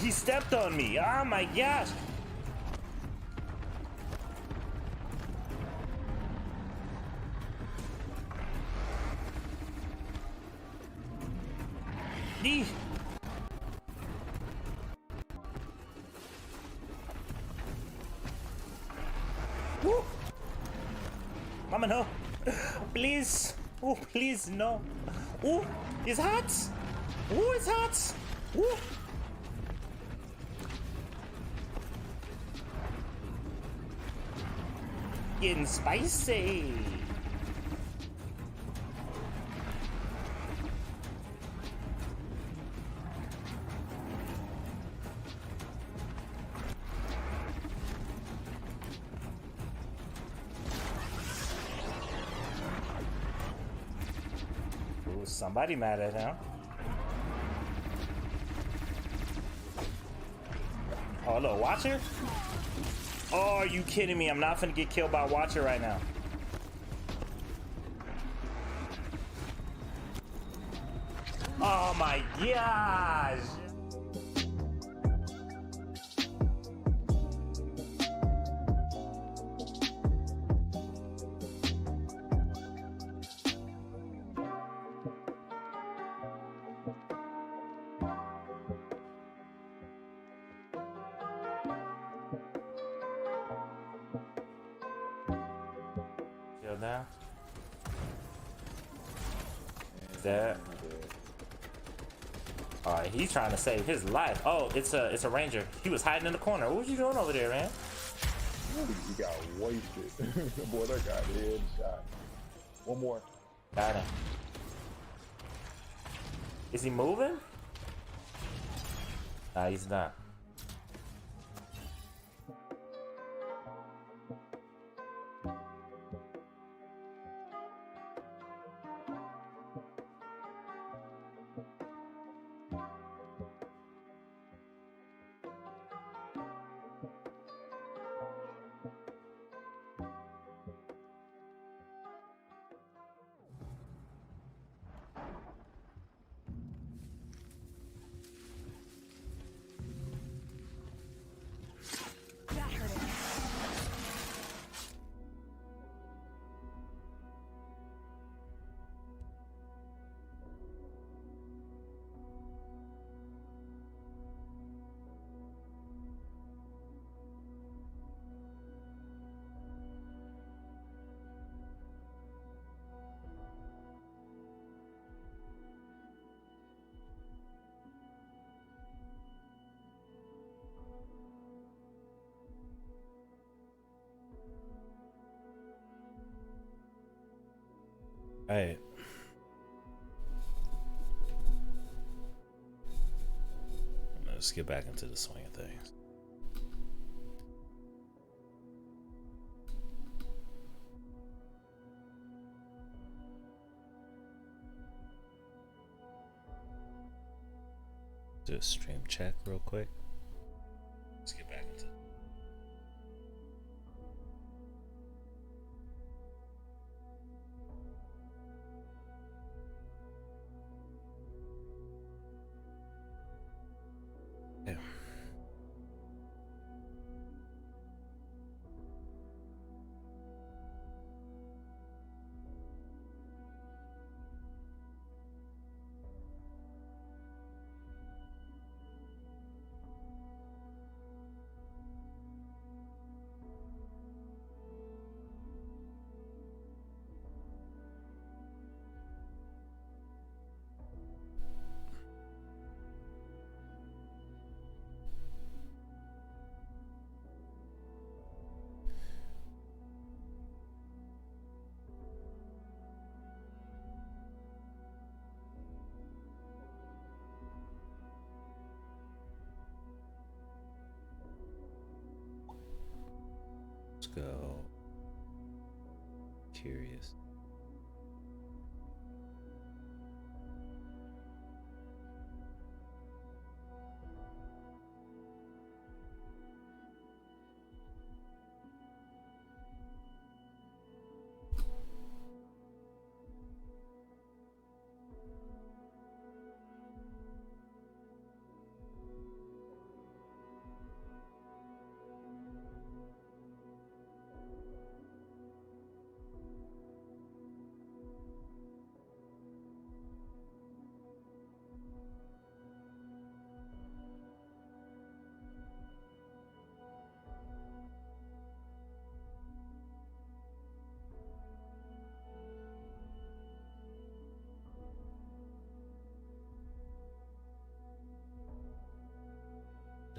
He stepped on me. Oh my gosh. Eesh. Woo. Mama, no. Please. Oh, please, no. Oh, it's hot. Oh, it's hot. Oh. Getting spicy. Ooh, somebody mad at him. Oh, look, Watcher? Oh, are you kidding me? I'm not finna get killed by Watcher right now. Oh my gosh! Chill down. Is that? Alright, he's trying to save his life. Oh, it's a ranger. He was hiding in the corner. What was you doing over there, man? He got wasted. Boy, that guy headshot. One more. Got him. Is he moving? Nah, he's not. Alright. Let's get back into the swing of things. Do a stream check real quick. Let's get back into it. Yeah. Let's go. Curious.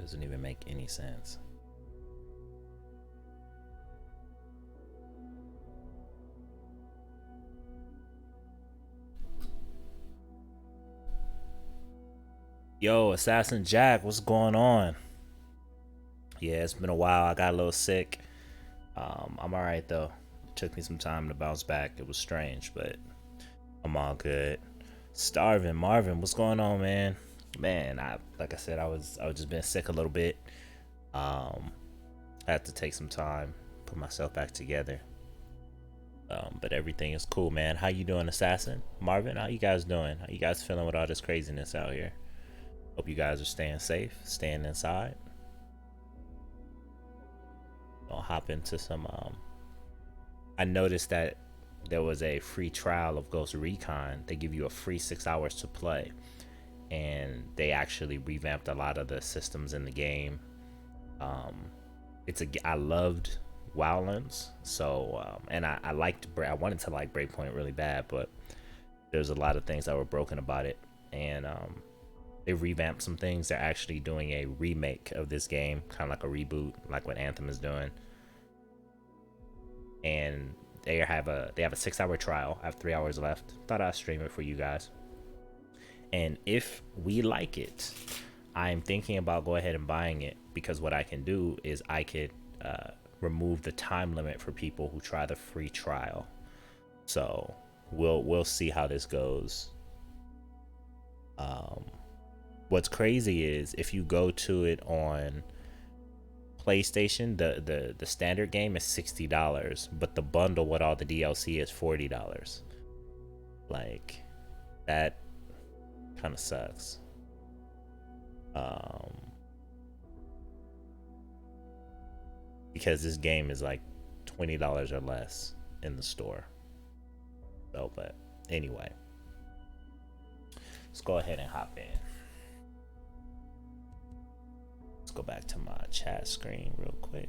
Doesn't even make any sense. Yo, Assassin Jack, what's going on? Yeah, it's been a while. I got a little sick. I'm all right though. It took me some time to bounce back. It was strange, but I'm all good. Starving Marvin, what's going on, man? Man, I like I said, I was just been sick a little bit. Um, I had to take some time, put myself back together. But everything is cool, man. How you doing, Assassin? Marvin, how you guys doing? How you guys feeling with all this craziness out here? Hope you guys are staying safe, staying inside. I'll hop into some. I noticed that there was a free trial of Ghost Recon. They give you a free 6 hours to play, and they actually revamped a lot of the systems in the game. Um, I loved Wildlands, so and I liked. I wanted to like Breakpoint really bad, but there's a lot of things that were broken about it, and they revamped some things. They're actually doing a remake of this game, kind of like a reboot, like what Anthem is doing. And they have a 6 hour trial. I have 3 hours left. Thought I'd stream it for you guys. And if we like it, I'm thinking about go ahead and buying it, because what I can do is I could remove the time limit for people who try the free trial. So we'll see how this goes. What's crazy is if you go to it on PlayStation, the standard game is $60, but the bundle with all the DLC is $40. Like, that kind of sucks. Because this game is like $20 or less in the store. So, but anyway, let's go ahead and hop in. Go back to my chat screen real quick.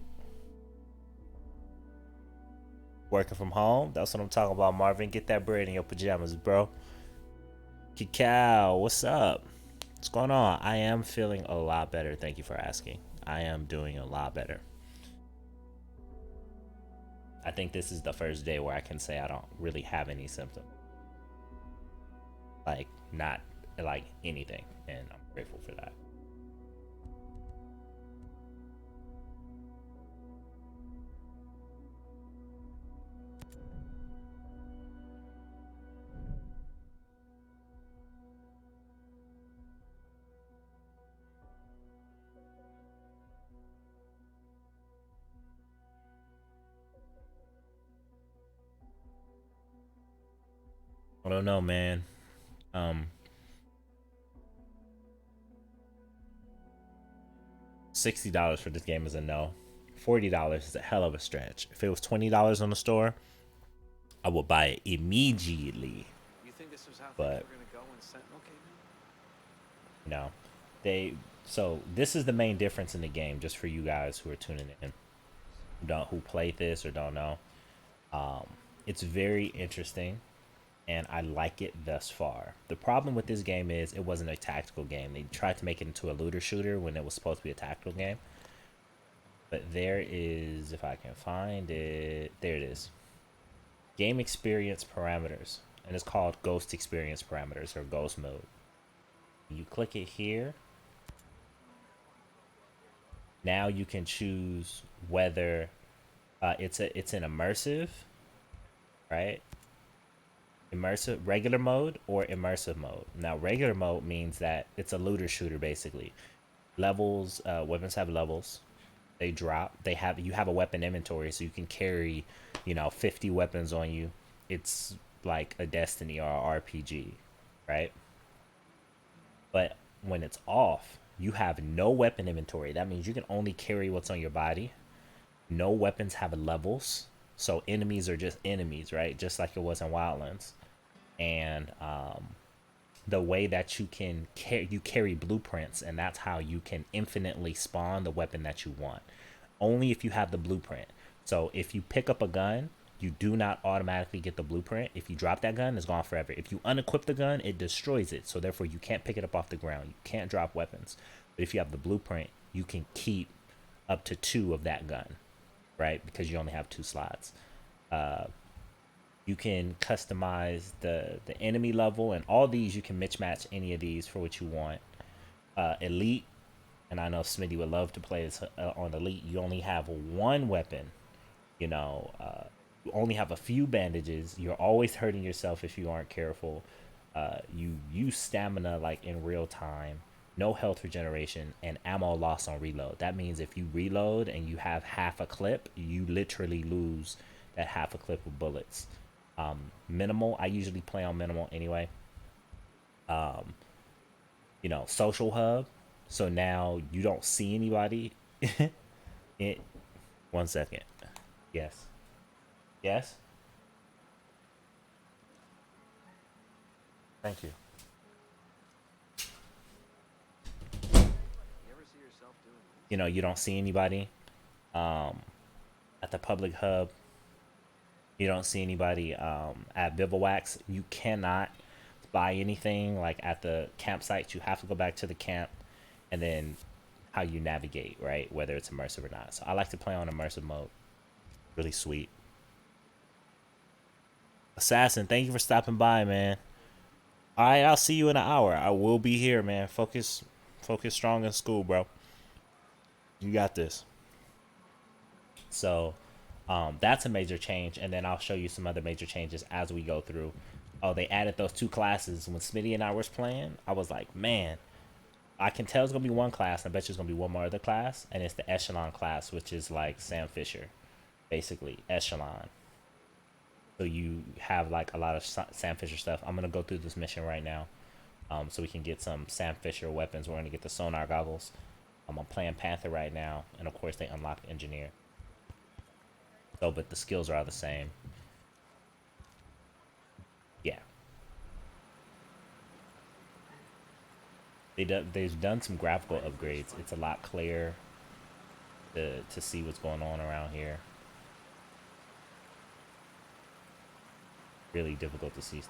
Working from home, that's what I'm talking about, Marvin. Get that bread in your pajamas, bro. Kikau, what's up? What's going on? I am feeling a lot better. Thank you for asking. I am doing a lot better. I think this is the first day where I can say I don't really have any symptoms. Like, not like anything, and I'm grateful for that. I don't know, man. $60 for this game is a no. $40 is a hell of a stretch. If it was $20 on the store, I would buy it immediately. You think this was how But things were gonna go when Sentinel came in? no, so this is the main difference in the game, just for you guys who are tuning in, who played this or don't know. It's very interesting, and I like it thus far. The problem with this game is it wasn't a tactical game. They tried to make it into a looter shooter when it was supposed to be a tactical game. But there is, if I can find it, there it is. Game experience parameters, and it's called Ghost experience parameters, or Ghost mode. You click it here. Now you can choose whether it's an immersive, right? Immersive regular mode or immersive mode. Now regular mode means that it's a looter shooter basically. Levels, weapons have levels. They drop. You have a weapon inventory, so you can carry, 50 weapons on you. It's like a Destiny or a RPG, right? But when it's off, you have no weapon inventory. That means you can only carry what's on your body. No weapons have levels, so enemies are just enemies, right? Just like it was in Wildlands. And the way that you carry blueprints, and that's how you can infinitely spawn the weapon that you want. Only if you have the blueprint. So if you pick up a gun, you do not automatically get the blueprint. If you drop that gun, it's gone forever. If you unequip the gun, it destroys it. So therefore, you can't pick it up off the ground. You can't drop weapons. But if you have the blueprint, you can keep up to 2 of that gun, right? Because you only have 2 slots. You can customize the enemy level, and all these you can mismatch any of these for what you want. Elite, and I know Smitty would love to play this on Elite. You only have 1 weapon. You only have a few bandages. You're always hurting yourself if you aren't careful. You use stamina like in real time. No health regeneration and ammo loss on reload. That means if you reload and you have half a clip, you literally lose that half a clip of bullets. Minimal, I usually play on minimal anyway. Social hub. So now you don't see anybody. it 1 second. Yes. Yes. Thank you. You ever see yourself doing this? You don't see anybody at the public hub. You don't see anybody at bivouacs. You cannot buy anything like at the campsites. You have to go back to the camp, and then how you navigate, right? Whether it's immersive or not. So I like to play on immersive mode. Really sweet. Assassin, thank you for stopping by, man. All right, I'll see you in an hour. I will be here, man. Focus strong in school, bro. You got this. So that's a major change, and then I'll show you some other major changes as we go through. Oh, they added those 2 classes. When Smitty and I was playing, I was like, man, I can tell it's gonna be 1 class, and I bet you it's gonna be 1 more other class, and it's the Echelon class, which is like Sam Fisher, basically Echelon. So you have like a lot of Sam Fisher stuff. I'm gonna go through this mission right now, so we can get some Sam Fisher weapons. We're gonna get the sonar goggles. I'm playing Panther right now, and of course they unlock Engineer. So, but the skills are all the same. Yeah. They've done some graphical upgrades. It's a lot clearer to see what's going on around here. Really difficult to see.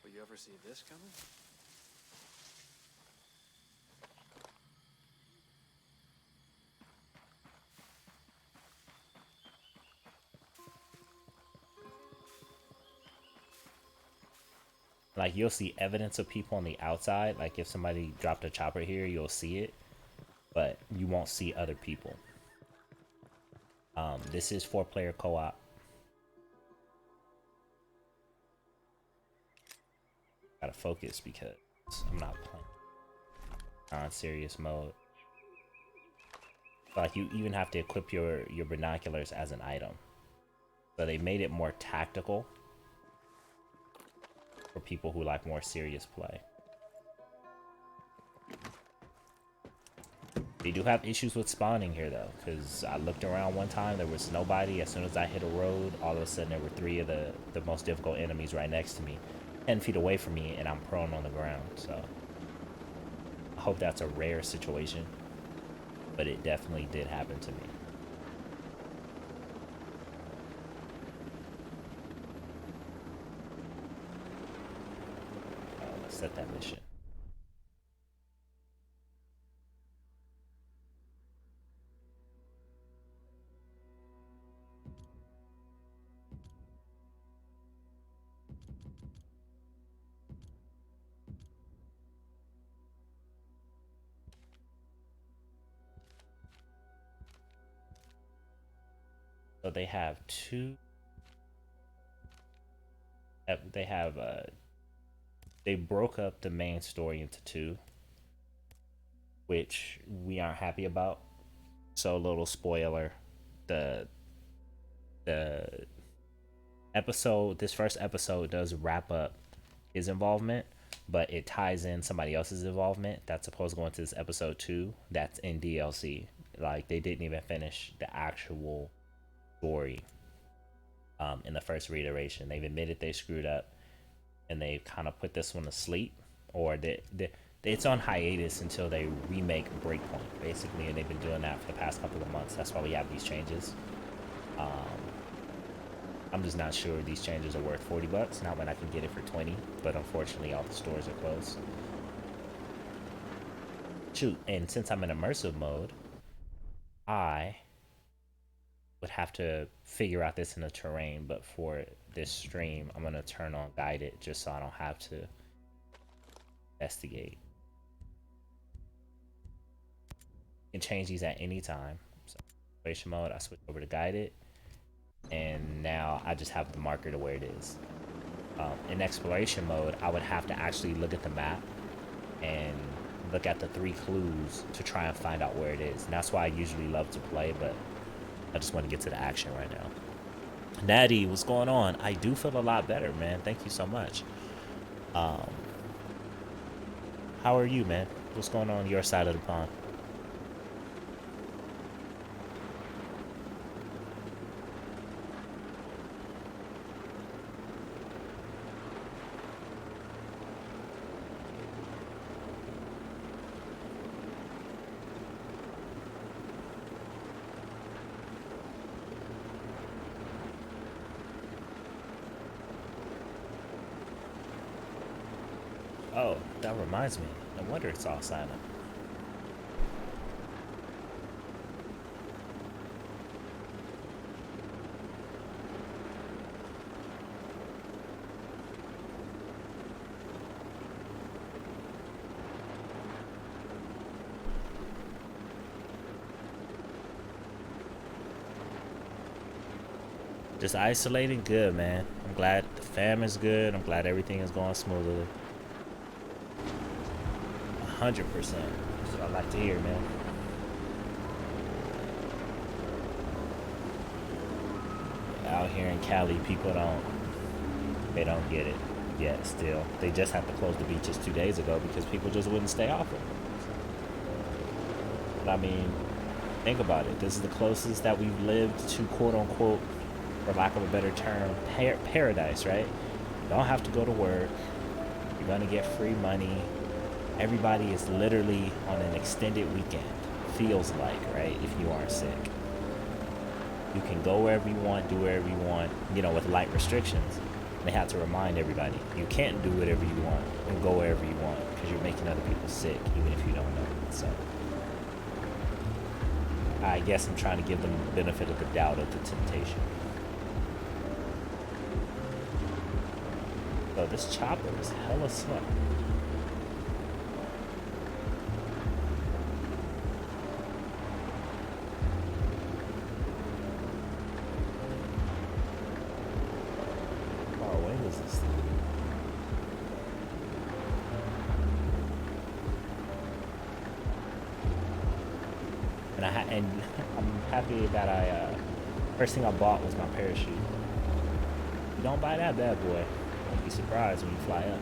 Will you ever see this coming? Like you'll see evidence of people on the outside. Like if somebody dropped a chopper here, you'll see it, but you won't see other people. This is 4-player co-op. Gotta focus because I'm not playing on serious mode. Like you even have to equip your binoculars as an item. So they made it more tactical for people who like more serious play. They do have issues with spawning here though, because I looked around one time, there was nobody. As soon as I hit a road, all of a sudden there were 3 of the most difficult enemies right next to me, 10 feet away from me, and I'm prone on the ground. So I hope that's a rare situation, but it definitely did happen to me. Let's set that mission. So they have 2. They have they broke up the main story into 2, which we aren't happy about. So little spoiler, the episode, this first episode does wrap up his involvement, but it ties in somebody else's involvement that's supposed to go into this episode 2 that's in DLC. Like they didn't even finish the actual story in the first reiteration. They've admitted they screwed up and they kind of put this one to sleep, or it's on hiatus until they remake Breakpoint, basically, and they've been doing that for the past couple of months. That's why we have these changes. I'm just not sure these changes are worth $40. Not when I can get it for 20, but unfortunately, all the stores are closed. Shoot, and since I'm in immersive mode, I would have to figure out this in the terrain, but for this stream, I'm gonna turn on guided just so I don't have to investigate. You can change these at any time. So, exploration mode, I switch over to guided, and now I just have the marker to where it is. In exploration mode, I would have to actually look at the map and look at the 3 clues to try and find out where it is. And that's why I usually love to play, but I just want to get to the action right now. Natty, what's going on? I do feel a lot better, man. Thank you so much. How are you, man? What's going on your side of the pond? Oh, that reminds me. No wonder it's all silent. Just isolating, good, man. I'm glad the fam is good. I'm glad everything is going smoothly. 100%. That's what I like to hear, man. Out here in Cali, people they don't get it yet still. They just had to close the beaches 2 days ago because people just wouldn't stay off them. But I mean, think about it. This is the closest that we've lived to, quote unquote, for lack of a better term, paradise, right? You don't have to go to work. You're gonna get free money. Everybody is literally on an extended weekend, feels like, right? If you aren't sick, you can go wherever you want, do wherever you want, with light restrictions. They have to remind everybody, you can't do whatever you want and go wherever you want because you're making other people sick, even if you don't know it. So I guess I'm trying to give them the benefit of the doubt of the temptation. So this chopper is hella slow. And I'm happy that first thing I bought was my parachute. You don't buy that bad boy, you'll be surprised when you fly up.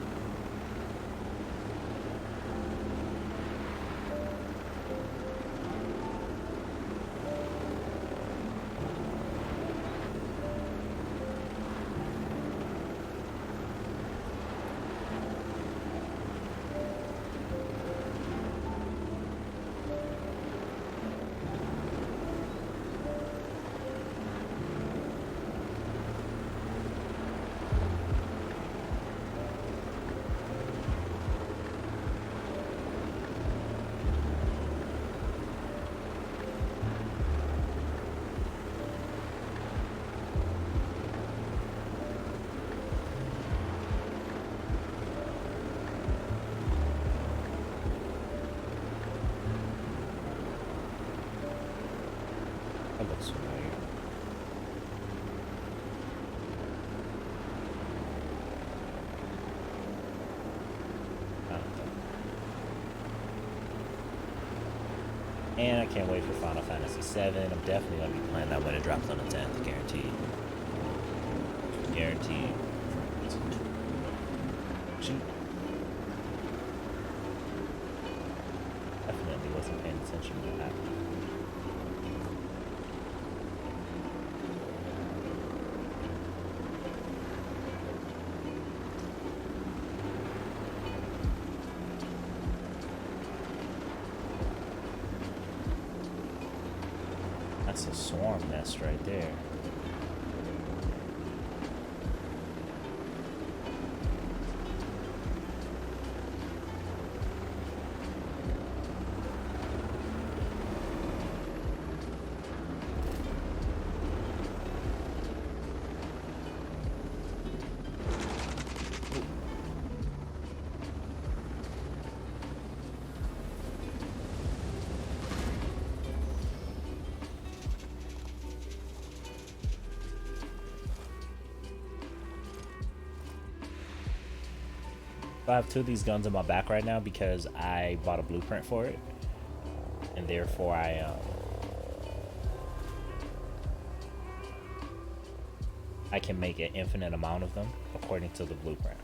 That looks familiar. And I can't wait for Final Fantasy VII. I'm definitely going to be playing that when it drops on the 10th, guaranteed. Guaranteed. Shoot. wasn't paying attention to what happened. That's a swarm nest right there. So I have two of these guns on my back right now because I bought a blueprint for it, and therefore I can make an infinite amount of them according to the blueprint.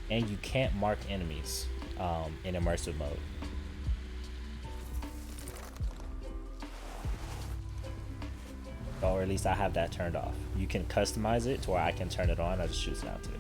And you can't mark enemies in immersive mode. Or at least I have that turned off. You can customize it to where I can turn it on. I just choose not to.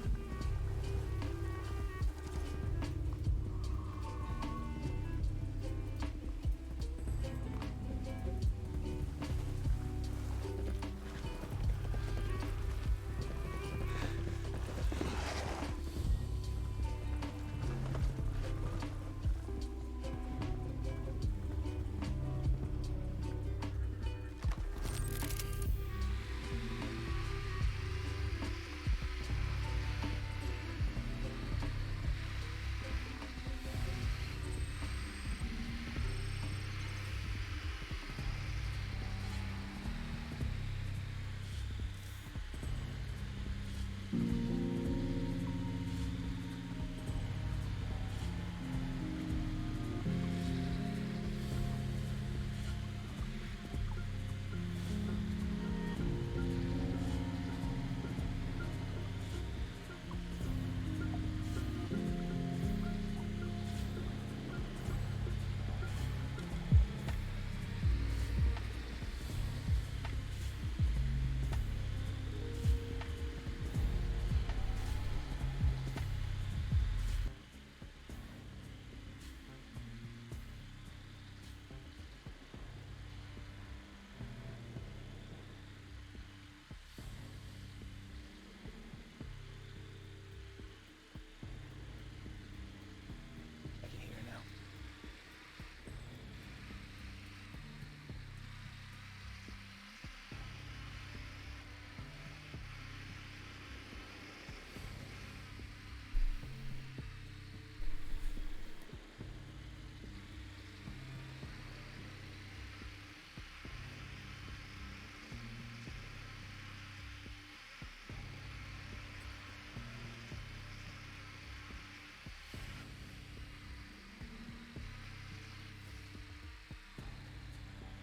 I can hear now.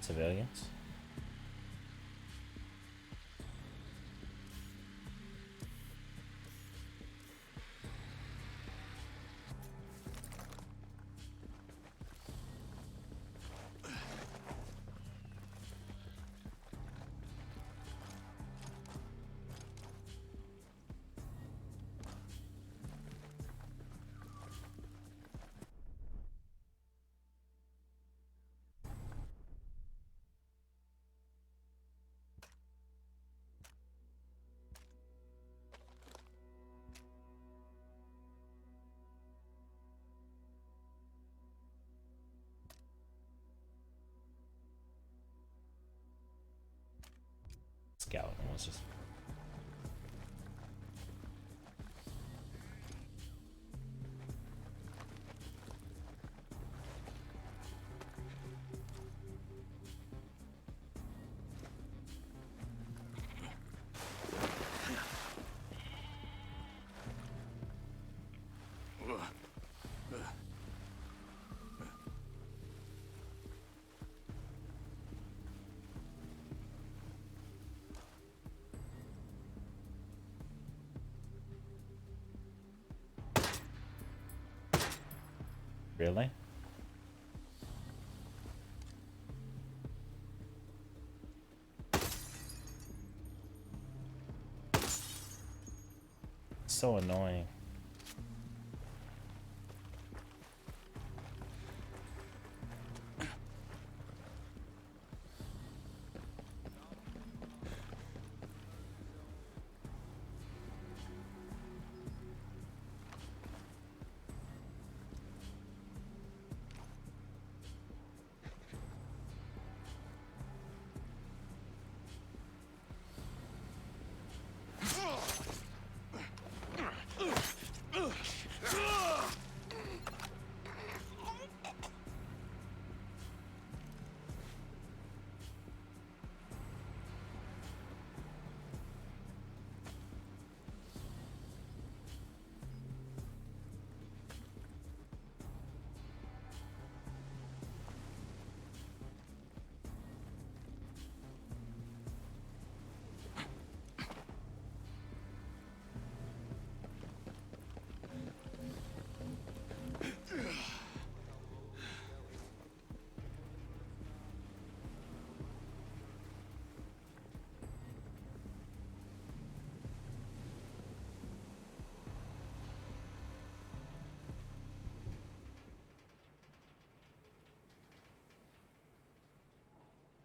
Civilians. Scout. Let's just. Really? So annoying.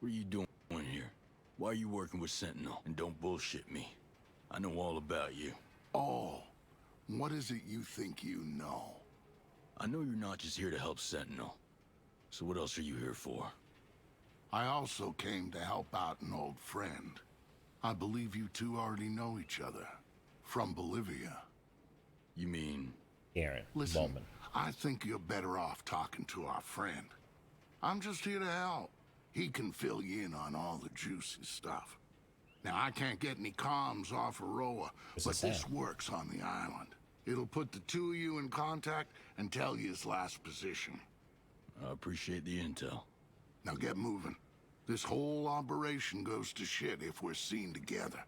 What are you doing here? Why are you working with Sentinel? And don't bullshit me. I know all about you. Oh, what is it you think you know? I know you're not just here to help Sentinel. So what else are you here for? I also came to help out an old friend. I believe you two already know each other. From Bolivia. You mean... Aaron, Listen, Bowman. I think you're better off talking to our friend. I'm just here to help. He can fill you in on all the juicy stuff. Now, I can't get any comms off Aroa, What's but it saying? this works on the island. It'll put the two of you in contact and tell you his last position. I appreciate the intel. Now get moving. This whole operation goes to shit if we're seen together.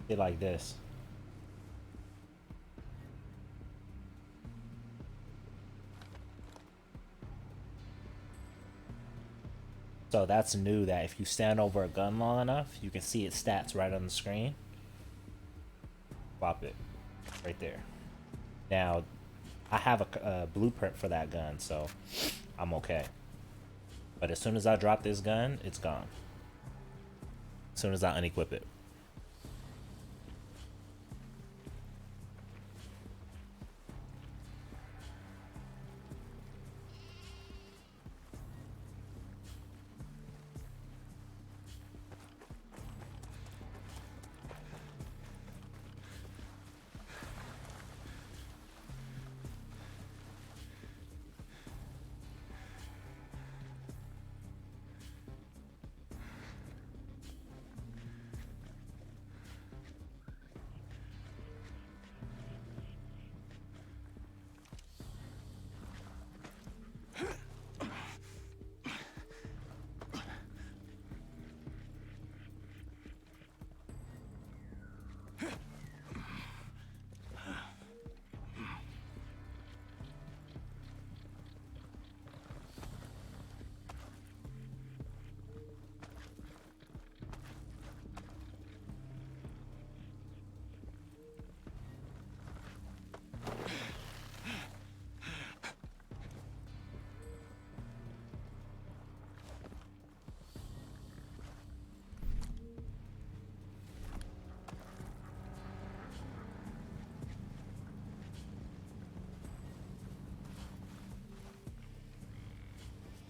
It like this. So that's new, that if you stand over a gun long enough, you can see its stats right on the screen. Pop it. Right there. Now, I have a blueprint for that gun, so I'm okay. But as soon as I drop this gun, it's gone. As soon as I unequip it.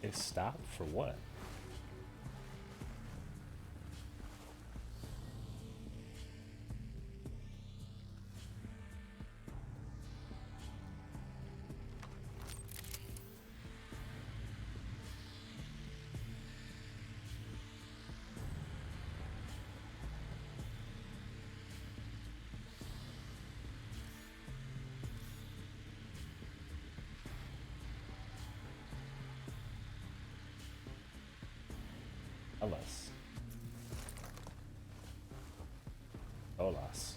It stopped for what? Alas. Olas.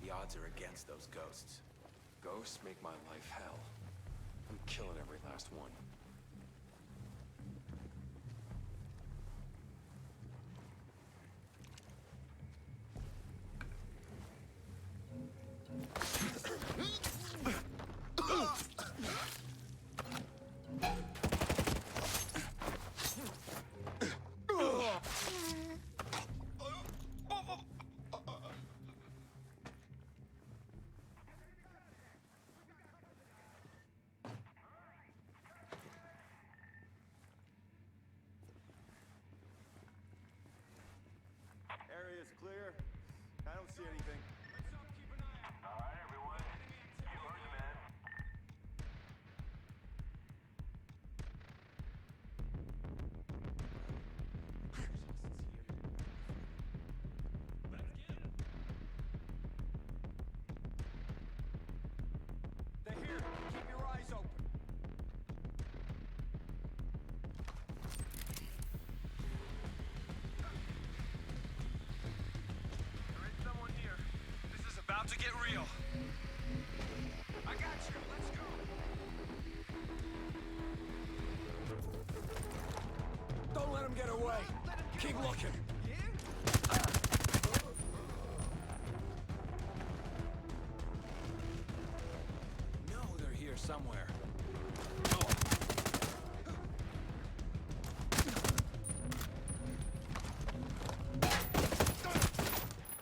The odds are against those ghosts. Ghosts make my life hell. I'm killing every last one. Area is clear. I don't see anything. All right, everyone. You heard the man. They're here. Keep your eyes open. There is someone here. This is about to get real. I got you. Let's go. Don't let him get away. Keep looking. No, they're here somewhere.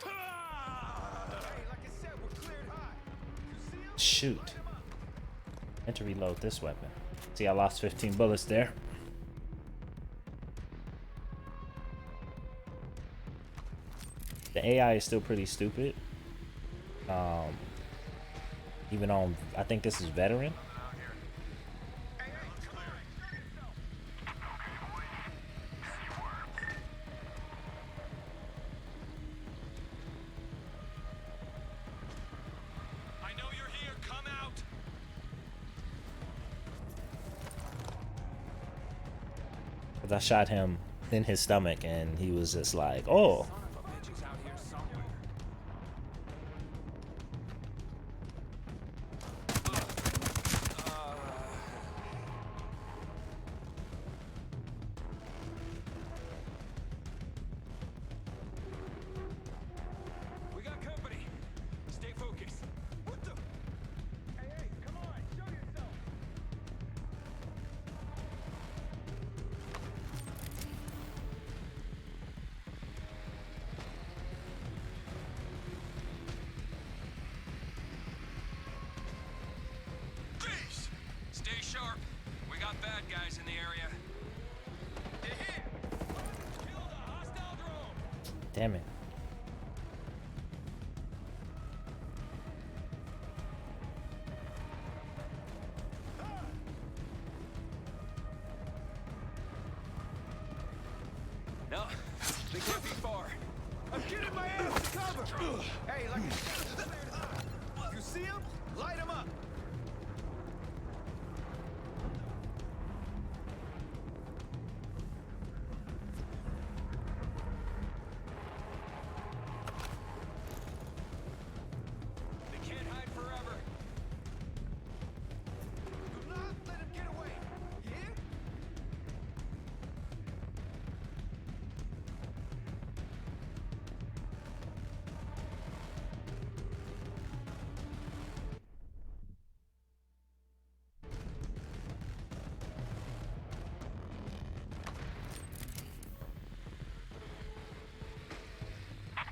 Hey, like I said, we're cleared high. You see him? Shoot. And to reload this weapon. See, I lost 15 bullets there. The AI is still pretty stupid. Even on, I think this is veteran. I know you're here. Come out. Because I shot him in his stomach and he was just like, oh. Son of a bitch is out here somewhere. got bad guys in the area. They're here. Killed a hostile drone. Damn it. No, they can't be far. I'm getting my ass to cover. Hey, like I said, we're cleared high. If you see him, light him up. They can't hide forever. Do not let him get away. You hear?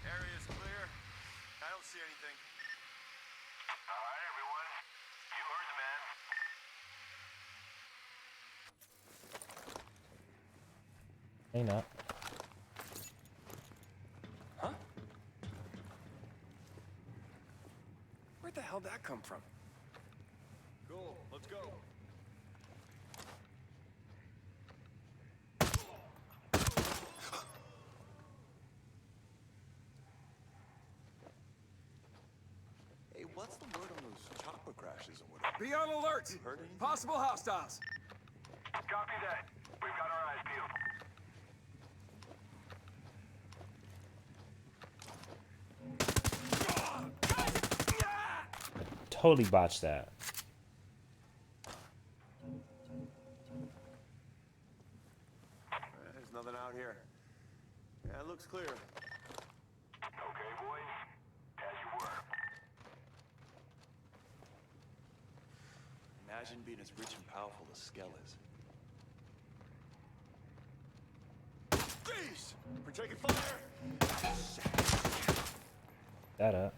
Area's clear. I don't see anything. All right, everyone. You heard the man. Ain't not. Huh? Where'd the hell that come from? Cool. Let's go. Hey, what's the word on those chopper crashes or whatever? Be on alert. Heard anything? Possible hostiles. Copy that. We've got our eyes peeled. Totally botched that. There's nothing out here. Yeah, it looks clear. Okay, boys. As you were. Imagine being as rich and powerful as Skell is. Jeez! We're taking fire! That up.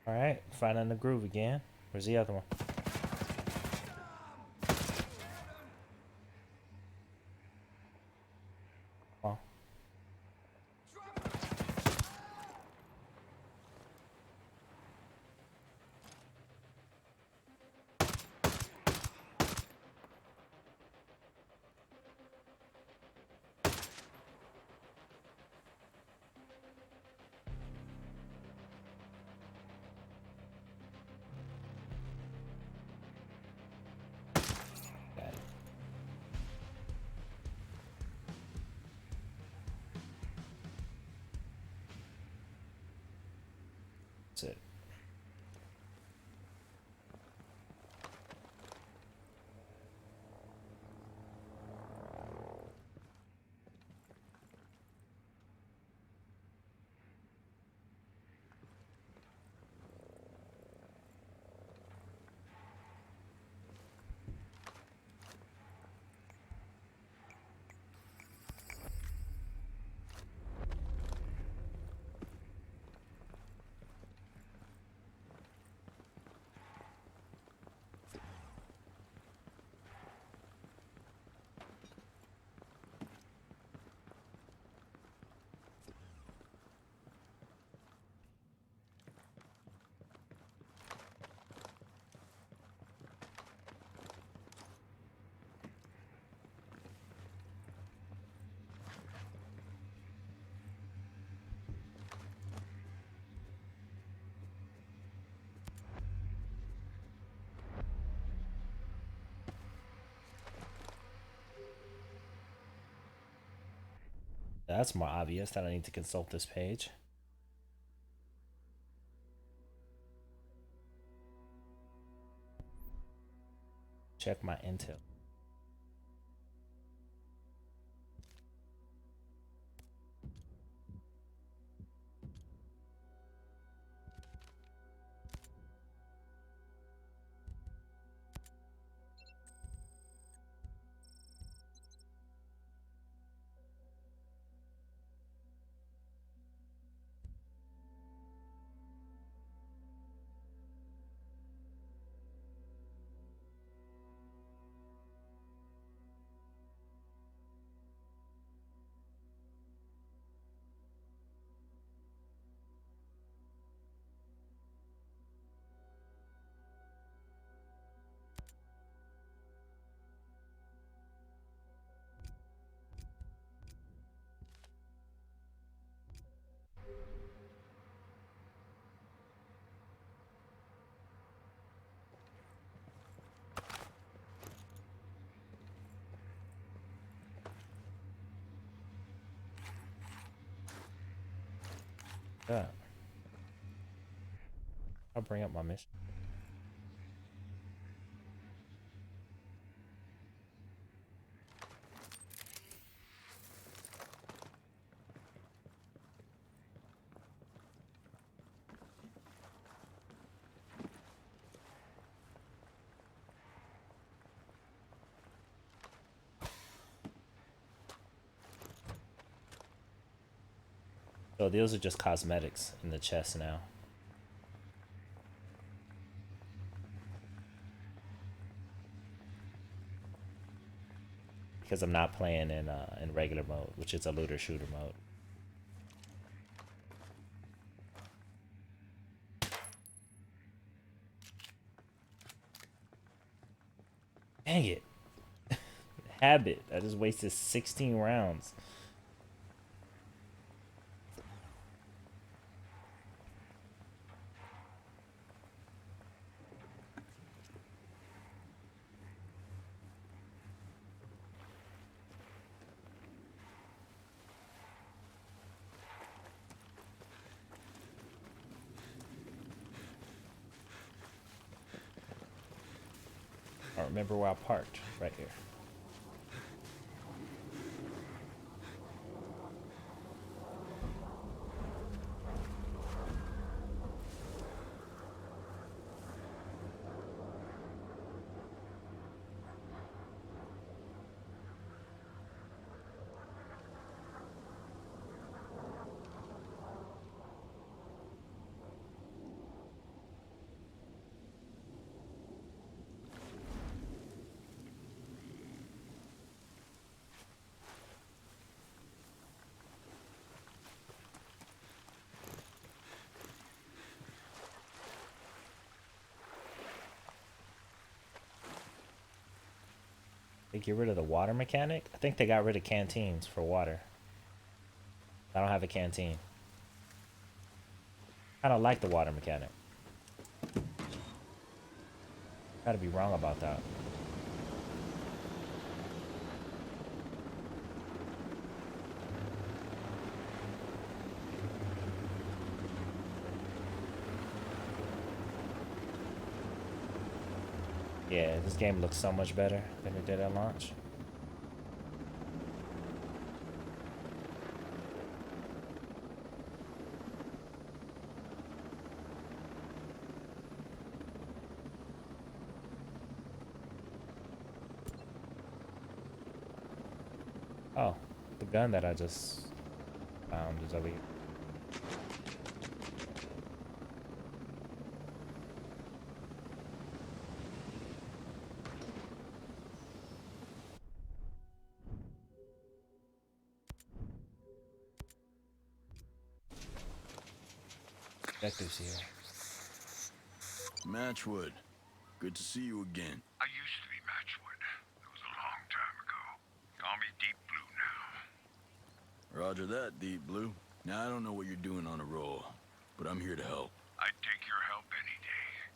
All right, finding the groove again. Where's the other one? Oh. That's more obvious that I need to consult this page. Check my intel. Yeah. I'll bring up my mission. So those are just cosmetics in the chest now. Because I'm not playing in regular mode, which is a looter shooter mode. Dang it. Habit. I just wasted 16 rounds. I don't remember where I parked. Right here. They get rid of the water mechanic? I think they got rid of canteens for water. I don't have a canteen. I don't like the water mechanic. Gotta be wrong about that. Yeah, this game looks so much better than it did at launch. Oh, the gun that I just found is over here. Objectives here. Matchwood, good to see you again. I used to be Matchwood. It was a long time ago. Call me Deep Blue now. Roger that, Deep Blue. Now, I don't know what you're doing on a roll, but I'm here to help. I'd take your help any day.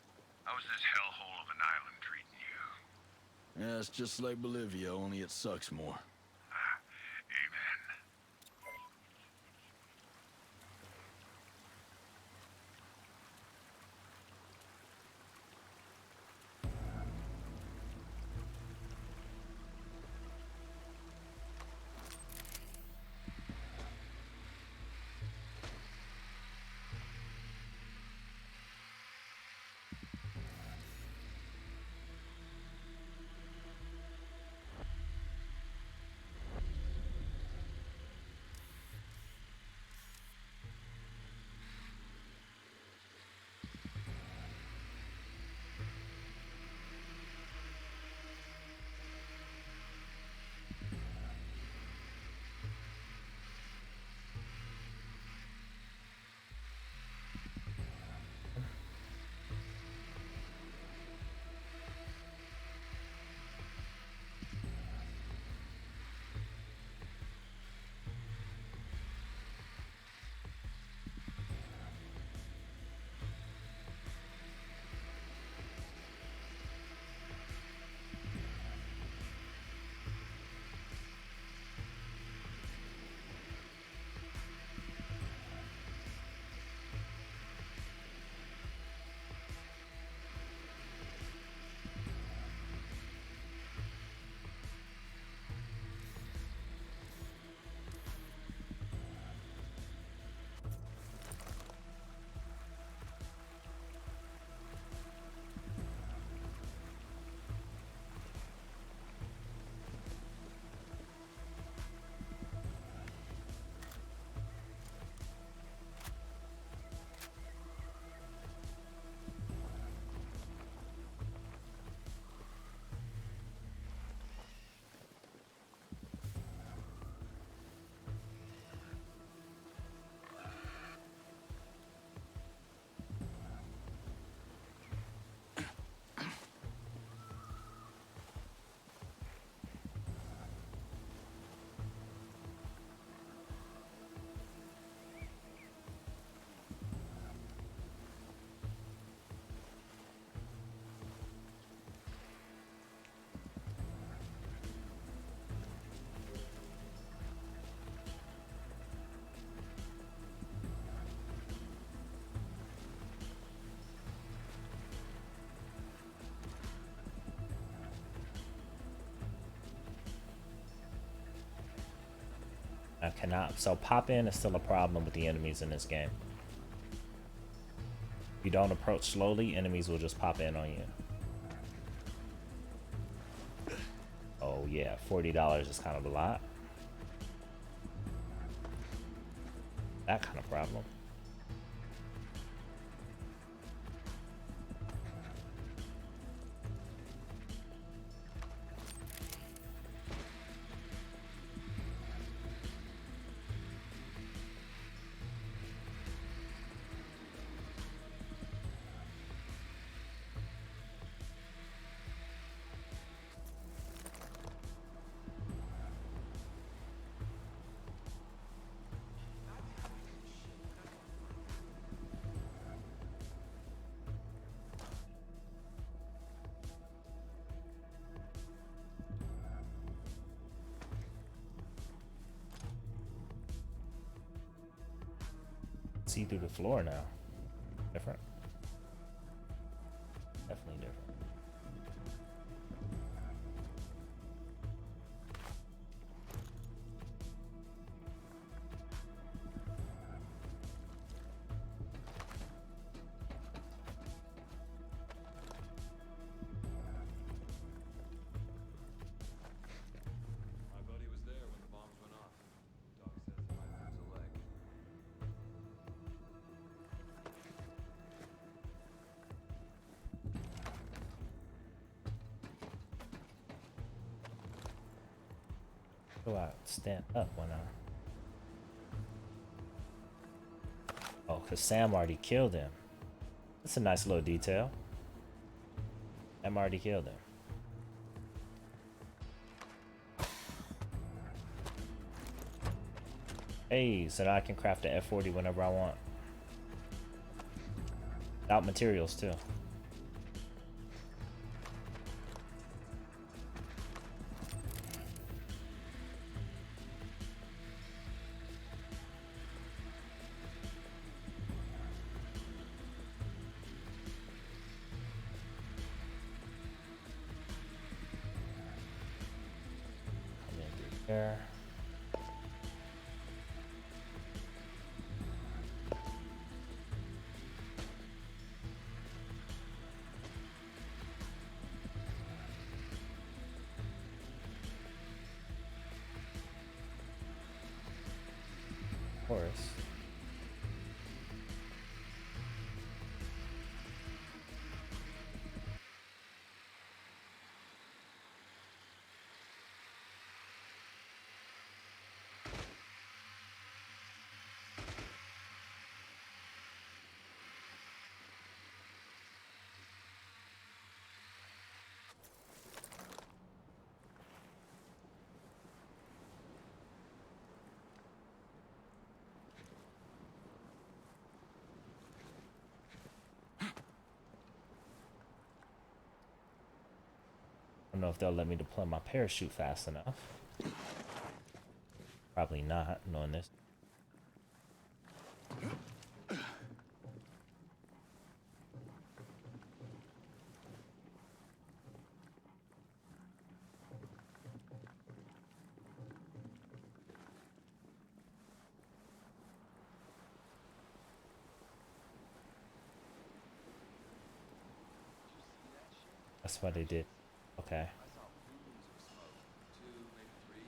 How's this hellhole of an island treating you? Yeah, it's just like Bolivia, only it sucks more. Amen. I cannot. So pop in is still a problem with the enemies in this game. If you don't approach slowly, enemies will just pop in on you. Oh yeah, $40 is kind of a lot. That kind of problem. See through the floor now. Different. Definitely different. My buddy was there when the bombs went off. Doc says he might lose a leg. Go out, stand up when I. Oh, because Sam already killed him. That's a nice little detail. Sam already killed him. Hey, so now I can craft the F40 whenever I want. Without materials, too. Come in through there. Of course. I don't know if they'll let me deploy my parachute fast enough. Probably not, knowing this. That's what they did. Okay. I saw plumes of smoke. 2, maybe 3.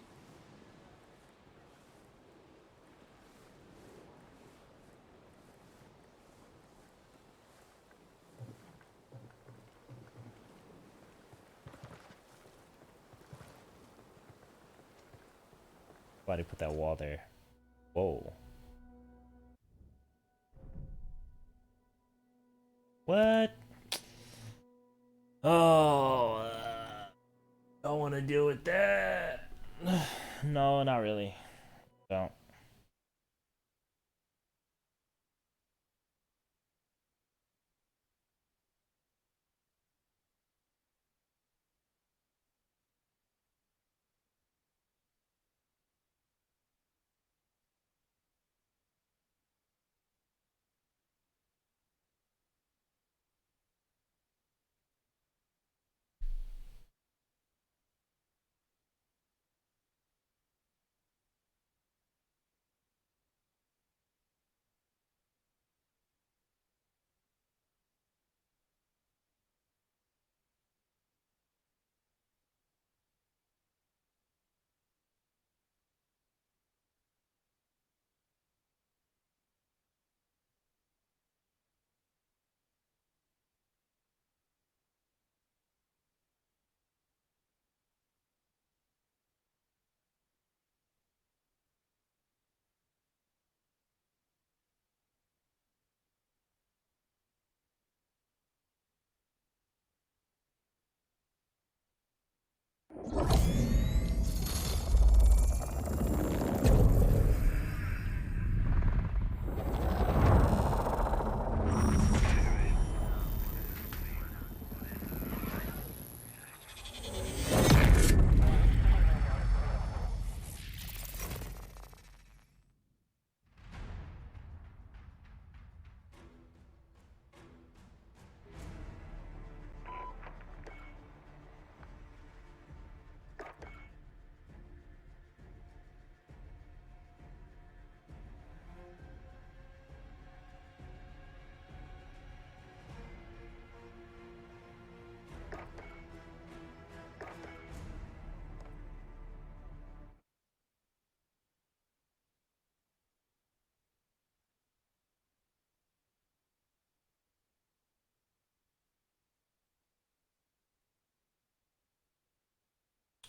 Why they put that wall there? Whoa. What? Oh, don't want to deal with that. No, not really. Don't.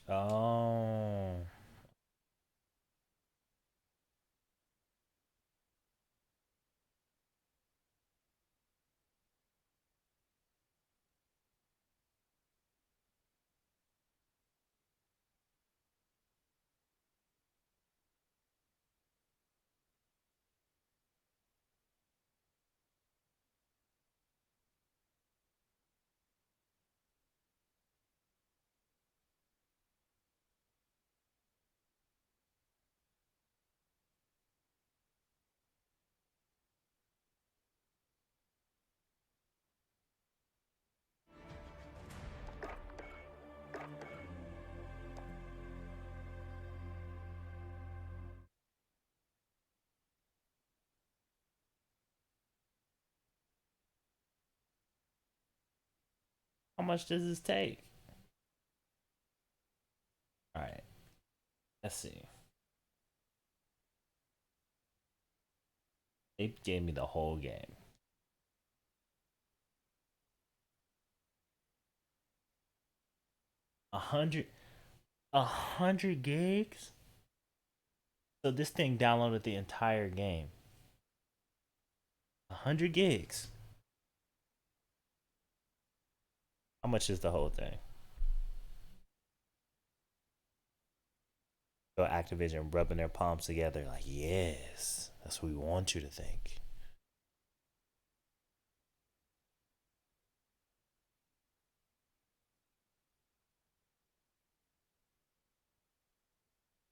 Oh. How much does this take? All right. Let's see. They gave me the whole game. 100, 100 gigs. So this thing downloaded the entire game. 100 gigs. How much is the whole thing? So Activision rubbing their palms together, like, yes, that's what we want you to think.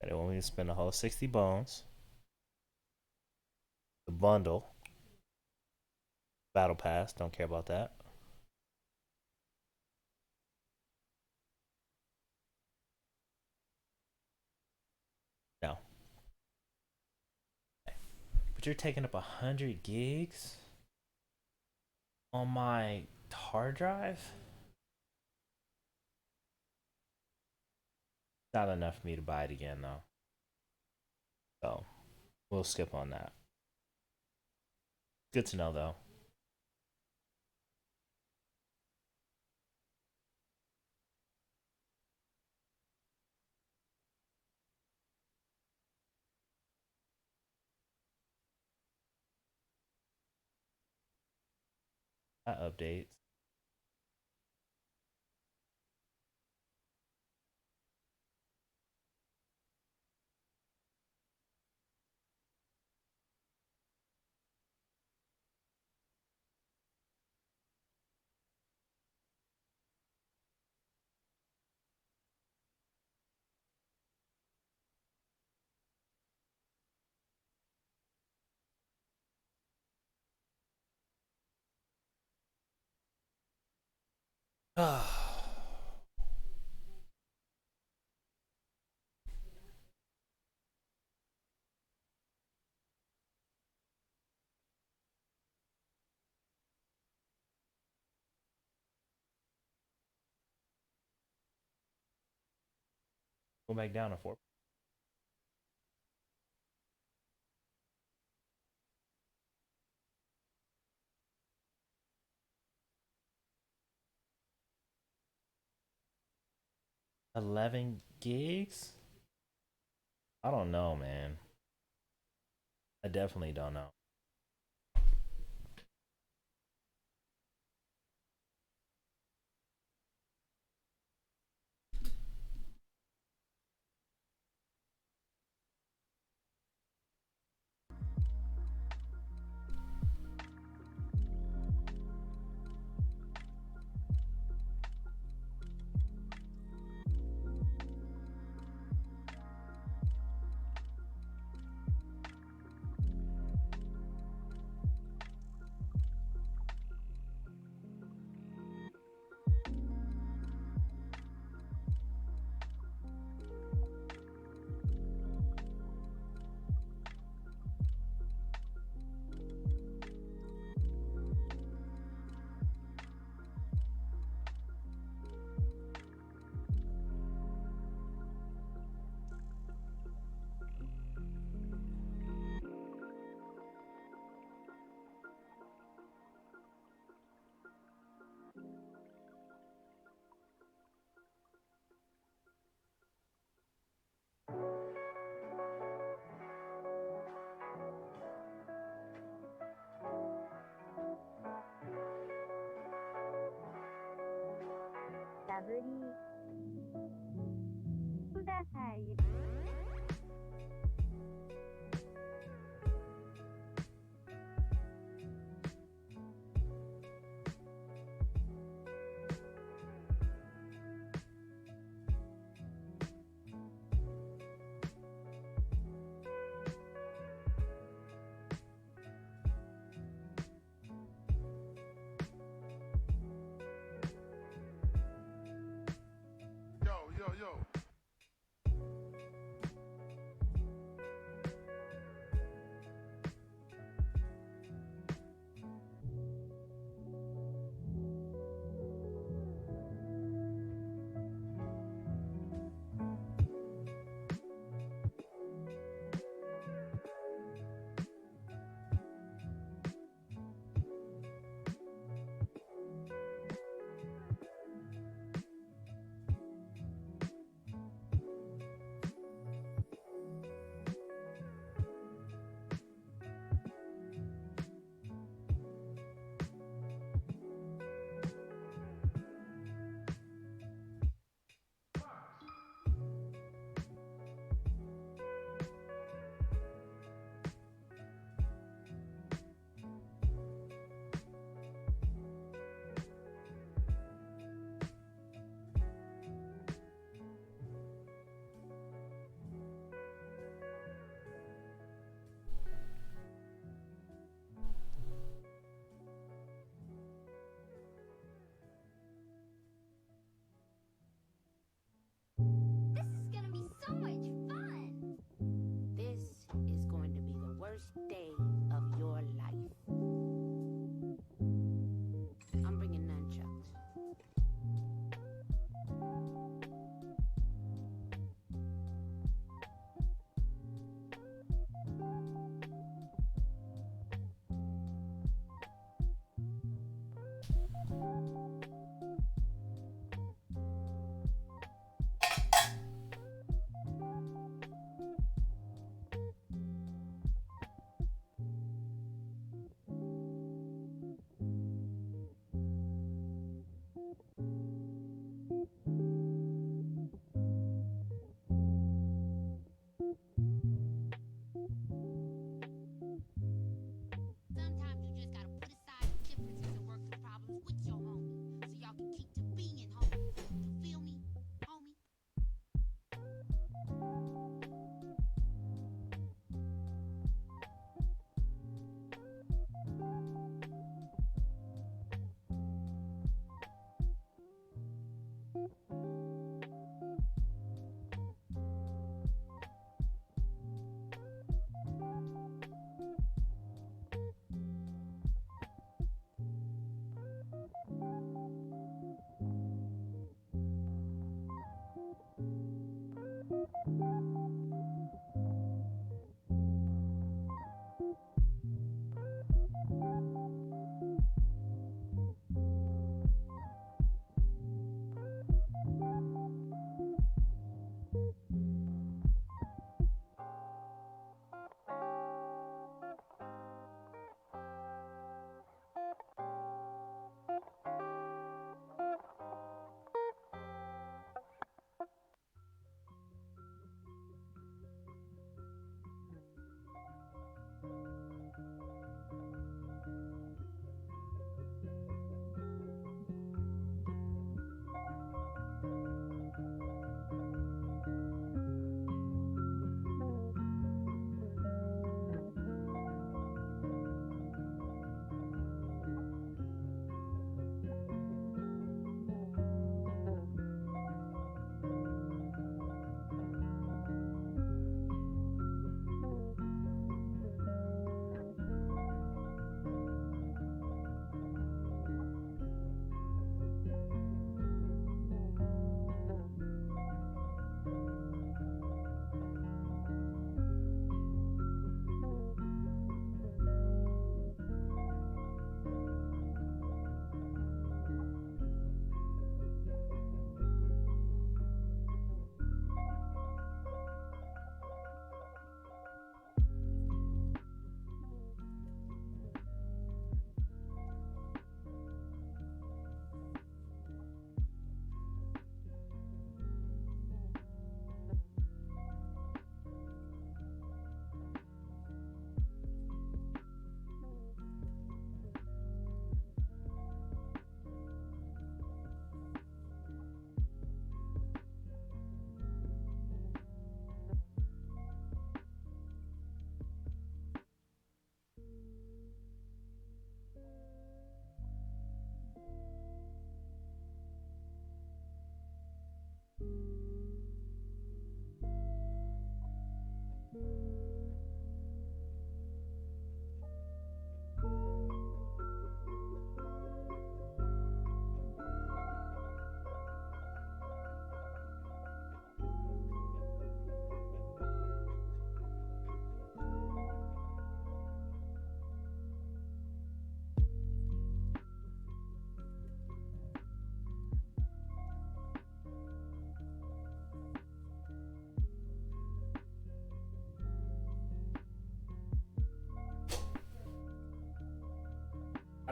They want me to spend a whole 60 bones. The bundle, battle pass, don't care about that. No. But you're taking up 100 gigs on my hard drive? Not enough for me to buy it again, though. So we'll skip on that. Good to know, though. That updates. Go back down to 4. 11 gigs? I don't know, man. I definitely don't know. ください。Yo, yo, yo.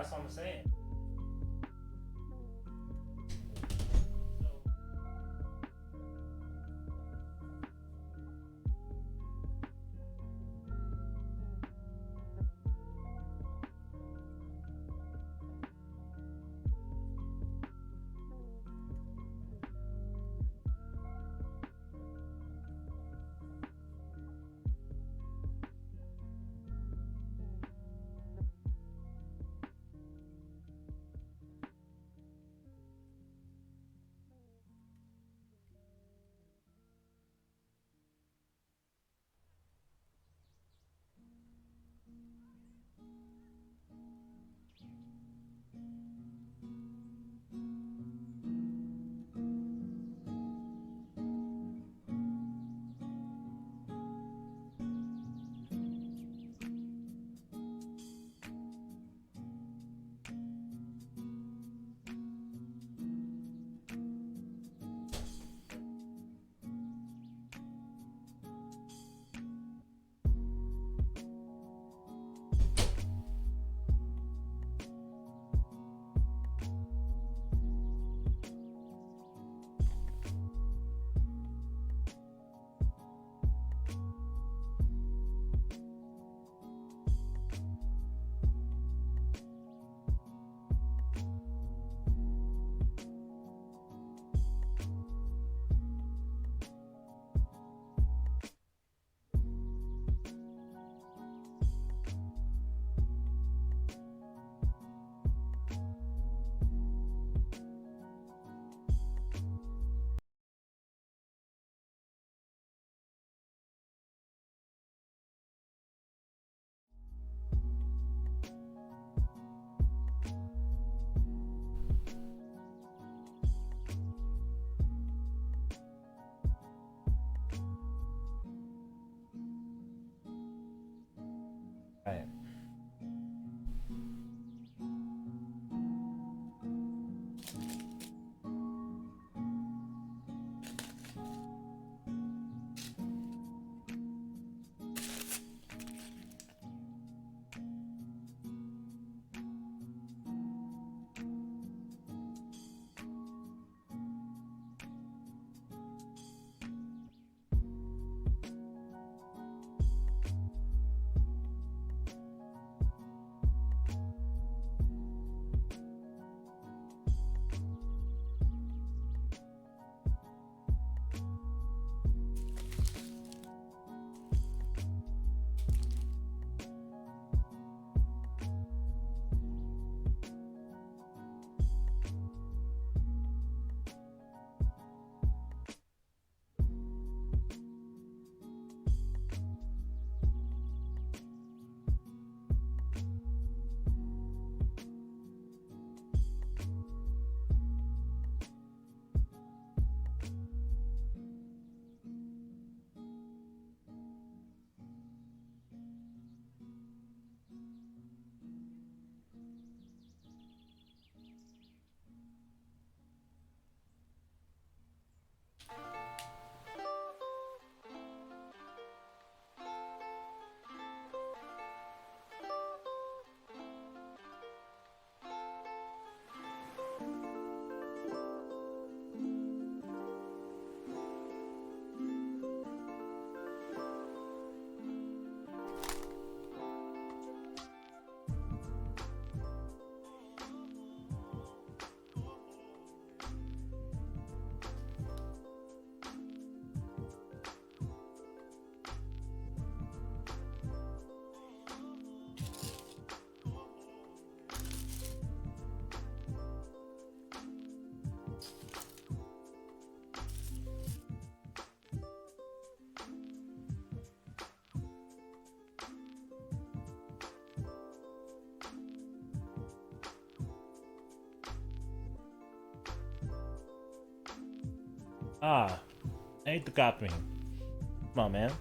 That's what I'm saying. Right. Ah, ain't the copy. Come on, man.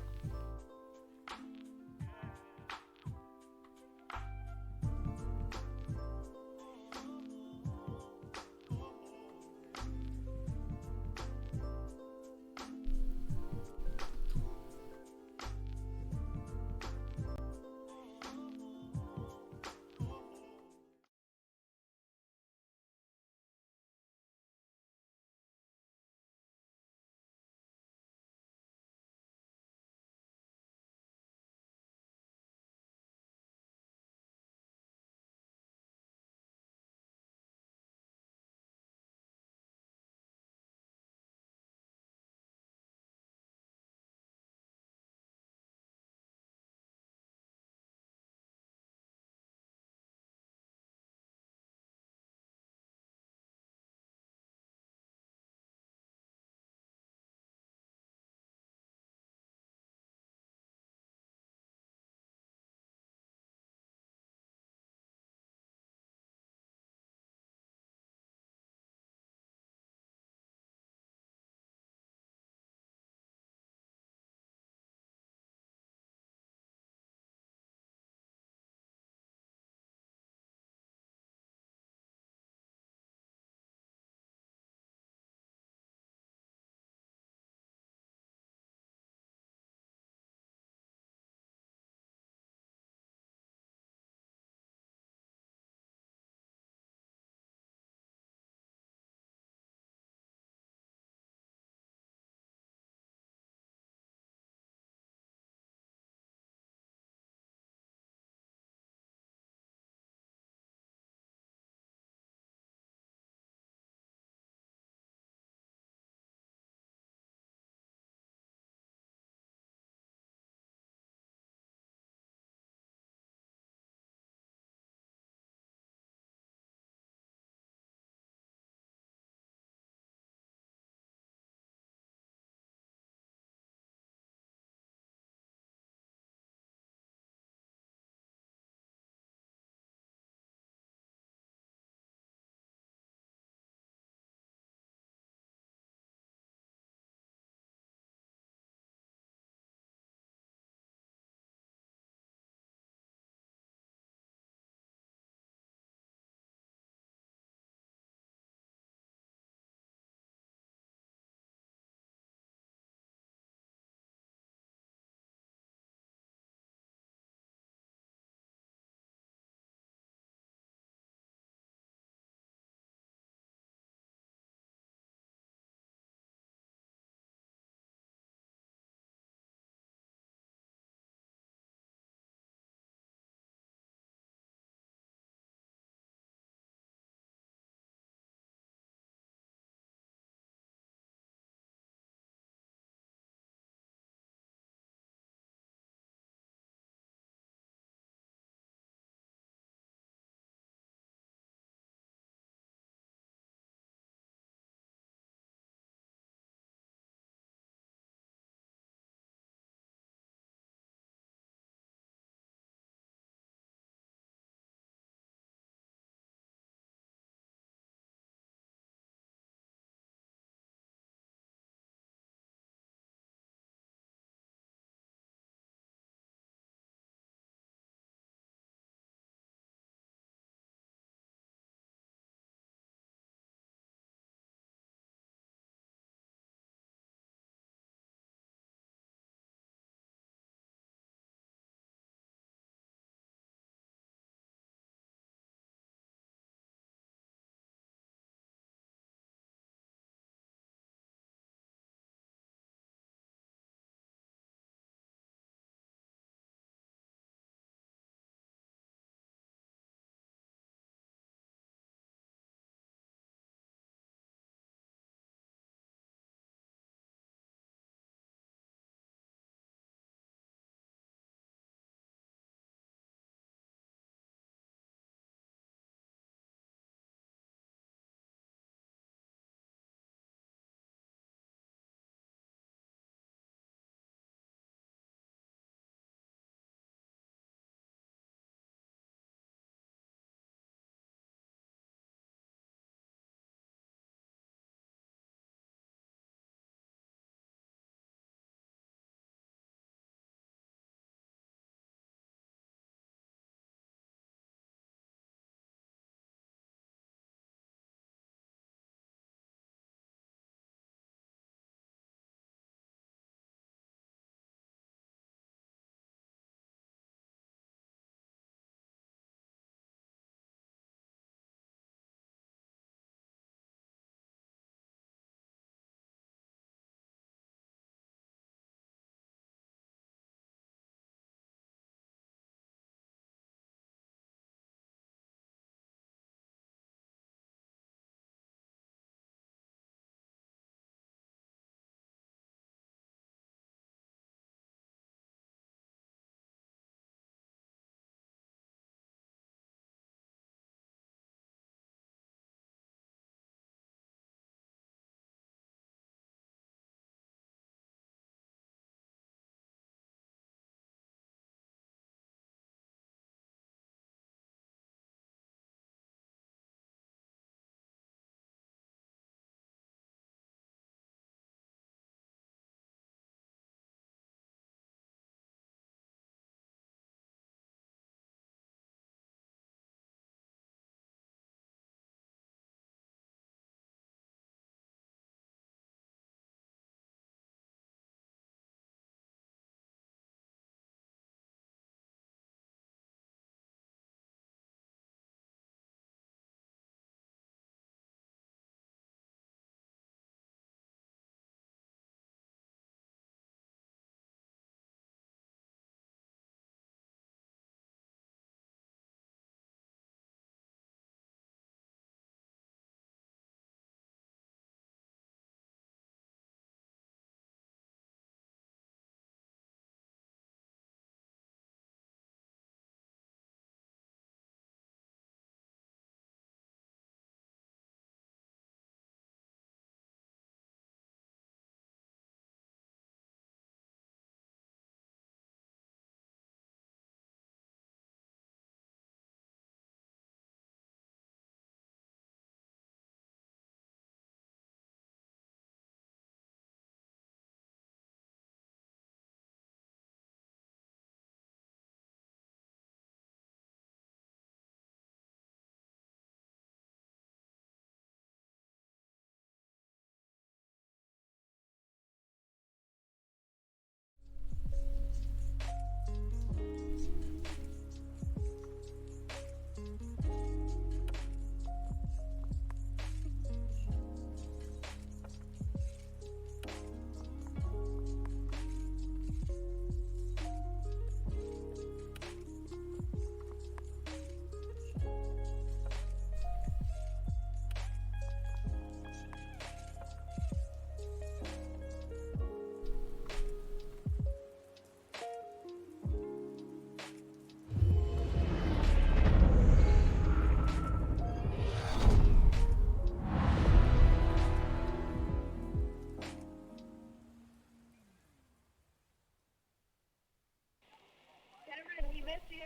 I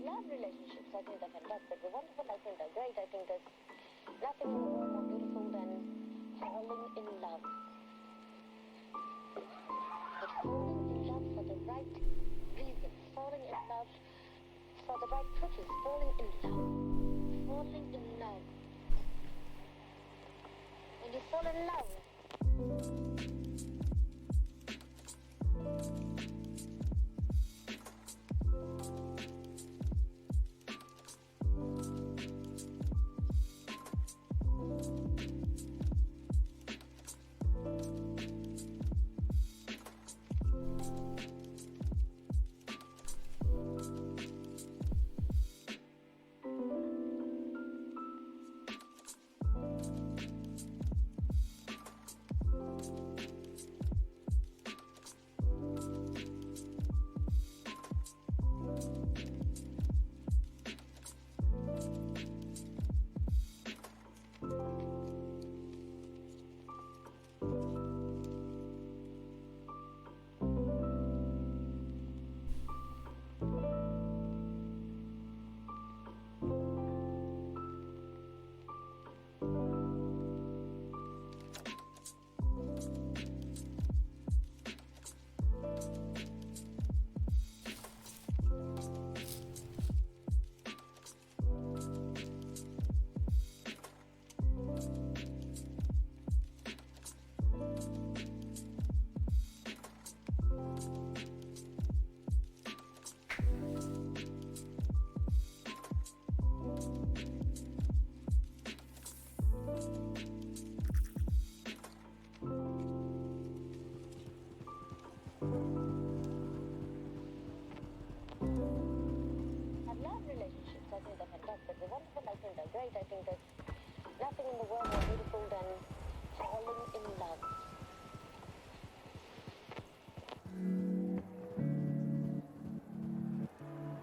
love relationships. I think they're fantastic. They're wonderful. I think they're great. I think there's nothing in the world more beautiful than falling in love. But falling in love for the right reason. Falling in love for the right purpose. Falling in love. Falling in love. When you fall in love. They're wonderful. I think they're great. I think there's nothing in the world more beautiful than falling in love.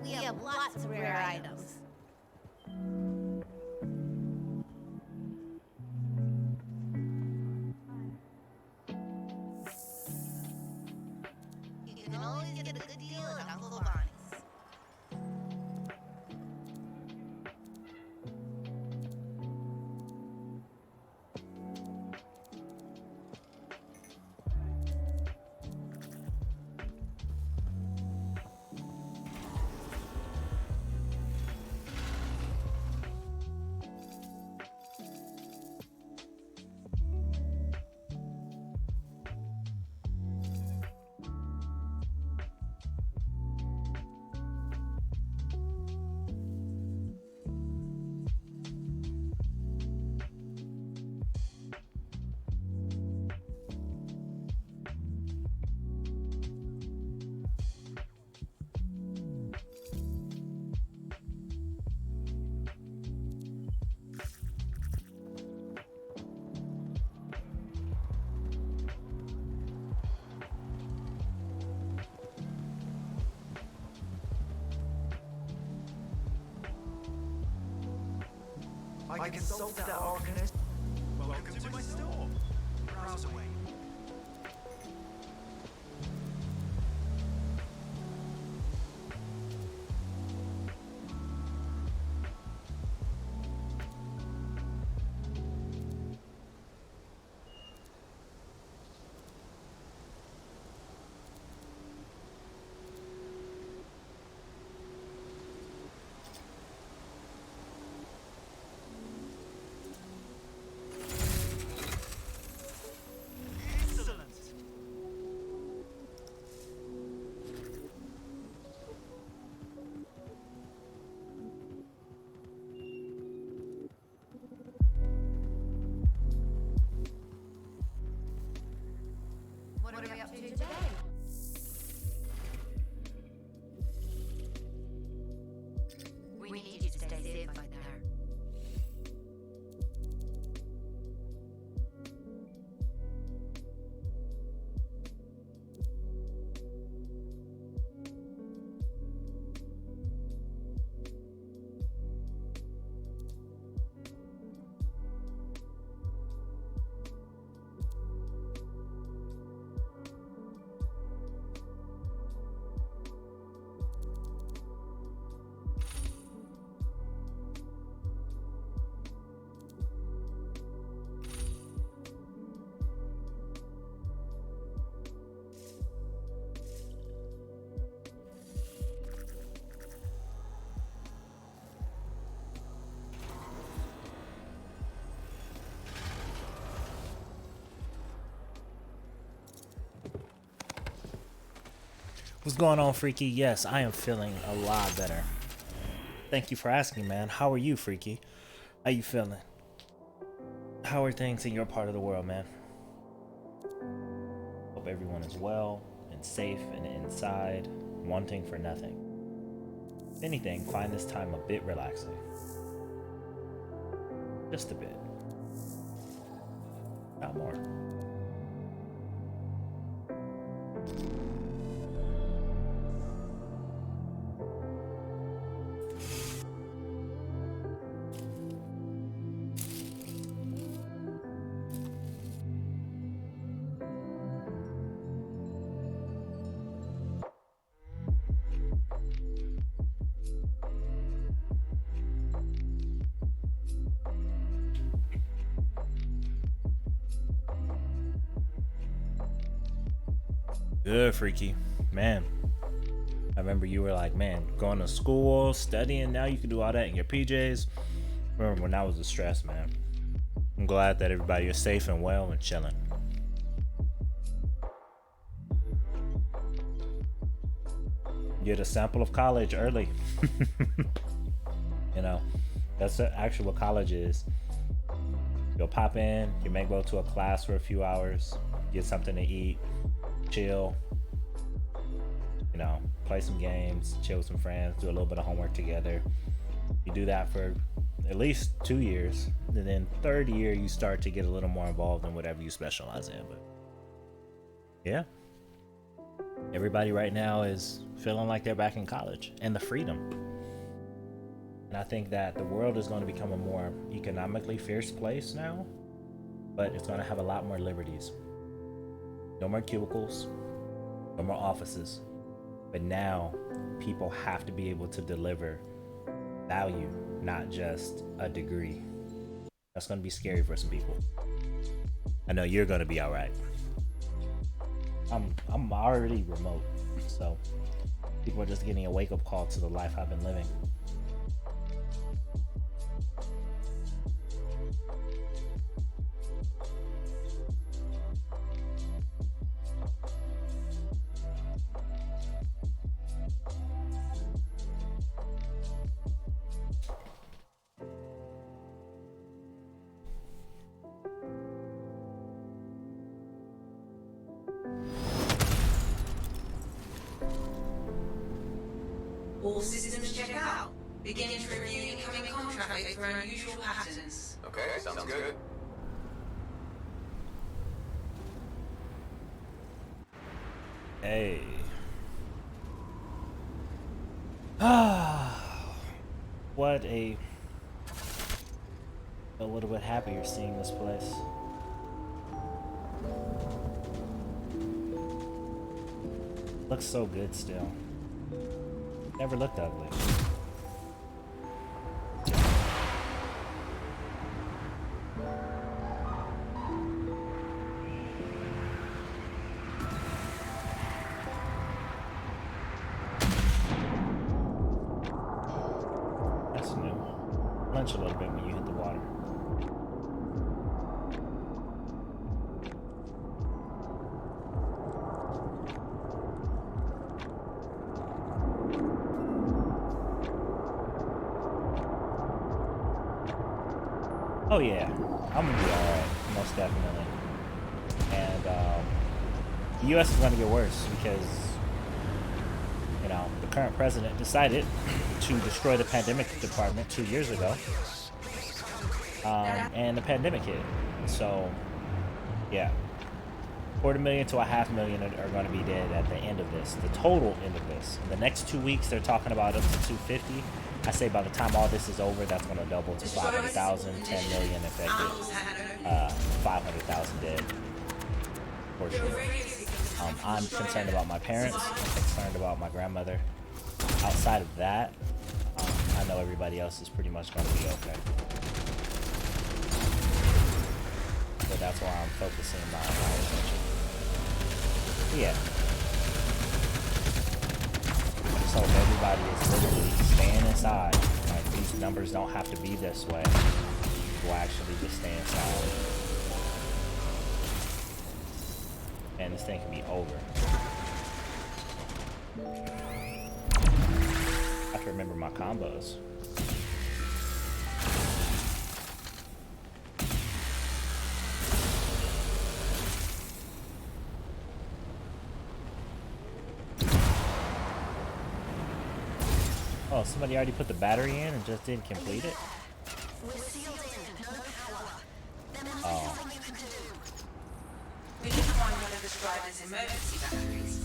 We have lots of rare items. You can always get a good deal at Uncle Bonnie's. I consulted our organist. Welcome to my store. Browse away. What are we up to today? We need you to stay safe out there. What's going on, Freaky? Yes, I am feeling a lot better. Thank you for asking, man. How are you, Freaky? How you feeling? How are things in your part of the world, man? Hope everyone is well and safe and inside, wanting for nothing. If anything, find this time a bit relaxing. Just a bit. Not more. Good, Freaky. Man, I remember you were like, man, going to school, studying, now you can do all that in your PJs. Remember when that was a stress, man. I'm glad that everybody is safe and well and chilling. Get a sample of college early. You know, that's actually what college is. You'll pop in, you may go to a class for a few hours, get something to eat, chill, you know, play some games, chill with some friends, do a little bit of homework together. You do that for at least 2 years, and then third year you start to get a little more involved in whatever you specialize in. But yeah, everybody right now is feeling like they're back in college and the freedom. And I think that the world is going to become a more economically fierce place now, but it's going to have a lot more liberties. No more cubicles, no more offices. But now people have to be able to deliver value, not just a degree. That's going to be scary for some people. I know you're going to be all right. I'm already remote, so people are just getting a wake-up call to the life I've been living. All systems check out. Beginning to review incoming contract for unusual patterns. Okay, sounds good. Hey. What a little bit happier seeing this place. Looks so good still. Never looked ugly. That's new. Lunch a little bit when you hit the water. Oh yeah, I'm gonna be alright, most definitely. And the U.S. is gonna get worse because, you know, the current president decided to destroy the pandemic department 2 years ago, and the pandemic hit. So, yeah, 250,000 to 500,000 are going to be dead at the end of this. The total end of this. In the next 2 weeks, they're talking about up to 250. I say by the time all this is over, that's going to double to 500,000, 10 million infected, 500,000 dead, for sure. I'm concerned about my parents. I'm concerned about my grandmother. Outside of that, I know everybody else is pretty much going to be okay. So that's why I'm focusing my attention. Yeah. So if everybody is literally staying inside, like these numbers don't have to be this way. We'll actually just stay inside. And this thing can be over. I have to remember my combos. Oh, somebody already put the battery in and just didn't complete it? Oh. We need to find one of the driver's emergency batteries.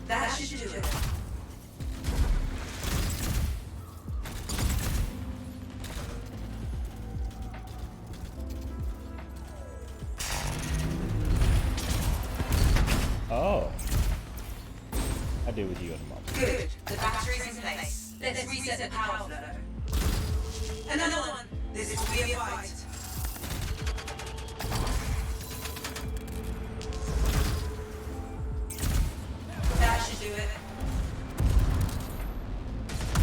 That should do it. Oh. I'll deal with you in a moment. Good. The battery's in place. Let's reset the power flow. Another one. This is to be a fight. That should do it.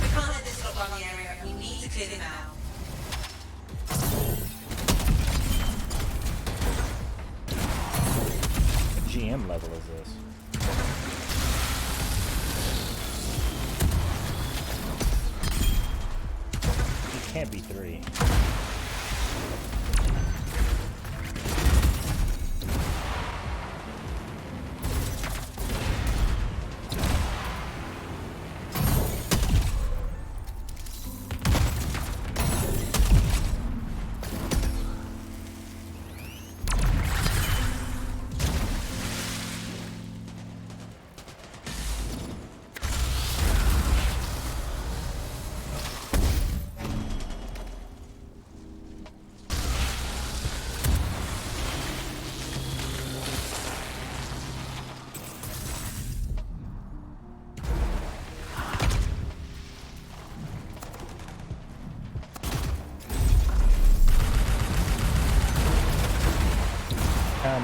We can't let this lock on the area. We need to clear them out. What GM level is this? It can't be 3.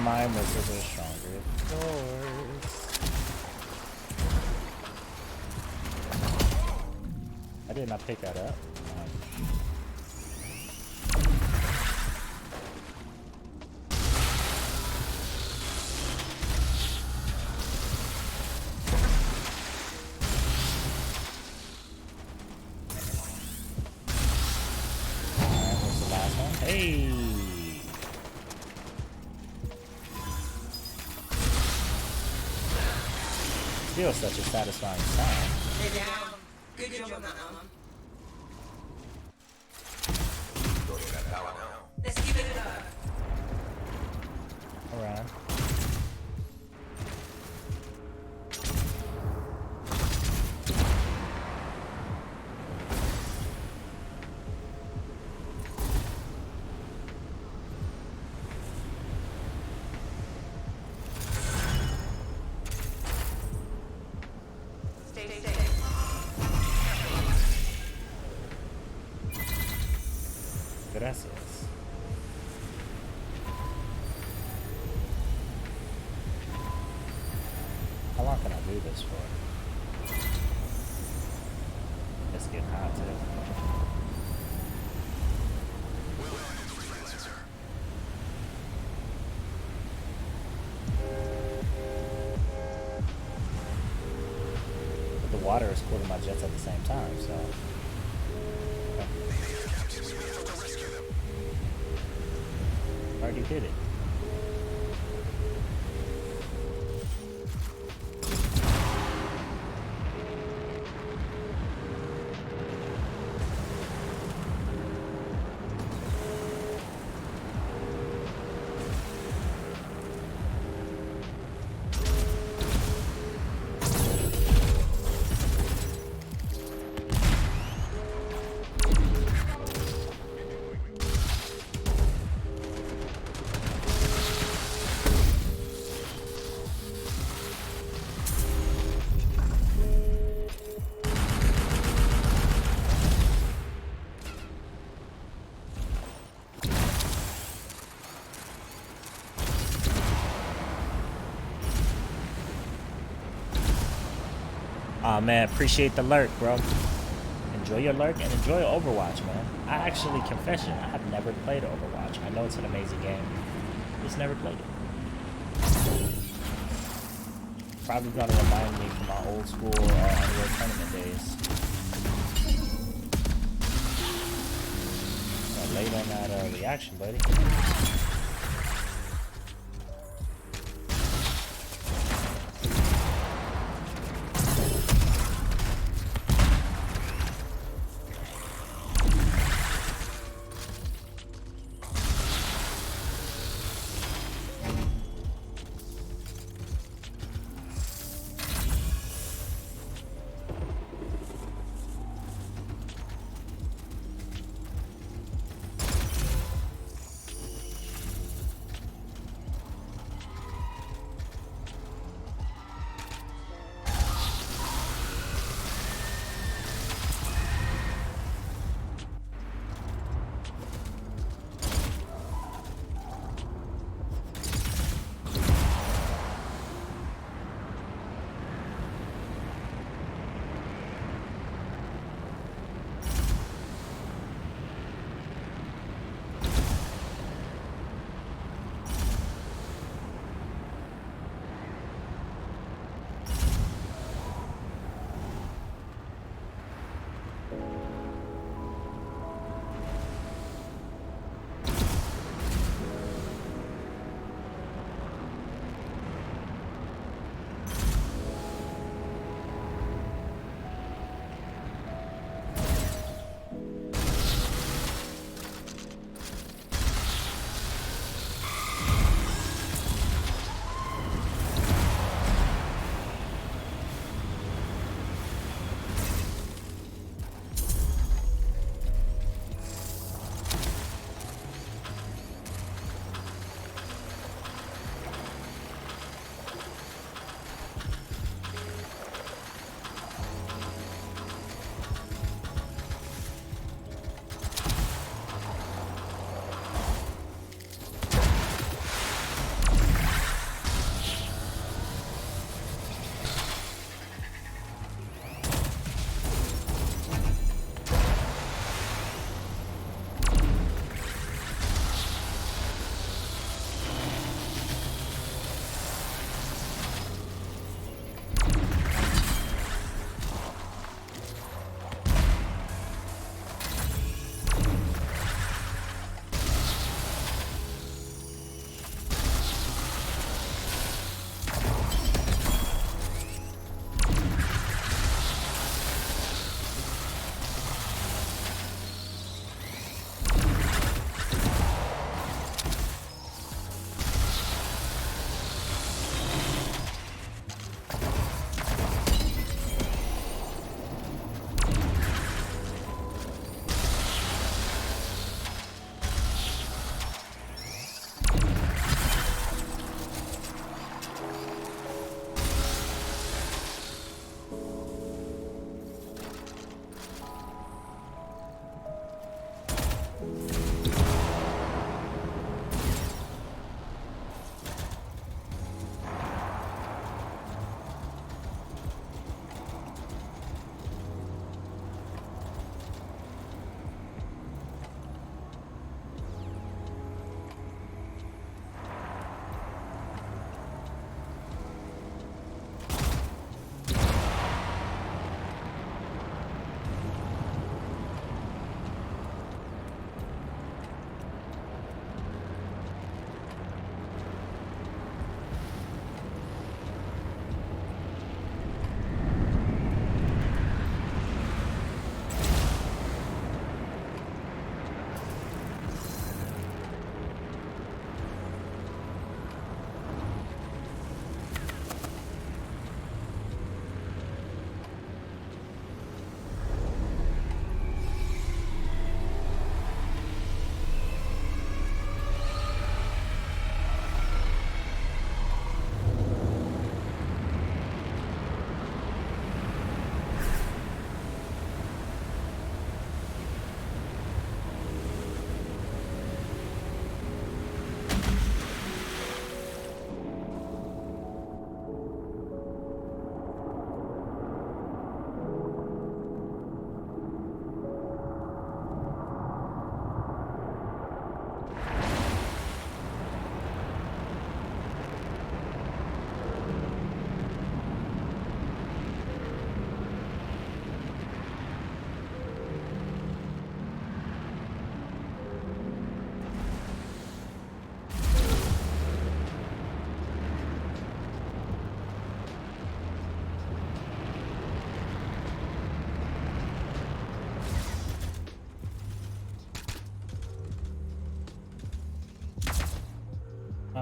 My missiles are stronger than yours. I did not pick that up. Alright, what's the last one? Hey! Still such a satisfying sound. They're down. Good job on that one. Let's give it a go. Alright. Stay safe. Gracias. How long can I do this for? Let's get hot too. But the water is cooling my jets at the same time, so. Already did it. Aw man, appreciate the lurk, bro. Enjoy your lurk and enjoy Overwatch, man. I actually, confession, I have never played Overwatch. I know it's an amazing game. Just never played it. Probably gonna remind me from my old school Unreal Tournament days. Late on that reaction, buddy.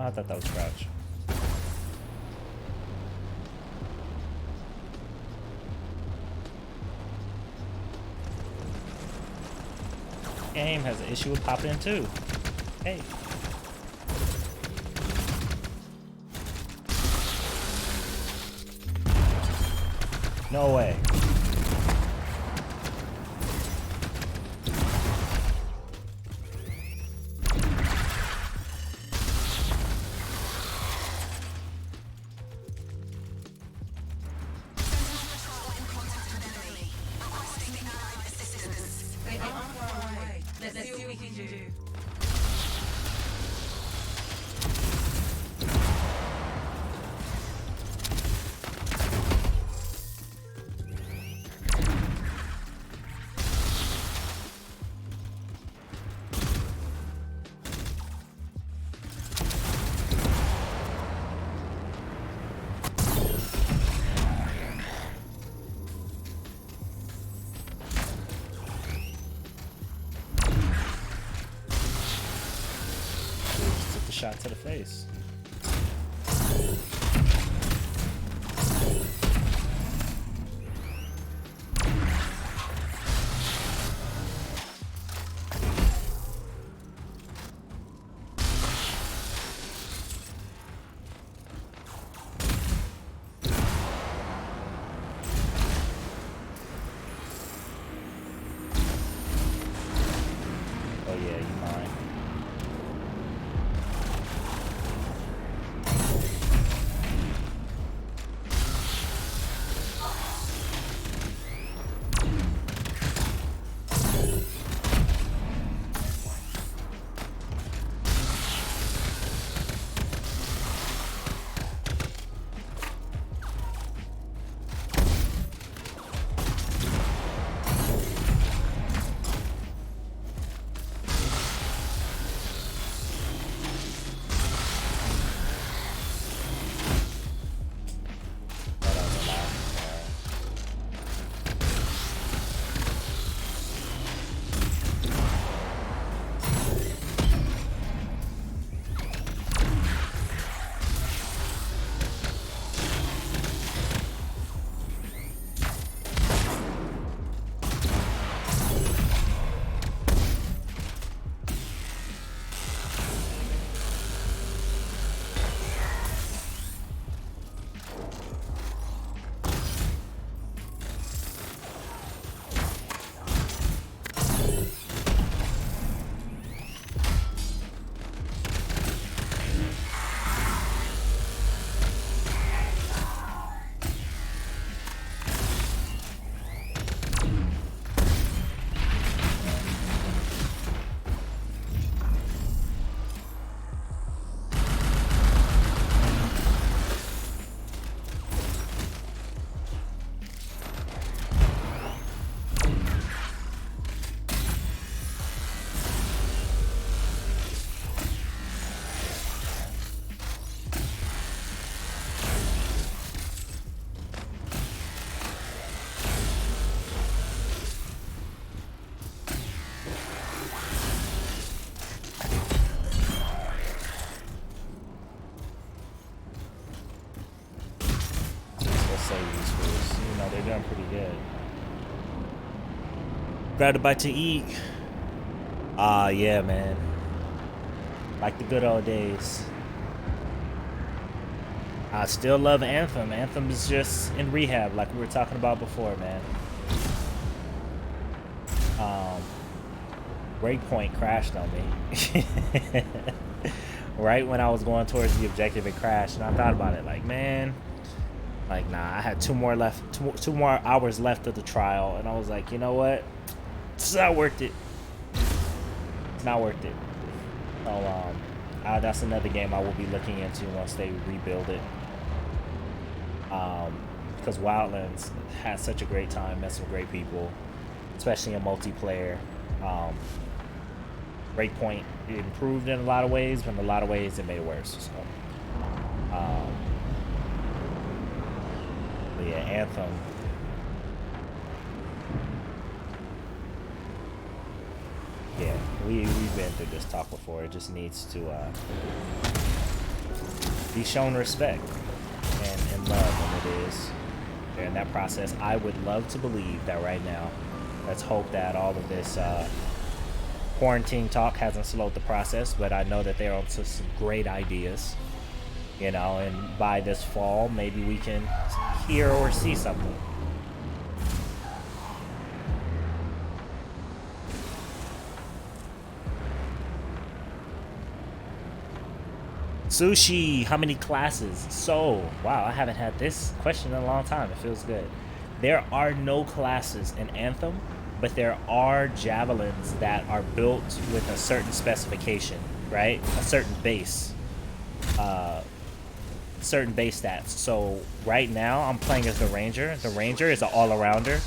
I thought that was crouch. Game has an issue with popping in too. Hey. No way. They aren't far away. Let's see what we can do. Just took the shot to the face. Oh yeah, you mine. That was a lot. Let's save these fools. You know, they're doing pretty good. Grab a bite to eat. Ah, yeah, man. Like the good old days. I still love Anthem. Anthem is just in rehab, like we were talking about before, man. Breakpoint crashed on me. Right when I was going towards the objective, it crashed, and I thought about it, like, man, like, nah. I had two more hours left of the trial, and I was like, you know what? It's not worth it. It's not worth it. So, that's another game I will be looking into once they rebuild it. Because Wildlands has such a great time, met some great people, especially in multiplayer. Breakpoint improved in a lot of ways, but in a lot of ways it made it worse. So, but yeah, Anthem. Yeah, we've been through this talk before. It just needs to be shown respect and love when it is during that process. I would love to believe that right now, let's hope that all of this quarantine talk hasn't slowed the process, but I know that they're on to some great ideas, you know, and by this fall, maybe we can hear or see something. Sushi, how many classes? So, wow, I haven't had this question in a long time. It feels good. There are no classes in Anthem, but there are javelins that are built with a certain specification, right? A certain base. Certain base stats. So right now I'm playing as the Ranger. The Ranger is an all-arounder,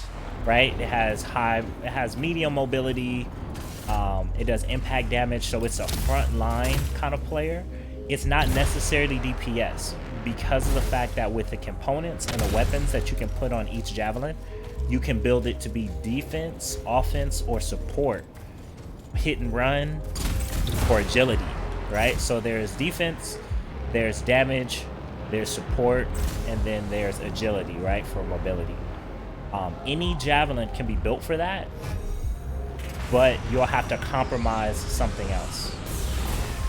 right? It has medium mobility. It does impact damage, so it's a front line kind of player. It's not necessarily DPS because of the fact that with the components and the weapons that you can put on each javelin, you can build it to be defense, offense, or support, hit and run, or agility, right? So there's defense, there's damage, there's support, and then there's agility, right, for mobility. Any javelin can be built for that, but you'll have to compromise something else.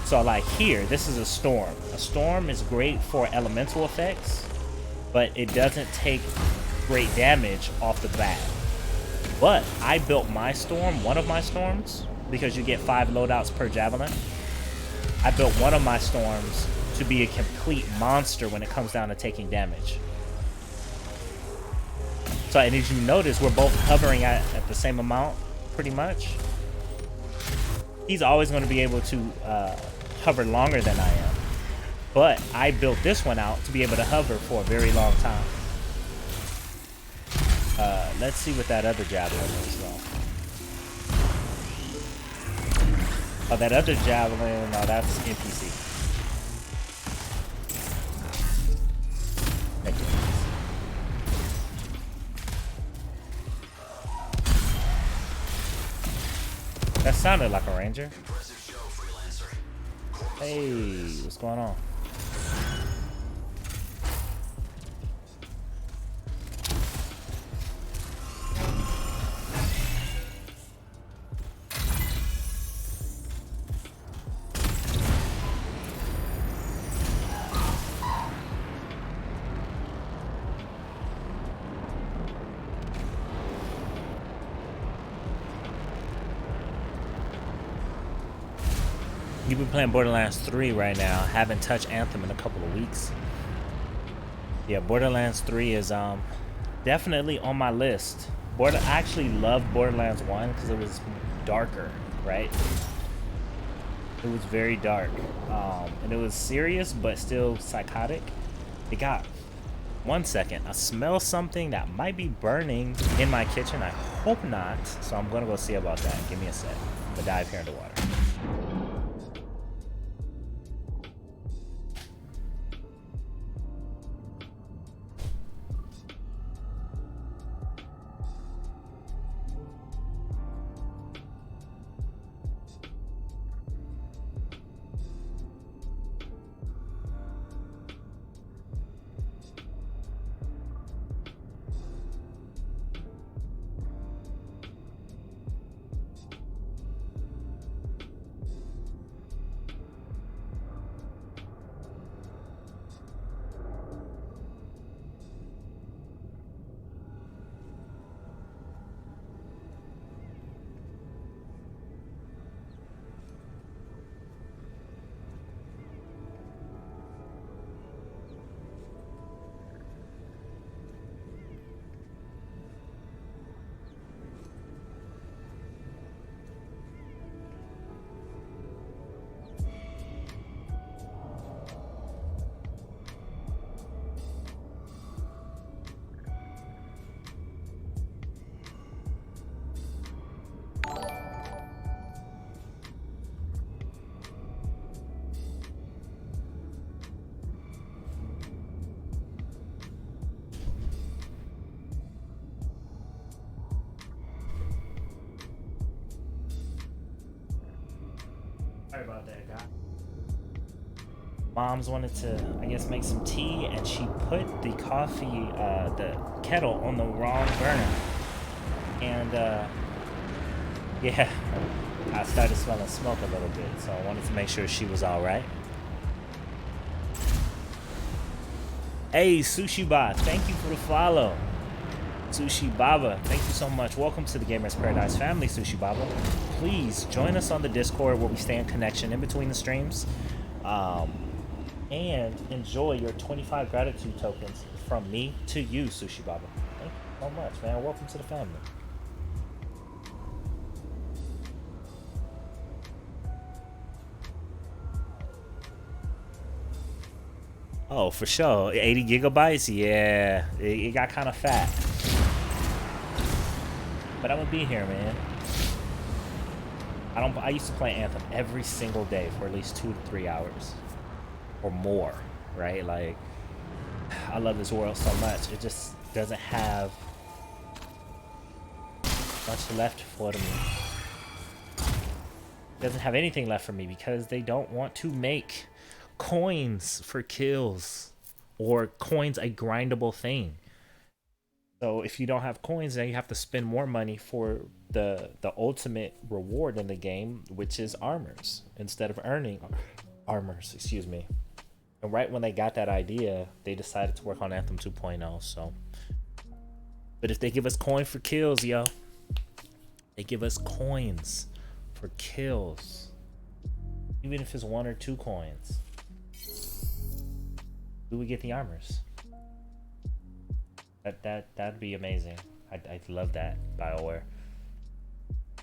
So like here, this is a storm. A storm is great for elemental effects, but it doesn't take great damage off the bat. But I built my storm, one of my storms, because you get 5 loadouts per javelin. I built one of my storms to be a complete monster when it comes down to taking damage. So, and as you notice, we're both hovering at the same amount, pretty much. He's always going to be able to hover longer than I am. But I built this one out to be able to hover for a very long time. Let's see what that other javelin is, though. Oh, that other javelin, no, that's NPC. Thank you. That sounded like a ranger. Hey, what's going on? You've been playing Borderlands 3 right now. Haven't touched Anthem in a couple of weeks. Yeah, Borderlands 3 is definitely on my list. I actually loved Borderlands 1 because it was darker, right? It was very dark. And it was serious but still psychotic. It got 1 second. I smell something that might be burning in my kitchen. I hope not. So I'm gonna go see about that. Give me a sec. I'm gonna dive here in the water. Sorry about that, guy. Mom's wanted to, I guess, make some tea, and she put the coffee, the kettle on the wrong burner. And, yeah, I started smelling smoke a little bit, so I wanted to make sure she was all right. Hey, Sushi Ba, thank you for the follow. Sushi Baba, thank you so much. Welcome to the Gamers Paradise family, Sushi Baba. Please join us on the Discord where we stay in connection in between the streams. And enjoy your 25 gratitude tokens from me to you, Sushi Baba. Thank you so much, man. Welcome to the family. Oh, for sure. 80 gigabytes? Yeah, it got kind of fat. But I'm gonna be here, man. I used to play Anthem every single day for at least 2 to 3 hours. Or more, right? Like, I love this world so much. It just doesn't have much left for me. It doesn't have anything left for me because they don't want to make coins for kills or coins a grindable thing. So if you don't have coins, then you have to spend more money for the ultimate reward in the game, which is armors, instead of earning armors, excuse me. And right when they got that idea, they decided to work on Anthem 2.0. So, but if they give us coin for kills, yo, they give us coins for kills, even if it's 1 or 2 coins, do we get the armors? That'd be amazing. I'd love that. BioWare,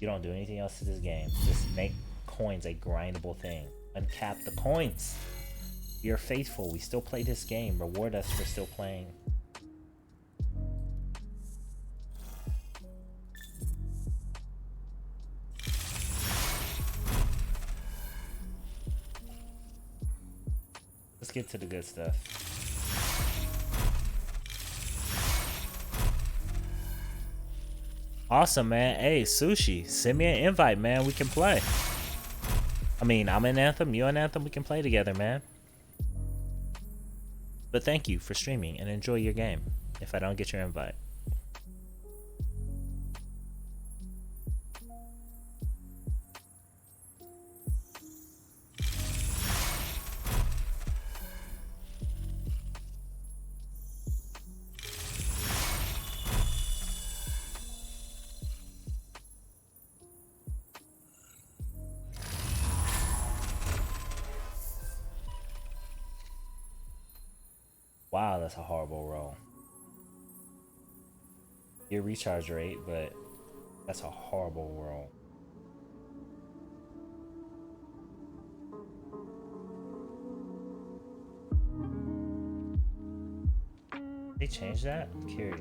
you don't do anything else to this game. Just make coins a grindable thing. Uncap the coins. You're faithful. We still play this game. Reward us for still playing. Let's get to the good stuff. Awesome, man. Hey, Sushi, send me an invite, man. We can play. I mean, I'm in Anthem, you in Anthem. We can play together, man. But thank you for streaming and enjoy your game if I don't get your invite. Wow, that's a horrible roll. Your recharge rate, but that's a horrible roll. They changed that? I'm curious.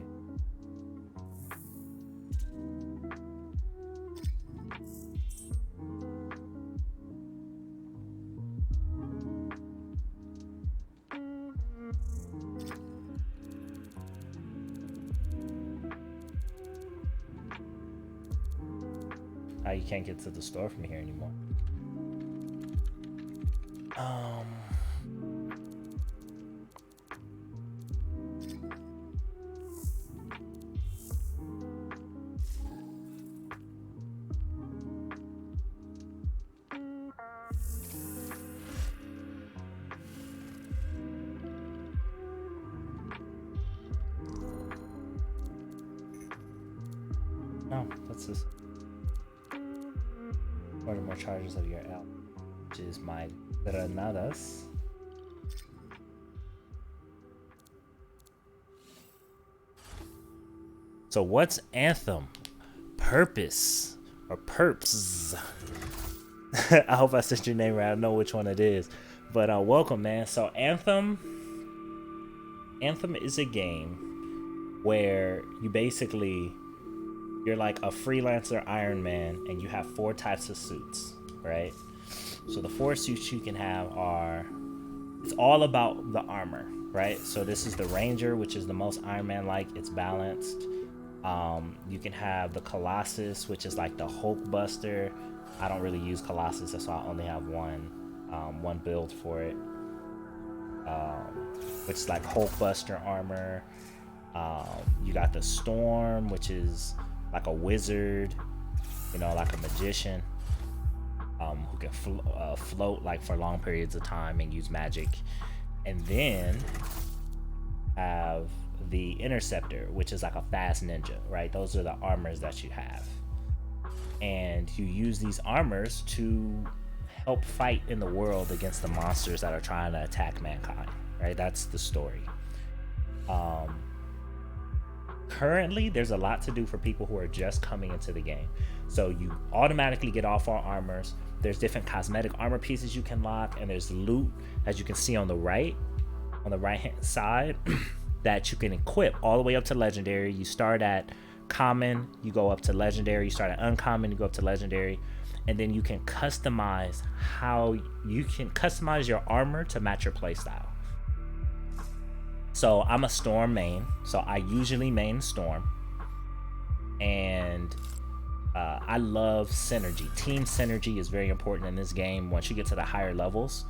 You can't get to the store from here anymore. No, that's just order more charges of your L, which is my granadas. So what's Anthem? Purpose or Perps? I hope I said your name right. I don't know which one it is, but welcome, man. So Anthem is a game where you basically, you're like a freelancer Iron Man, and you have 4 types of suits, right? So the 4 suits you can have are, it's all about the armor, right? So this is the Ranger, which is the most Iron Man-like. It's balanced. You can have the Colossus, which is like the Hulk Buster. I don't really use Colossus, so I only have one build for it. which is like Hulkbuster armor. You got the Storm, which is like a wizard, you know, like a magician, who can float like for long periods of time and use magic. And then have the Interceptor, which is like a fast ninja, right? Those are the armors that you have. And you use these armors to help fight in the world against the monsters that are trying to attack mankind, right? That's the story. Currently, there's a lot to do for people who are just coming into the game. So you automatically get off all armors. There's different cosmetic armor pieces you can lock, and there's loot, as you can see on the right hand side, that you can equip all the way up to legendary. You start at common, you go up to legendary. You start at uncommon, you go up to legendary. And then you can customize your armor to match your playstyle. So I'm a Storm main, so I usually main Storm. And I love synergy. Team synergy is very important in this game. Once you get to the higher levels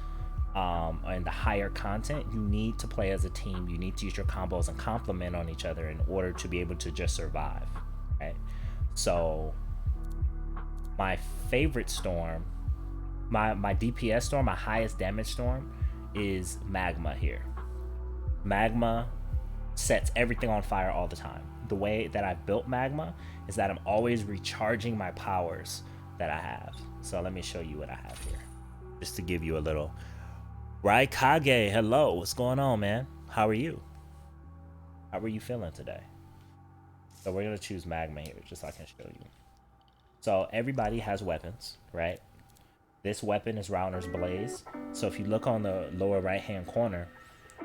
and the higher content, you need to play as a team. You need to use your combos and complement on each other in order to be able to just survive, right? So my favorite Storm, my DPS Storm, my highest damage Storm is Magma here. Magma sets everything on fire all the time. The way that I've built Magma is that I'm always recharging my powers that I have. So let me show you what I have here, just to give you a little. Raikage, hello, what's going on, man? How are you? How are you feeling today? So we're gonna choose Magma here, just so I can show you. So everybody has weapons, right? This weapon is Rauner's Blaze. So if you look on the lower right hand corner,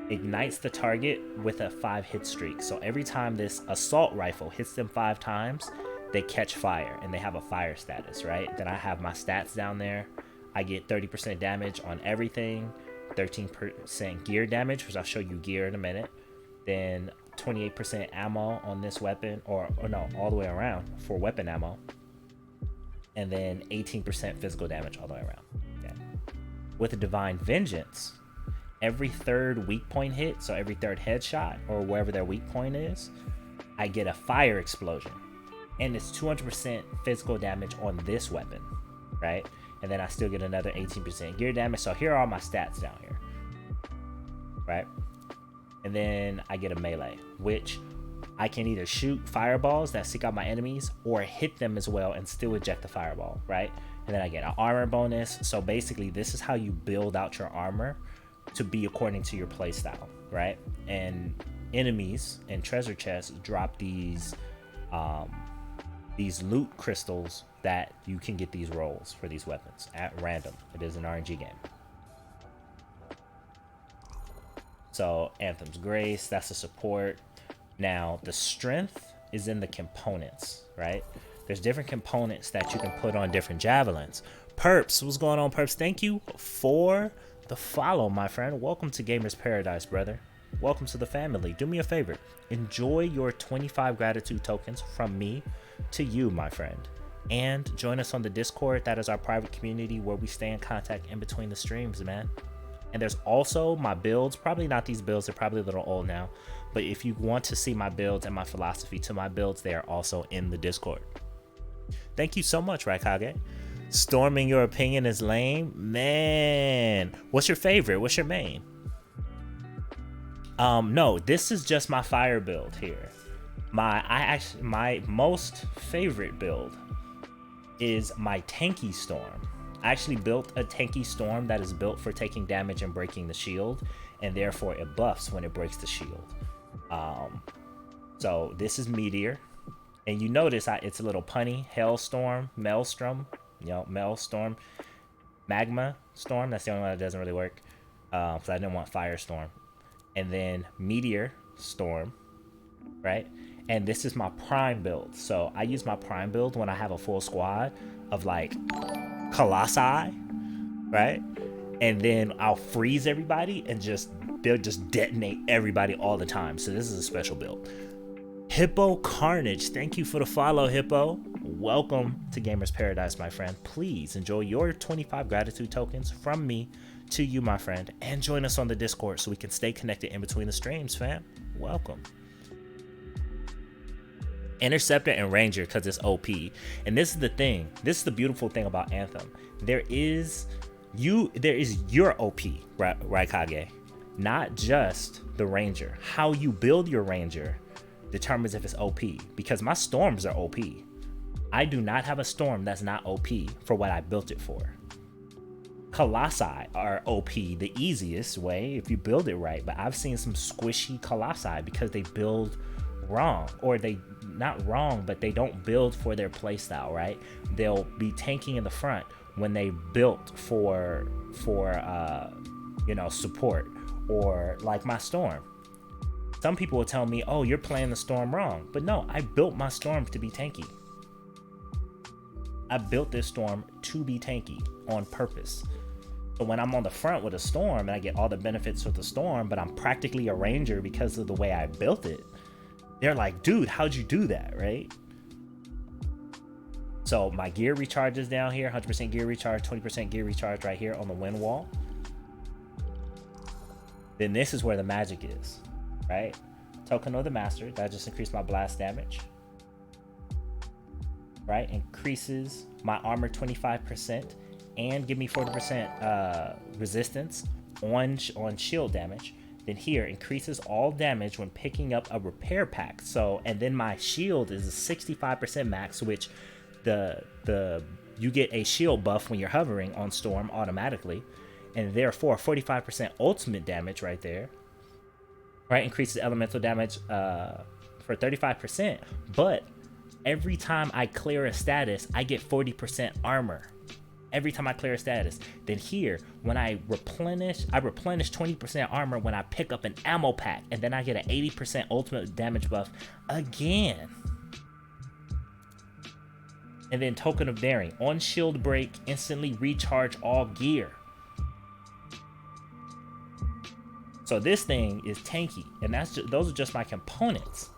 ignites the target with a 5-hit streak. So every time this assault rifle hits them 5 times, they catch fire and they have a fire status, right? Then I have my stats down there. I get 30% damage on everything, 13% gear damage, which I'll show you gear in a minute. Then 28% ammo on this weapon, or no, all the way around for weapon ammo. And then 18% physical damage all the way around. Okay. With a Divine Vengeance, every 3rd weak point hit, so every 3rd headshot or wherever their weak point is, I get a fire explosion. And it's 200% physical damage on this weapon, right? And then I still get another 18% gear damage. So here are all my stats down here, right? And then I get a melee, which I can either shoot fireballs that seek out my enemies or hit them as well and still eject the fireball, right? And then I get an armor bonus. So basically, this is how you build out your armor to be according to your playstyle, right? And enemies and treasure chests drop these loot crystals that you can get these rolls for these weapons at random. It is an RNG game. So Anthem's Grace, that's a support. Now the strength is in the components, right? There's different components that you can put on different javelins. Perps, what's going on, Perps? Thank you for the follow, my friend. Welcome to Gamers Paradise, brother. Welcome to the family. Do me a favor, enjoy your 25 gratitude tokens from me to you, my friend, and join us on the Discord. That is our private community where we stay in contact in between the streams, man. And there's also my builds, probably not these builds, they're probably a little old now, but if you want to see my builds and my philosophy to my builds, they are also in the Discord. Thank you so much, Raikage. Storm, in your opinion, is lame? Man, what's your favorite? What's your main? No, this is just my fire build here. My most favorite build is my tanky Storm. I actually built a tanky Storm that is built for taking damage and breaking the shield, and therefore it buffs when it breaks the shield. So this is Meteor, and you notice it's a little punny. Hailstorm, Maelstrom, Maelstrom, Magma Storm. That's the only one that doesn't really work, because I didn't want Firestorm. And then Meteor Storm, right? And this is my prime build. So I use my prime build when I have a full squad of like Colossi, right? And then I'll freeze everybody and they'll just detonate everybody all the time. So this is a special build. Hippo Carnage, thank you for the follow, Hippo. Welcome to Gamers Paradise, my friend. Please enjoy your 25 gratitude tokens from me to you, my friend, and join us on the Discord so we can stay connected in between the streams, fam. Welcome. Interceptor and Ranger because it's OP. And this is the thing. This is the beautiful thing about Anthem. There is your OP, Raikage, not just the Ranger. How you build your Ranger determines if it's OP, because my storms are OP. I do not have a storm that's not OP for what I built it for. Colossi are OP the easiest way if you build it right, but I've seen some squishy Colossi because they build wrong, or they not wrong, but they don't build for their playstyle, right? They'll be tanking in the front when they built for support, or like my storm. Some people will tell me, oh, you're playing the storm wrong, but no, I built my storm to be tanky. I built this storm to be tanky on purpose. So when I'm on the front with a storm and I get all the benefits with the storm, but I'm practically a ranger because of the way I built it, they're like, dude, how'd you do that, right? So my gear recharges down here, 100% gear recharge, 20% gear recharge right here on the wind wall. Then this is where the magic is, right? Token of the Master, that just increased my blast damage. Right, increases my armor 25% and give me 40% resistance on shield damage. Then here, increases all damage when picking up a repair pack. So, and then my shield is a 65% max, which you get a shield buff when you're hovering on Storm automatically, and therefore 45% ultimate damage right there. Right, increases elemental damage for 35%, but every time I clear a status, I get 40% armor. Every time I clear a status. Then here, when I replenish 20% armor when I pick up an ammo pack, and then I get an 80% ultimate damage buff again. And then Token of Daring. On shield break, instantly recharge all gear. So this thing is tanky, and those are just my components.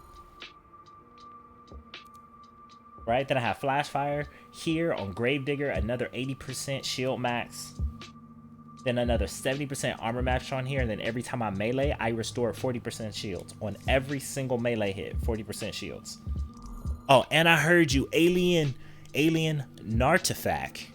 Right, then I have Flash Fire here on Gravedigger, another 80% shield max, then another 70% armor max on here, and then every time I melee, I restore 40% shields on every single melee hit, 40% shields. Oh, and I heard you, Alien Artifact.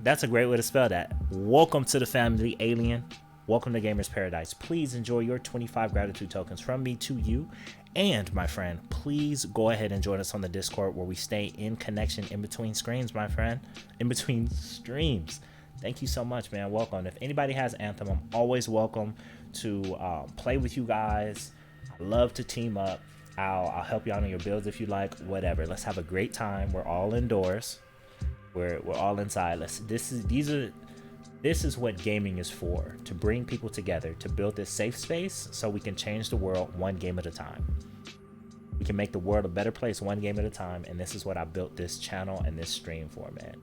That's a great way to spell that. Welcome to the family, Alien. Welcome to Gamers Paradise. Please enjoy your 25 gratitude tokens from me to you. And my friend, please go ahead and join us on the Discord where we stay in connection in between screens, my friend. In between streams. Thank you so much, man. Welcome. If anybody has Anthem, I'm always welcome to play with you guys. I love to team up. I'll help you out on your builds if you like. Whatever. Let's have a great time. We're all indoors. We're all inside. This is what gaming is for, to bring people together, to build this safe space so we can change the world one game at a time. We can make the world a better place one game at a time, and this is what I built this channel and this stream for, man.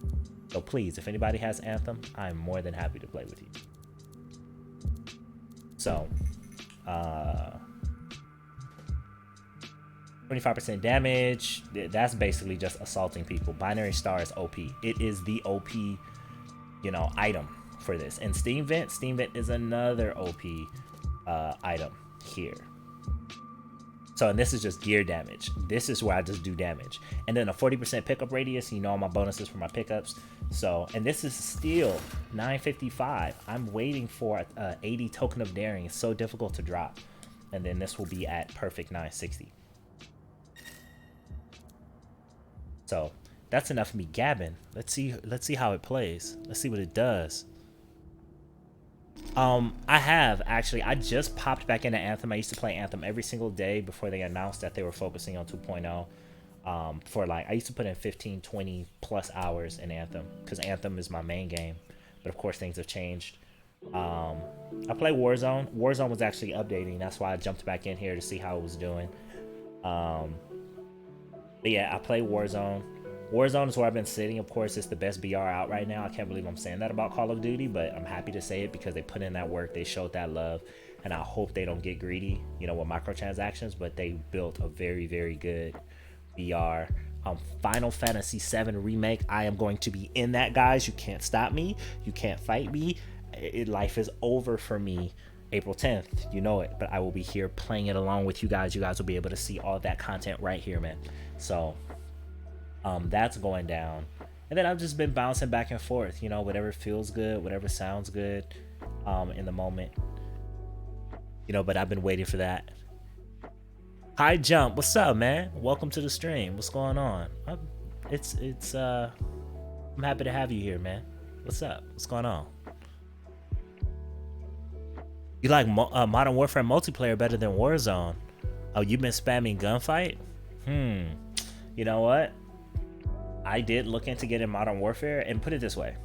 So please, if anybody has Anthem, I'm more than happy to play with you. So, 25% damage, that's basically just assaulting people. Binary Star is OP. It is the OP, item for this. And Steam Vent is another OP item here. So, and this is just gear damage. This is where I just do damage. And then a 40% pickup radius, all my bonuses for my pickups. So, and this is still 955. I'm waiting for 80 Token of Daring. It's so difficult to drop. And then this will be at perfect 960. So, that's enough of me gabbing. Let's see how it plays. Let's see what it does. I just popped back into Anthem. I used to play Anthem every single day before they announced that they were focusing on 2.0. I used to put in 15, 20 plus hours in Anthem because Anthem is my main game. But of course things have changed. I play Warzone. Warzone was actually updating. That's why I jumped back in here to see how it was doing. But yeah, I play Warzone. Warzone is where I've been sitting. Of course, it's the best BR out right now. I can't believe I'm saying that about Call of Duty, but I'm happy to say it because they put in that work. They showed that love, and I hope they don't get greedy, with microtransactions, but they built a very, very good BR Final Fantasy VII Remake. I am going to be in that, guys. You can't stop me. You can't fight me. Life is over for me April 10th. You know it. But I will be here playing it along with you guys. You guys will be able to see all that content right here, man. So that's going down. And then I've just been bouncing back and forth, you know, whatever feels good, whatever sounds good in the moment. You know, but I've been waiting for that. Hi Jump, what's up, man? Welcome to the stream. What's going on? I'm happy to have you here, man. What's up? What's going on? You like Modern Warfare multiplayer better than Warzone? Oh, you've been spamming gunfight? You know what? I did look into getting Modern Warfare, and put it this way.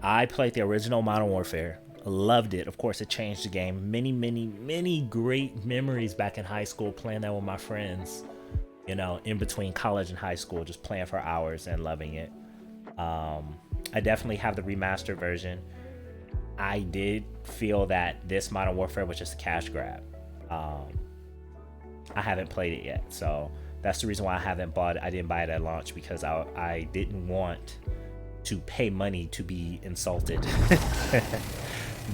I played the original Modern Warfare. Loved it. Of course, it changed the game. Many great memories back in high school playing that with my friends. You know, in between college and high school, just playing for hours and loving it. I definitely have the remastered version. I did feel that this Modern Warfare was just a cash grab. I haven't played it yet, so that's the reason why I haven't bought it. I didn't buy it at launch because I didn't want to pay money to be insulted.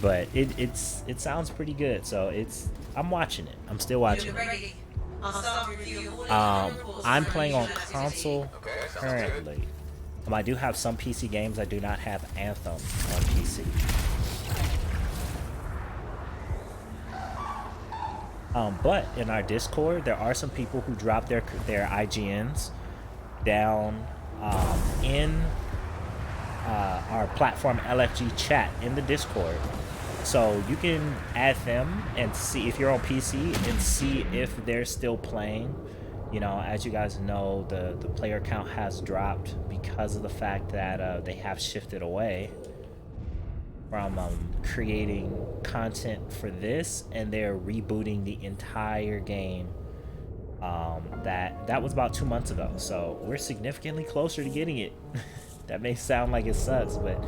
But it sounds pretty good, so I'm watching it. I'm still watching it. I'm playing on console currently. I do have some PC games. I do not have Anthem on PC. But in our Discord, there are some people who drop their IGNs down in our platform LFG chat in the Discord. So you can add them and see if you're on PC and see if they're still playing. You know, as you guys know, the player count has dropped because of the fact that they have shifted away from creating content for this, and they're rebooting the entire game. That was about 2 months ago, so we're significantly closer to getting it. That may sound like it sucks, but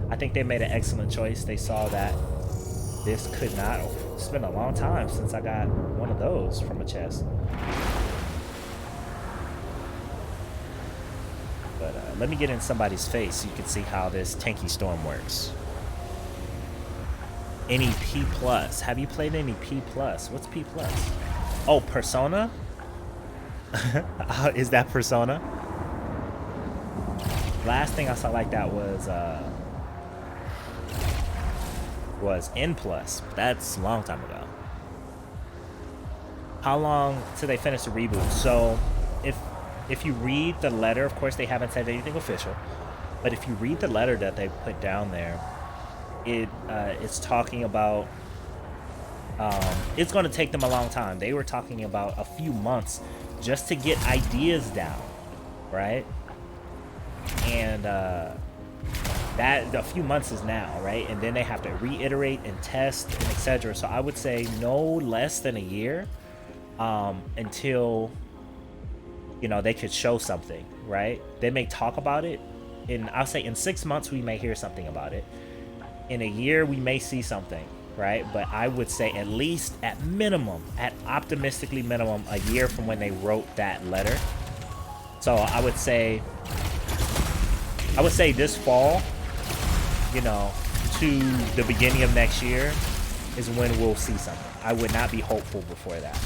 I think they made an excellent choice. They saw that this could not. It's been a long time since I got one of those from a chest. But let me get in somebody's face so you can see how this tanky storm works. Any P+. Have you played any P+? What's P+? Oh, Persona? Is that Persona? Last thing I saw like that was N+. That's a long time ago. How long till they finish the reboot? So if you read the letter, of course they haven't said anything official, but if you read the letter that they put down there, it's talking about it's going to take them a long time. They were talking about a few months just to get ideas down, right? And that a few months is now, right? And then they have to reiterate and test and etc. So I would say no less than a year until, you know, they could show something, right? They may talk about it. I'll say in 6 months we may hear something about it. In a year we may see something, right? But I would say at least at minimum, at optimistically minimum, a year from when they wrote that letter. So I would say this fall, you know, to the beginning of next year is when we'll see something. I would not be hopeful before that.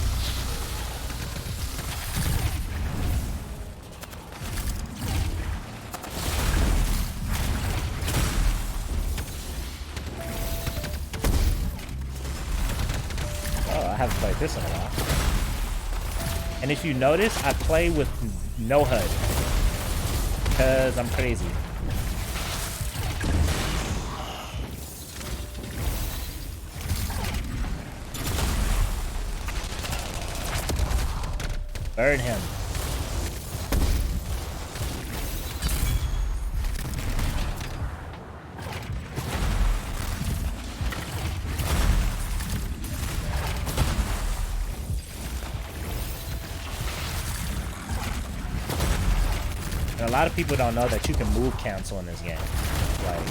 I haven't played this in a while. And if you notice, I play with no HUD because I'm crazy. Burn him. And a lot of people don't know that you can move cancel in this game. Like,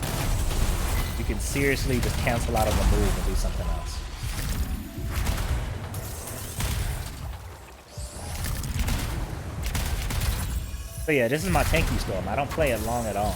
you can seriously just cancel out of a move and do something else. So yeah, this is my tanky storm. I don't play it long at all.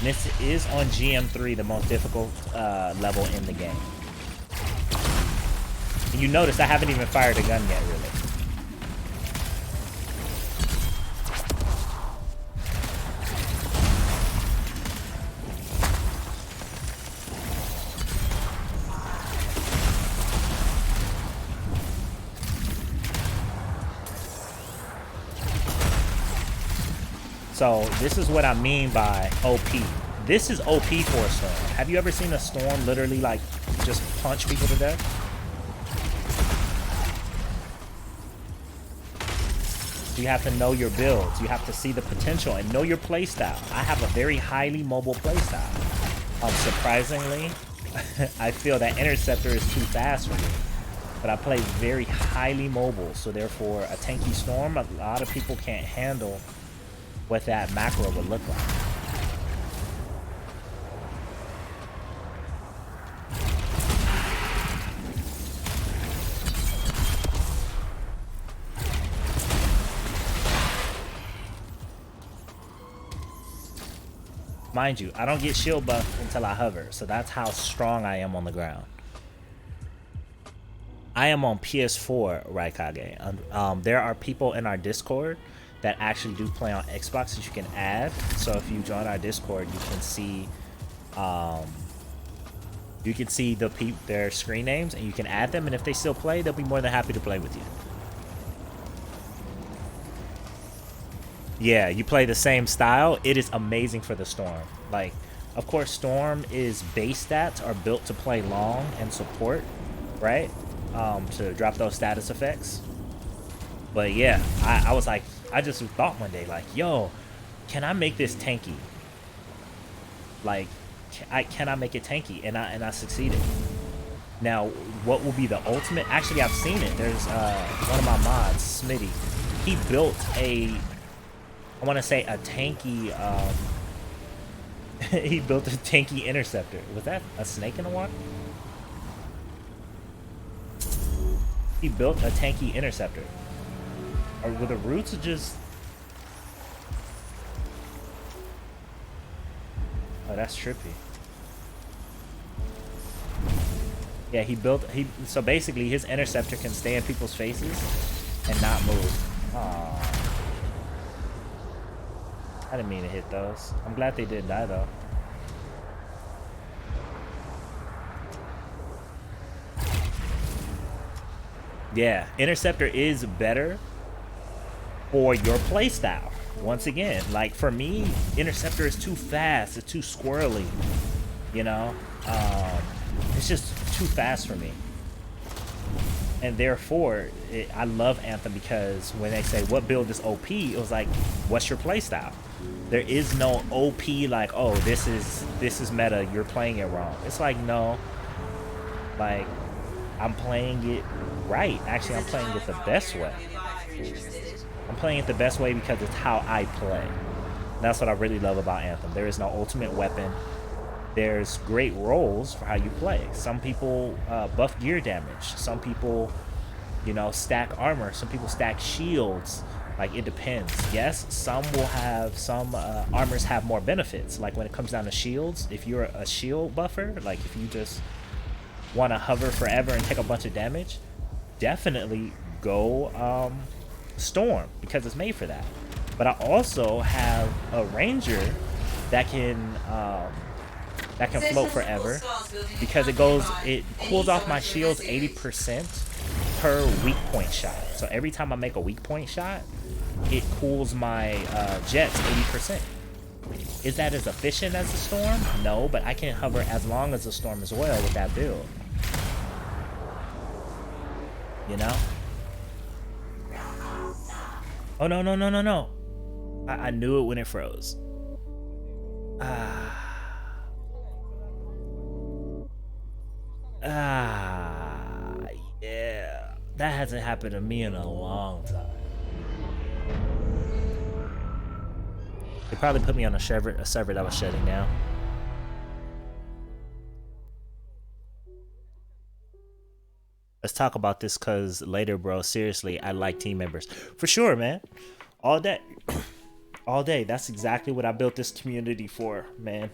This is on GM3, the most difficult level in the game. And you notice I haven't even fired a gun yet, really. So this is what I mean by OP. This is OP for a storm. Have you ever seen a storm literally like just punch people to death? You have to know your builds. You have to see the potential and know your playstyle. I have a very highly mobile playstyle. Surprisingly, I feel that Interceptor is too fast for me. But I play very highly mobile, so therefore a tanky storm, a lot of people can't handle what that macro would look like. Mind you, I don't get shield buff until I hover, so that's how strong I am on the ground. I am on PS4, Raikage. There are people in our Discord that actually do play on Xbox that you can add. So if you join our Discord, you can see their screen names and you can add them, and if they still play, they'll be more than happy to play with you. Yeah, you play the same style. It is amazing for the Storm. Like, of course, Storm is base stats are built to play long and support, right? To drop those status effects. But yeah, I was like, I just thought one day, like, yo, can I make this tanky? Like, can I make it tanky? And I succeeded. Now, what will be the ultimate? Actually, I've seen it. There's one of my mods, Smitty. He built a, I want to say a tanky, he built a tanky interceptor. Was that a snake in the water? He built a tanky interceptor. Or were the roots just... Oh, that's trippy. Yeah, so basically his interceptor can stay in people's faces and not move. Aww. I didn't mean to hit those. I'm glad they didn't die though. Yeah, interceptor is better for your playstyle. Once again, like for me, interceptor is too fast, it's too squirrely, you know. It's just too fast for me, and therefore I love Anthem, because when they say what build is OP, it was like, what's your playstyle? There is no OP like, oh, this is meta, you're playing it wrong. It's like, no, like I'm playing it right. Actually, I'm playing it the best way. I'm playing it the best way because it's how I play. That's what I really love about Anthem. There is no ultimate weapon. There's great roles for how you play. Some people buff gear damage. Some people, you know, stack armor. Some people stack shields. Like, it depends. Yes, some armors have more benefits. Like when it comes down to shields, if you're a shield buffer, like if you just want to hover forever and take a bunch of damage, definitely go Storm, because it's made for that. But I also have a Ranger that can float forever, because it cools off my shields 80% per weak point shot. So every time I make a weak point shot, it cools my jets 80%. Is that as efficient as the Storm? No, but I can hover as long as the Storm as well with that build. You know? Oh, no, no, no, no, no. I knew it when it froze. Yeah. That hasn't happened to me in a long time. They probably put me on a server that was shutting down. Let's talk about this cause later, bro. Seriously, I like team members. For sure, man. All day. All day. That's exactly what I built this community for, man.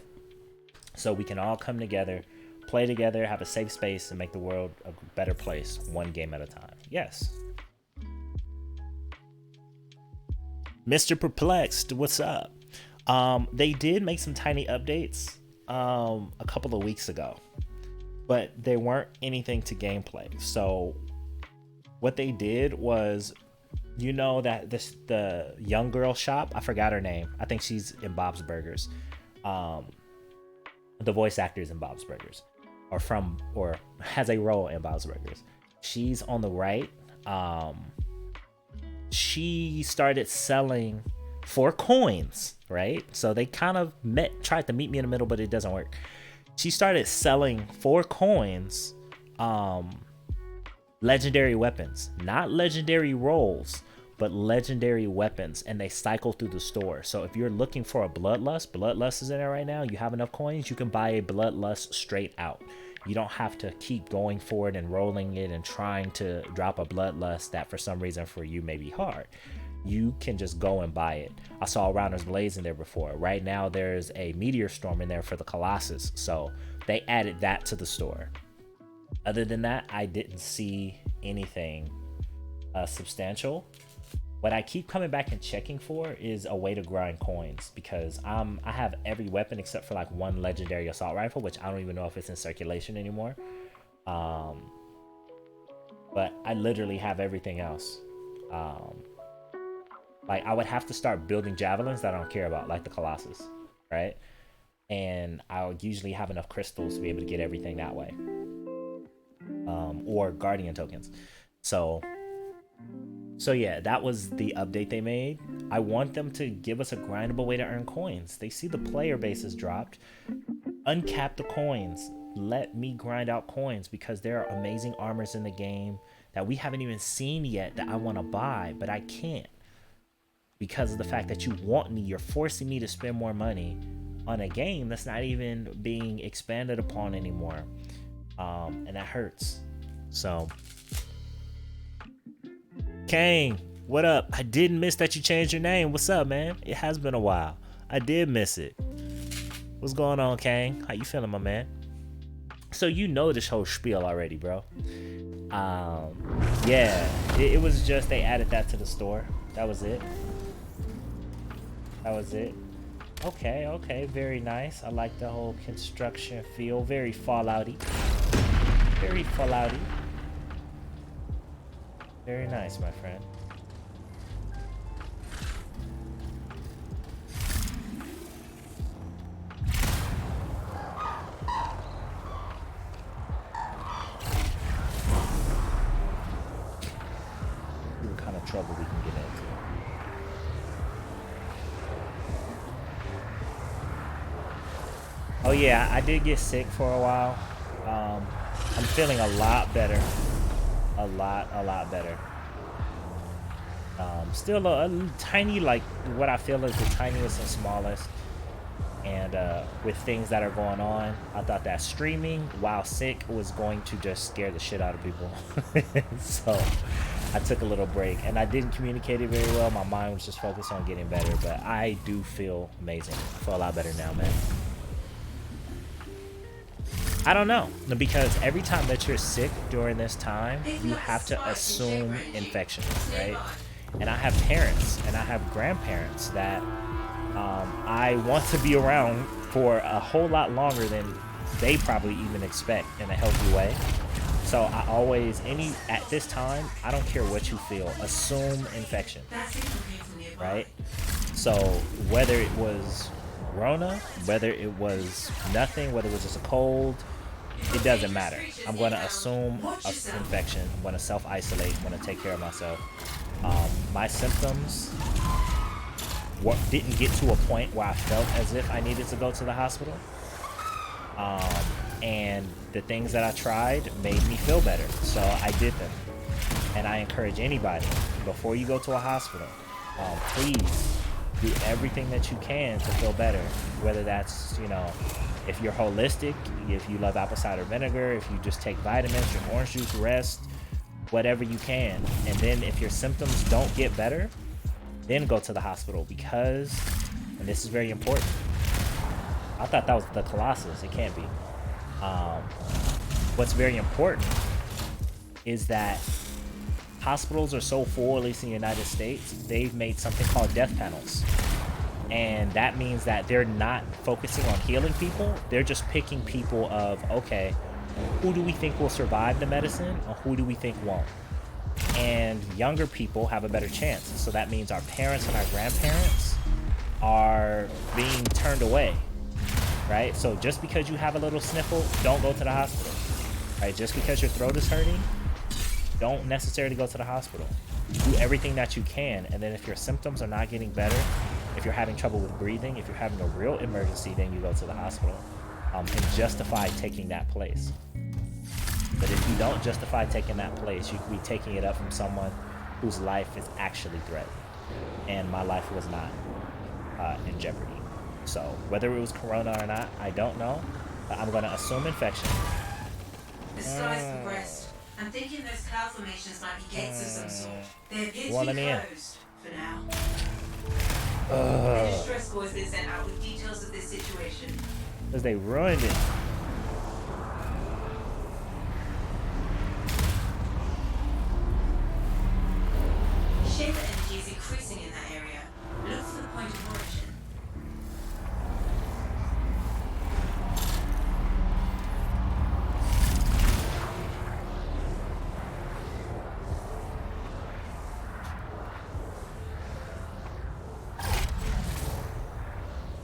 So we can all come together, play together, have a safe space, and make the world a better place, one game at a time. Yes. Mr. Perplexed, what's up? They did make some tiny updates a couple of weeks ago, but they weren't anything to gameplay. So what they did was, you know, that the young girl shop, I forgot her name. I think she's in Bob's Burgers. The voice actor is in Bob's Burgers, or has a role in Bob's Burgers. She's on the right. She started selling for coins, right? So they kind of tried to meet me in the middle, but it doesn't work. She started selling for coins, legendary weapons, not legendary rolls, but legendary weapons, and they cycle through the store. So if you're looking for a Bloodlust is in there right now, you have enough coins, you can buy a Bloodlust straight out. You don't have to keep going for it and rolling it and trying to drop a Bloodlust that for some reason for you may be hard. You can just go and buy it. I saw Rounder's Blaze in there before. Right now there's a Meteor Storm in there for the Colossus, so they added that to the store. Other than that, I didn't see anything substantial. What I keep coming back and checking for is a way to grind coins, because I have every weapon except for like one legendary assault rifle, which I don't even know if it's in circulation anymore. But I literally have everything else. Like I would have to start building javelins that I don't care about, like the Colossus, right? And I'll usually have enough crystals to be able to get everything that way. Or Guardian tokens. So yeah, that was the update they made. I want them to give us a grindable way to earn coins. They see the player base has dropped. Uncap the coins. Let me grind out coins, because there are amazing armors in the game that we haven't even seen yet that I want to buy, but I can't. Because of the fact that you want me, you're forcing me to spend more money on a game that's not even being expanded upon anymore. And that hurts. So... Kane, what up? I didn't miss that you changed your name. What's up, man? It has been a while. I did miss it. What's going on, Kane? How you feeling, my man? So you know this whole spiel already, bro. Yeah, it was just they added that to the store. That was it. That was it. Okay, very nice. I like the whole construction feel. Very Fallouty. Very Fallouty. Very nice, my friend. See what kind of trouble we can get into. Oh yeah, I did get sick for a while. I'm feeling a lot better. A lot better. Still a tiny, like what I feel is the tiniest and smallest. And with things that are going on, I thought that streaming while sick was going to just scare the shit out of people. So I took a little break, and I didn't communicate it very well. My mind was just focused on getting better, but I do feel amazing. I feel a lot better now, man. I don't know, because every time that you're sick during this time, you have to assume infection, right? And I have parents and I have grandparents that I want to be around for a whole lot longer than they probably even expect in a healthy way. So I always, at this time, I don't care what you feel, assume infection, right? So whether it was Rona, whether it was nothing, whether it was just a cold, it doesn't matter. I'm going to assume an infection. I'm going to self-isolate. I'm going to take care of myself. My symptoms didn't get to a point where I felt as if I needed to go to the hospital. And the things that I tried made me feel better. So I did them. And I encourage anybody, before you go to a hospital, please do everything that you can to feel better. Whether that's, you know, if you're holistic, if you love apple cider vinegar, if you just take vitamins, drink orange juice, rest, whatever you can. And then if your symptoms don't get better, then go to the hospital, because, and this is very important, I thought that was the Colossus. It can't be. What's very important is that hospitals are so full, at least in the United States, they've made something called death panels. And that means that they're not focusing on healing people. They're just picking people of, okay, who do we think will survive the medicine, or who do we think won't? And younger people have a better chance. So that means our parents and our grandparents are being turned away, right? So just because you have a little sniffle, don't go to the hospital, right? Just because your throat is hurting, don't necessarily go to the hospital. Do everything that you can, and then if your symptoms are not getting better, if you're having trouble with breathing, if you're having a real emergency, then you go to the hospital, and justify taking that place. But if you don't justify taking that place, you could be taking it up from someone whose life is actually threatened. And my life was not in jeopardy. So whether it was corona or not, I don't know. But I'm going to assume infection. The skies progressed. I'm thinking those cloud formations might be gates of some sort. They appear to Let be me in. closed for now. A distress call has been sent out with details of this situation. Because they ruined it. Shaper energy is increasing in that area. Look for the point of origin.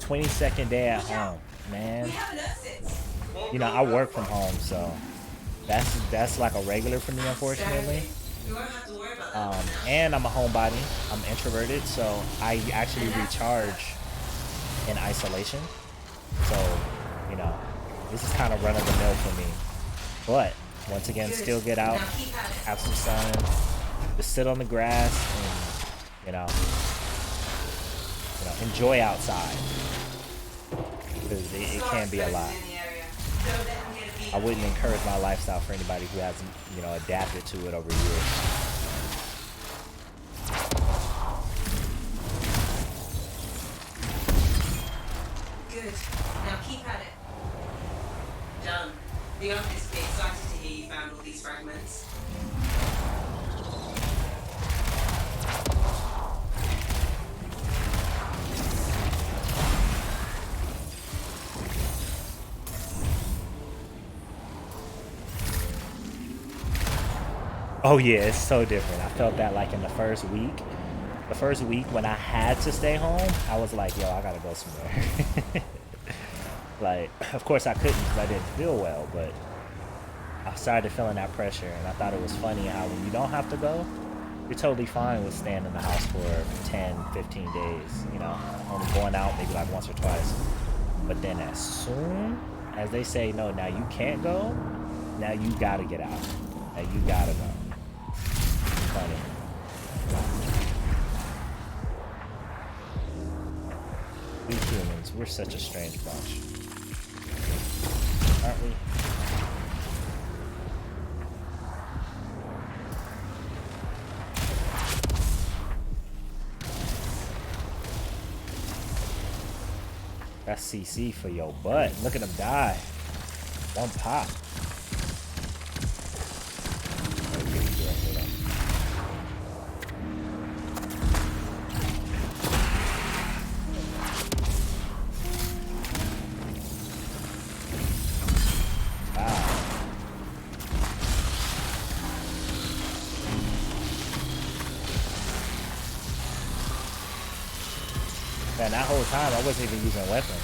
"22nd day at home," man. We have an exit. You know, I work from home, so that's like a regular for me, unfortunately. You won't have to worry about that. And I'm a homebody. I'm introverted, so I actually recharge in isolation. So, you know, this is kind of run of the mill for me. But once again, still get out, have some sun, just sit on the grass, and you know, enjoy outside, because it can be a lot. I wouldn't encourage my lifestyle for anybody who hasn't, you know, adapted to it over years. Good. Now keep at it. Done. The office will be excited to hear you found all these fragments. Oh yeah, it's so different. I felt that like in the first week. The first week when I had to stay home, I was like, yo, I gotta go somewhere. Like, of course I couldn't because I didn't feel well, but I started feeling that pressure, and I thought it was funny how when you don't have to go, you're totally fine with staying in the house for 10, 15 days, you know, only going out maybe like once or twice. But then as soon as they say, no, now you can't go, now you gotta get out. Now you gotta go. Funny. We humans, we're such a strange bunch. Aren't we? That's CC for your butt. Look at him die. One pop. And that whole time, I wasn't even using weapons.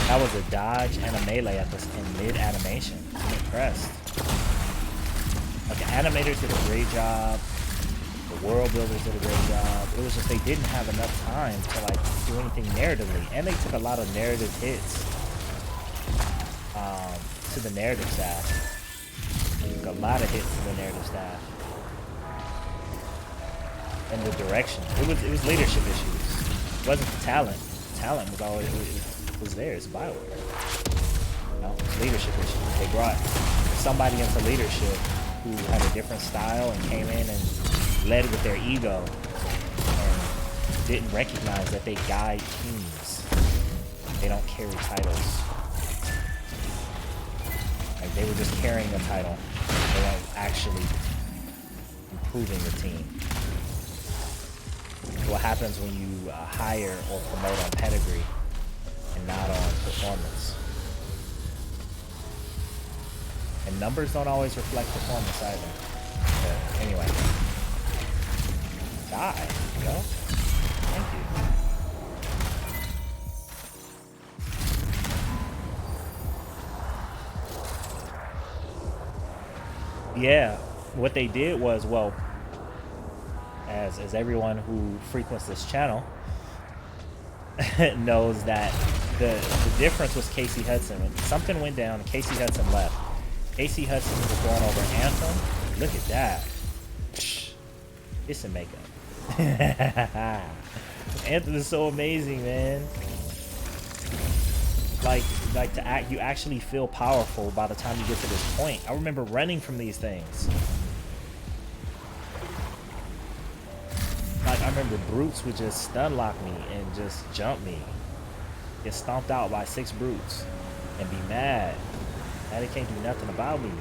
That was a dodge and a melee at this in mid-animation. I'm impressed. Like, the animators did a great job. The world builders did a great job. It was just they didn't have enough time to like do anything narratively, and they took a lot of narrative hits. to the narrative staff. A lot of hits to the narrative staff. And the direction. It was leadership issues. It wasn't the talent. The talent was always was there. It's BioWare. You know, it's leadership issues. They brought somebody into leadership who had a different style and came in and led with their ego and didn't recognize that they guide teams. They don't carry titles. Like, they were just carrying a title. They weren't actually improving the team. What happens when you hire or promote on pedigree and not on performance? And numbers don't always reflect performance either. But anyway. Die, yo. Thank you. Yeah, what they did was, well, as everyone who frequents this channel knows, that the difference was Casey Hudson. Something went down and Casey Hudson left. Casey Hudson was going over Anthem. Look at that. It's some makeup. Anthem is so amazing, man. Like to act, you actually feel powerful by the time you get to this point. I remember running from these things. Like, I remember brutes would just stun lock me and just jump me. Get stomped out by 6 brutes and be mad. Now they can't do nothing about me.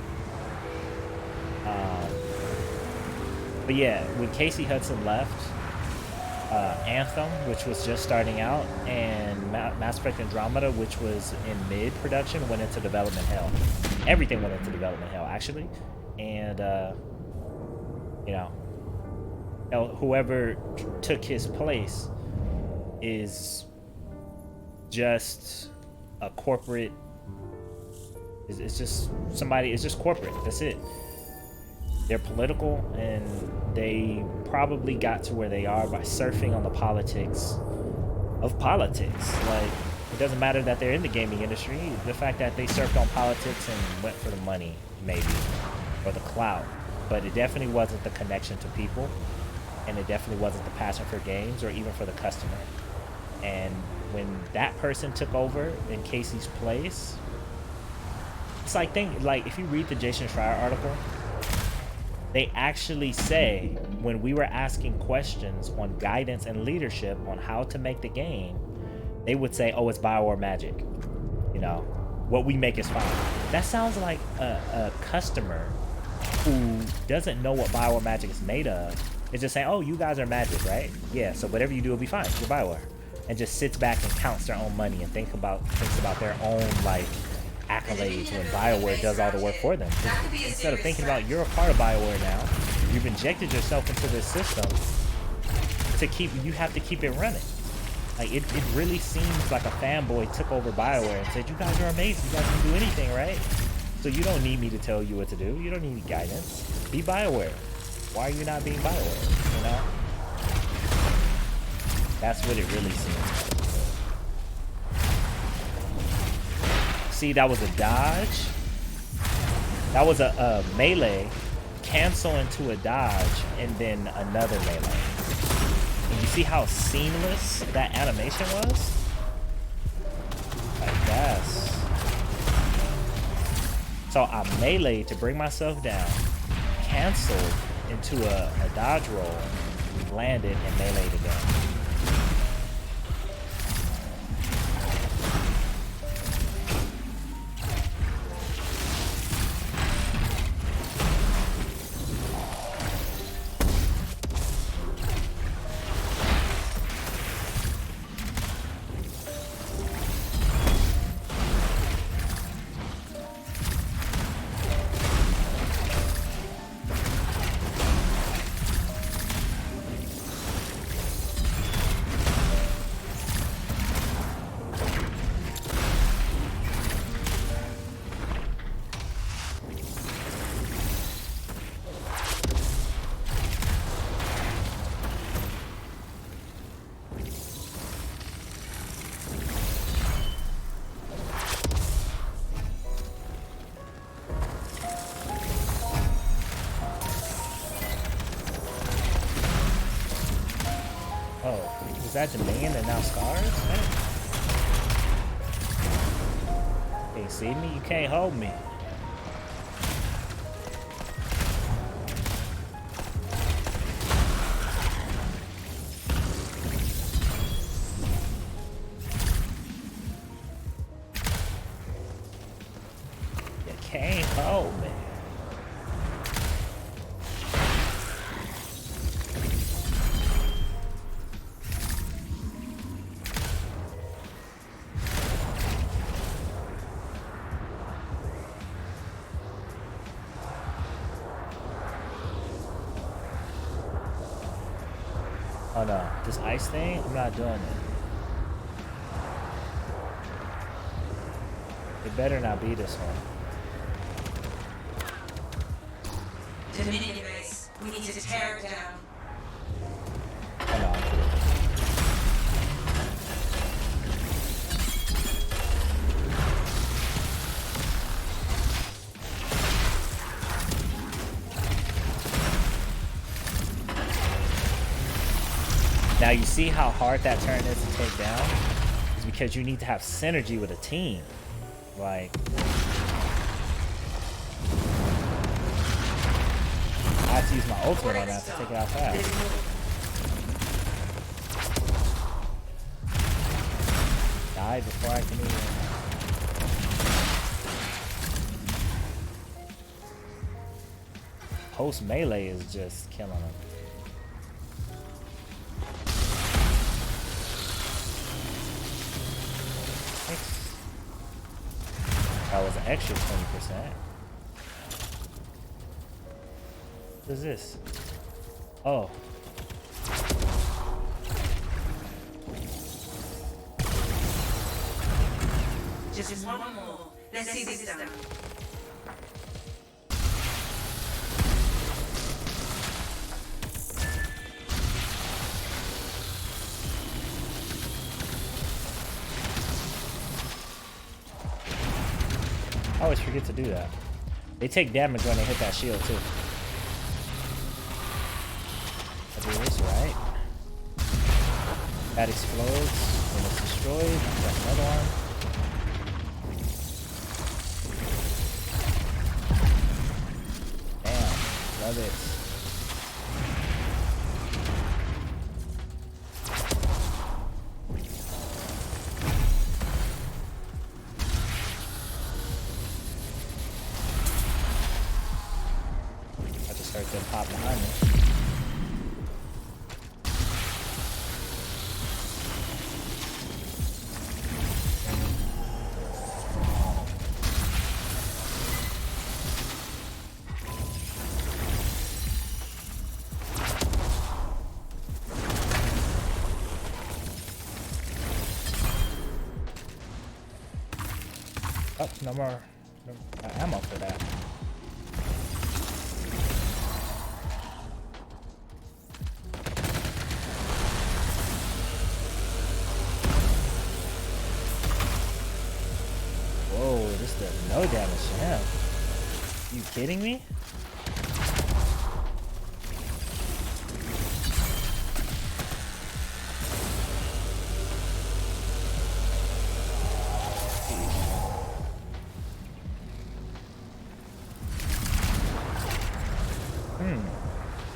But yeah, when Casey Hudson left, Anthem, which was just starting out, and Mass Effect Andromeda, which was in mid-production, went into development hell. Everything went into development hell, actually. And, you know, whoever took his place is just a corporate. It's just somebody. It's just corporate. That's it. They're political, and they probably got to where they are by surfing on the politics of politics. Like, it doesn't matter that they're in the gaming industry. The fact that they surfed on politics and went for the money, maybe, or the clout. But it definitely wasn't the connection to people, and it definitely wasn't the passion for games or even for the customer. And when that person took over in Casey's place, it's like, if you read the Jason Schreier article, they actually say, when we were asking questions on guidance and leadership on how to make the game, they would say, oh, it's BioWare magic. You know, what we make is fine. That sounds like a customer who doesn't know what BioWare magic is made of. It's just saying, oh, you guys are magic, right? Yeah, so whatever you do will be fine. You're BioWare. And just sits back and counts their own money and thinks about their own, like, accolades when BioWare does all the work for them. Instead of thinking about, you're a part of BioWare now, you've injected yourself into this system you have to keep it running. Like, it really seems like a fanboy took over BioWare and said, you guys are amazing, you guys can do anything, right? So you don't need me to tell you what to do, you don't need guidance. Be BioWare. Why are you not being BioWare, you know? That's what it really seems like. See, that was a dodge. That was a melee, cancel into a dodge, and then another melee. And you see how seamless that animation was? Like, that's... So I meleeed to bring myself down, canceled into a dodge roll, landed, and meleeed again. Oh, was that the man that now scars? Hey. Can't see me? You can't hold me. You can't hold me. Oh no, this ice thing, I'm not doing it. It better not be this one. Dominion base. We need to tear it down. Oh no, I'm cool. Now you see how hard that turn is to take down? It's because you need to have synergy with a team. Like, I have to use my ultimate on that to take it out fast. Die before I can even... Post melee is just killing him. That was an extra 20%. What is this? Oh. Just one more. Let's see this done. I always forget to do that. They take damage when they hit that shield too. I do this right. That explodes when it's destroyed. Got another one. Damn, love it. Then pop behind me. Oh, no more ammo for that. This does no damage to him. You kidding me?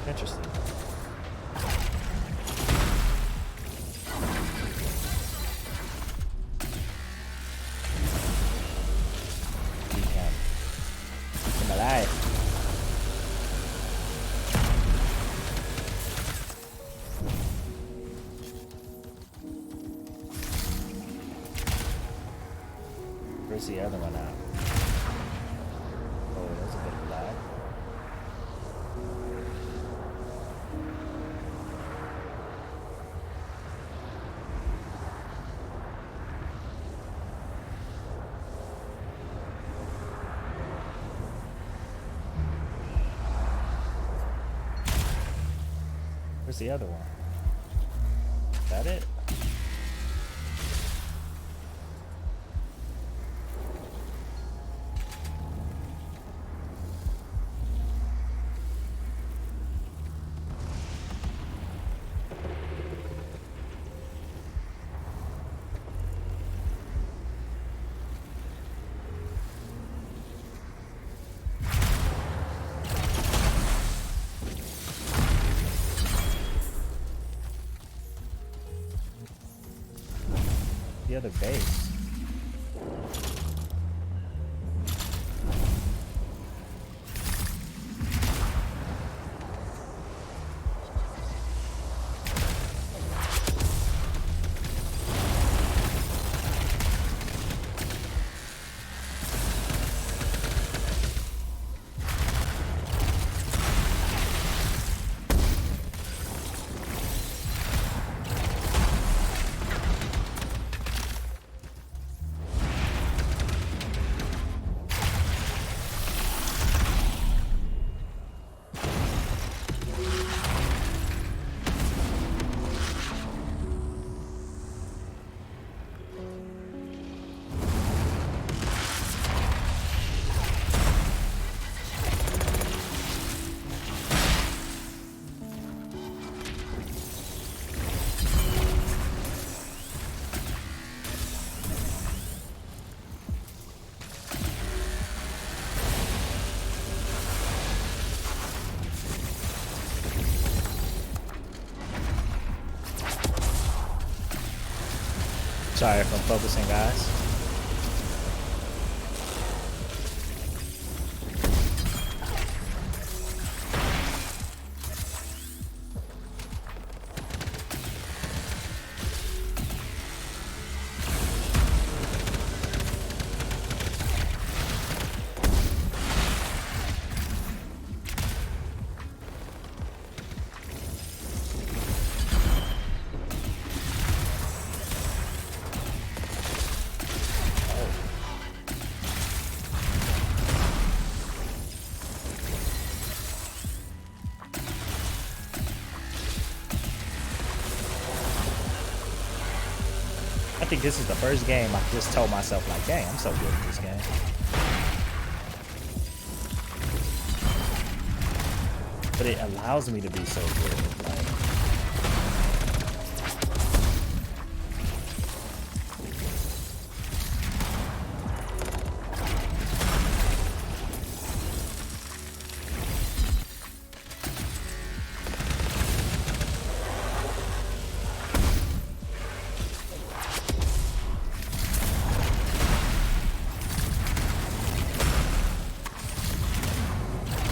Interesting. Where's the other one at? Oh, that's a bit of lag. Where's the other one? Is that it? the other base? Sorry if I'm focusing, guys. I think this is the first game I just told myself, like, dang, I'm so good at this game. But it allows me to be so good. Like,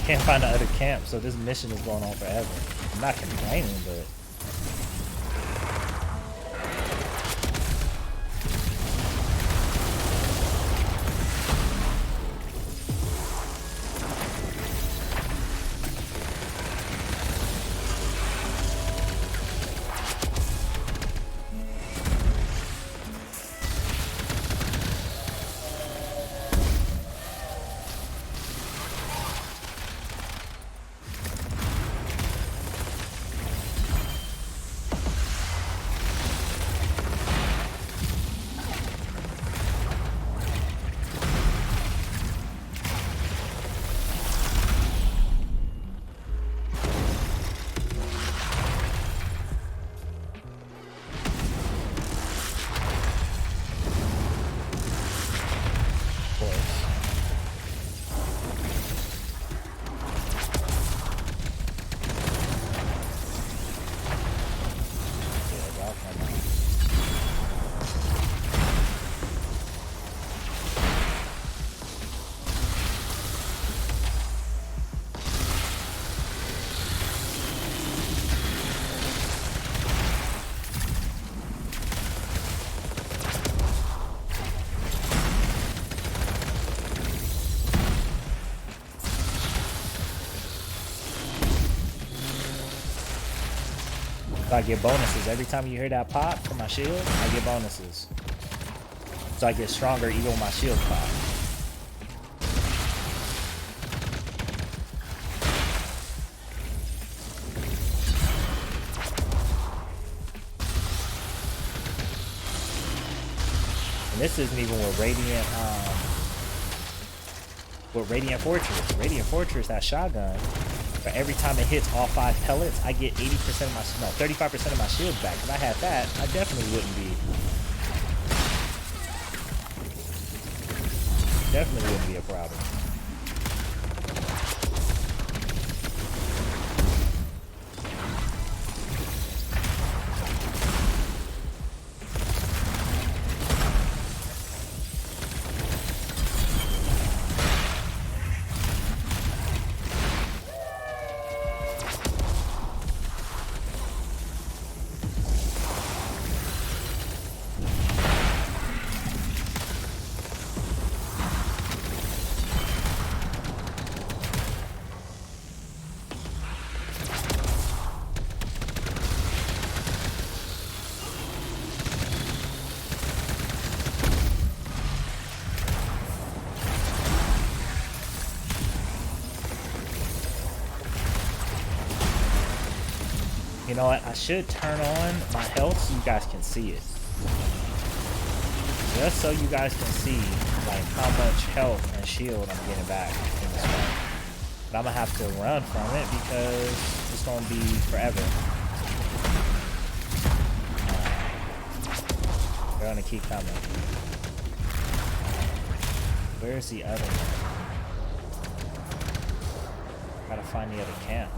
can't find the other camp, so this mission is going on forever. I'm not complaining, but so I get bonuses. Every time you hear that pop from my shield, I get bonuses. So I get stronger even when my shield pop. And this isn't even with Radiant Fortress. Radiant Fortress, that shotgun, but every time it hits all 5 pellets, I get 80% of my, no, 35% of my shield back. If I had that, I definitely wouldn't be a problem. You know what? I should turn on my health so you guys can see it. Just so you guys can see like how much health and shield I'm getting back in this fight. But I'm gonna have to run from it because it's gonna be forever. They're gonna keep coming. Where's the other one? Gotta find the other camp.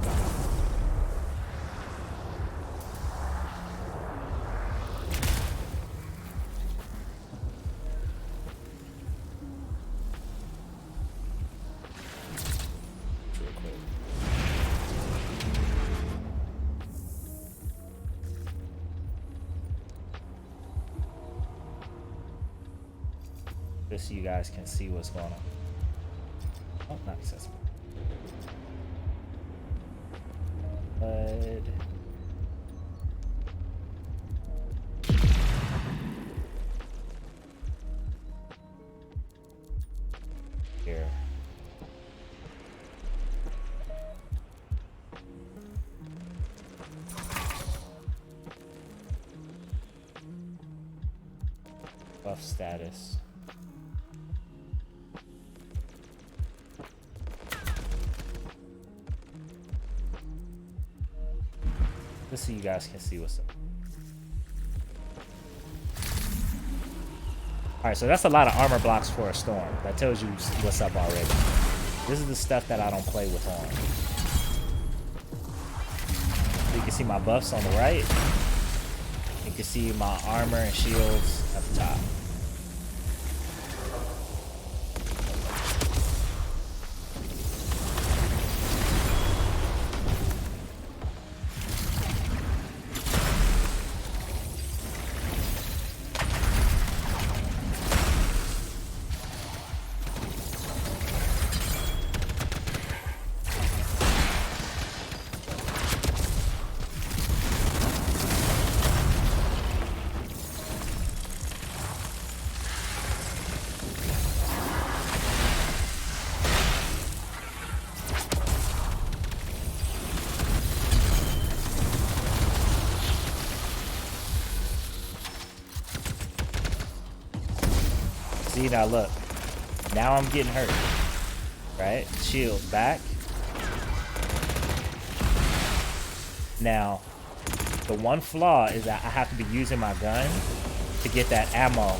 Real quick. Just so you guys can see what's going on. Oh, not accessible. But here. Buff status. Just so you guys can see what's up. Alright, so that's a lot of armor blocks for a storm. That tells you what's up already. This is the stuff that I don't play with on. You can see my buffs on the right. You can see my armor and shields at the top. See, now look. Now I'm getting hurt. Right? Shield back. Now, the one flaw is that I have to be using my gun to get that ammo.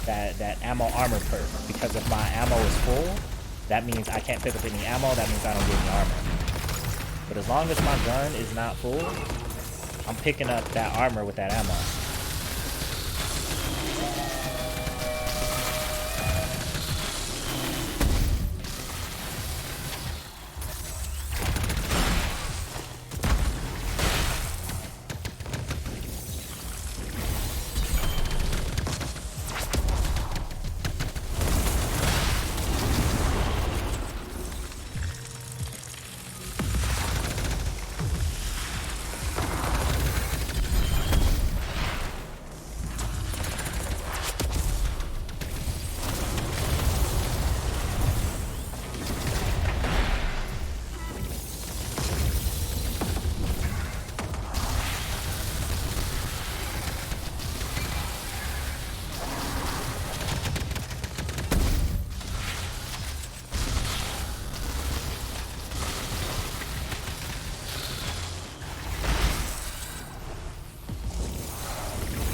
That ammo armor perk. Because if my ammo is full, that means I can't pick up any ammo. That means I don't get any armor. But as long as my gun is not full, I'm picking up that armor with that ammo.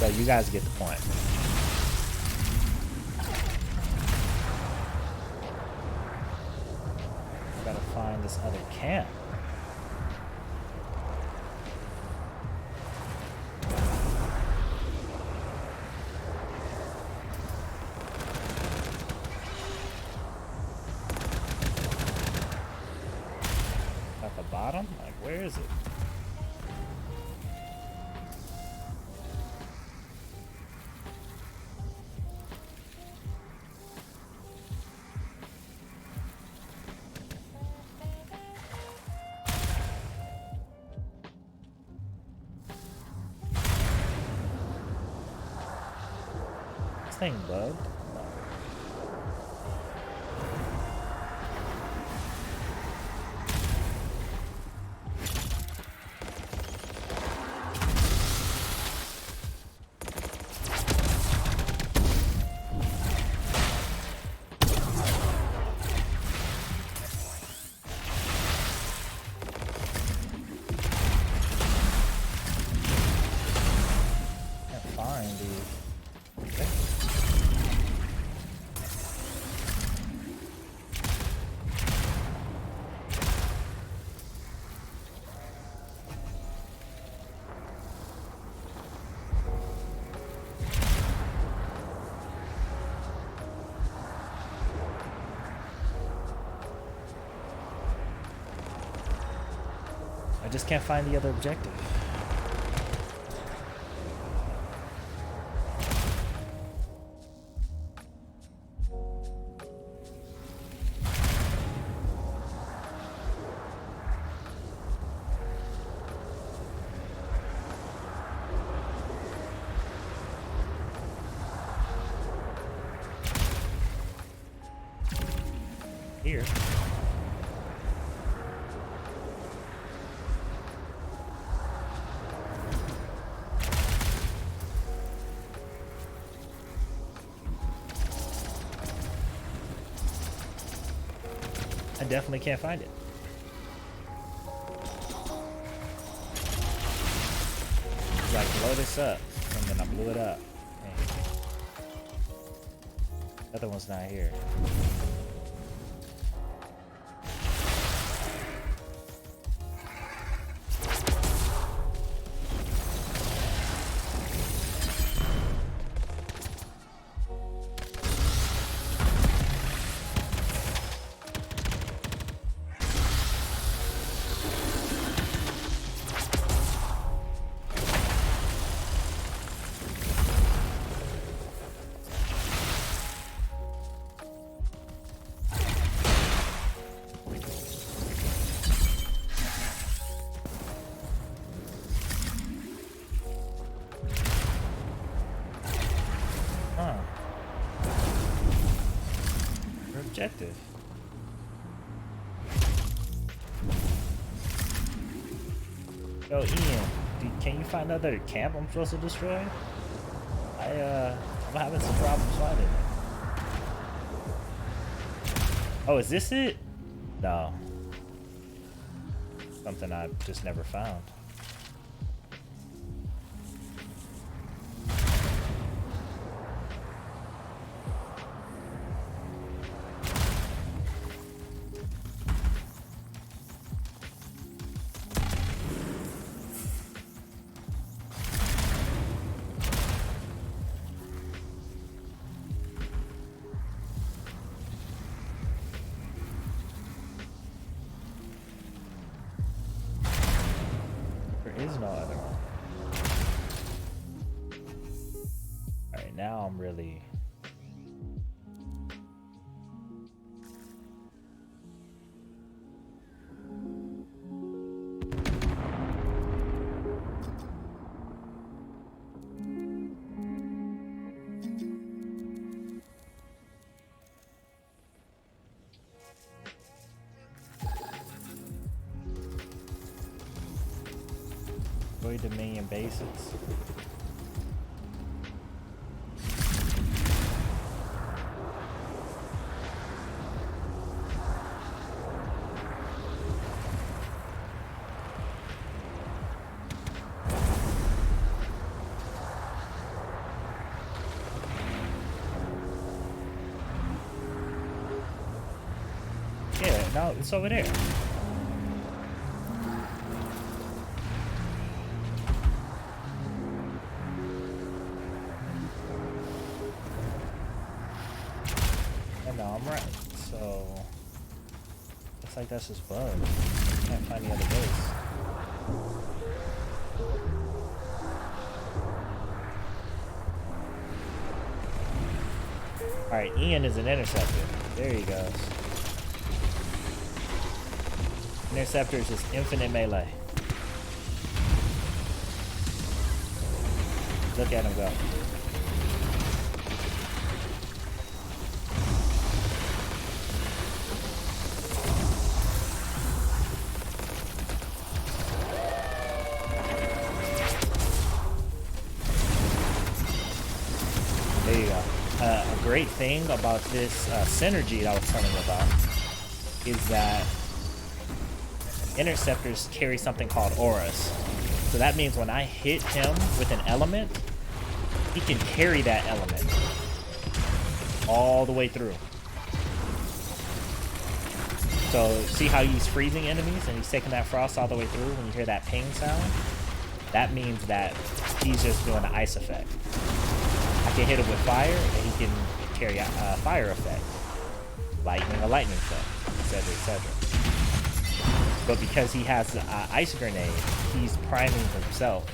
So you guys get the point. Gotta find this other camp. At the bottom? Like, where is it? Thing bugged. just can't find the other objective. Here. I definitely can't find it. Like blow this up, and then I blew it up. Dang. The other one's not here. Objective. Yo, Ian, can you find another camp I'm supposed to destroy? I'm having some problems finding it. Oh, is this it? No. Something I just never found. Is no other one. Alright, now I'm really... Dominion bases. Yeah, no, it's over there. Looks like that's just bugged. Can't find the other base. Alright, Ian is an interceptor. There he goes. Interceptor is just infinite melee. Look at him go. There you go. A great thing about this synergy that I was telling you about is that interceptors carry something called auras. So that means when I hit him with an element, he can carry that element all the way through. So see how he's freezing enemies and he's taking that frost all the way through? When you hear that ping sound, that means that he's just doing the ice effect. I can hit him with fire and he can carry a fire effect. Lightning, a lightning effect, etc., etc. but because he has an ice grenade, he's priming himself.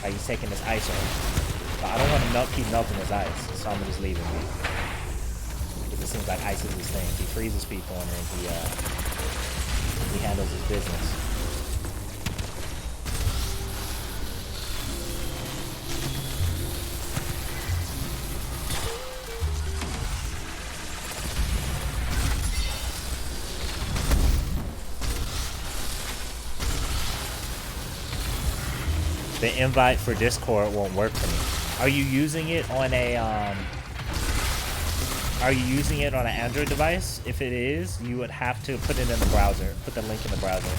Like he's taking his ice off. But I don't want to keep melting his ice, so I'm gonna just leave him be. Because it seems like ice is his thing. He freezes people and then he handles his business. The invite for Discord won't work for me. Are you using it on a an Android device? If it is, you would have to put it in the browser. Put the link in the browser.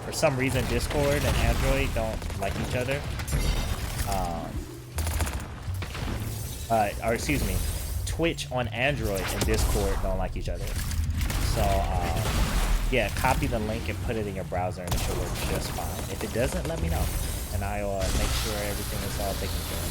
For some reason, Discord and Android don't like each other. Or excuse me, Twitch on Android and Discord don't like each other. So yeah, copy the link and put it in your browser, and it should work just fine. If it doesn't, let me know. And I'll make sure everything is all taken care of.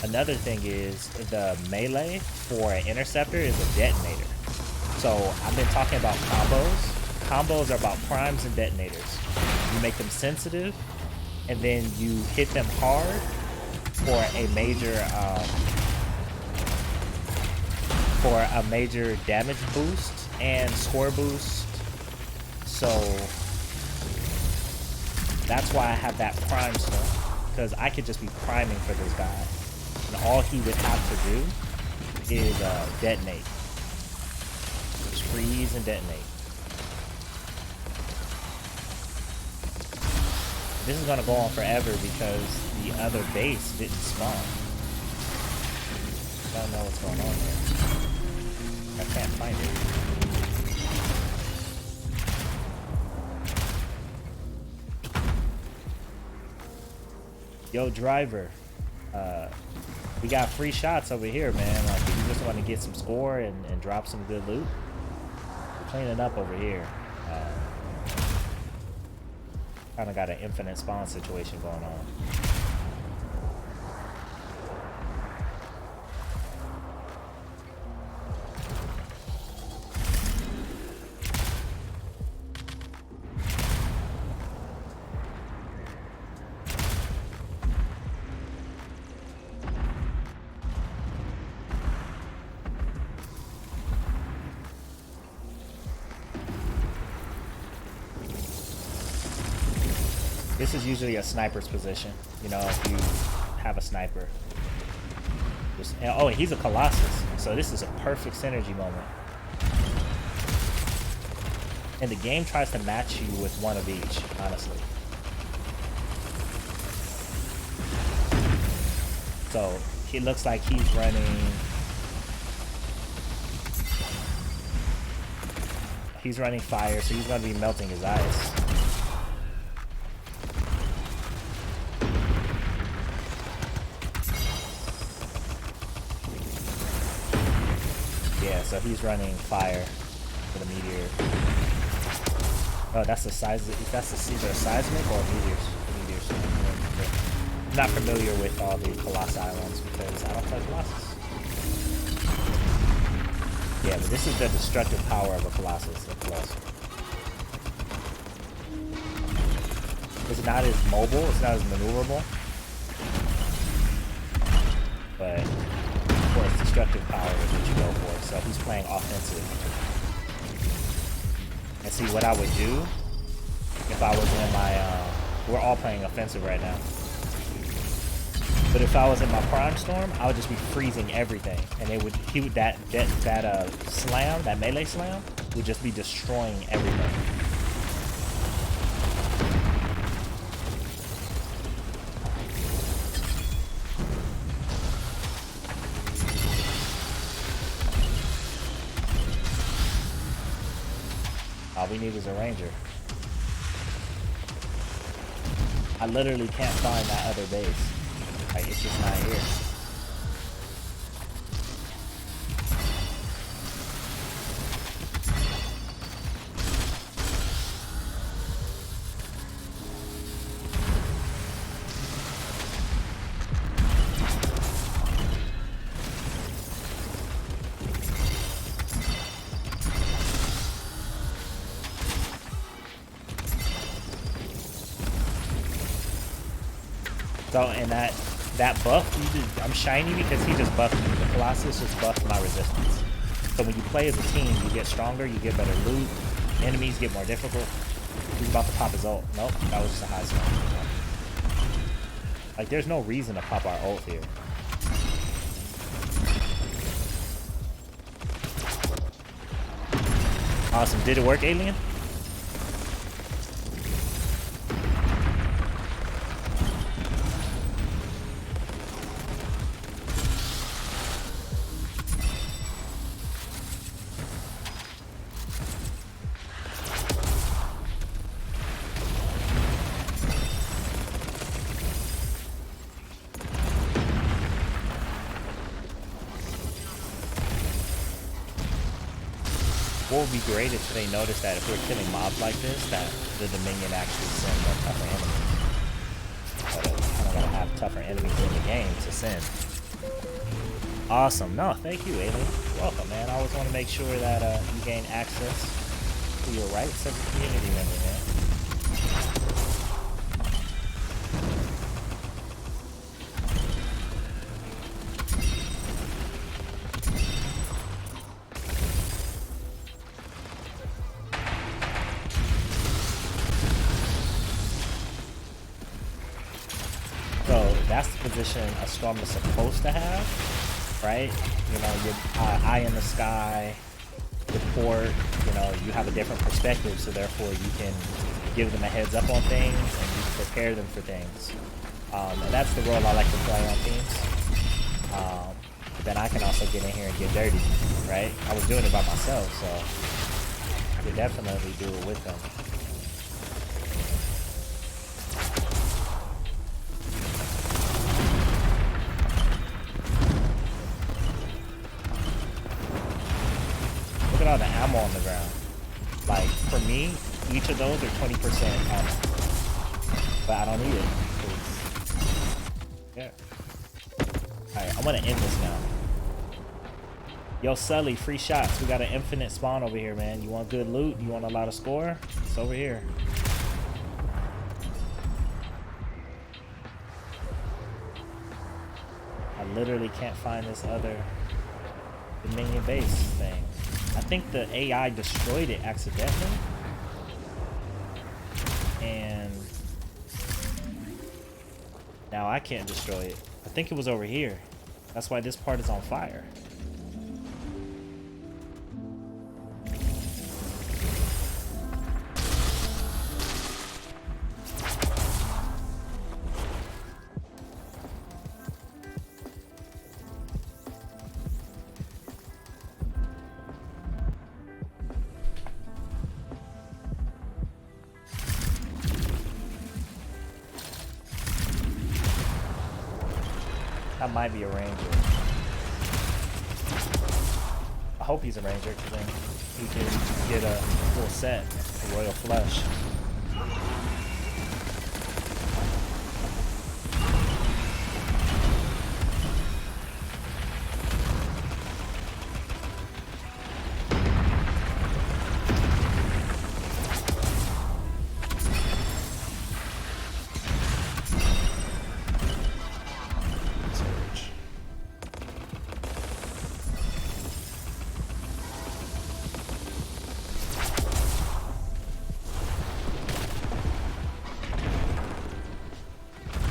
Another thing is the melee for an interceptor is a detonator. So I've been talking about combos. Combos are about primes and detonators. You make them sensitive, and then you hit them hard for a major damage boost and score boost. So that's why I have that prime stuff, because I could just be priming for this guy, and all he would have to do is detonate. Just freeze and detonate. This is gonna go on forever because the other base didn't spawn. I don't know what's going on here. I can't find it. Yo, driver. We got free shots over here, man. Like, if you just want to get some score and drop some good loot, we're cleaning up over here. Kind of got an infinite spawn situation going on. This is usually a sniper's position, you know, if you have a sniper. Oh, and he's a Colossus, so this is a perfect synergy moment. And the game tries to match you with one of each, honestly. So, it looks like he's running... He's running fire, so he's going to be melting his ice. Yeah, so he's running fire for the meteor. Oh, that's the size. That's either a seismic or meteors. Meteors. I'm not familiar with all the Colossi ones because I don't play Colossus. Yeah, but this is the destructive power of a Colossus. It's not as mobile. It's not as maneuverable. But of course, destructive power is what you go for. So he's playing offensive. And see what I would do if I was in my we're all playing offensive right now. But if I was in my prime storm, I would just be freezing everything, and that slam, that melee slam, would just be destroying everything. All we need is a ranger. I literally can't find that other base. Like, it's just not here. So, and that buff, I'm shiny because he just buffed me. The Colossus just buffed my resistance. So when you play as a team, you get stronger, you get better loot, enemies get more difficult. He's about to pop his ult. Nope, that was just a high smoke. Like, there's no reason to pop our ult here. Awesome. Did it work, Alien? What would be great if they noticed that if we're killing mobs like this, that the Dominion actually send more tougher enemies. But kind of gotta have tougher enemies in the game to send. Awesome. No, thank you, Alien. Welcome, man. I always want to make sure that you gain access to your rights as a community member, man. That's the position a storm is supposed to have, right? You know, your eye in the sky, the port, you know, you have a different perspective, so therefore you can give them a heads up on things and you can prepare them for things. And that's the role I like to play on teams. But then I can also get in here and get dirty, right? I was doing it by myself, so I could definitely do it with them. All the ammo on the ground. Like, for me, each of those are 20% ammo. But I don't need it. Yeah. Alright, I'm gonna end this now. Yo, Sully, free shots. We got an infinite spawn over here, man. You want good loot? You want a lot of score? It's over here. I literally can't find this other Dominion base thing. I think the AI destroyed it accidentally. And now I can't destroy it. I think it was over here. That's why this part is on fire. That might be a ranger. I hope he's a ranger, because then he can get a full set, a royal flush.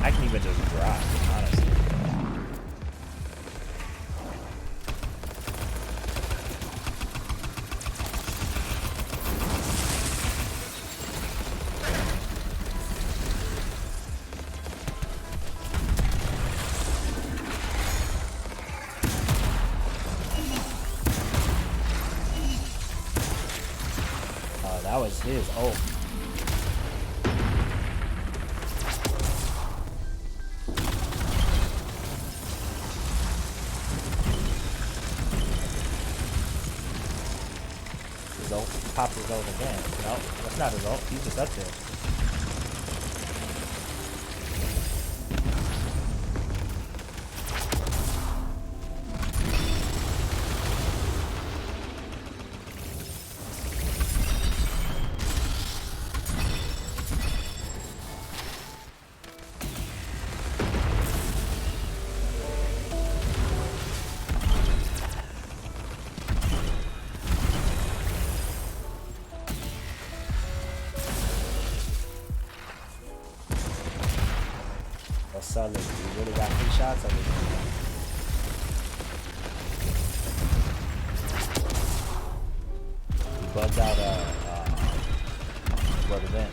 I can even just drop, honestly. Oh, that was his ult. Pop his ult again. Nope, that's not his ult. He's just up there. solid. You really got 3 shots of it. You bugged out rubber vent.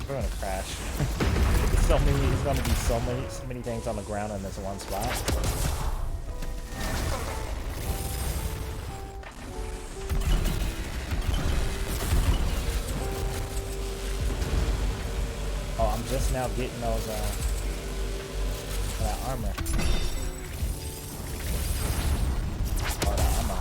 We're gonna crash. There's gonna be so many things on the ground in this one spot. Oh, I'm just now getting those that armor. Oh, that ammo.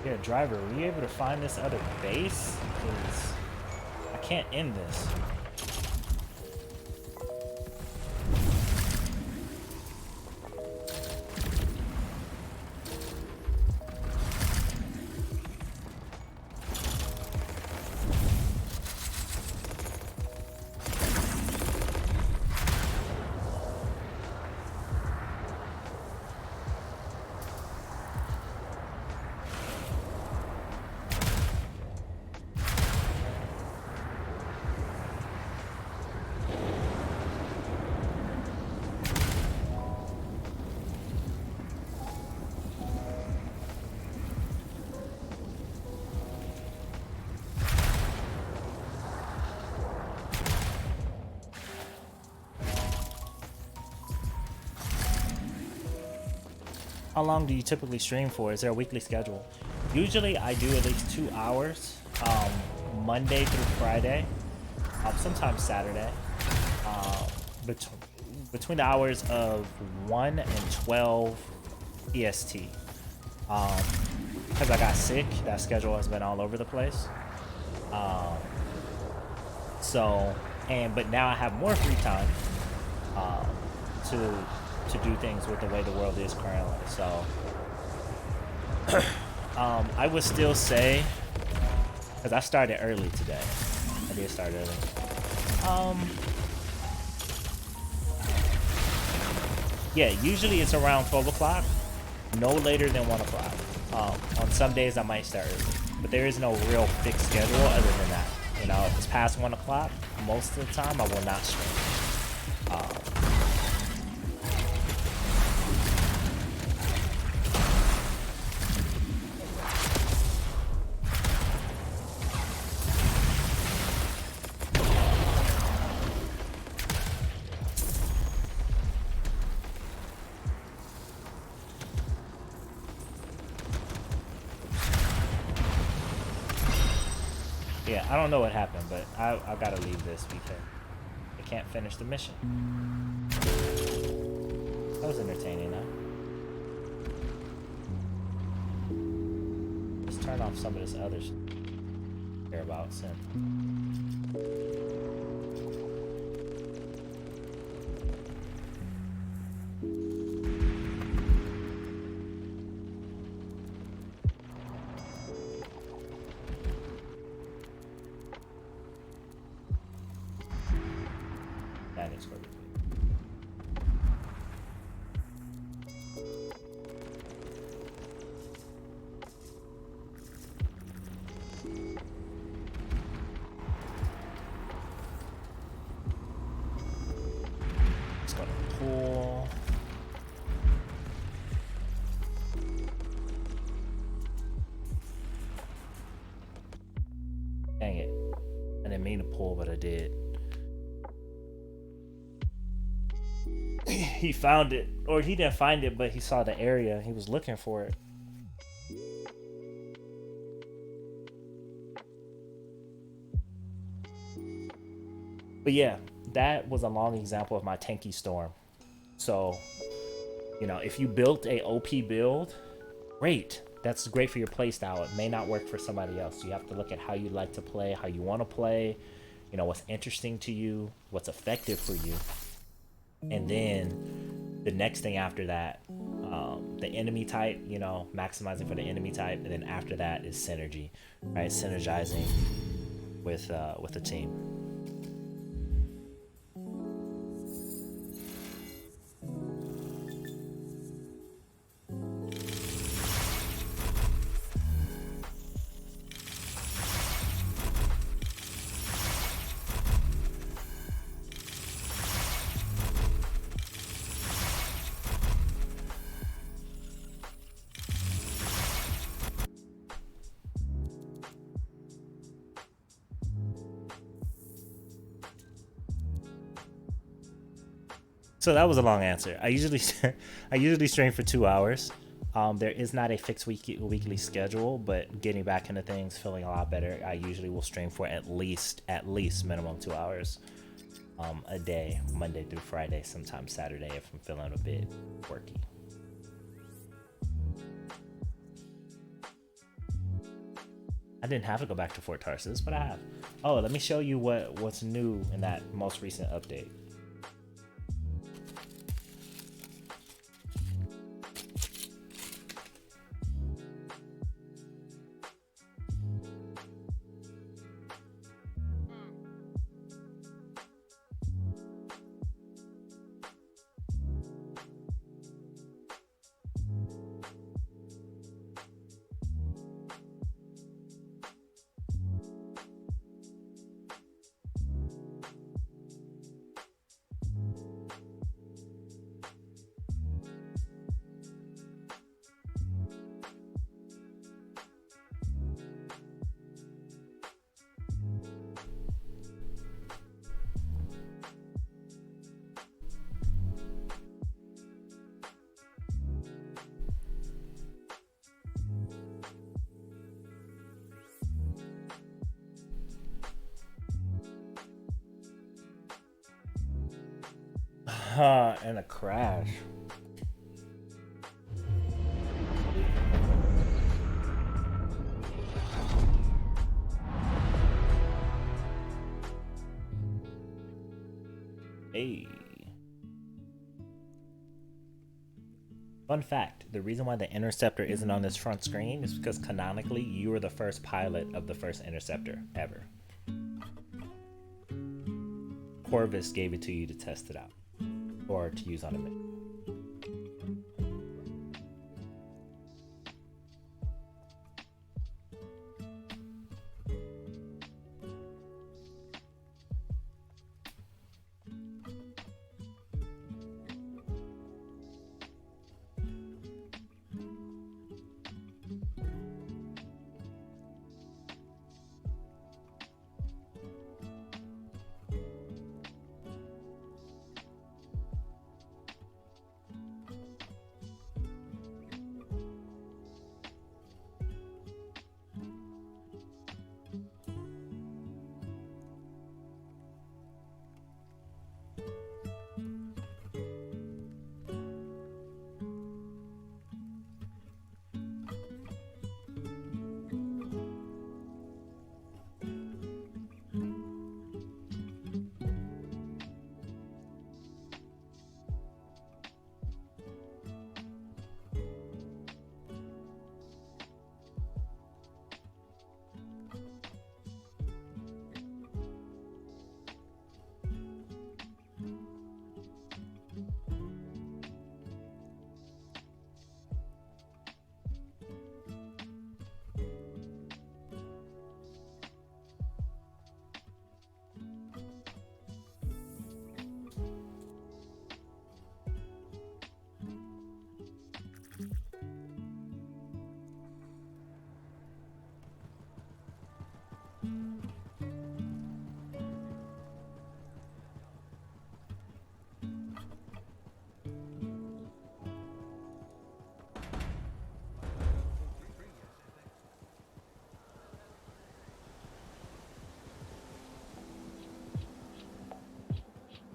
Yeah, driver, were you able to find this other base? Because I can't end this. How long do you typically stream for? Is there a weekly schedule? Usually I do at least 2 hours, Monday through Friday, sometimes Saturday, between the hours of 1 and 12 PST. Because I got sick, that schedule has been all over the place. But now I have more free time to do things with the way the world is currently. So I would still say, because I started early today. I did start early. Yeah, usually it's around 12 o'clock, no later than 1 o'clock. On some days I might start early, but there is no real fixed schedule other than that. You know, if it's past 1 o'clock, most of the time I will not stream. Yeah, I don't know what happened, but I gotta leave this because I can't finish the mission. That was entertaining, huh? Let's turn off some of this other care about sin. That is what it is. Let's go to the pool. Dang it. I didn't mean to pull, but I did. He found it, or he didn't find it, but he saw the area. He was looking for it. But yeah, that was a long example of my tanky storm. So, you know, if you built a OP build, great. That's great for your playstyle. It may not work for somebody else. You have to look at how you like to play, how you want to play, you know, what's interesting to you, what's effective for you. And then the next thing after that, the enemy type, you know, maximizing for the enemy type. And then after that is synergy, right? Synergizing with the team. So that was a long answer. I usually stream for 2 hours. There is not a fixed weekly schedule, but getting back into things, feeling a lot better. I usually will stream for at least minimum 2 hours a day, Monday through Friday, sometimes Saturday if I'm feeling a bit quirky. I didn't have to go back to Fort Tarsus, but I have. Oh, let me show you what's new in that most recent update. And a crash. Hey. Fun fact, the reason why the Interceptor isn't on this front screen is because canonically you were the first pilot of the first Interceptor ever. Corvus gave it to you to test it out or to use on a mission.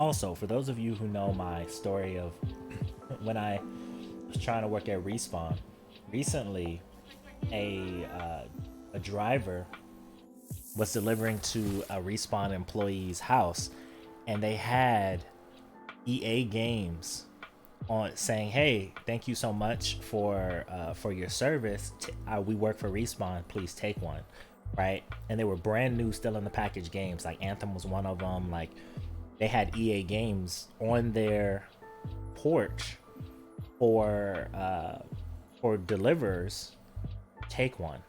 Also, for those of you who know my story of when I was trying to work at Respawn, recently a driver was delivering to a Respawn employee's house, and they had EA Games on saying, "Hey, thank you so much for your service. We work for Respawn. Please take one." Right? And they were brand new, still in the package games. Like Anthem was one of them. Like they had EA Games on their porch for deliverers. Take one.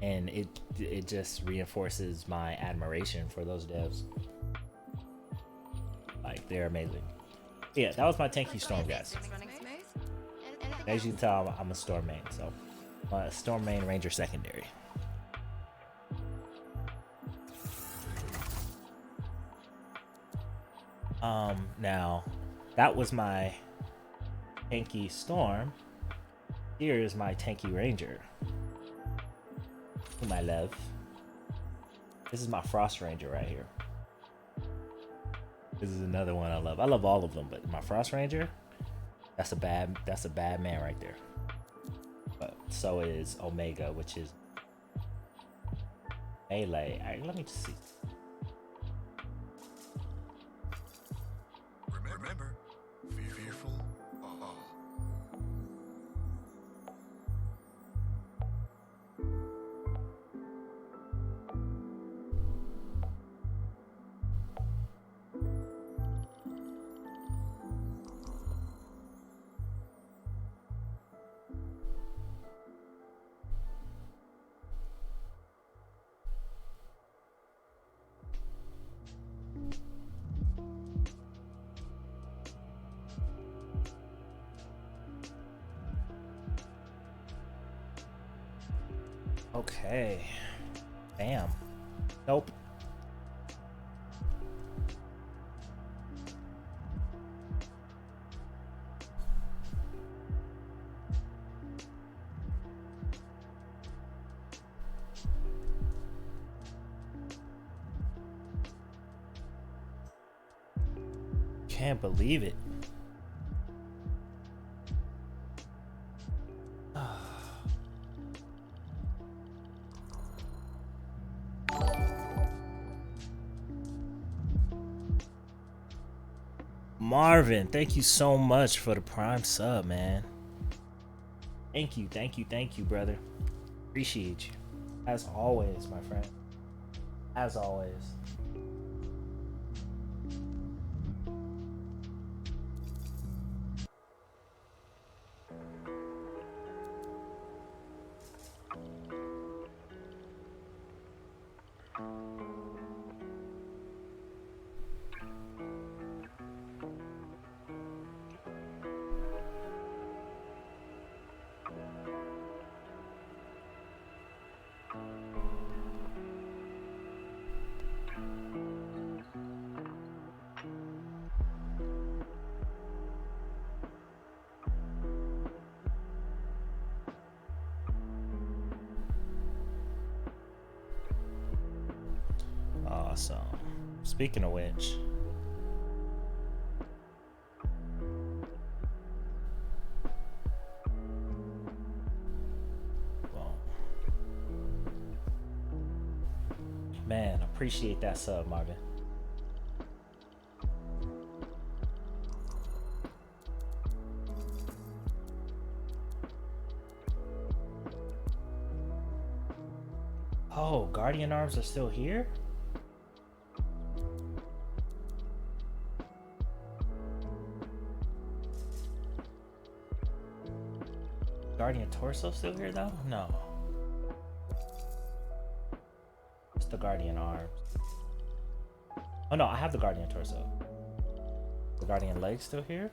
And it just reinforces my admiration for those devs. Like, they're amazing. Yeah, that was my tanky storm, guys. As you can tell, I'm a storm main, so storm main, ranger secondary. Now that was my tanky storm. Here is my tanky ranger, whom I love. This is my frost ranger right here. This is another one I love. I love all of them, but my frost ranger, that's a bad man right there. But so is Omega, which is melee. All right, let me just see. Remember, fearful of all. Okay. Bam. Nope. Can't believe it. Marvin, thank you so much for the prime sub, man. Thank you, brother. Appreciate you. As always, my friend. As always. Awesome. Speaking of which, well, man, appreciate that sub, Marvin. Oh, Guardian Arms are still here? Guardian Torso still here though? No. It's the Guardian Arms. Oh no, I have the Guardian Torso. The Guardian Legs still here?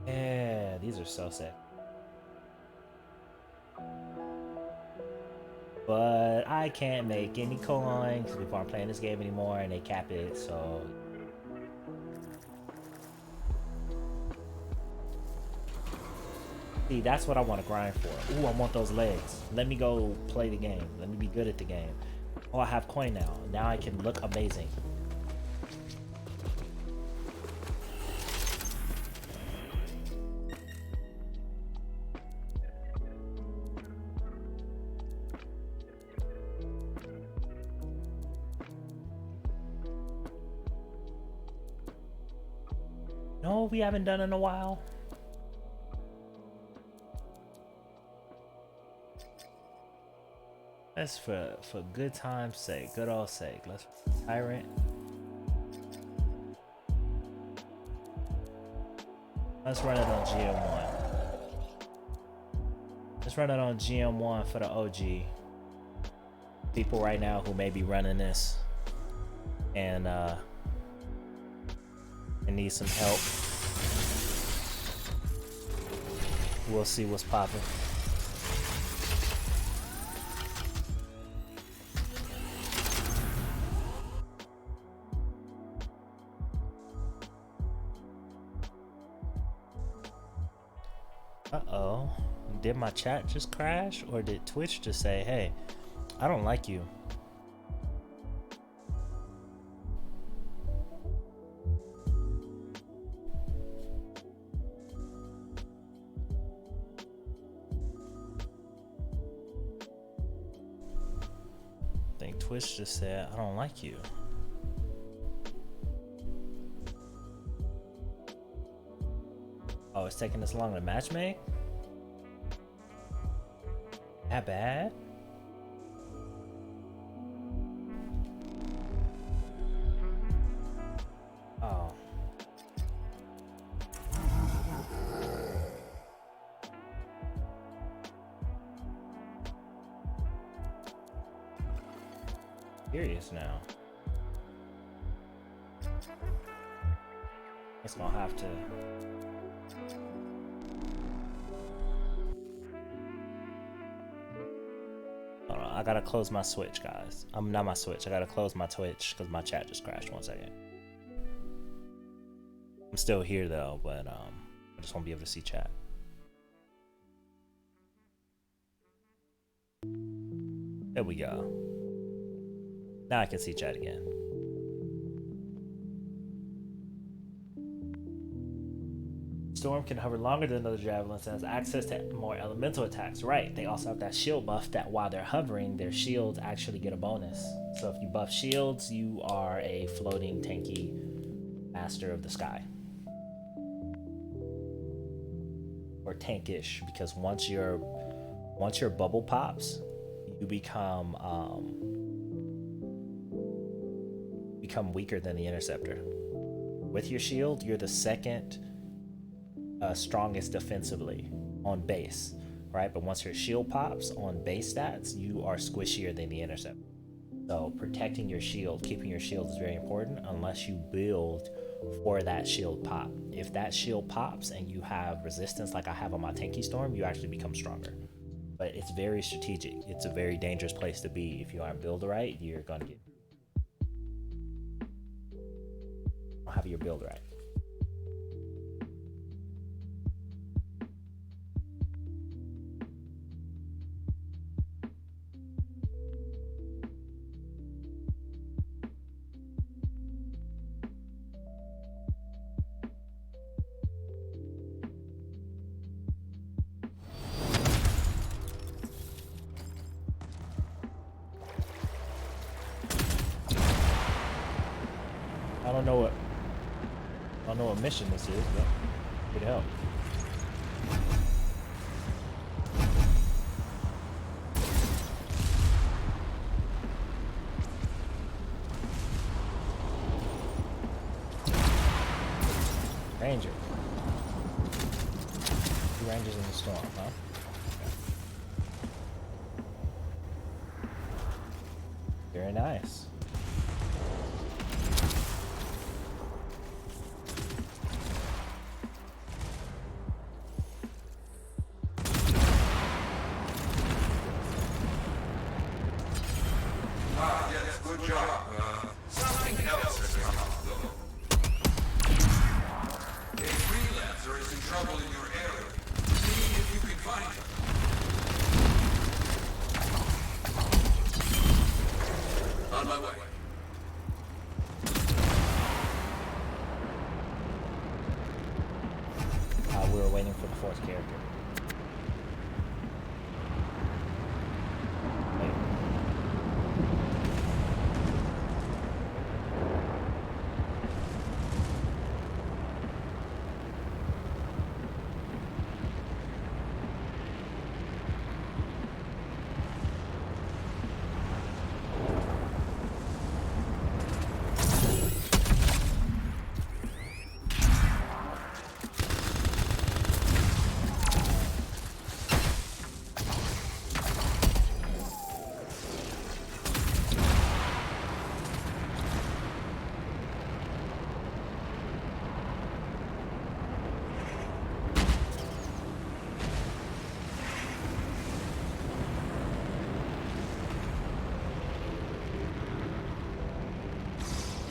Yeah, these are so sick. But I can't make any coins before I'm playing this game anymore and they cap it, so... See, that's what I want to grind for. Ooh, I want those legs. Let me go play the game. Let me be good at the game. Oh, I have coin now. Now I can look amazing. No, we haven't done in a while. That's for good time's sake, good old sake. Let's tyrant. Let's run it on GM1. Let's run it on GM1 for the OG people right now who may be running this and need some help. We'll see what's popping. Uh-oh. Did my chat just crash, or did Twitch just say, hey, I don't like you? I think Twitch just said, I don't like you. Oh, it's taking this long to matchmake? That bad? Oh. Serious now. It's gonna have to. Hold on, I gotta close my Switch, guys. Not my Switch. I gotta close my Twitch because my chat just crashed. 1 second. I'm still here though, but I just won't be able to see chat. There we go. Now I can see chat again. Storm can hover longer than other javelins and has access to more elemental attacks. Right, they also have that shield buff that while they're hovering, their shields actually get a bonus. So if you buff shields, you are a floating tanky master of the sky. Or tankish, because once your bubble pops, you become weaker than the interceptor. With your shield, you're the second strongest defensively on base, right? But once your shield pops on base stats, you are squishier than the interceptor. So protecting your shield, keeping your shield is very important unless you build for that shield pop. If that shield pops and you have resistance like I have on my tanky storm, you actually become stronger. But it's very strategic. It's a very dangerous place to be. If you aren't build right, you're gonna get have your build right. I don't know what mission this is, but could help. Ranger. 2 rangers in the storm, huh? Very nice. Good job. Something else has come up, though. A freelancer is in trouble in your area. See if you can find him. my way. We were waiting for the fourth character. Wait.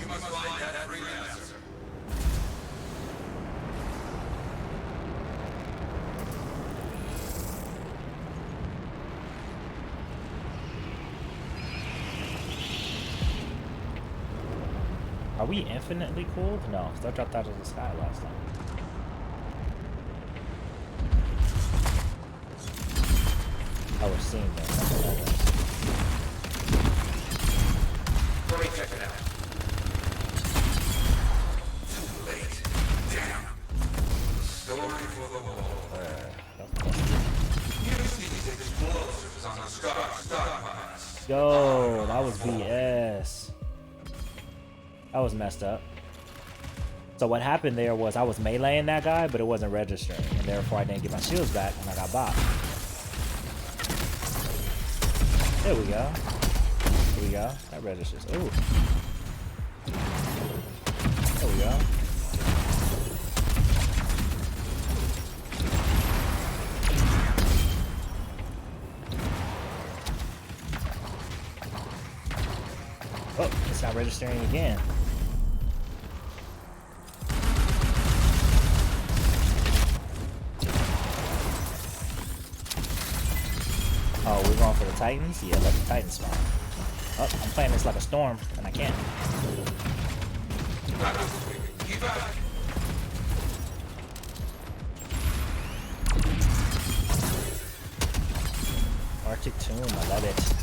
You must find that freelancer. Are we infinitely cooled? No, that dropped out of the sky last time. Oh, we're seeing them. That's what that was. Let me check it out. Too late. Damn. Story for the wall. Use these explosives on the stockpiles. Yo, that was BS. That was messed up. So what happened there was I was meleeing that guy, but it wasn't registering, and therefore I didn't get my shields back, and I got bopped. There we go. There we go. That registers. Ooh. There we go. Oh, it's not registering again. Oh, we're going for the Titans? Yeah, let the Titans spawn. Oh, I'm playing this like a storm, and I can't. Keep up. Arctic Tomb, I love it.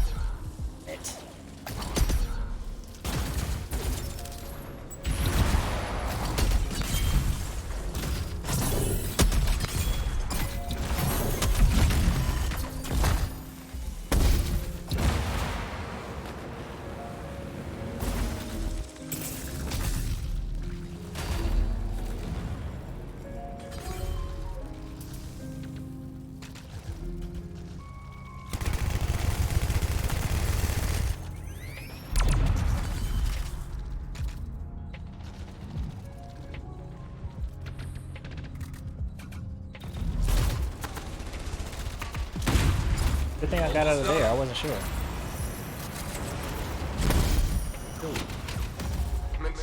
Good thing I got out of there, I wasn't sure.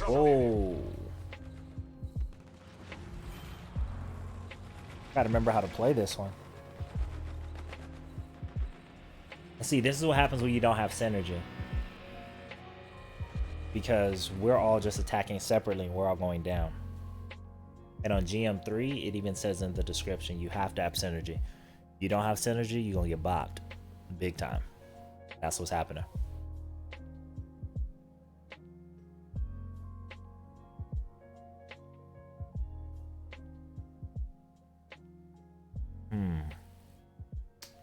Whoa. Gotta remember how to play this one. See, this is what happens when you don't have synergy. Because we're all just attacking separately and we're all going down. And on GM3, it even says in the description, you have to have synergy. You don't have synergy, you're gonna get bopped. Big time. That's what's happening.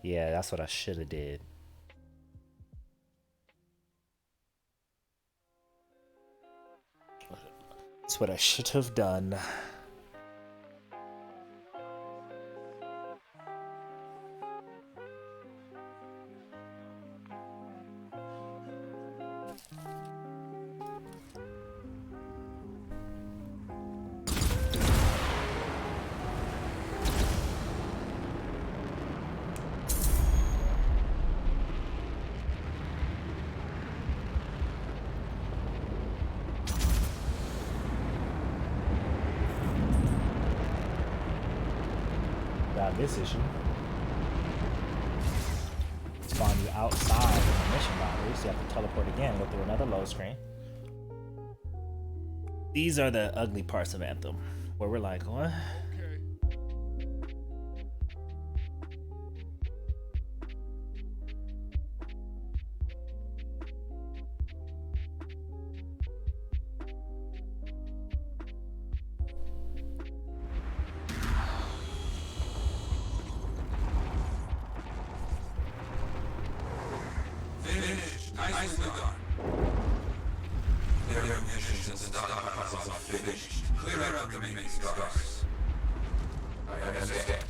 Yeah, that's what I should have did. That's what I should have done. This issue. Spawn you outside of the mission boundaries. You have to teleport again, go through another load screen. These are the ugly parts of Anthem, where we're like, what? Finished. Nicely done. Their missions and stockpiles are finished. Clear out the remaining scars. I understand.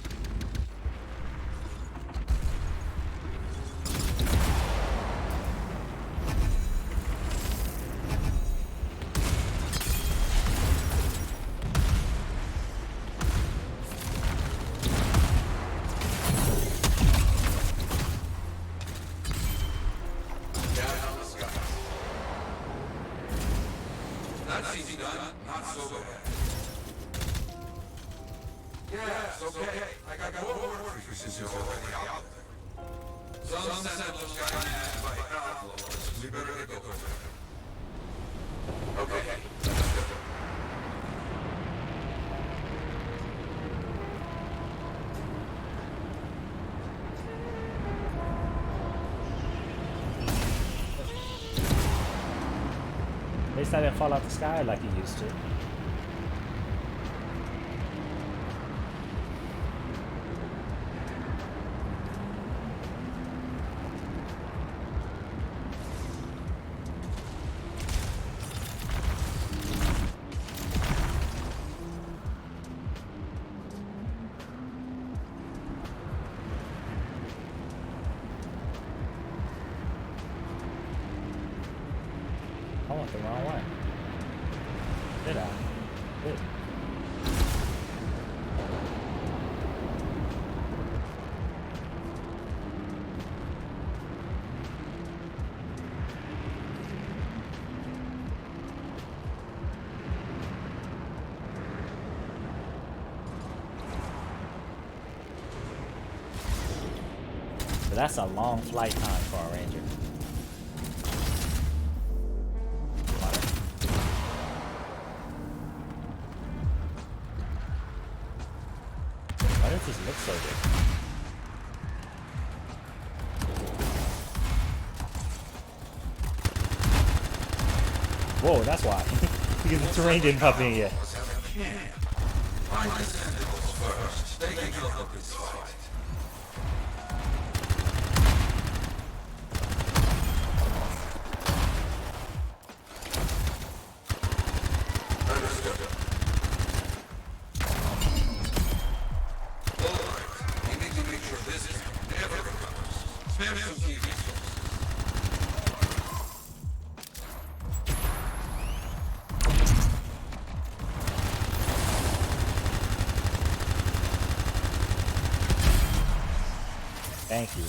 That's easy done, not so bad. Yes, okay. I got more work for you since you're already out there. Some settlers got nabbed by outlaws. We better get going. Okay, let's go. At least I didn't fall out the sky like it used to. I went the wrong way. Did I? Did. But that's a long flight time for a ranger. Why does this look so good? Whoa, that's why. Because the terrain didn't pop in yet. Find the sentinels first. They can help this fight. Understood. All right. You need to make sure this never recovers. Spare some key resources. Thank you.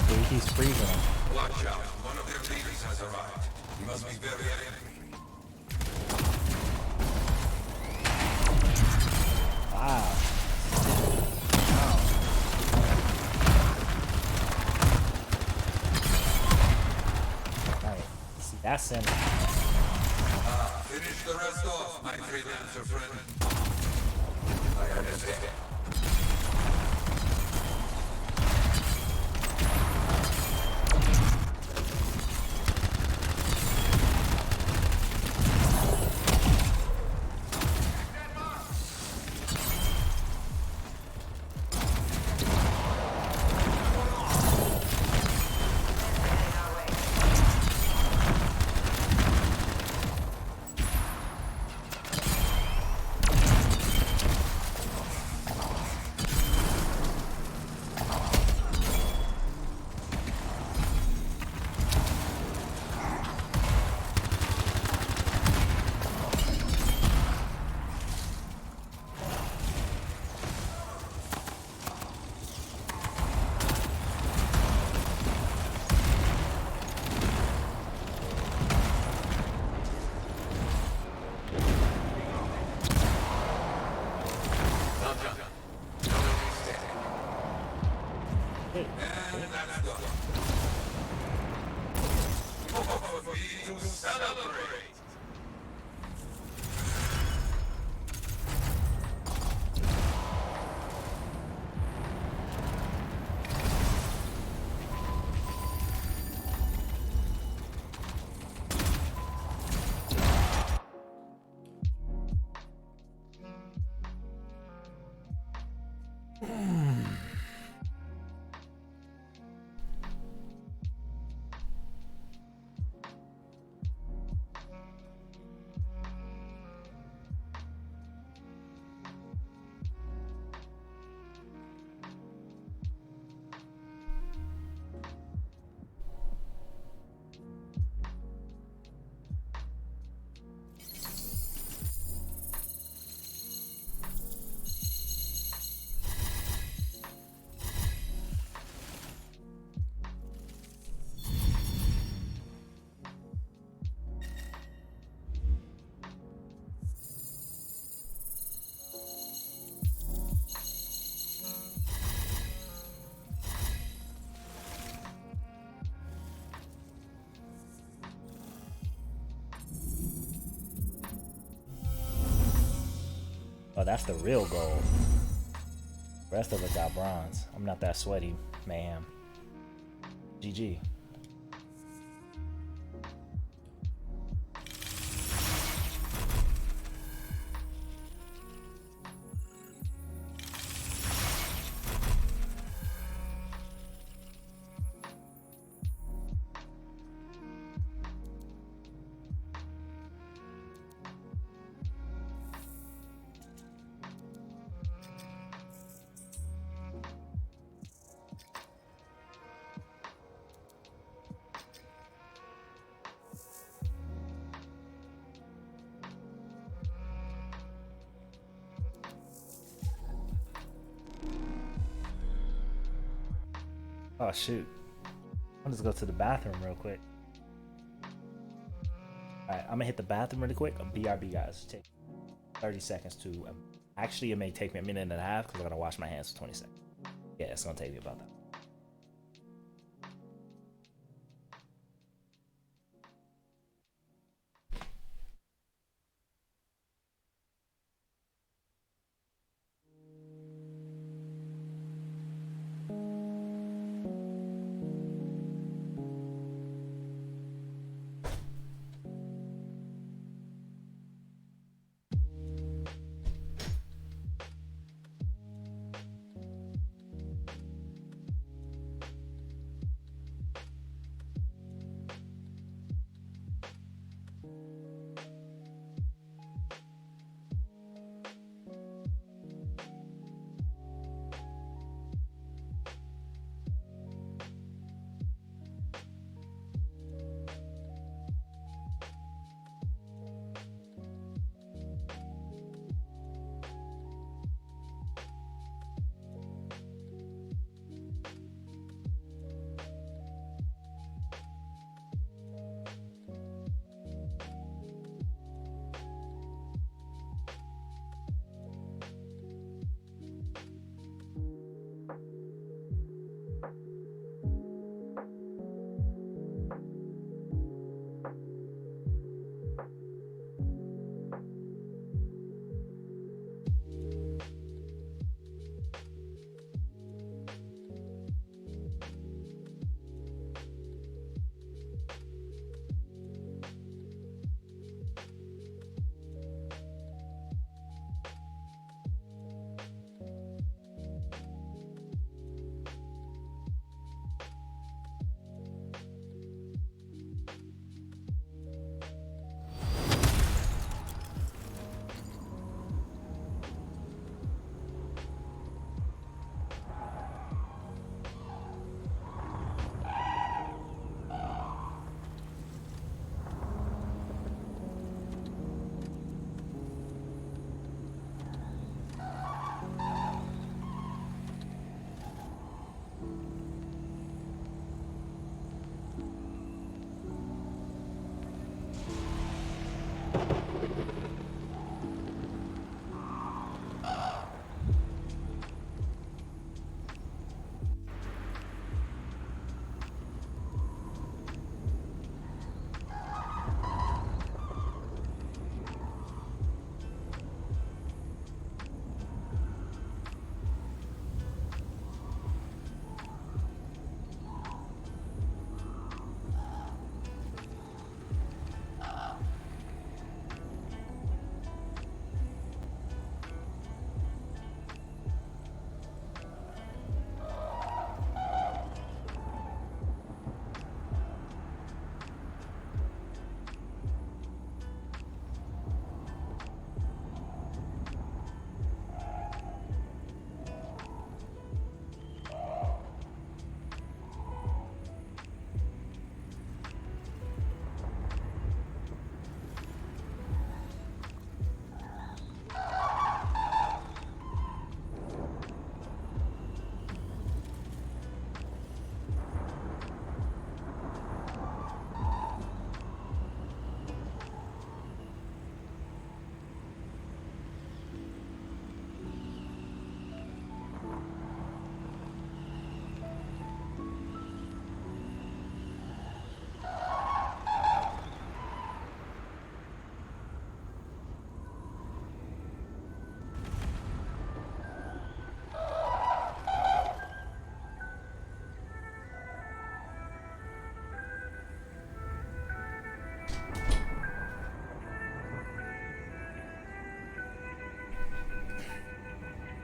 Dude, he's freezing him. Watch out. One of their leaders has arrived. He must be very angry. Wow. Right. See, that's him. Finish the rest off, my freelancer friend. I understand. Good. And that's done. Oh, we to celebrate. Oh, that's the real gold. Rest of it got bronze. I'm not that sweaty, man. GG. Oh shoot. I'm just go to the bathroom real quick. Alright, I'm gonna hit the bathroom really quick. BRB guys. Take 30 seconds to actually it may take me a minute and a half because I gotta wash my hands for 20 seconds. Yeah, it's gonna take me about that.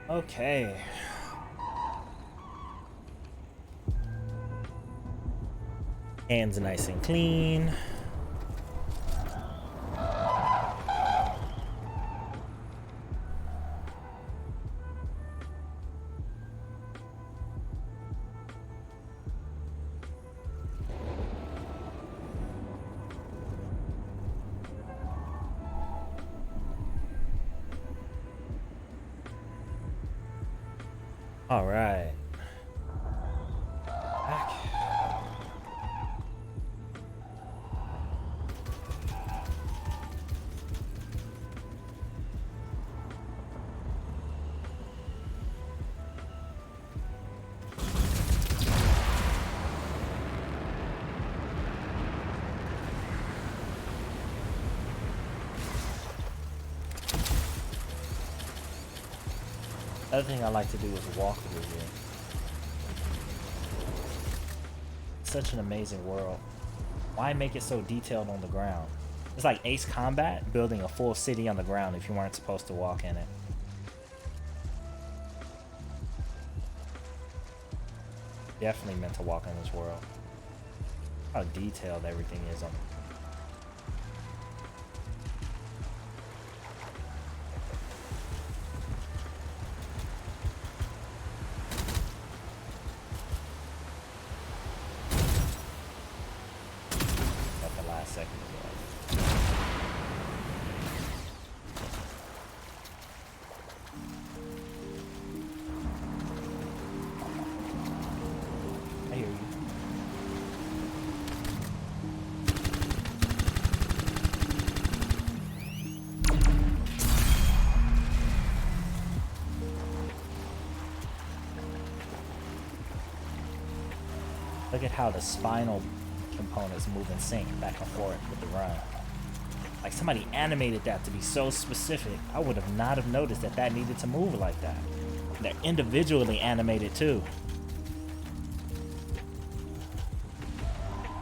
Okay. Hands nice and clean. All right. Back. Other thing I like to do is walk through here. Such an amazing world. Why make it so detailed on the ground? It's like Ace Combat building a full city on the ground if you weren't supposed to walk in it. Definitely meant to walk in this world. How detailed everything is on. At the last second as well. I hear you. Look at how the spinal components move in sync back and forth with the run. Like somebody animated that to be so specific. I would have not have noticed that that needed to move like that. They're individually animated too.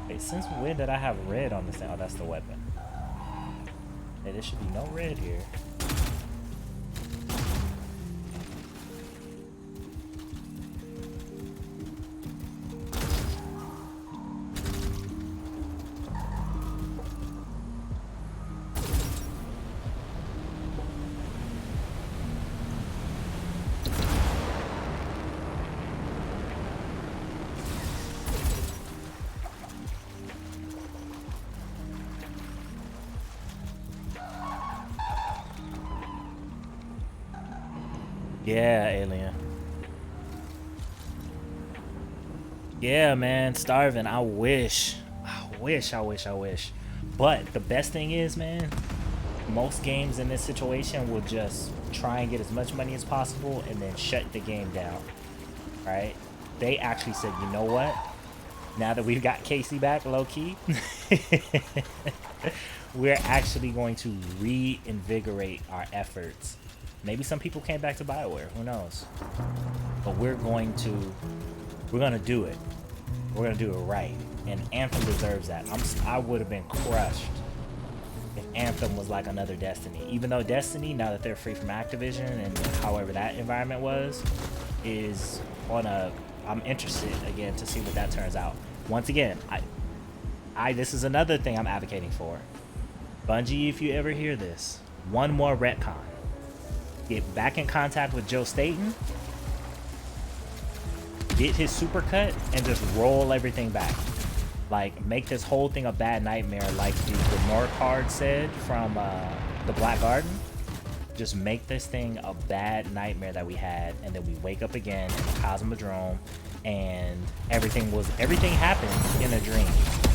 Wait, since when did I have red on this thing? Oh, that's the weapon. Hey, there should be no red here. Yeah, alien. Yeah, man, starving. I wish. But the best thing is, man, most games in this situation will just try and get as much money as possible and then shut the game down, right? They actually said, you know what? Now that we've got Casey back, low-key, we're actually going to reinvigorate our efforts. Maybe some people came back to BioWare, who knows? But we're gonna do it. We're gonna do it right. And Anthem deserves that. I would have been crushed if Anthem was like another Destiny. Even though Destiny, now that they're free from Activision and however that environment was, is on a... I'm interested again to see what that turns out. Once again, this is another thing I'm advocating for. Bungie, if you ever hear this, one more retcon. Get back in contact with Joe Staten, get his supercut, and just roll everything back. Like, make this whole thing a bad nightmare like the Norcard said from the Black Garden. Just make this thing a bad nightmare that we had, and then we wake up again in the Cosmodrome, and everything happened in a dream.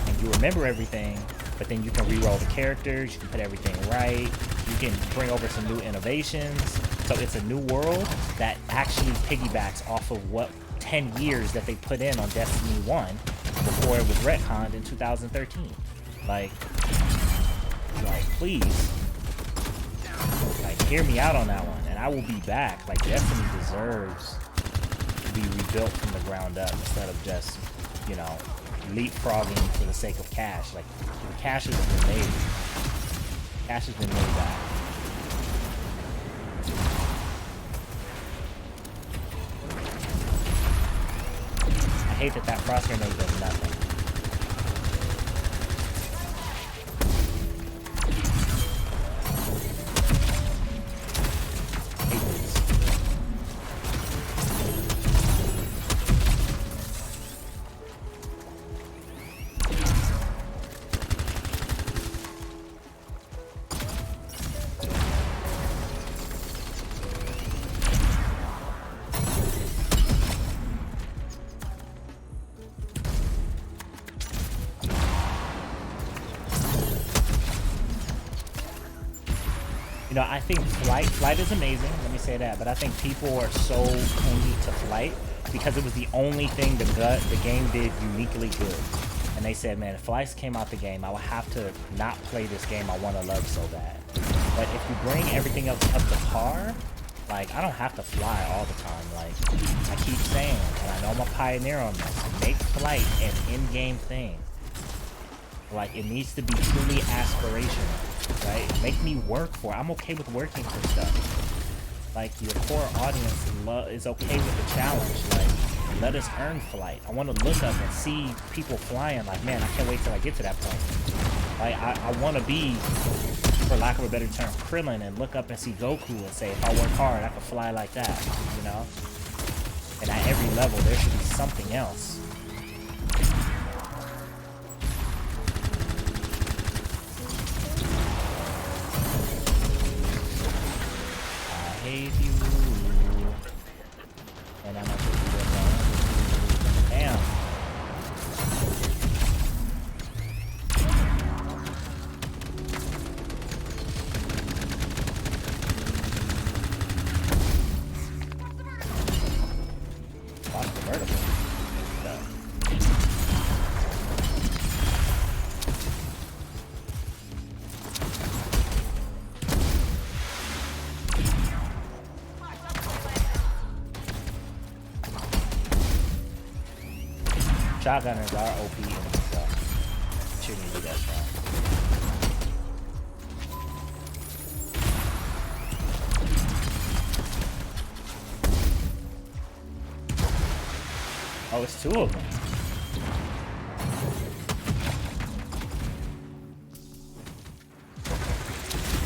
And you remember everything, but then you can re-roll the characters, you can put everything right, you can bring over some new innovations. So it's a new world that actually piggybacks off of what 10 years that they put in on Destiny 1 before it was retconned in 2013. Like please, like, hear me out on that one, and I will be back. Like, Destiny deserves to be rebuilt from the ground up instead of just, you know, leapfrogging for the sake of cash. Like, the cash has been made. Cash has been made back. hate that that frost grenade does nothing. Hate this. You know, I think flight is amazing, let me say that, but I think people are so clingy to flight because it was the only thing the game did uniquely good. And they said, man, if flights came out the game, I would have to not play this game I want to love so bad. But if you bring everything else up to par, like, I don't have to fly all the time. Like, I keep saying, and I know I'm a pioneer on this, make flight an in-game thing. Like, it needs to be truly aspirational, right? Make me work for it. I'm okay with working for stuff. Like, your core audience is okay with the challenge. Like, let us earn flight. I want to look up and see people flying. Like, man, I can't wait till I get to that point. Like, I want to be, for lack of a better term, Krillin and look up and see Goku and say, if I work hard, I can fly like that, you know? And at every level, there should be something else. Hate you, and I'm gonna put you in. Damn. Watch the vertical. Shotgunners are OP in this stuff. Shouldn't do that strong. Oh, it's two of them.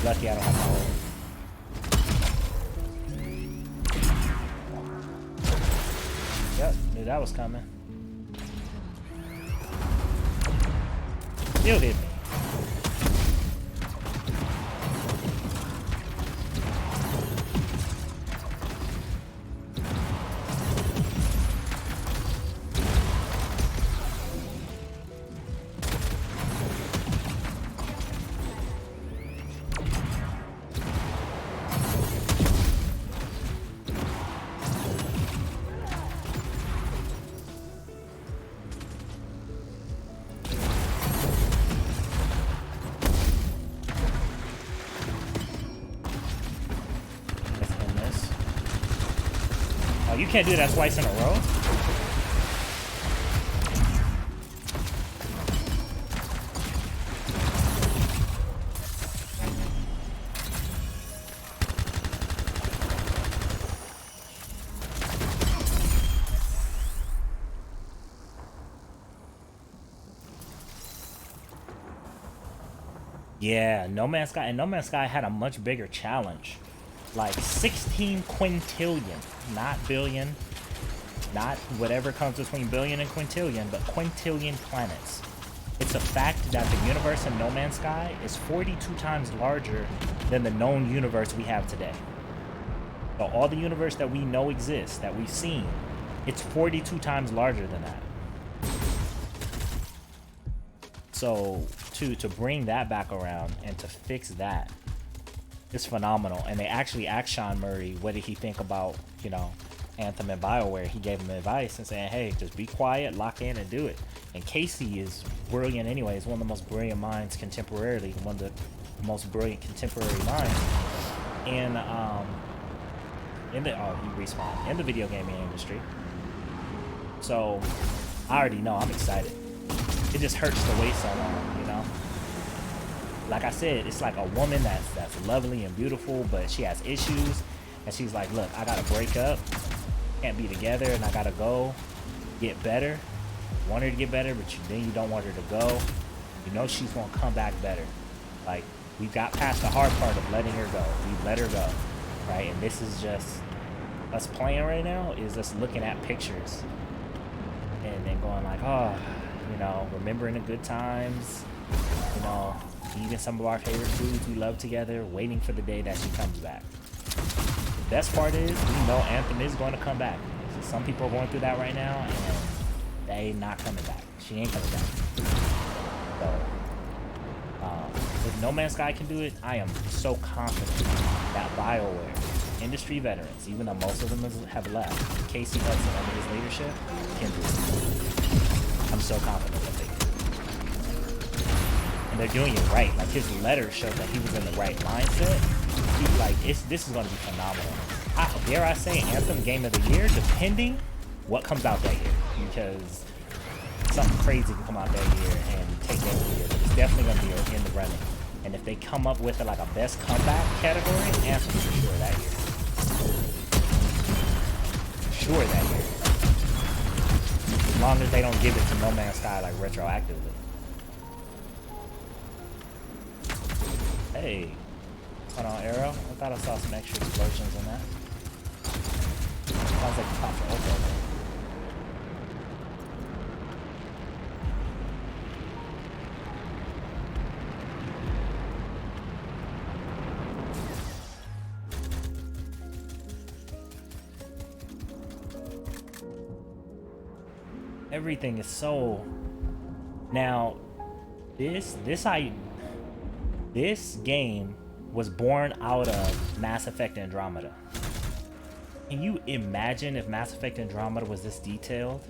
Lucky I don't have my ult. Yep, knew that was coming. Still hit me. Oh, you can't do that twice in a row? Yeah, No Man's Sky, and No Man's Sky had a much bigger challenge. Like 16 quintillion, not billion, not whatever comes between billion and quintillion, but quintillion planets. It's a fact that the universe in No Man's Sky is 42 times larger than the known universe we have today. So all the universe that we know exists, that we've seen, it's 42 times larger than that. So to bring that back around and to fix that, it's phenomenal. And they actually asked Sean Murray, what did he think about, you know, Anthem and BioWare. He gave him advice and saying, hey, just be quiet, lock in, and do it. And Casey is brilliant anyway. He's one of the most brilliant minds contemporarily, one of the most brilliant contemporary minds. And he respawned in the video gaming industry. So I already know I'm excited. It just hurts to wait so long, you know. Like I said, it's like a woman that's lovely and beautiful, but she has issues, and she's like, look, I gotta break up, can't be together, and I gotta go get better, want her to get better, but then you don't want her to go. You know she's gonna come back better. Like, we got past the hard part of letting her go. We let her go, right? And this is just us playing right now. Is us looking at pictures and then going like, oh, you know, remembering the good times, you know, eating some of our favorite foods we love together, waiting for the day that she comes back. The best part is we know Anthem is going to come back. So some people are going through that right now, and they not coming back. She ain't coming back. So, if No Man's Sky can do it, I am so confident that BioWare, industry veterans, even though most of them have left, Casey Hudson under his leadership can do it. I'm so confident that they can. And they're doing it right. Like, his letter showed that he was in the right mindset. He, like, this is going to be phenomenal. Dare I say Anthem Game of the Year, depending what comes out that year, because something crazy can come out that year and take Game of the Year. But it's definitely going to be in the running. And if they come up with like a best comeback category, Anthem for sure that year. Sure that year. As long as they don't give it to No Man's Sky like retroactively. Hey, hold on, Arrow. I thought I saw some extra explosions in that. Sounds like the top for Oko. Everything is so. Now, this game was born out of Mass Effect Andromeda. Can you imagine if Mass Effect Andromeda was this detailed?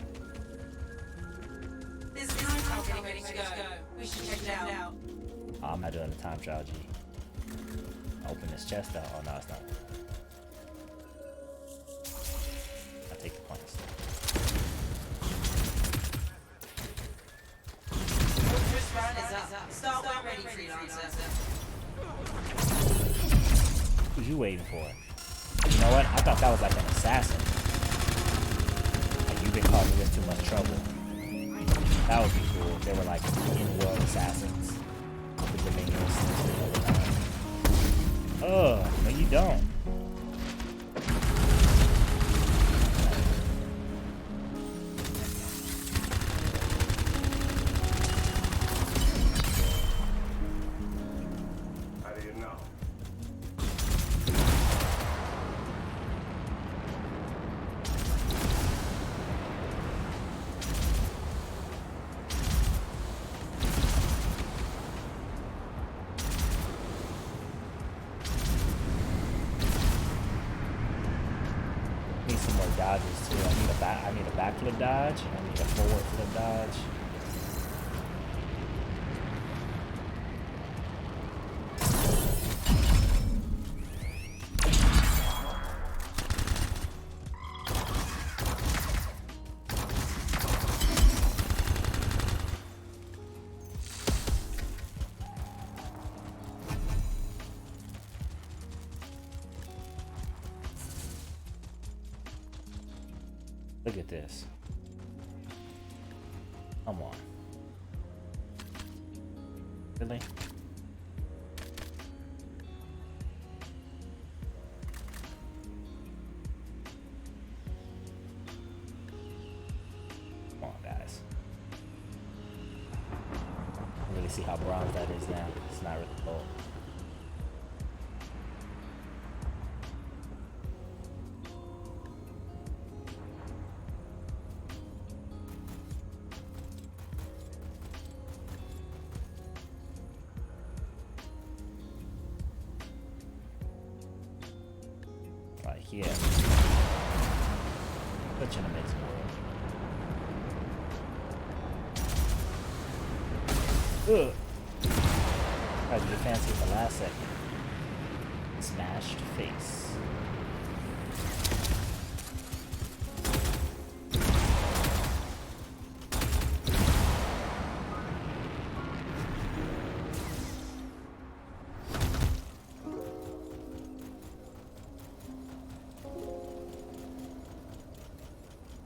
This is time getting ready to go. We should check it out. Oh, I'm not doing the time trial, G. Open this chest out. Oh no, it's not. I take the points. Run is up. Start when ready, freelancer. Who's you waiting for? You know what? I thought that was like an assassin. Like, you've been causing us too much trouble. That would be cool if they were like in-world assassins. With the minions. Oh, no you don't. Dodges too. I need a backflip dodge. I need a forward flip dodge. Look at this. Come on. Really? Come on, guys. I really see how bronze that is now. It's not really gold. Yeah. Such an amazing world. Ugh. Tried to get fancy at the last second. Smashed face.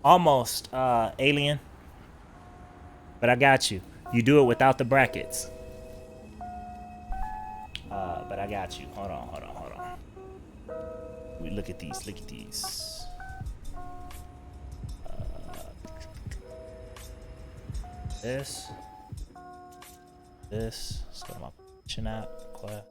Almost, alien. But I got you. You do it without the brackets. But I got you. Hold on. We look at these. This. Let's go to my chin app. Quiet.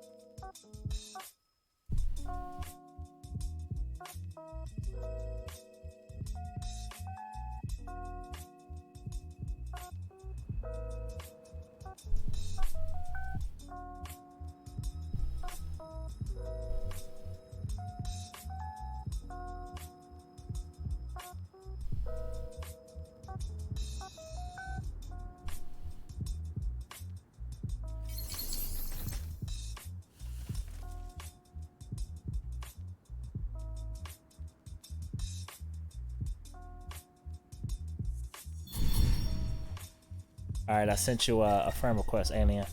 All right, I sent you a friend request, alien.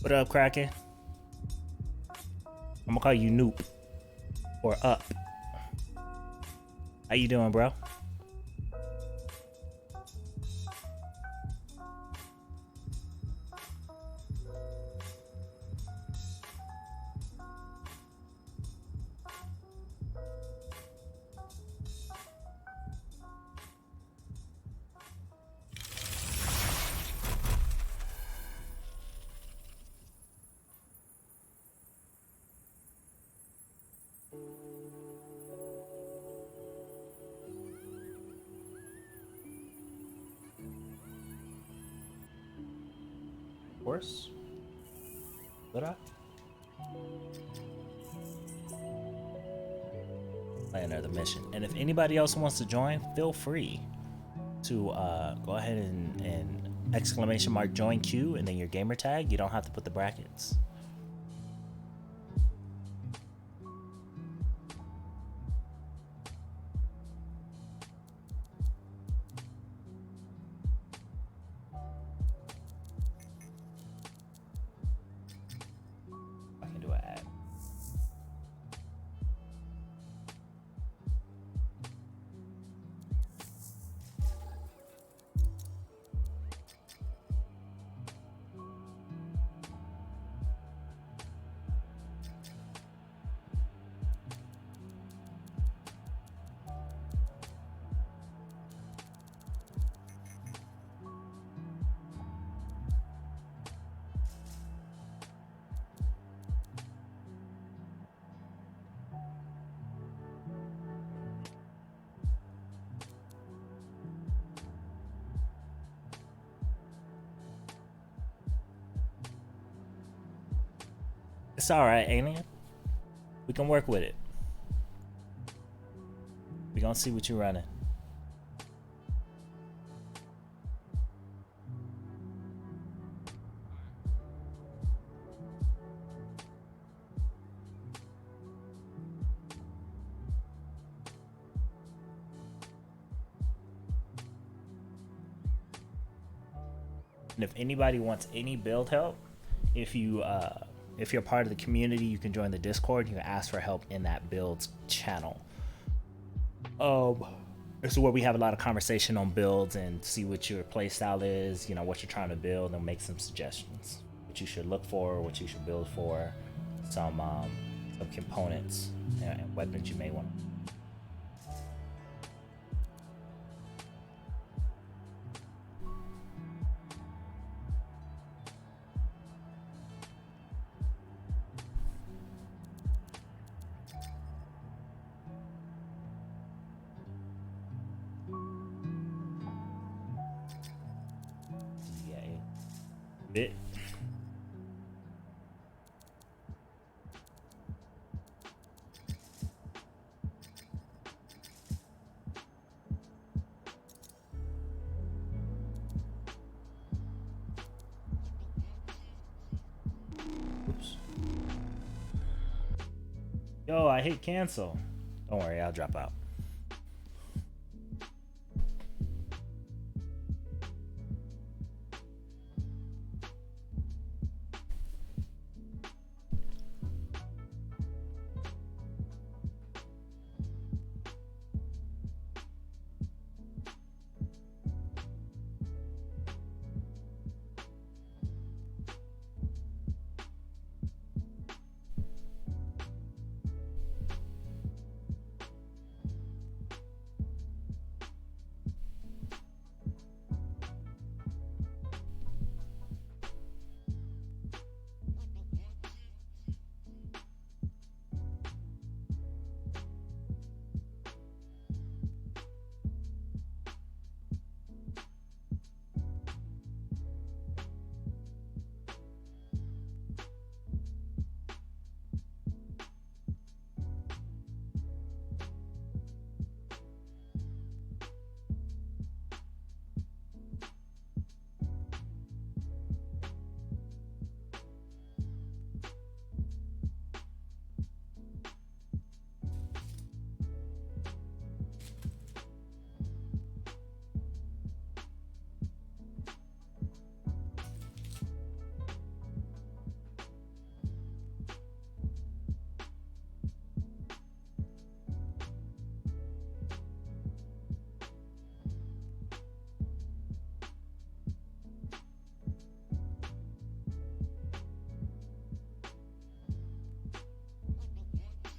What up, Kraken? I'm gonna call you Noop or Up. How you doing, bro? Of course. Did I? Play another mission. And if anybody else wants to join, feel free to go ahead and exclamation mark join queue and then your gamer tag. You don't have to put the brackets. I can do an ad. It's all right, alien. We can work with it. We gonna see what you're running. And if anybody wants any build help, if you're part of the community, you can join the Discord. You can ask for help in that builds channel. This is where we have a lot of conversation on builds and see what your playstyle is, you know, what you're trying to build, and make some suggestions. What you should look for, what you should build for, some components and weapons you may want. Bit. Yo, I hate cancel. Don't worry, I'll drop out.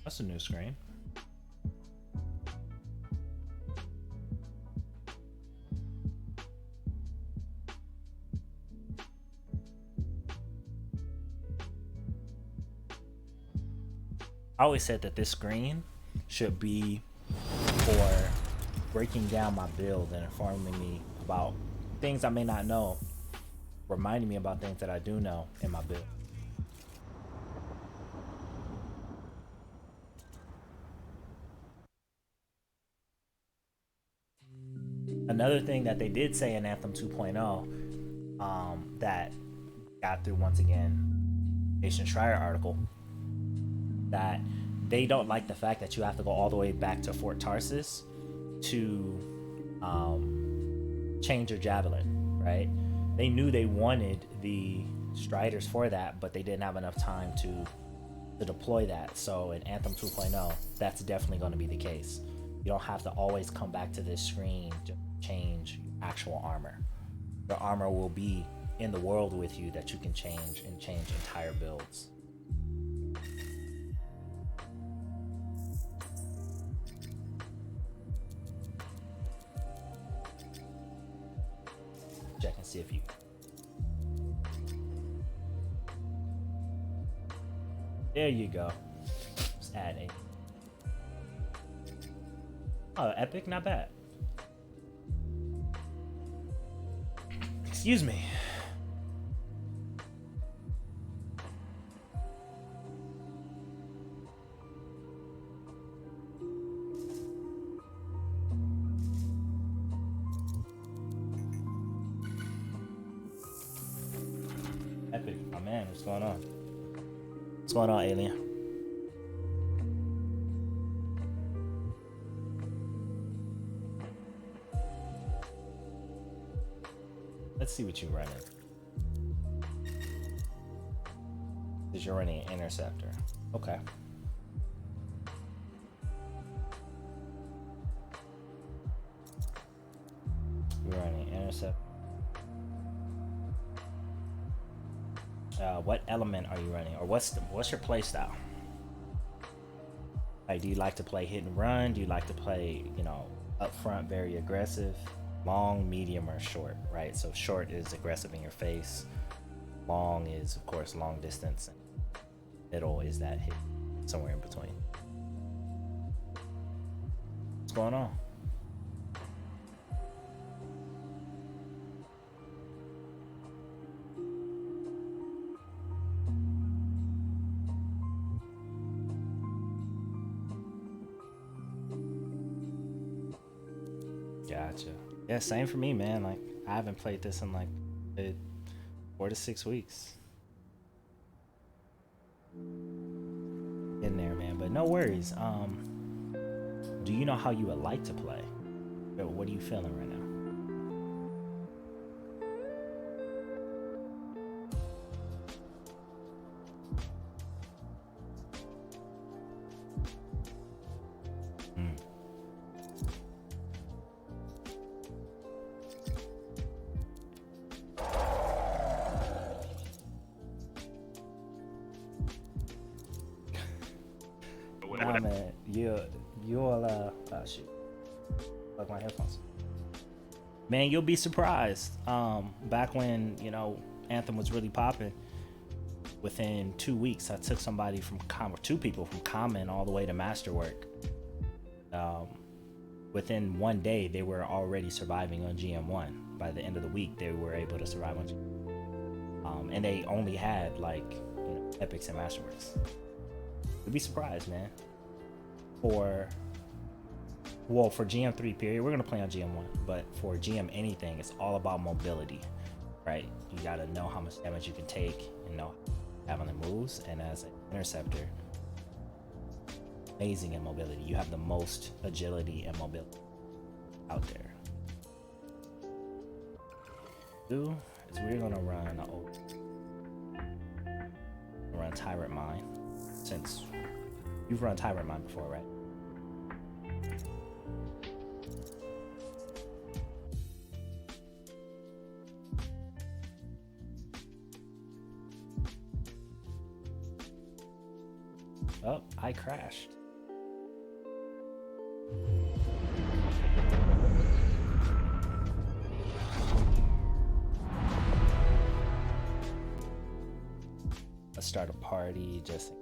That's a new screen. I always said that this screen should be for breaking down my build and informing me about things I may not know, reminding me about things that I do know in my build. Another thing that they did say in Anthem 2.0 that got through once again, Nation Schreier article, that they don't like the fact that you have to go all the way back to Fort Tarsis to change your javelin, right? They knew they wanted the Striders for that, but they didn't have enough time to deploy that. So in Anthem 2.0, that's definitely going to be the case. You don't have to always come back to this screen to change actual armor. The armor will be in the world with you that you can change and change entire builds. Check and see if you. There you go. Just add a. Oh, epic, not bad. Excuse me. Epic, my man, what's going on? What's going on, alien? Let's see what you're running. Because you're running an interceptor. Okay. You're running intercept. What element are you running, or what's your play style? Like, do you like to play hit and run? Do you like to play, up front, very aggressive? Long, medium, or short, right? So short is aggressive in your face. Long is, of course, long distance. And middle is that hit, somewhere in between. What's going on? Gotcha. Yeah, same for me, man. Like, I haven't played this in like 4 to 6 weeks. In there, man. But But no worries. Do you know how you would like to play? Or what are you feeling right now? Nah, man, you'll shoot, like my headphones. Man, you'll be surprised. Back when Anthem was really popping, within 2 weeks, I took somebody from two people from Common all the way to Masterwork. Within 1 day, they were already surviving on GM1. By the end of the week, they were able to survive on GM1. And they only had Epics and Masterworks. You'd be surprised, man. For GM3 period, we're gonna play on GM1, but for GM anything, it's all about mobility, right? You gotta know how much damage you can take and know having the moves. And as an interceptor, amazing in mobility. You have the most agility and mobility out there. Two is we're gonna run Tyrant Mine, since you've run Tyrant Mine before, right? Oh, I crashed. Let's start a party just.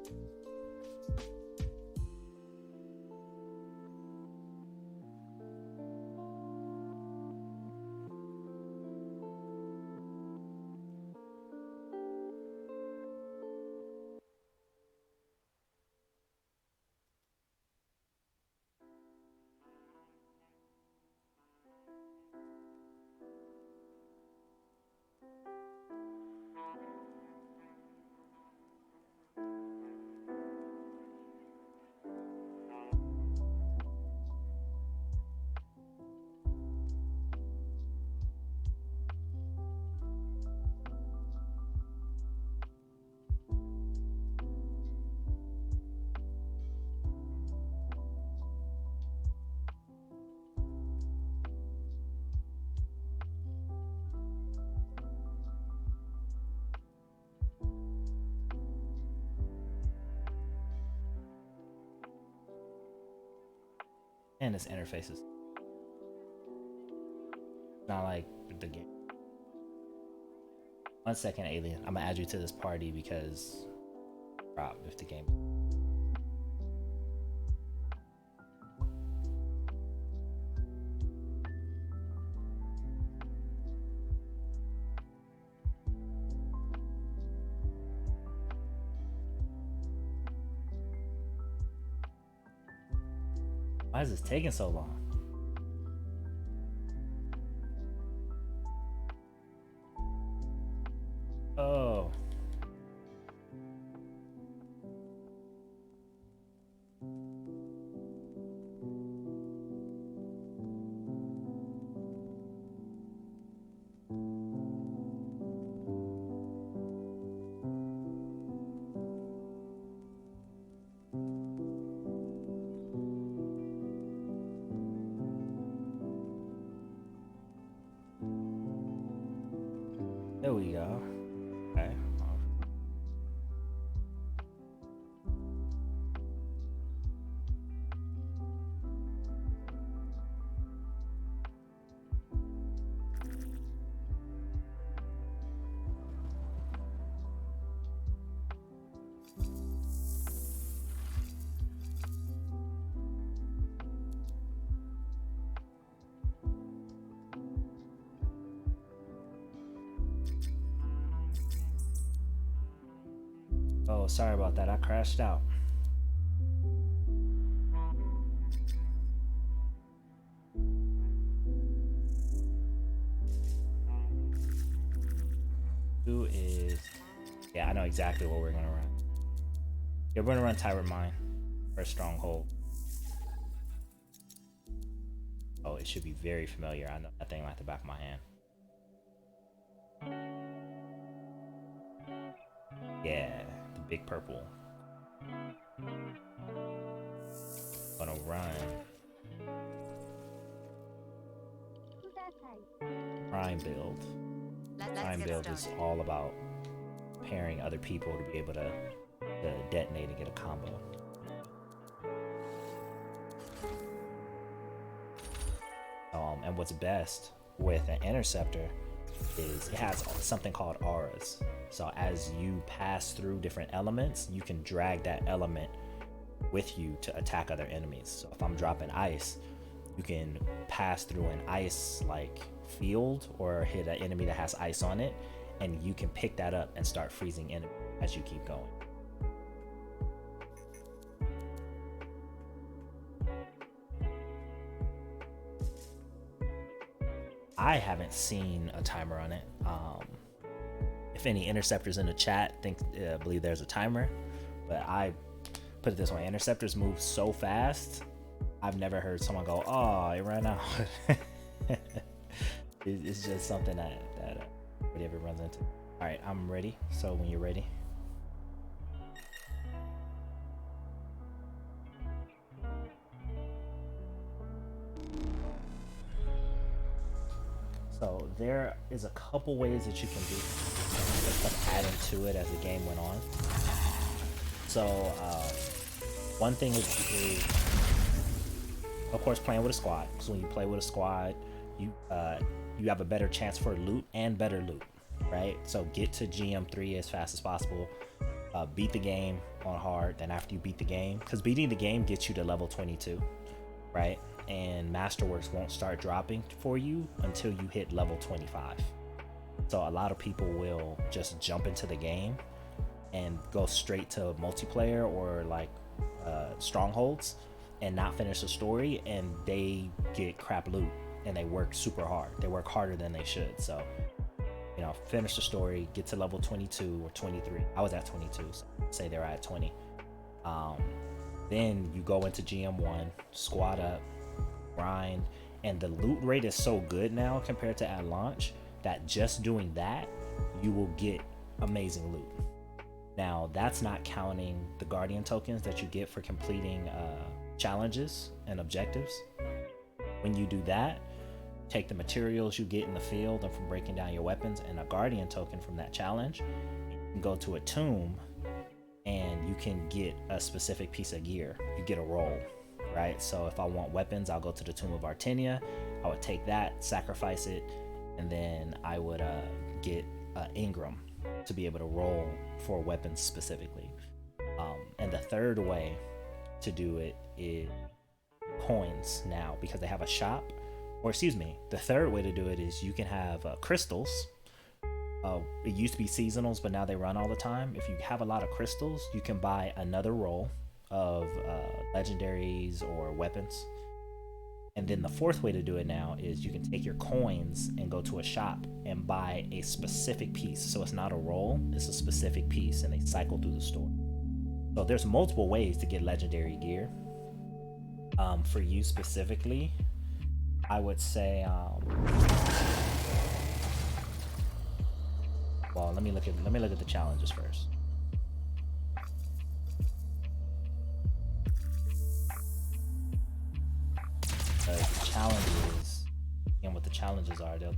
And this interface is not like the game. 1 second, Alien. I'm gonna add you to this party because drop if the game. Why is this taking so long? Oh. There we go. Okay. Oh, sorry about that. I crashed out. Who is... Yeah, I know exactly what we're gonna run. Yeah, we're gonna run Tyrant Mine. First stronghold. Oh, it should be very familiar. I know that thing like the back of my hand. Yeah, the big purple. Gonna run. Prime build. Prime build is all about pairing other people to be able to detonate and get a combo. And what's best with an interceptor is it has something called auras. So as you pass through different elements, you can drag that element with you to attack other enemies. So if I'm dropping ice, you can pass through an ice like field or hit an enemy that has ice on it, and you can pick that up and start freezing enemies as you keep going. I haven't seen a timer on it. If any interceptors in the chat believe there's a timer, but I put it this way: interceptors move so fast. I've never heard someone go, "Oh, it ran out." It's just something that everybody runs into. All right, I'm ready. So when you're ready. So there is a couple ways that you can do kept adding to it as the game went on. So one thing is of course playing with a squad. So when you play with a squad, you have a better chance for loot and better loot, right? So get to GM3 as fast as possible. Beat the game on hard. Then after you beat the game, because beating the game gets you to level 22, right? And Masterworks won't start dropping for you until you hit level 25. So a lot of people will just jump into the game and go straight to multiplayer or like strongholds and not finish the story, and they get crap loot and they work super hard. They work harder than they should. So, you know, finish the story, get to level 22 or 23. I was at 22, so say they're at 20. Then you go into GM1, squad up, grind, and the loot rate is so good now compared to at launch that just doing that, you will get amazing loot. Now, that's not counting the Guardian tokens that you get for completing challenges and objectives. When you do that, take the materials you get in the field and from breaking down your weapons and a Guardian token from that challenge, you can go to a tomb and you can get a specific piece of gear. You get a roll, right? So if I want weapons, I'll go to the Tomb of Artenia. I would take that, sacrifice it, and then I would get Ingram to be able to roll for weapons specifically. And the third way to do it is coins now, because they have a shop. Or excuse me, the third way to do it is you can have crystals. It used to be seasonals, but now they run all the time. If you have a lot of crystals, you can buy another roll of legendaries or weapons. And then the fourth way to do it now is you can take your coins and go to a shop and buy a specific piece. So it's not a roll, it's a specific piece, and they cycle through the store. So there's multiple ways to get legendary gear. For you specifically, I would say, well, let me look at the challenges first. The challenges, and what the challenges are, they'll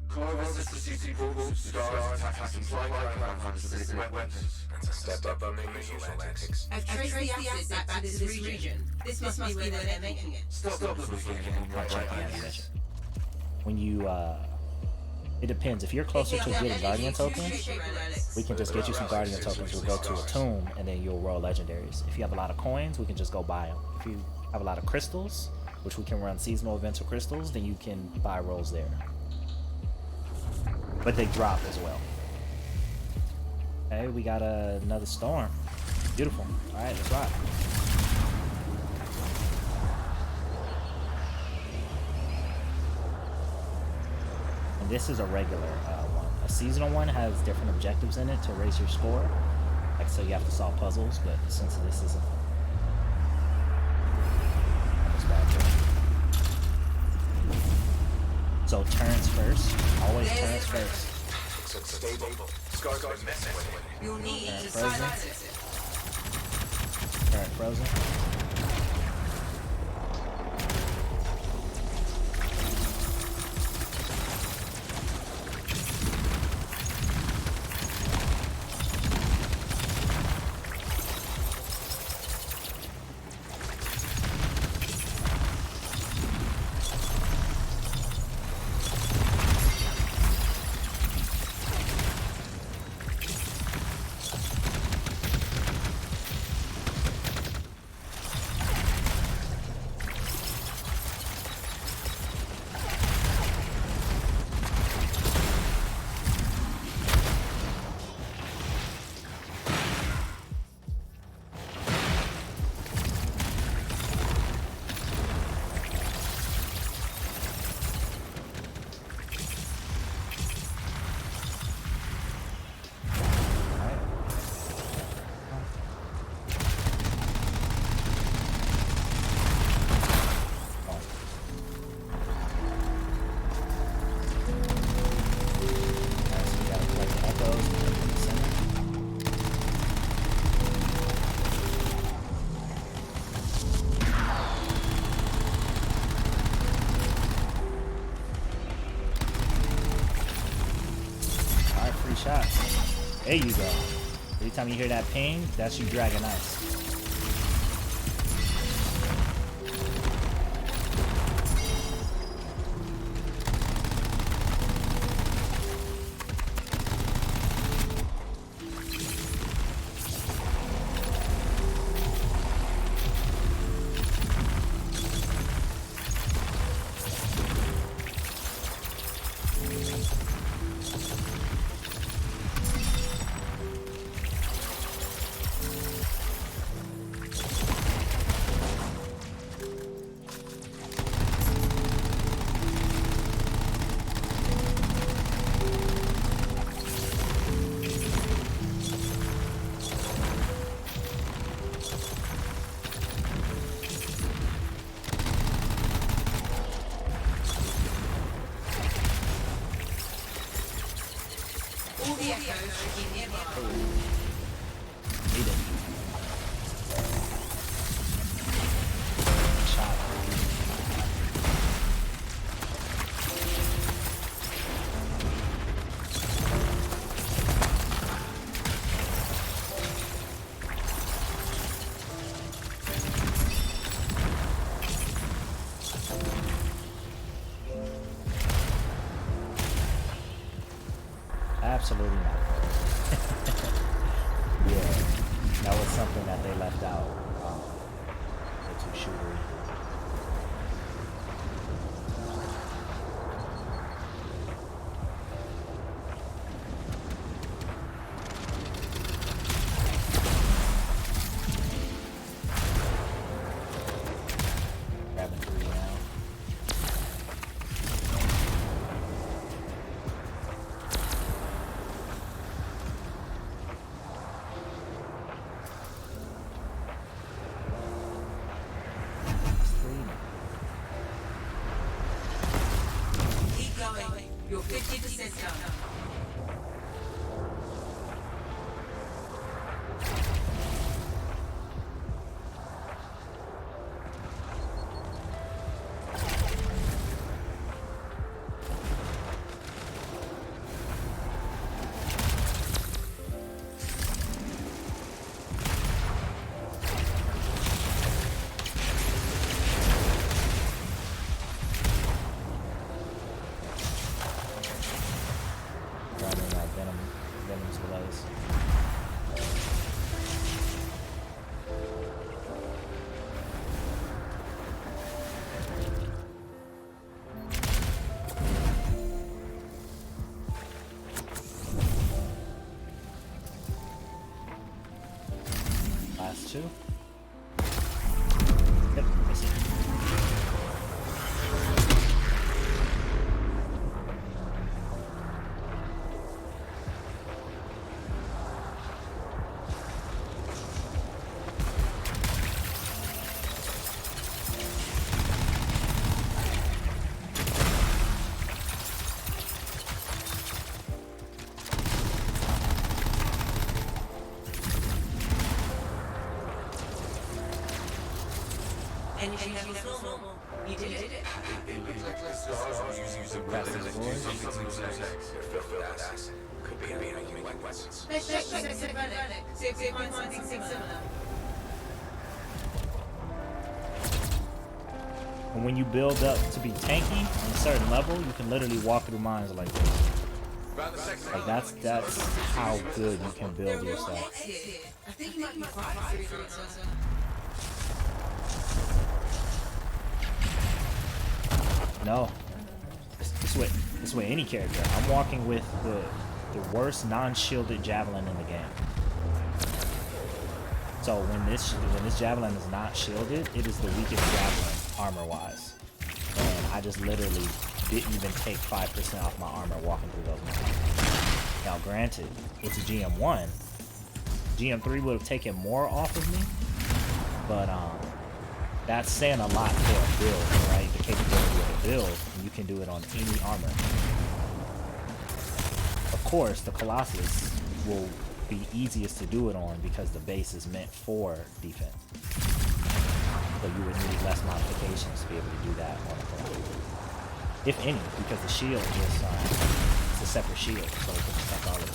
Corvus is the people, stars, tactics, and flying around specific weapons. Step up on the usual antics. I've traced the asset back to this region. This must be where they're making it. Stop the beginning and right ideas. when you it depends. If you're closer to getting Guardian tokens, we can just get you some Guardian tokens. We'll go to a tomb and then you'll roll legendaries. If you have a lot of coins, we can just go buy them. If you have a lot of crystals, which we can run seasonal events with crystals, then you can buy rolls there. But they drop as well. Okay, we got another storm. Beautiful. All right, let's rock. And this is a regular one. A seasonal one has different objectives in it to raise your score. Like, so you have to solve puzzles, but since this is So turns first. Always turns first. Looks unstable. Scar's been messing with it. You'll need to Frozen. silence it. Turret frozen. Shots. There you go. Every time you hear that ping, that's you dragging ice. Absolutely not. Yeah, that was something that they left out. The two shooter. Grabbing 3 now. You're 50% done. Venom's delays. Last 2. Yep, missing. Energy levels normal. You did it. It looks like stars are using some could be making like weapons. Let's check the relic. See if we find something similar. And when you build up to be tanky on a certain level, you can literally walk through mines like this. Like that's how good you can build your stuff. I think you might be right. No, it's with any character. I'm walking with the worst non-shielded javelin in the game. So when this javelin is not shielded, it is the weakest javelin armor-wise. And I just literally didn't even take 5% off my armor walking through those mines. Now granted, it's a GM1. GM3 would have taken more off of me, but that's saying a lot for a build, right? The capability of a build, and you can do it on any armor. Of course, the Colossus will be easiest to do it on because the base is meant for defense. So you would need less modifications to be able to do that on a Colossus. If any, because the shield is it's a separate shield, so it can protect all of it.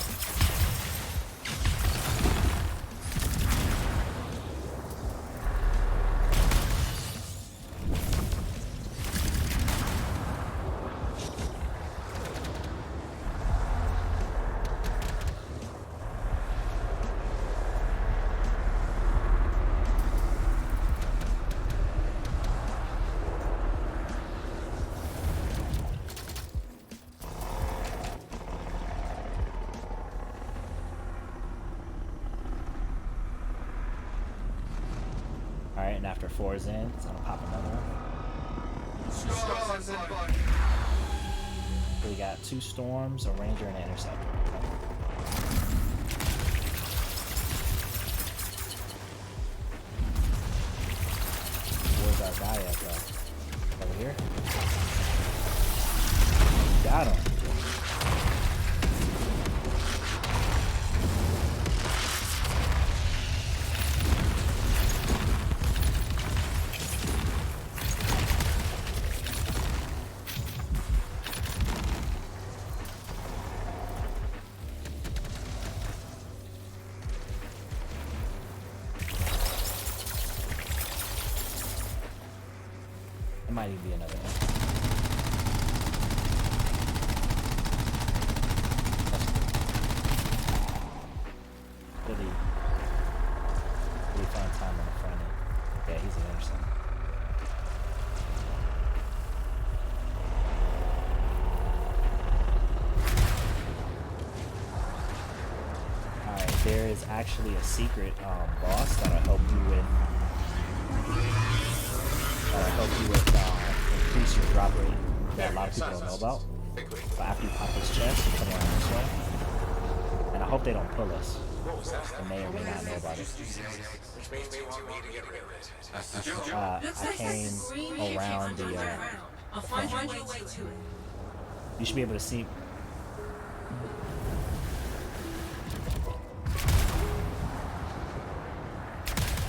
Alright, and after 4 is in, it's gonna pop another one. So we got 2 storms, a ranger, and an interceptor. Where's our guy at though? Over here? Got him. It might even be another one. Really fun time on the front end. Yeah, he's an interceptor. Alright, there is actually a secret boss that'll help you with increase your drop rate that a lot of people don't know about. But after you pop this chest, you come around this way. And I hope they don't pull us. They may or may not know about it. I came around the I'll find your way to it. you should be able to see.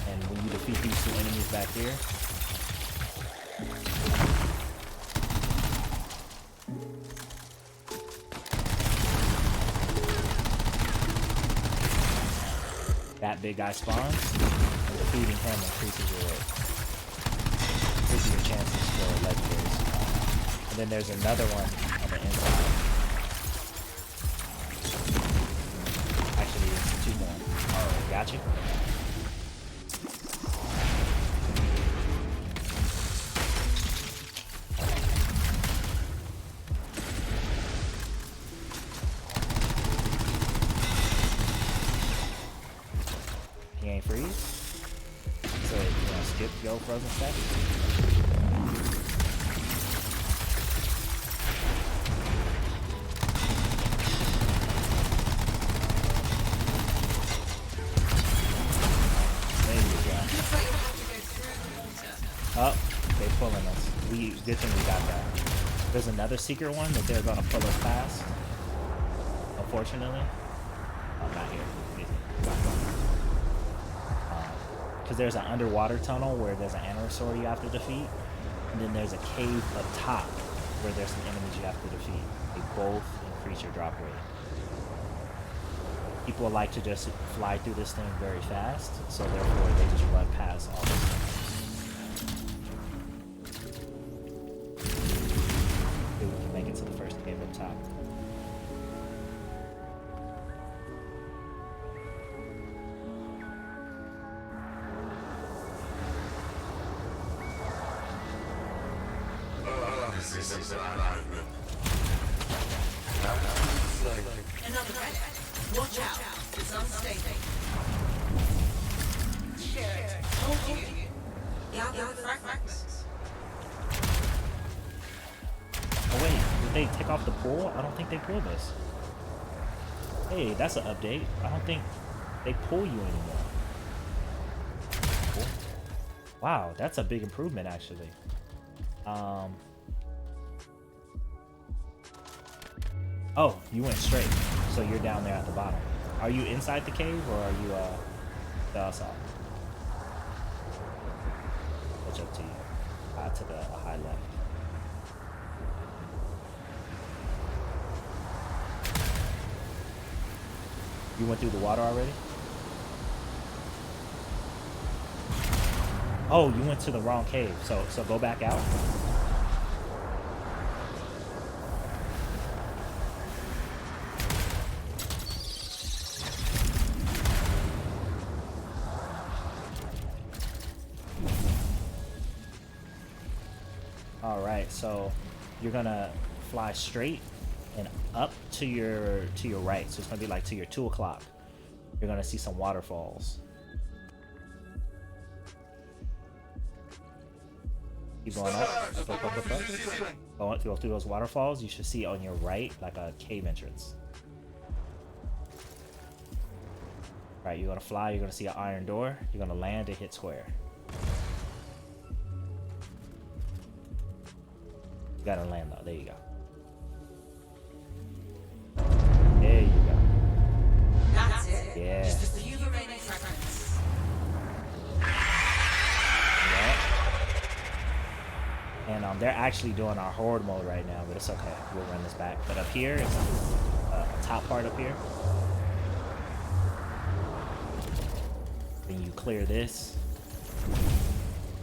And when you defeat these 2 enemies back here, that big guy spawns, and defeating him increases your chances for legendaries. And then there's another one on the inside. Actually, it's 2 more. Oh, got you. He ain't freeze. So you wanna skip go frozen stack? There you go. Oh, they pulling us. Good thing we got that. There's another secret one that they're gonna pull us past. Unfortunately. I'm not here. because there's an underwater tunnel where there's an Anosaur you have to defeat, and then there's a cave up top where there's some enemies you have to defeat. They both increase your drop rate. People like to just fly through this thing very fast, so therefore they just run past all this stuff. See if we can make it to the first cave up top. Another red. Watch out. It's unstable. Shit. Told you. Yeah, fragments. Oh wait, did they take off the pull? I don't think they pulled this. Hey, that's an update. I don't think they pull you anymore. Cool. Wow, that's a big improvement actually. Oh, you went straight. So you're down there at the bottom. Are you inside the cave or are you the outside? It's up to you. I took a high left. You went through the water already? Oh, you went to the wrong cave. So go back out. All right, so you're gonna fly straight and up to your right. So it's gonna be like to your 2 o'clock. You're gonna see some waterfalls. Keep going up, up. Go through those waterfalls. You should see on your right like a cave entrance. Right, you're gonna fly. You're gonna see an iron door. You're gonna land and hit square. You gotta land though. There you go. There you go. That's it. Yeah. Just a few remaining fragments. Yeah. And they're actually doing our horde mode right now, but it's okay. We'll run this back. But up here, it's a top part up here. Then you clear this.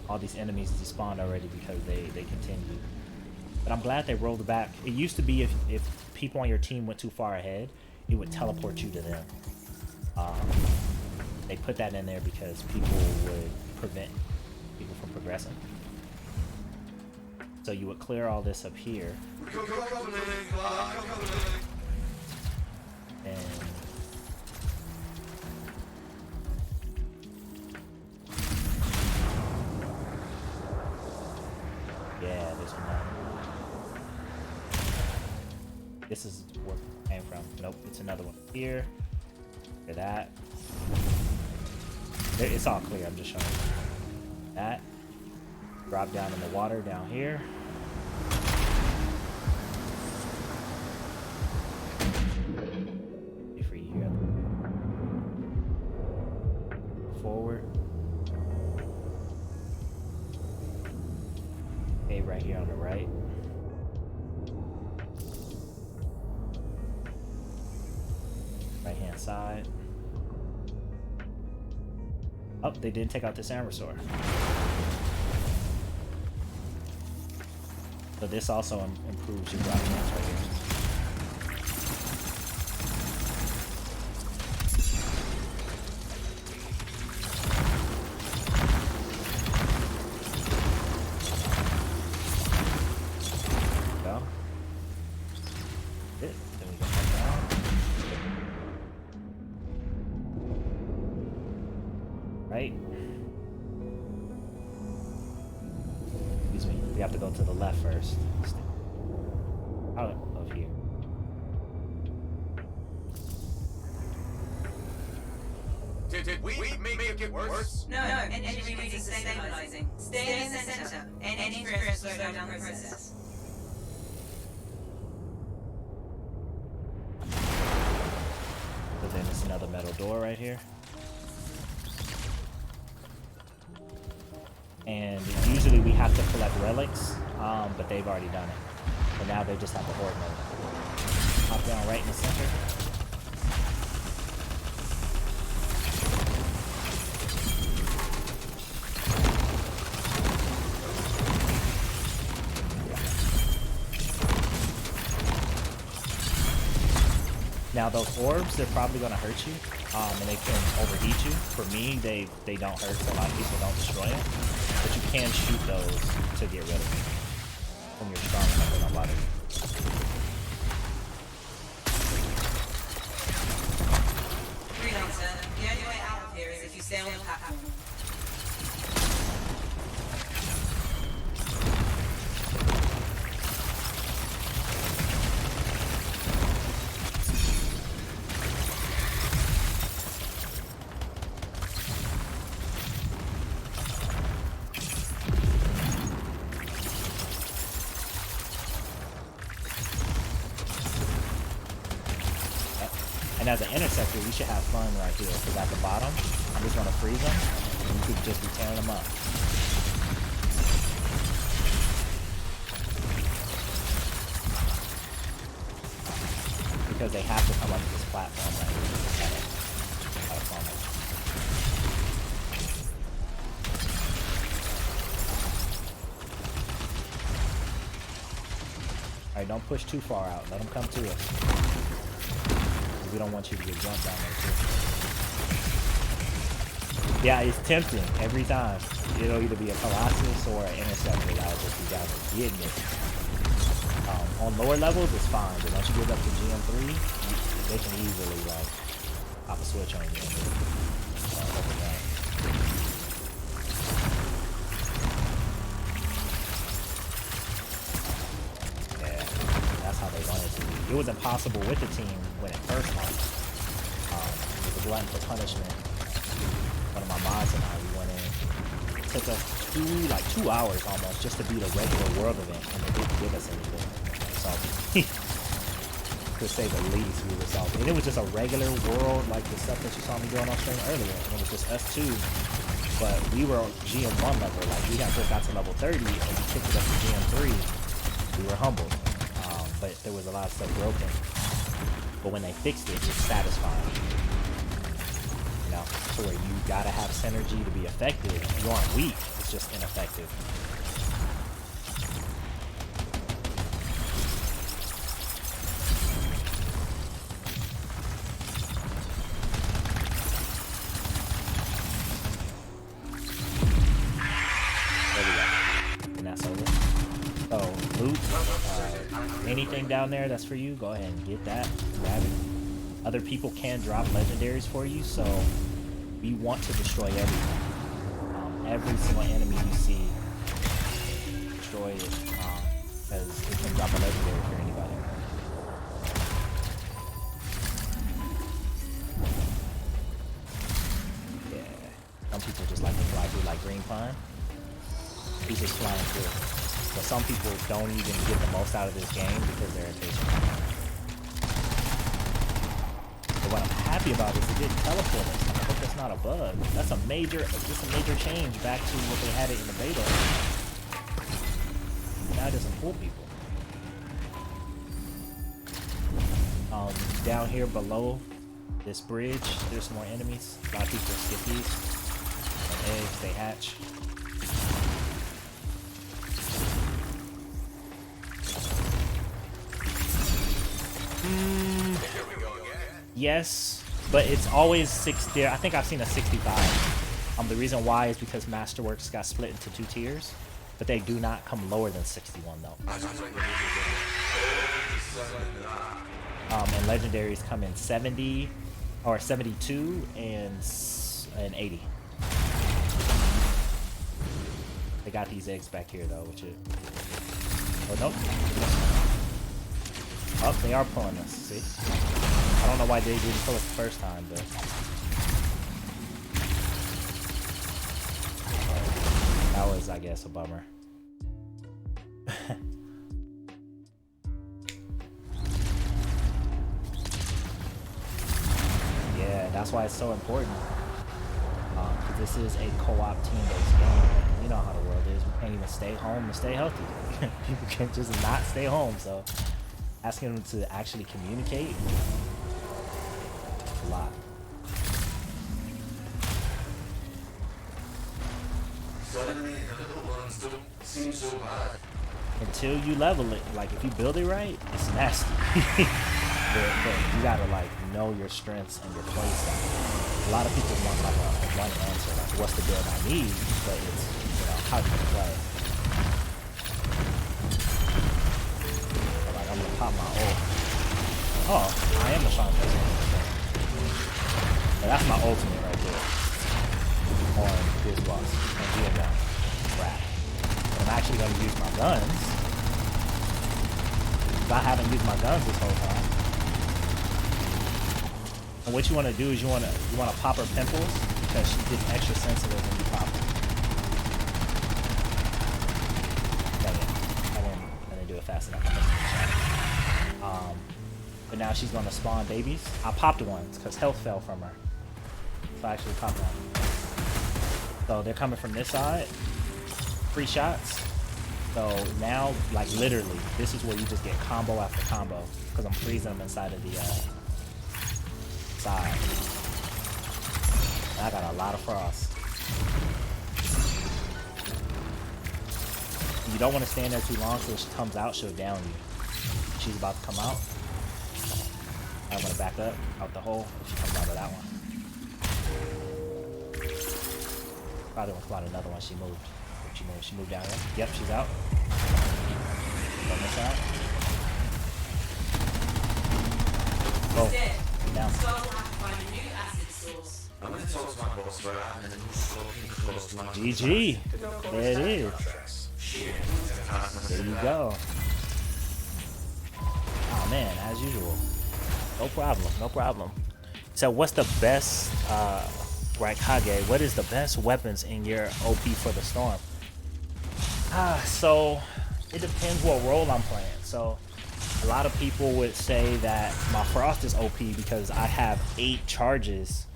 All these enemies despawned already because they continue. But I'm glad they rolled it back. It used to be if people on your team went too far ahead, it would teleport you to them. They put that in there because people would prevent people from progressing. So you would clear all this up here. And yeah, there's one. This is where it came from. Nope, it's another one here. Look at that. It's all clear, I'm just showing you. That. Drop down in the water down here. For you here. Forward. Okay, right here on the right. Right hand side. Oh, they didn't take out this Ambersaur. So this also improves your drop chance right here. Go. Then we go back down. Right. Excuse me. We have to go to the left first. Out of here. Did we make it worse? No, energy readings are stabilizing. Stay in the center. Any interference will slow down the process. But then there's another metal door right here. And usually we have to collect relics, but they've already done it. But now they just have the horde mode. Hop down right in the center. Now those orbs, they're probably going to hurt you, and they can overheat you. For me, they don't hurt, so a lot of people don't destroy them. But you can shoot those to get rid of them when you're strong enough in a lot of them. Freelancer, the only way out of here is if you stay on the platform. And as an interceptor, we should have fun right here, because at the bottom, I'm just going to freeze them, and you could just be tearing them up. Because they have to come up to this platform right here. Gotta farm it. Alright, don't push too far out. Let them come to us. We don't want you to get jumped down there too. Yeah, it's tempting every time. It'll either be a Colossus or an Interceptor that'll just be down there getting it. On lower levels, it's fine, but once you get up to GM3, they can easily like pop a switch on you and overrun. Yeah, that's how they want it to be. It was impossible with the team when it first launched. It was a glutton for punishment. One of my mods and I, we went in. It took us 2 hours almost just to beat a regular world event, and they didn't give us anything. So, to say the least, we were salty. And it was just a regular world, like the stuff that you saw me doing on stream earlier. And it was just us two. But we were on GM1 level. Like, we had just got to level 30, and we kicked it up to GM3. We were humbled. But there was a lot of stuff broken. But when they fixed it, it's satisfying. You know, to where you gotta have synergy to be effective. You aren't weak, it's just ineffective. There we go. And that's over. So, loot, anything down there that's for you, go ahead and get that, grab it. Other people can drop legendaries for you, so we want to destroy everything. Every single enemy you see, destroy it, because it can drop a legendary for anybody. Yeah, some people just like to fly through like green pine. He's just flying through. But some people don't even get the most out of this game because they're impatient. But what I'm happy about is it didn't teleport us. I hope that's not a bug. That's a major, just a major change back to what they had it in the beta. Now it doesn't pull people. Down here below this bridge, there's some more enemies. A lot of people skip these. And eggs, they hatch. Yes, but it's always 60. I think I've seen a 65. The reason why is because Masterworks got split into 2 tiers, but they do not come lower than 61 though. And legendaries come in 70 or 72 and 80. They got these eggs back here though, which is. Oh nope. Oh, they are pulling us, see? I don't know why they didn't pull us the first time, but... that was, I guess, a bummer. Yeah, that's why it's so important. This is a co-op team-based game. You know how the world is. We can't even stay home and stay healthy. People can just not stay home. So asking them to actually communicate, a lot. Suddenly, the little ones don't seem so bad. Until you level it, like if you build it right, it's nasty. but you gotta like know your strengths and your play style. A lot of people want like a one answer, like what's the build I need, but it's, you know, how do you play. So, like I'm gonna pop my ult. Oh, I am the strong person. That's my ultimate right there. On this boss. On GM1. Crap. I'm actually going to use my guns. I haven't used my guns this whole time. And what you want to do is you want to pop her pimples because she gets extra sensitive when you pop her. Dang it. I didn't do it fast enough. But now she's going to spawn babies. I popped ones because health fell from her. So I actually popped one. So they're coming from this side. 3 shots. So now, like literally, this is where you just get combo after combo because I'm freezing them inside of the side. And I got a lot of frost. You don't want to stand there too long, so when she comes out, she'll down you. She's about to come out. I'm gonna back up out the hole if she comes out of that one. Probably won't come out another one. She moved. She moved down here. Yep, she's out. From this side. Oh, down. So we'll have to find a new acid source. I'm gonna talk to my boss about having a new scorpion close to my GG. There it is. Shit. There you go. Oh man, as usual. No problem, no problem. So what's the best, Raikage, what is the best weapons in your OP for the Storm? So it depends what role I'm playing. So a lot of people would say that my Frost is OP because I have 8 charges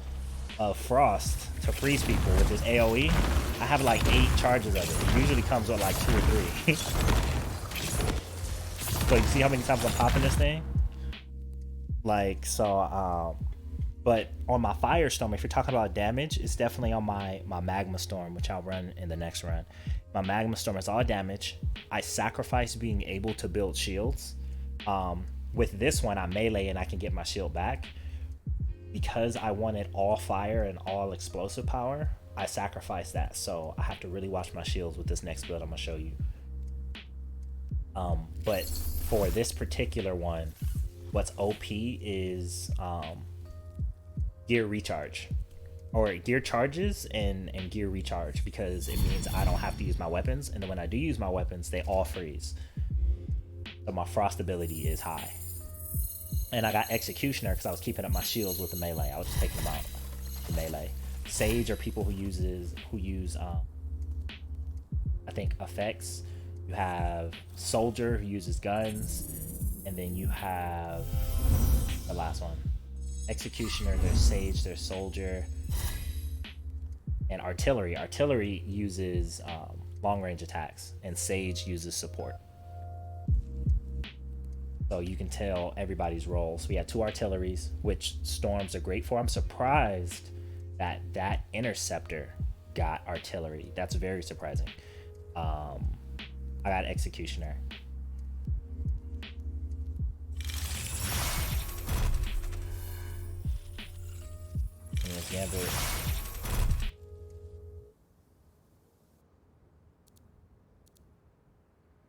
of Frost to freeze people with this AoE. I have like 8 charges of it. It usually comes with like 2 or 3. So you see how many times I'm popping this thing? Like, so, but on my Firestorm, if you're talking about damage, it's definitely on my Magma Storm, which I'll run in the next run. My Magma Storm is all damage. I sacrifice being able to build shields. With this one, I melee and I can get my shield back. Because I wanted all fire and all explosive power, I sacrificed that. So I have to really watch my shields with this next build I'm gonna show you. But for this particular one, what's OP is gear recharge, or gear charges and gear recharge, because it means I don't have to use my weapons, and then when I do use my weapons, they all freeze. So my frost ability is high. And I got Executioner because I was keeping up my shields with the melee. I was just taking them out the melee. Sage are people who use I think effects. You have Soldier who uses guns, and then you have the last one, Executioner. There's Sage, there's Soldier, and Artillery. Artillery uses long range attacks, and Sage uses support. So you can tell everybody's roles. We had 2 artilleries, which storms are great for. I'm surprised that that interceptor got artillery. That's very surprising. I got Executioner. And there's Gambit.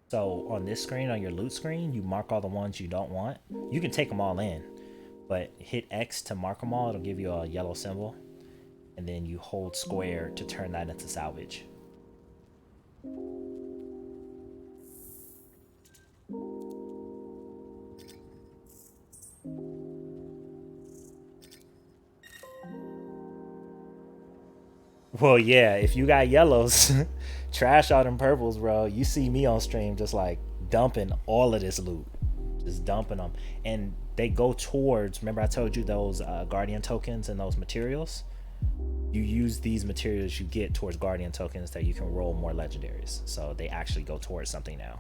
So on this screen, on your loot screen, you mark all the ones you don't want. You can take them all in, but hit X to mark them all. It'll give you a yellow symbol, and then you hold square to turn that into salvage. Well, yeah, if you got yellows, trash all them purples, bro. You see me on stream just like dumping all of this loot. Just dumping them. And they go towards, remember I told you those Guardian tokens and those materials? you use these materials you get towards guardian tokens that you can roll more legendaries. So they actually go towards something now.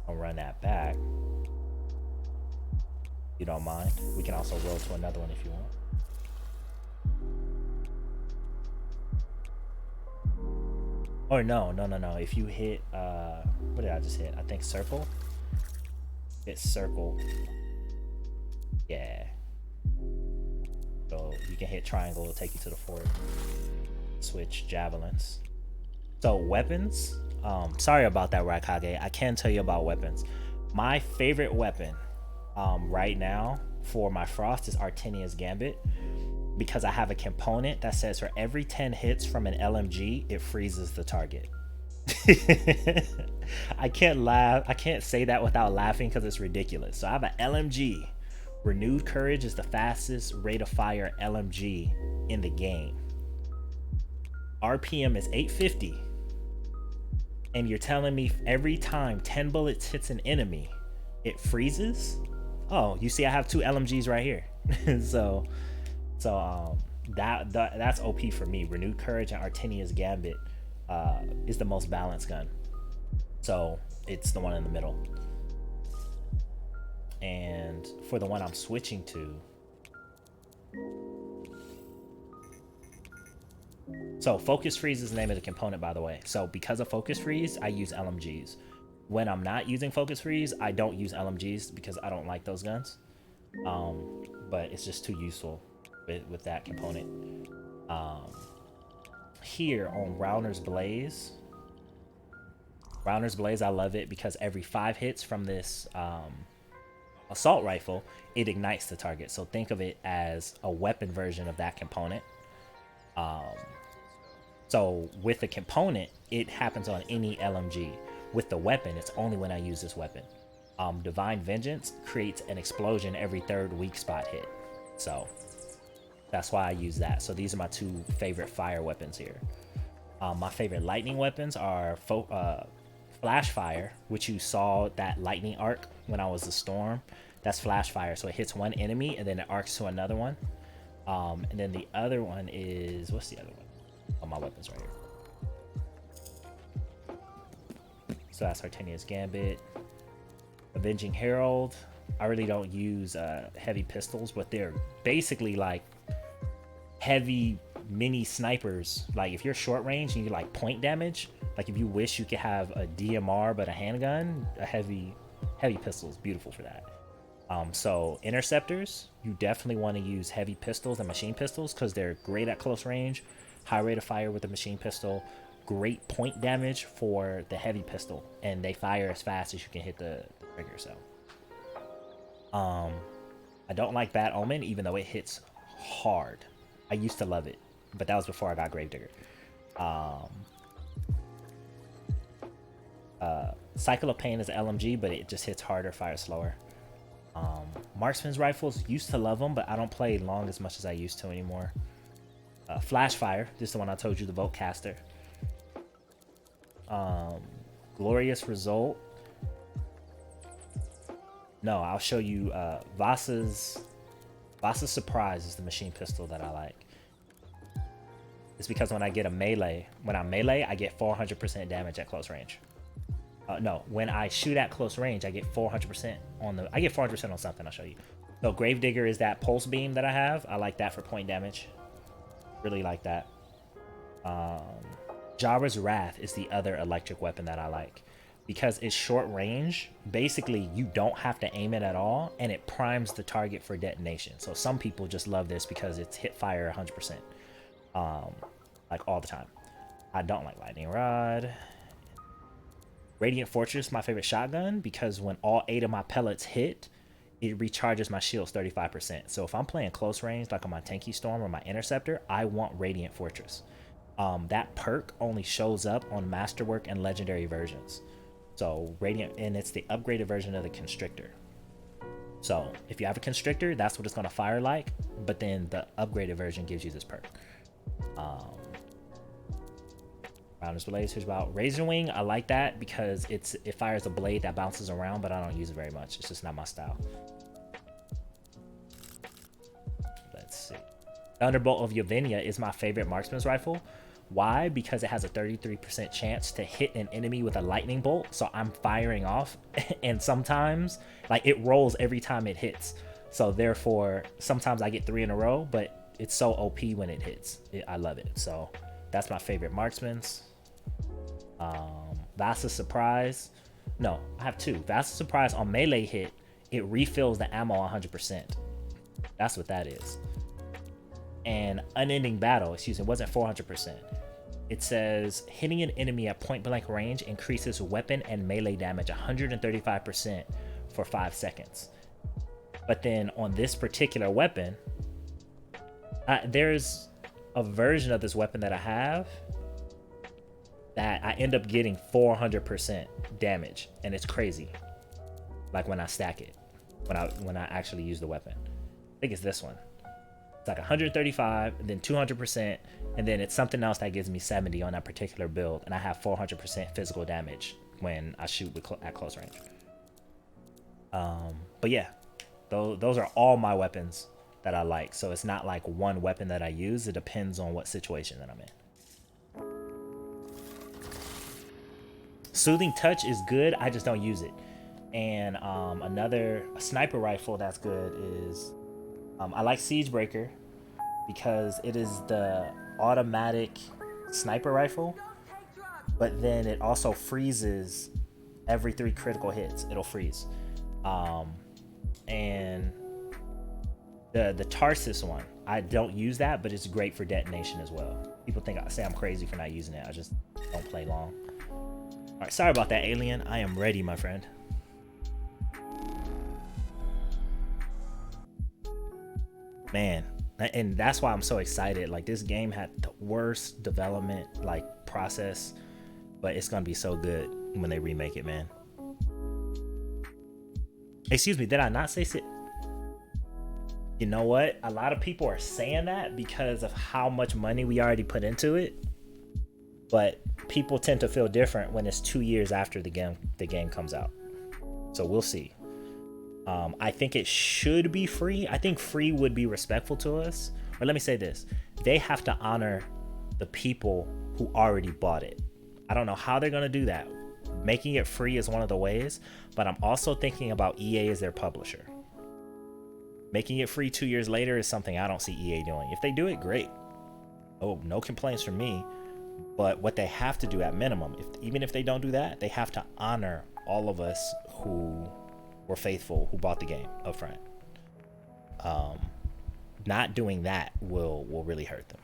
I'll run that back. You don't mind? We can also roll to another one if you want. Or no. If you hit, what did I just hit? I think circle. Hit circle. Yeah. So you can hit triangle, it'll take you to the fort. Switch javelins. So weapons. Sorry about that, Raikage. I can tell you about weapons. My favorite weapon right now for my Frost is Artinia's Gambit, because I have a component that says for every 10 hits from an LMG, it freezes the target. I can't laugh. I can't say that without laughing because it's ridiculous. So I have an LMG. Renewed Courage is the fastest rate of fire LMG in the game. RPM is 850. And you're telling me every time 10 bullets hits an enemy, it freezes? Oh, you see I have 2 LMGs right here. so that's OP for me. Renewed Courage and Artinia's Gambit is the most balanced gun. So it's the one in the middle. And for the one I'm switching to, so Focus Freeze is the name of the component, by the way. So because of Focus Freeze, I use LMGs. When I'm not using Focus Freeze, I don't use LMGs because I don't like those guns. But it's just too useful with that component. Here on Rauner's Blaze, I love it because every 5 hits from this assault rifle, it ignites the target. So think of it as a weapon version of that component. So with the component, it happens on any LMG. With the weapon, it's only when I use this weapon. Divine Vengeance creates an explosion every 3rd weak spot hit. So that's why I use that. So these are my 2 favorite fire weapons here. My favorite lightning weapons are Flash Fire, which you saw that lightning arc when I was the Storm. That's Flash Fire. So it hits one enemy and then it arcs to another one. And then the other one is, what's the other one? Oh, my weapons right here. So that's Artinia's Gambit. Avenging Herald. I really don't use heavy pistols, but they're basically like heavy mini snipers. Like if you're short range and you like point damage, like if you wish you could have a DMR but a handgun, a heavy pistol is beautiful for that. So interceptors, you definitely want to use heavy pistols and machine pistols because they're great at close range, high rate of fire with the machine pistol, great point damage for the heavy pistol, and they fire as fast as you can hit the trigger. So I don't like Bad Omen, even though it hits hard. I used to love it, but that was before I got Gravedigger. Cycle of Pain is LMG, but it just hits harder, fires slower. Marksman's rifles, used to love them, but I don't play long as much as I used to anymore. Flash Fire, this is the one I told you, the Bolt Caster. Glorious Result. No, I'll show you Vasa's Surprise is the machine pistol that I like. It's because when I get a melee, when I melee, I get 400% damage at close range. No, when I shoot at close range, I get 400% on the. I get 400% on something. I'll show you. So Gravedigger is that pulse beam that I have. I like that for point damage. Really like that. Jabba's Wrath is the other electric weapon that I like because it's short range. Basically, you don't have to aim it at all, and it primes the target for detonation. So some people just love this because it's hit fire 100%, like all the time. I don't like Lightning Rod. Radiant Fortress, my favorite shotgun, because when all 8 of my pellets hit, it recharges my shields 35%. So if I'm playing close range, like on my Tanky Storm or my Interceptor, I want Radiant Fortress. That perk only shows up on Masterwork and Legendary versions. So Radiant, and it's the upgraded version of the Constrictor. So if you have a Constrictor, that's what it's going to fire like, but then the upgraded version gives you this perk. Rauner's Blaze, here's about Razor Wing. I like that because it fires a blade that bounces around, but I don't use it very much. It's just not my style. Thunderbolt of Yevgenia is my favorite marksman's rifle. Why? Because it has a 33% chance to hit an enemy with a lightning bolt. So I'm firing off, and sometimes like it rolls every time it hits. So therefore, sometimes I get 3 in a row, but it's so OP when it hits. I love it. So that's my favorite marksman's. Vasa Surprise. No, I have 2. Vasa Surprise on melee hit, it refills the ammo 100%. That's what that is. And Unending Battle, excuse me, wasn't 400%. It says hitting an enemy at point blank range increases weapon and melee damage 135% for 5 seconds. But then on this particular weapon, there's a version of this weapon that I have that I end up getting 400% damage, and it's crazy. Like when I stack it, when I actually use the weapon. I think it's this one. It's like 135, and then 200%, and then it's something else that gives me 70 on that particular build, and I have 400% physical damage when I shoot at close range. But yeah, those are all my weapons that I like. So it's not like one weapon that I use. It depends on what situation that I'm in. Soothing Touch is good. I just don't use it. And another sniper rifle that's good is I like Siegebreaker because it is the automatic sniper rifle, but then it also freezes every 3 critical hits. It'll freeze. And the Tarsus one, I don't use that, but it's great for detonation as well. People say I'm crazy for not using it. I just don't play long. All right, sorry about that, Alien. I am ready, my friend. Man, and that's why I'm so excited. Like, this game had the worst development like process, but it's gonna be so good when they remake it, man. Excuse me, did I not say sit? You know what? A lot of people are saying that because of how much money we already put into it, but people tend to feel different when it's 2 years after the game comes out. So we'll see. I think it should be free. I think free would be respectful to us. Or let me say this. They have to honor the people who already bought it. I don't know how they're going to do that. Making it free is one of the ways, but I'm also thinking about EA as their publisher. Making it free 2 years later is something I don't see EA doing. If they do it, great. Oh, no complaints from me. But what they have to do at minimum, even if they don't do that, they have to honor all of us who were faithful, who bought the game up front. Not doing that will really hurt them.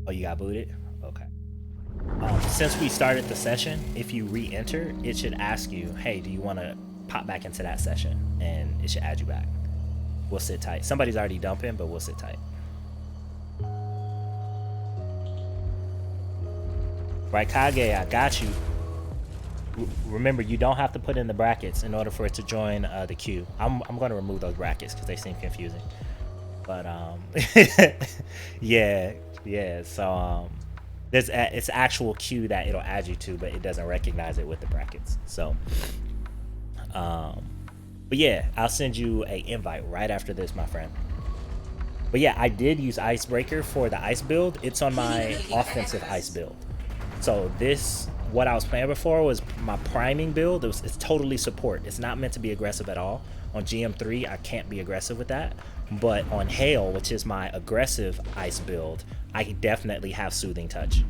Oh, you got booted? Okay. Since we started the session, if you re-enter, it should ask you, hey, do you want to pop back into that session? And it should add you back. We'll sit tight. Somebody's already dumping, but we'll sit tight. Right, Kage, I got you. Remember, you don't have to put in the brackets in order for it to join the queue. I'm going to remove those brackets because they seem confusing. But yeah. So it's actual queue that it'll add you to, but it doesn't recognize it with the brackets. So but yeah, I'll send you an invite right after this, my friend. But yeah, I did use Icebreaker for the ice build. It's on my offensive ice build. So this, what I was playing before was my priming build. It's totally support. It's not meant to be aggressive at all. On GM3, I can't be aggressive with that. But on Hail, which is my aggressive ice build, I definitely have Soothing Touch.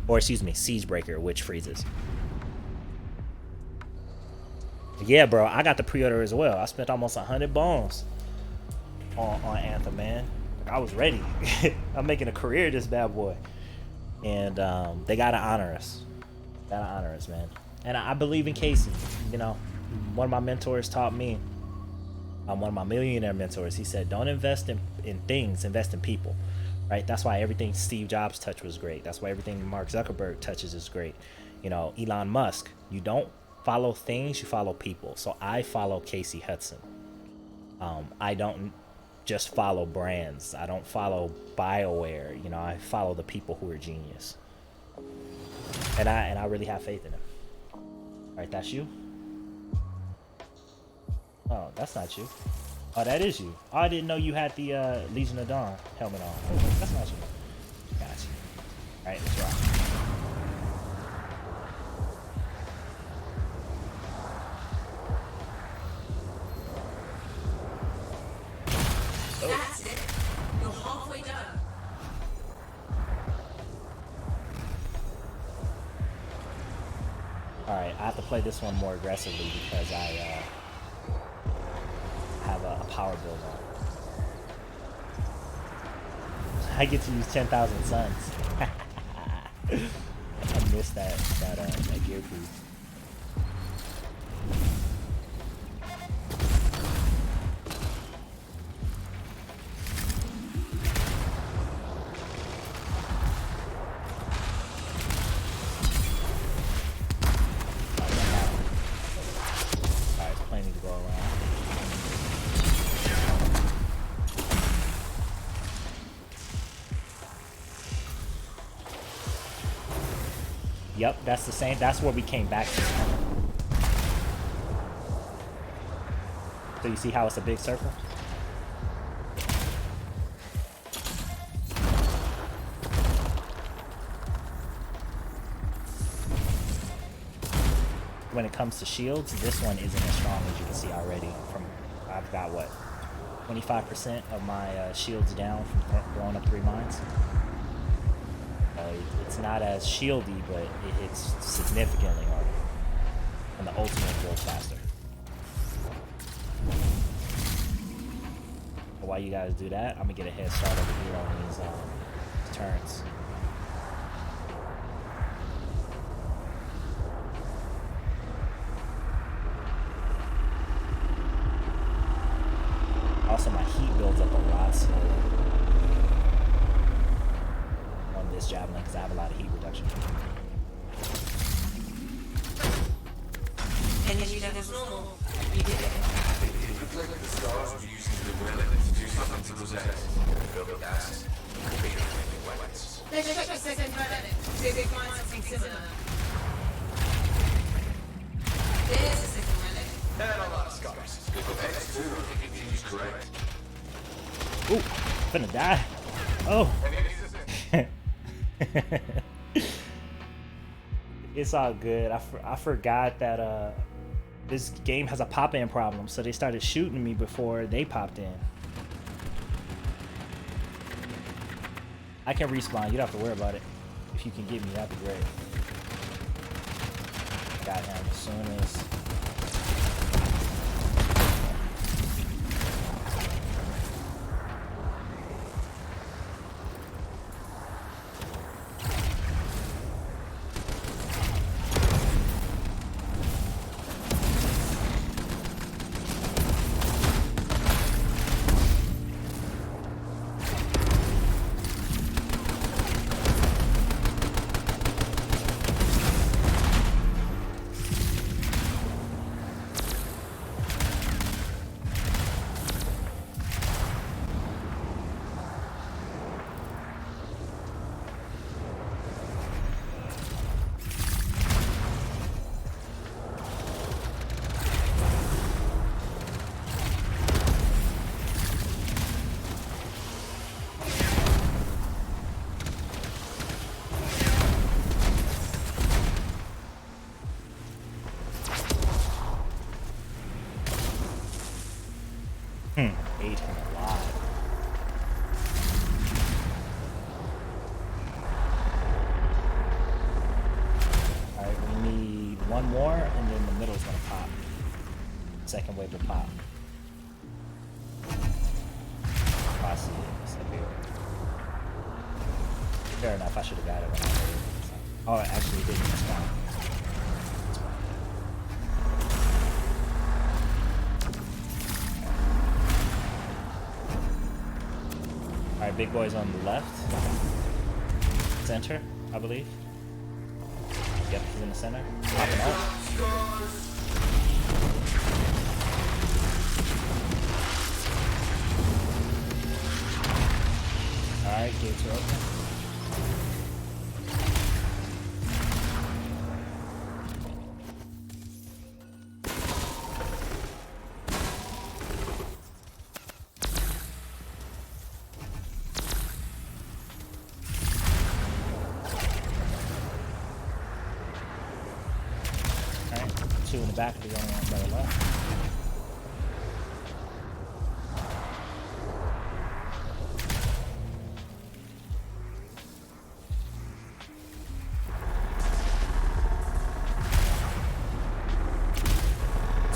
Or excuse me, Siegebreaker, which freezes. Yeah, bro, I got the pre-order as well. I spent almost 100 bones on Anthem, man. I was ready. I'm making a career of this bad boy. And they gotta honor us. Gotta honor us, man. And I believe in Casey. You know, one of my mentors taught me. One of my millionaire mentors. He said, "Don't invest in things. Invest in people." Right? That's why everything Steve Jobs touched was great. That's why everything Mark Zuckerberg touches is great. You know, Elon Musk. You don't follow things. You follow people. So I follow Casey Hudson. I don't just follow brands. I don't follow BioWare. You know, I follow the people who are genius. And I really have faith in them. Right, that's you. Oh, that's not you. Oh, that is you. Oh, I didn't know you had the Legion of Dawn helmet on. Oh, that's not you. Gotcha. All right, let's rock. That's it. You're halfway done. All right, I have to play this one more aggressively because I have a power build on. I get to use 10,000 suns. I missed that gear boost. Alright, it's planning to go around. Yep, that's the same. That's where we came back to. So you see how it's a big circle? When it comes to shields, this one isn't as strong as you can see already. I've got what, 25% of my shields down from blowing up 3 mines. It's not as shieldy, but it hits significantly harder. And the ultimate goes faster. But while you guys do that, I'm gonna get a head start over here on these turns. Also, my heat builds up a lot slower on this javelin because I have a lot of heat reduction. Energy levels normal. You did it. It looked like the stars were using the weather to do something to those eggs. Build gas, create weapons. Let's check the second relic. See if we find something similar. There's the second relic. And a lot of scars. If X2 continues correct. Ooh, I'm finna die. Oh. It's all good. I forgot that this game has a pop-in problem, so they started shooting me before they popped in. I can respawn. You don't have to worry about it. If you can get me, that'd be great. Got him as soon as. Ate him alive. Alright, we need one more, and then the middle's gonna pop. Second wave will pop. I see it. It's up here. Fair enough, I should have got it when I heard it. Oh, it actually didn't respond. Alright, big boy's on the left. Center, I believe. Yep, he's in the center. Popping out. Alright, gates are open. the back are the only ones that are left.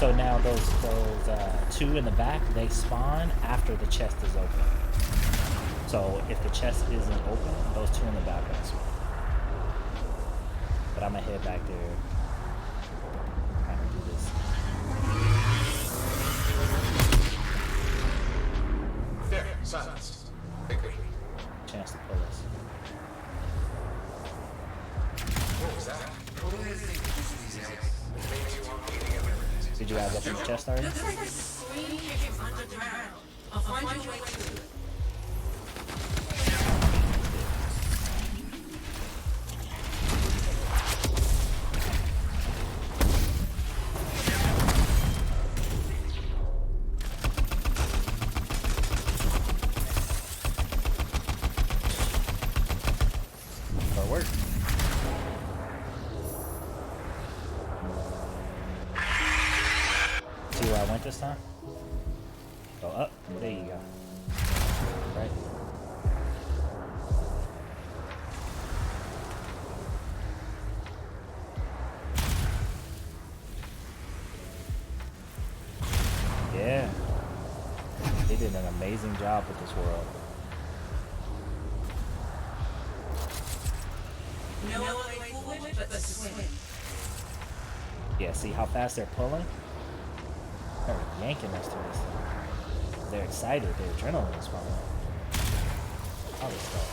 So now those two in the back, they spawn after the chest is open. So if the chest isn't open, those two in the back will spawn. But I'm gonna head back there. Kind of do this. There, silence. Quickly. Chance to pull us. What was that? What do you think this is? Maybe you want me to get rid of it. Did you guys open the chest already? Looks like a screen came from underground. I'll find your way to it. Or work. See where I went this time? Go up. There you go. Right. Yeah. They did an amazing job with this world. No other way forward but to swim. Yeah, see how fast they're pulling? They're yanking us to this thing. They're excited, their adrenaline is pumping. All this stuff.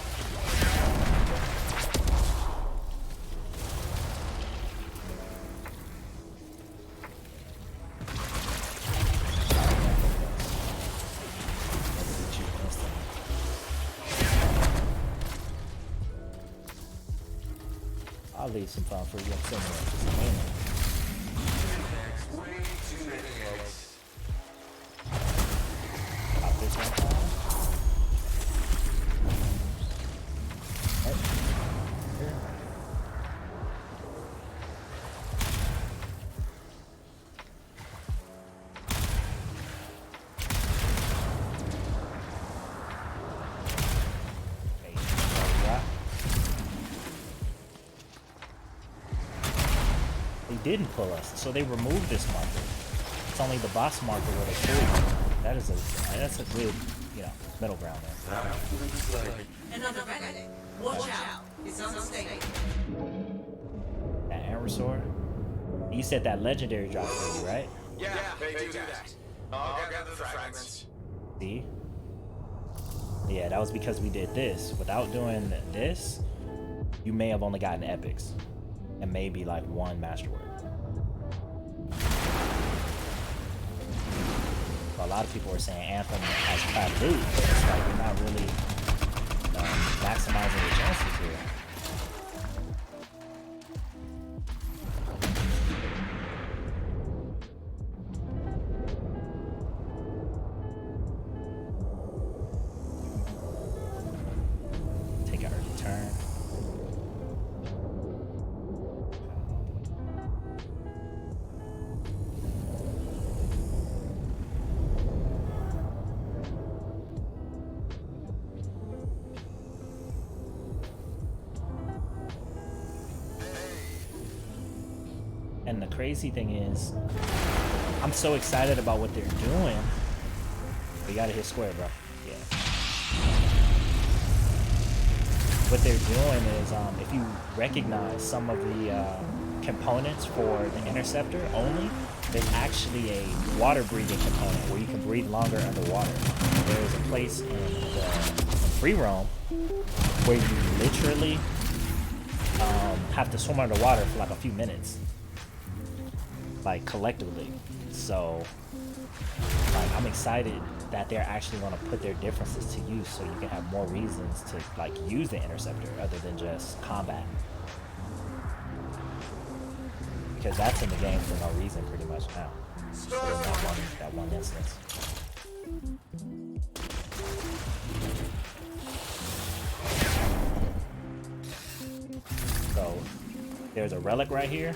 Let's get you instantly. I'll leave some fun for you. I'm sitting here just aiming. Way too many eggs. Pop this one time. Right. Here. Okay, there we go. They didn't pull us, so they removed this marker. It's only the boss marker where they pulled you. That's a good, middle ground there. Another relic. Watch out. It's unstable. That Amber sword. You said that legendary drop for you, right? Yeah, they do that. I'll gather the fragments. See? Yeah, that was because we did this. Without doing this, you may have only gotten epics. And maybe like one masterwork. A lot of people are saying Anthem has crap loot, but it's like you're not really maximizing your chances here. Take an early turn. And the crazy thing is, I'm so excited about what they're doing. You gotta hit square, bro. Yeah. What they're doing is, if you recognize some of the components for the interceptor only, there's actually a water breathing component where you can breathe longer underwater. There's a place in the free roam where you literally have to swim underwater for like a few minutes. Like collectively. So like I'm excited that they're actually going to put their differences to use so you can have more reasons to like use the interceptor other than just combat, because that's in the game for no reason pretty much now. So that one instance. So there's a relic right here.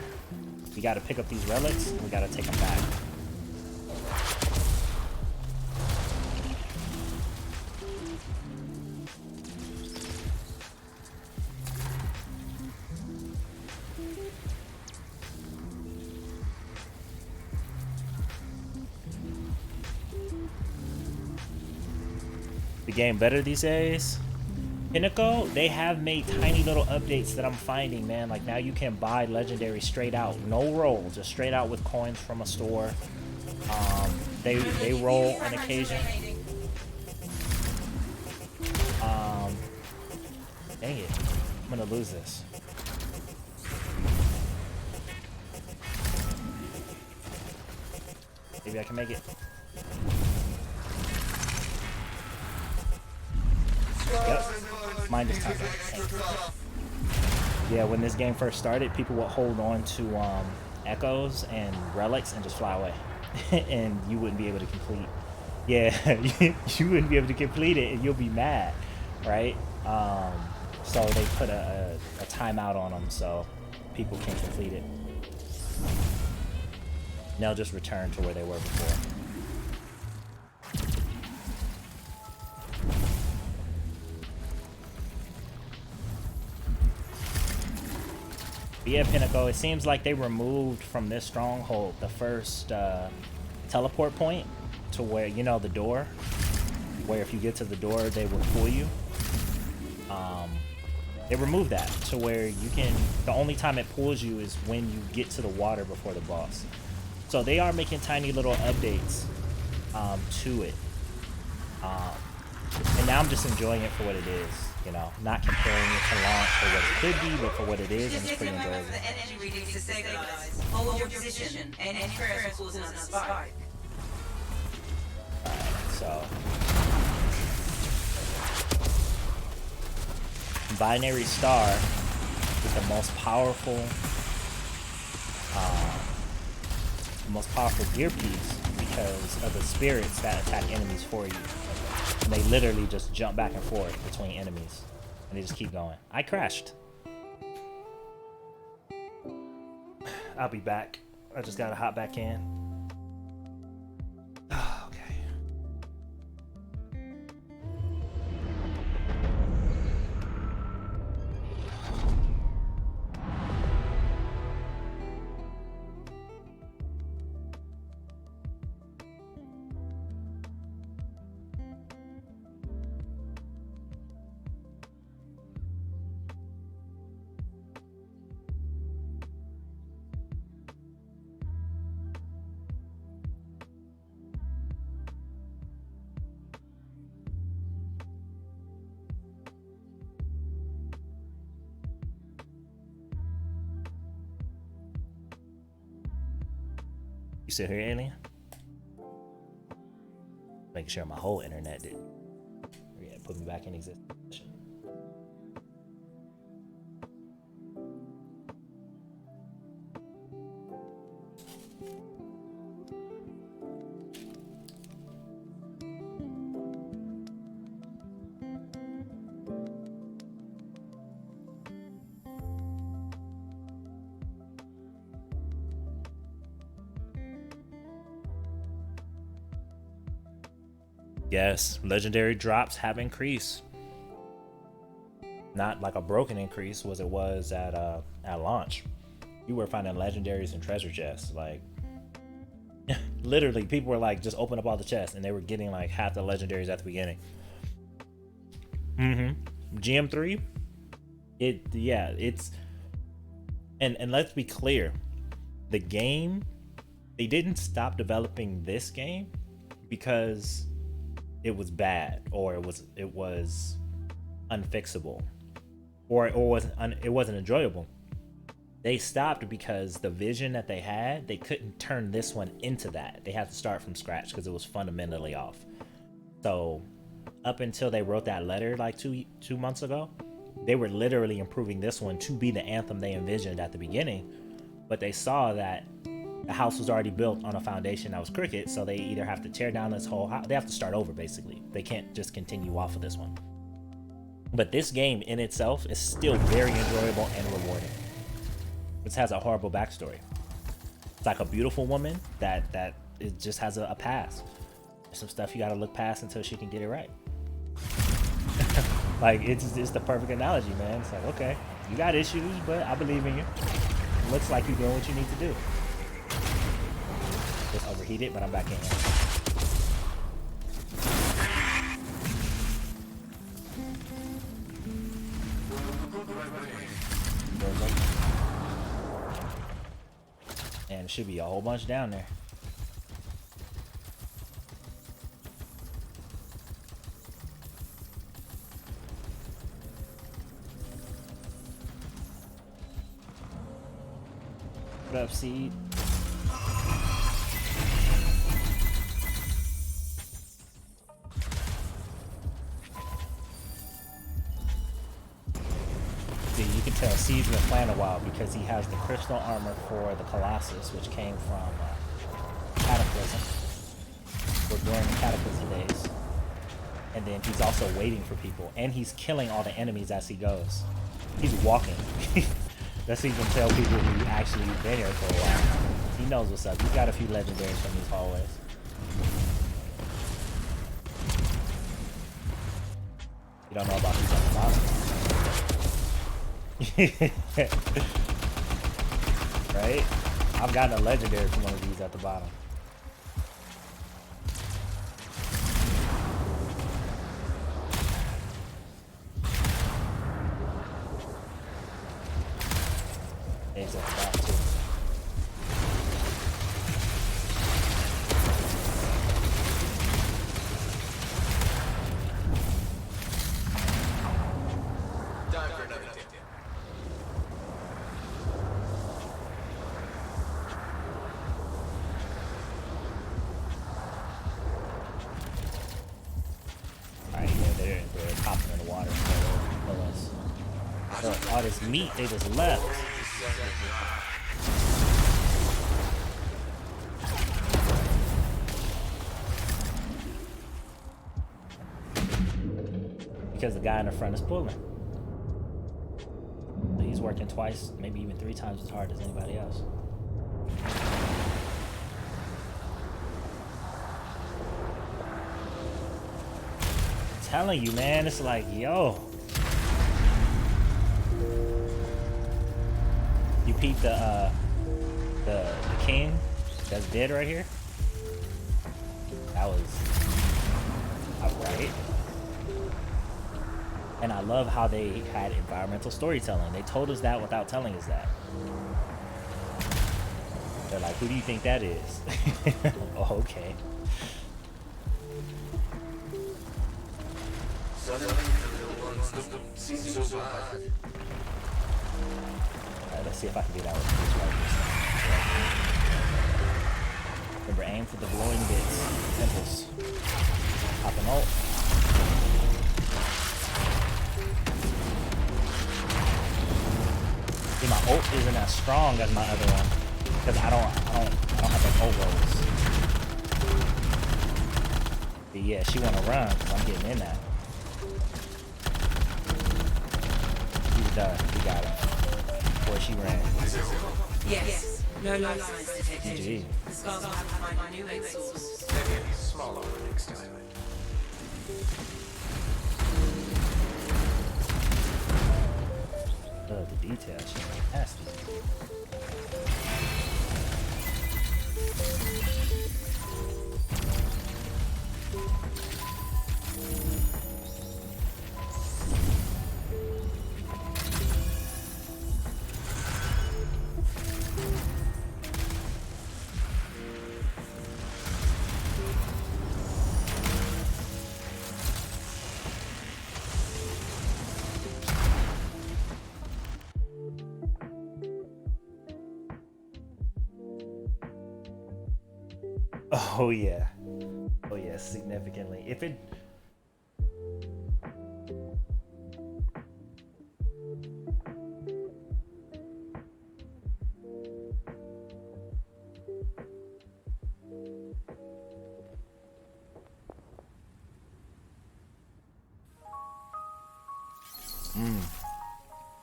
We gotta pick up these relics. We gotta take them back. The game better these days. Pinnacle, they have made tiny little updates that I'm finding, man. Like now you can buy legendary straight out, no roll, just straight out with coins from a store. They roll on occasion. Dang it, I'm gonna lose this. Maybe I can make it. Yep. Mine just time. Yeah, when this game first started, people would hold on to echoes and relics and just fly away. And you wouldn't be able to complete. Yeah, you wouldn't be able to complete it and you'll be mad, right? So they put a timeout on them so people can complete it. And they'll just return to where they were before. But yeah, Pinnacle, it seems like they removed from this stronghold the first teleport point to where, you know, the door, where if you get to the door, they will pull you. They removed that to where you can, the only time it pulls you is when you get to the water before the boss. So they are making tiny little updates to it. And now I'm just enjoying it for what it is. You know, not comparing it to launch for what it could be, but for what it is, and it's pretty enjoyable. The energy readings to stabilize. Hold your position. Any prayers will cause another spike. Alright, so Binary Star is the most powerful gear piece because of the spirits that attack enemies for you. And they literally just jump back and forth between enemies. And they just keep going. I crashed. I'll be back. I just gotta hop back in. Okay. You still here, alien? Making sure my whole internet did. Yeah, put me back in existence. Yes, legendary drops have increased. Not like a broken increase as it was at launch. You were finding legendaries and treasure chests. Like, literally, people were like, just open up all the chests, and they were getting like half the legendaries at the beginning. GM3, it's and let's be clear, the game, they didn't stop developing this game because it was bad or it was unfixable or it wasn't enjoyable. They stopped because the vision that they had, they couldn't turn this one into that. They had to start from scratch because it was fundamentally off. So up until they wrote that letter like two months ago, they were literally improving this one to be the Anthem they envisioned at the beginning, but they saw that the house was already built on a foundation that was crooked, so they either have to tear down this whole house, they have to start over basically. They can't just continue off of this one. But this game in itself is still very enjoyable and rewarding. This has a horrible backstory. It's like a beautiful woman that it just has a past. There's some stuff you gotta look past until she can get it right. Like it's the perfect analogy, man. It's like, okay, you got issues, but I believe in you. It looks like you're doing what you need to do. Just overheated, but I'm back in here. And there should be a whole bunch down there. What up, Seed? See, you can tell Seed's been playing a while because he has the crystal armor for the Colossus, which came from Cataclysm, or during the Cataclysm days. And then he's also waiting for people, and he's killing all the enemies as he goes. He's walking. That's so you can tell people who actually been here for a while. He knows what's up. He's got a few legendaries from these hallways. You don't know about these on the bottom. Right? I've gotten a legendary from one of these at the bottom. Eggs at the bottom too. Time for another tip. Alright, yeah, they're popping in the water. So kill us. So, all this meat they just left. Because the guy in the front is pulling. So he's working twice, maybe even 3 times as hard as anybody else. I'm telling you, man, it's like, yo. You peep the king that's dead right here? That was outright. And I love how they had environmental storytelling. They told us that without telling us that. They're like, who do you think that is? Oh, okay. Alright, let's see if I can do that with this right. Remember, aim for the glowing bits. Pimples. Pop an ult. See, my ult isn't as strong as my other one because I don't have like ult rolls. But yeah, she wanna run because I'm getting in that. He's done. We got it. Boy, she ran. Yes. No life signs detected. GG. The scars will have to find a new egg source. Maybe a smaller one next time. The detail, she's fantastic. Oh yeah. Oh yeah, significantly. If it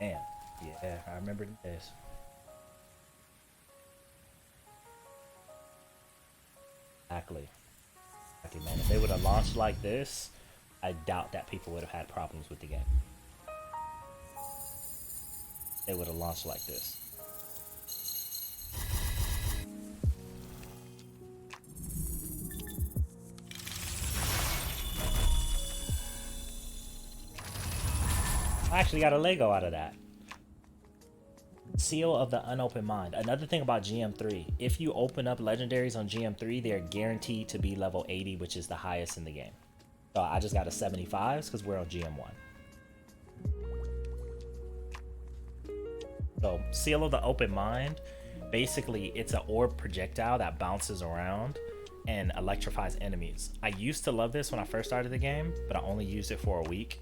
Damn. Yeah, I remember this. Exactly. Okay, man. If they would have launched like this, I doubt that people would have had problems with the game. They would have launched like this. I actually got a Lego out of that. Seal of the Unopened Mind. Another thing about GM3, if you open up legendaries on GM3, they're guaranteed to be level 80, which is the highest in the game. So I just got a 75s because we're on GM1. So Seal of the Open Mind, basically it's an orb projectile that bounces around and electrifies enemies. I used to love this when I first started the game, but I only used it for a week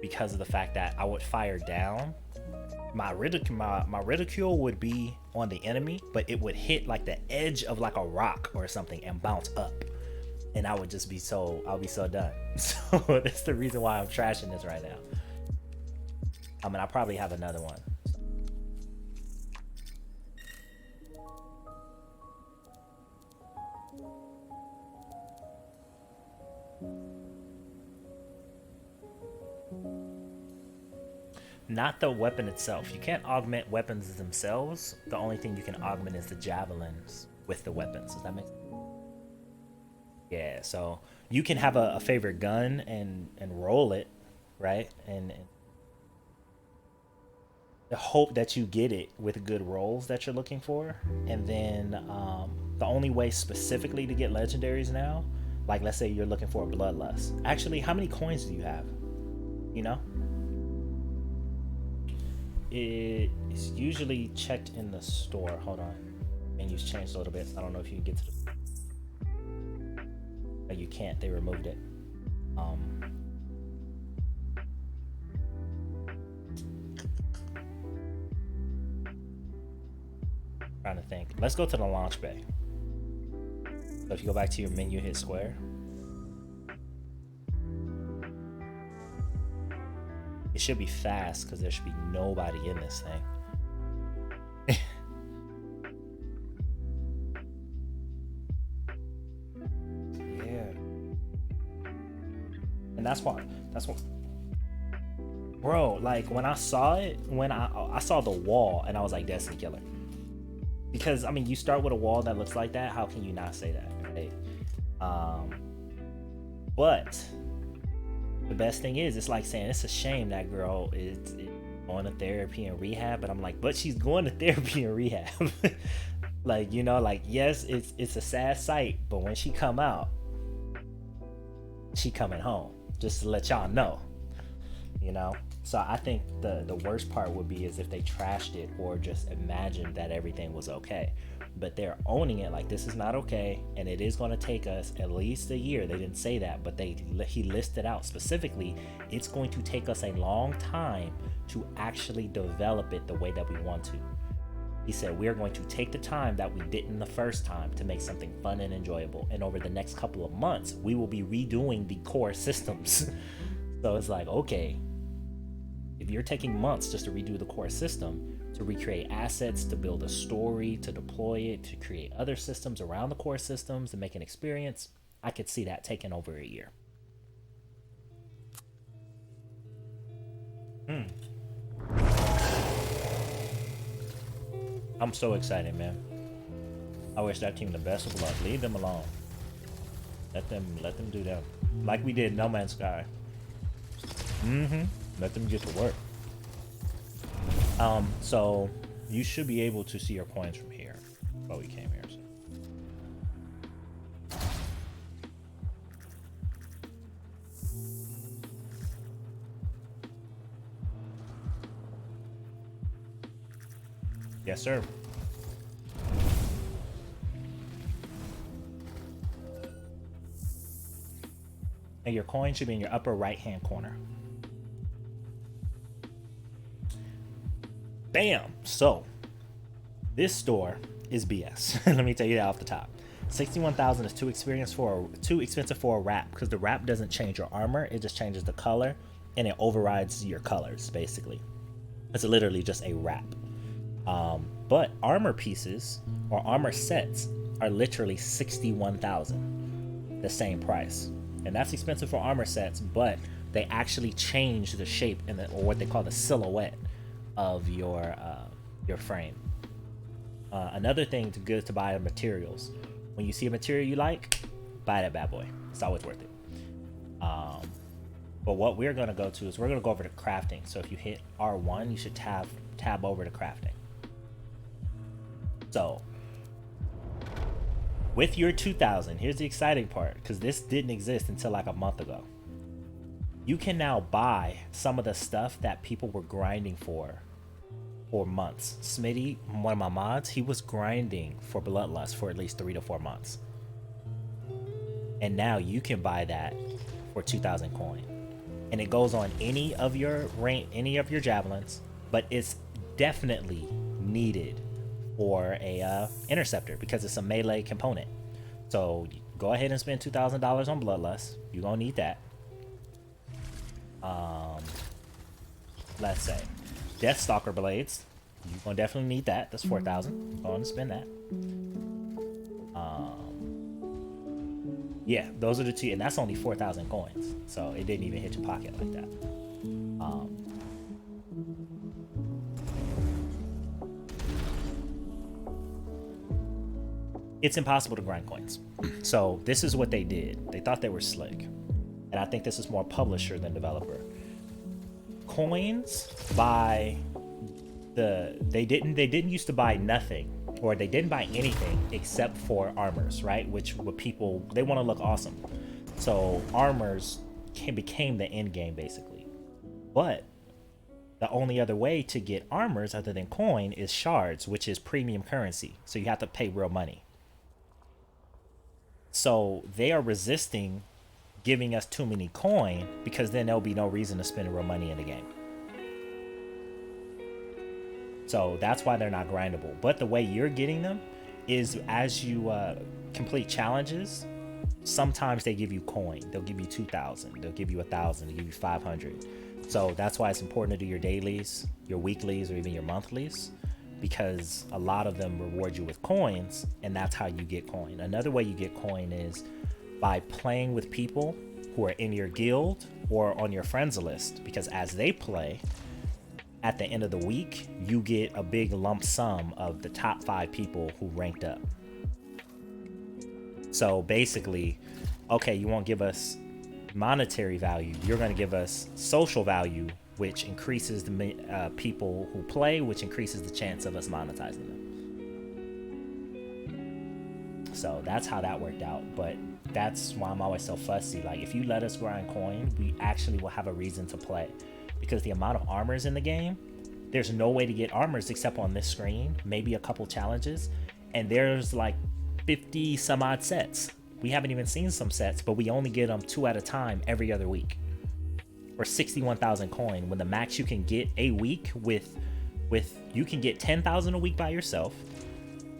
because of the fact that I would fire down. My ridicule would be on the enemy, but it would hit like the edge of like a rock or something and bounce up. And I would just be I'll be so done. So that's the reason why I'm trashing this right now. I mean, I probably have another one. Not the weapon itself. You can't augment weapons themselves. The only thing you can augment is the javelins with the weapons. Does that make sense? Yeah, so you can have a favorite gun and roll it, right? And hope that you get it with good rolls that you're looking for. And then the only way specifically to get legendaries now, like let's say you're looking for a bloodlust. Actually, how many coins do you have? You know? It's usually checked in the store. Hold on. Menu's changed a little bit. I don't know if you can get to the... No, you can't. They removed it. Trying to think. Let's go to the launch bay. So if you go back to your menu, hit square. It should be fast because there should be nobody in this thing. Yeah. And that's what bro, like when I saw it, when I saw the wall and I was like, Destiny Killer. Because I mean, you start with a wall that looks like that, how can you not say that, right? But the best thing is, it's like saying it's a shame that girl is going to therapy and rehab, but I'm like, but she's going to therapy and rehab. Like, you know, like, yes, it's a sad sight, but when she come out, she coming home, just to let y'all know, you know? So I think the worst part would be is if they trashed it or just imagined that everything was okay. But they're owning it like this is not okay, and it is going to take us at least a year. They didn't say that, but he listed out specifically, it's going to take us a long time to actually develop it the way that we want to. He said we're going to take the time that we didn't the first time to make something fun and enjoyable, and over the next couple of months we will be redoing the core systems. So it's like, okay, if you're taking months just to redo the core system, to recreate assets, to build a story, to deploy it, to create other systems around the core systems and make an experience, I could see that taking over a year. I'm so excited, man. I wish that team the best of luck. Leave them alone. Let them do them. Like we did No Man's Sky. Let them get to work. So you should be able to see your coins from here. Oh, we came here. So. Yes, sir. And your coin should be in your upper right-hand corner. Bam! So, this store is BS. Let me tell you that off the top. 61,000 is too expensive for a wrap because the wrap doesn't change your armor. It just changes the color and it overrides your colors, basically. It's literally just a wrap. But armor pieces or armor sets are literally 61,000, the same price. And that's expensive for armor sets, but they actually change the shape and or what they call the silhouette of your frame. Another thing good to buy are materials. When you see a material you like, buy that bad boy. It's always worth it. But what we're gonna go to is we're gonna go over to crafting. So if you hit R1, you should tab over to crafting. So with your 2,000, here's the exciting part, because this didn't exist until like a month ago. You can now buy some of the stuff that people were grinding for months. Smitty, one of my mods, he was grinding for Bloodlust for at least 3 to 4 months. And now you can buy that for 2,000 coin. And it goes on any of your javelins, but it's definitely needed for a interceptor because it's a melee component. So go ahead and spend $2,000 on Bloodlust. You're gonna need that. Let's say Deathstalker blades. You're gonna definitely need that. That's 4,000. Go on and spend that. Yeah, those are the two, and that's only 4,000 coins. So it didn't even hit your pocket like that. It's impossible to grind coins. So this is what they did. They thought they were slick. And I think this is more publisher than developer. Coins by they didn't used to buy nothing, or they didn't buy anything except for armors, right? Which what people, they want to look awesome. So armors became the end game basically. But the only other way to get armors other than coin is shards, which is premium currency. So you have to pay real money. So they are resisting giving us too many coin because then there'll be no reason to spend real money in the game. So that's why they're not grindable. But the way you're getting them is as you complete challenges, sometimes they give you coin. They'll give you 2,000. They'll give you 1,000. They'll give you 500. So that's why it's important to do your dailies, your weeklies, or even your monthlies, because a lot of them reward you with coins, and that's how you get coin. Another way you get coin is by playing with people who are in your guild or on your friends list, because as they play, at the end of the week, you get a big lump sum of the top 5 people who ranked up. So basically, okay, you won't give us monetary value, you're going to give us social value, which increases the people who play, which increases the chance of us monetizing them. So that's how that worked out. But that's why I'm always so fussy. Like, if you let us grind coin, we actually will have a reason to play, because the amount of armors in the game, there's no way to get armors except on this screen, maybe a couple challenges, and there's like 50 some odd sets. We haven't even seen some sets, but we only get them 2 at a time every other week for 61,000 coin, when the max you can get a week with you can get 10,000 a week by yourself.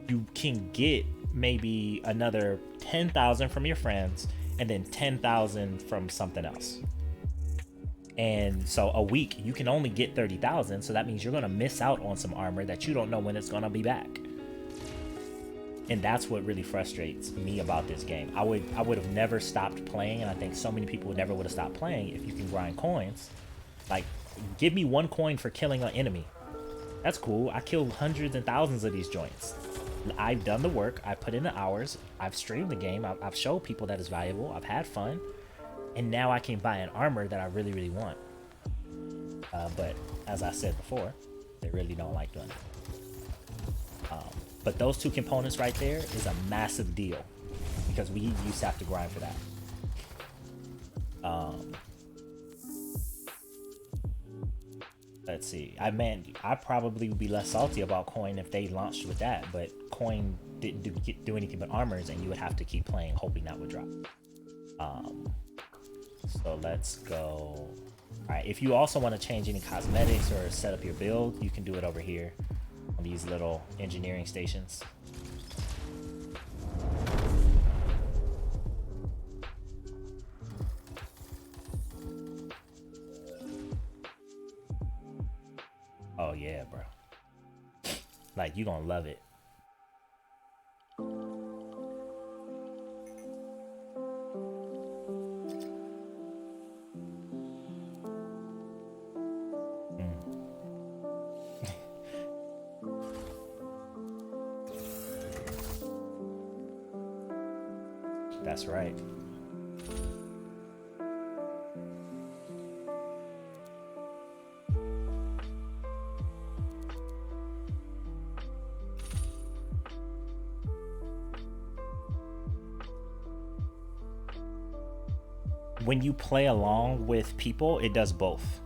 You can get maybe another 10,000 from your friends, and then 10,000 from something else. And so a week you can only get 30,000, so that means you're going to miss out on some armor that you don't know when it's going to be back. And that's what really frustrates me about this game. I would have never stopped playing, and I think so many people never would have stopped playing if you can grind coins. Like, give me 1 coin for killing an enemy. That's cool. I killed hundreds and thousands of these joints. I've done the work. I put in the hours. I've streamed the game. I've showed people that it's valuable. I've had fun. And now I can buy an armor that I really, really want. But as I said before, they really don't like doing it. But those 2 components right there is a massive deal, because we used to have to grind for that. Let's see. I probably would be less salty about coin if they launched with that, but coin didn't do anything but armors, and you would have to keep playing hoping that would drop. So let's go. All right, if you also want to change any cosmetics or set up your build, you can do it over here on these little engineering stations. Oh yeah, bro. Like, you gonna love it. That's right. When you play along with people, it does both.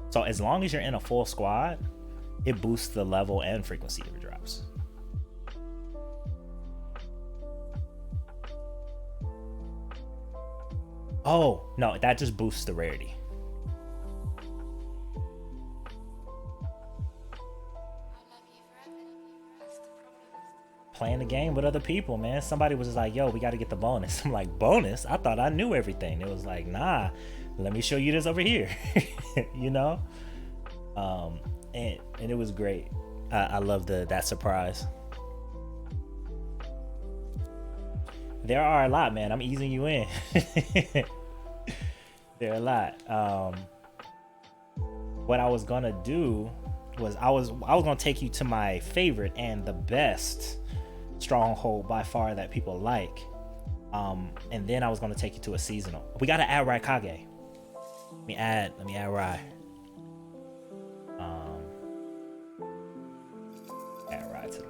So as long as you're in a full squad, it boosts the level and frequency of your drops. Oh, no, that just boosts the rarity. Playing the game with other people, man. Somebody was just like, yo, we got to get the bonus. I'm like, bonus? I thought I knew everything. It was like, nah, let me show you this over here. You know? And it was great. I love that surprise. There are a lot, man. I'm easing you in. There are a lot. What I was gonna do was I was gonna take you to my favorite and the best stronghold by far that people like. And then I was gonna take you to a seasonal. We gotta add Raikage. Let me add Rai. Add Rai to them.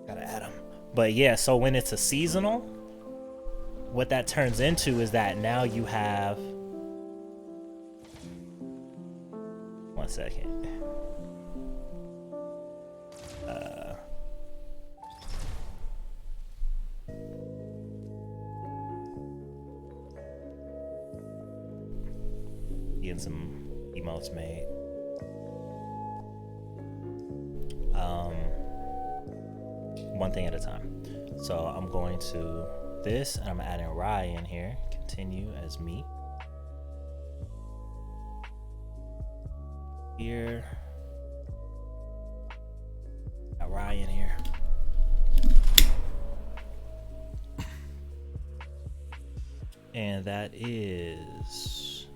Gotta add him. But yeah, so when it's a seasonal, what that turns into is that now you have 1 second. Getting some emotes made. One thing at a time. So I'm going to this, and I'm adding Rai in here. Continue as me. Here. Got Rai in here. And that is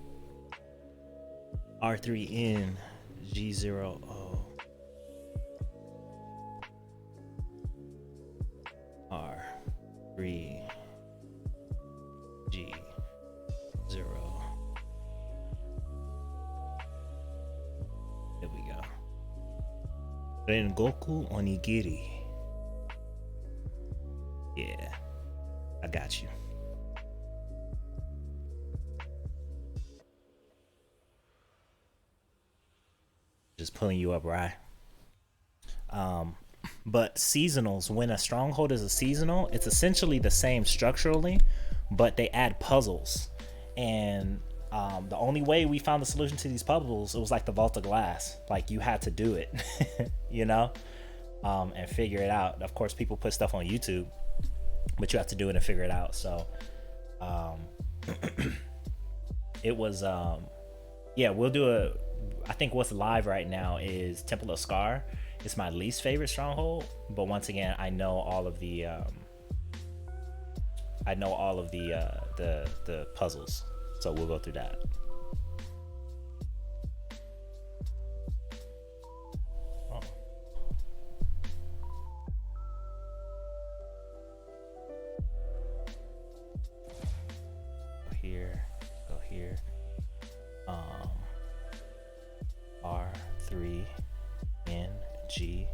R3N G0O. R3 G0. There we go. Rengoku Onigiri. Yeah, I got you. Just pulling you up, right? But seasonals, when a stronghold is a seasonal, it's essentially the same structurally, but they add puzzles. And the only way we found the solution to these puzzles, it was like the Vault of Glass. Like, you had to do it, you know, and figure it out. Of course, people put stuff on YouTube, but you have to do it and figure it out. So it was, yeah, we'll do I think what's live right now is Temple of Scar. It's my least favorite stronghold, but once again, I know all of the the puzzles, so we'll go through that. Oh. Go here, go here. R3 N G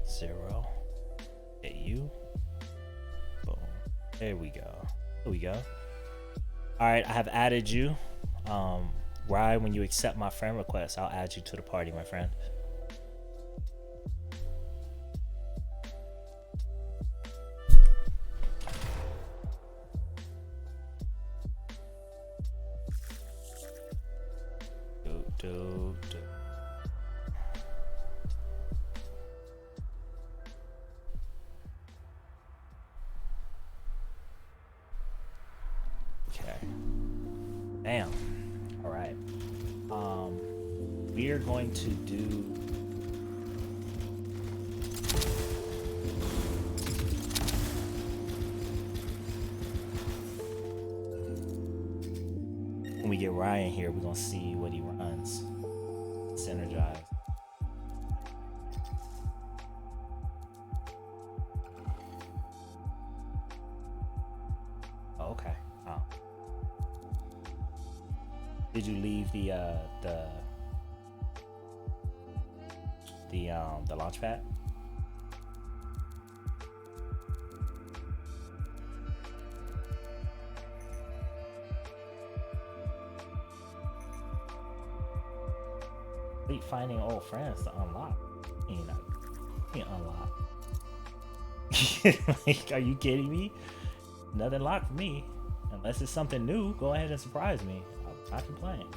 0 AU. Boom. There we go. There we go. All right, I have added you. Rai, when you accept my friend request, I'll add you to the party, my friend. Do. Okay. Damn. All right. We are going to do. When we get Ryan here, we're gonna see what he runs. Synergize. Did you leave the launch pad? Complete finding old friends to unlock. You know, you can't unlock. Like, are you kidding me? Nothing locked for me. Unless it's something new, go ahead and surprise me. I'm not complaining.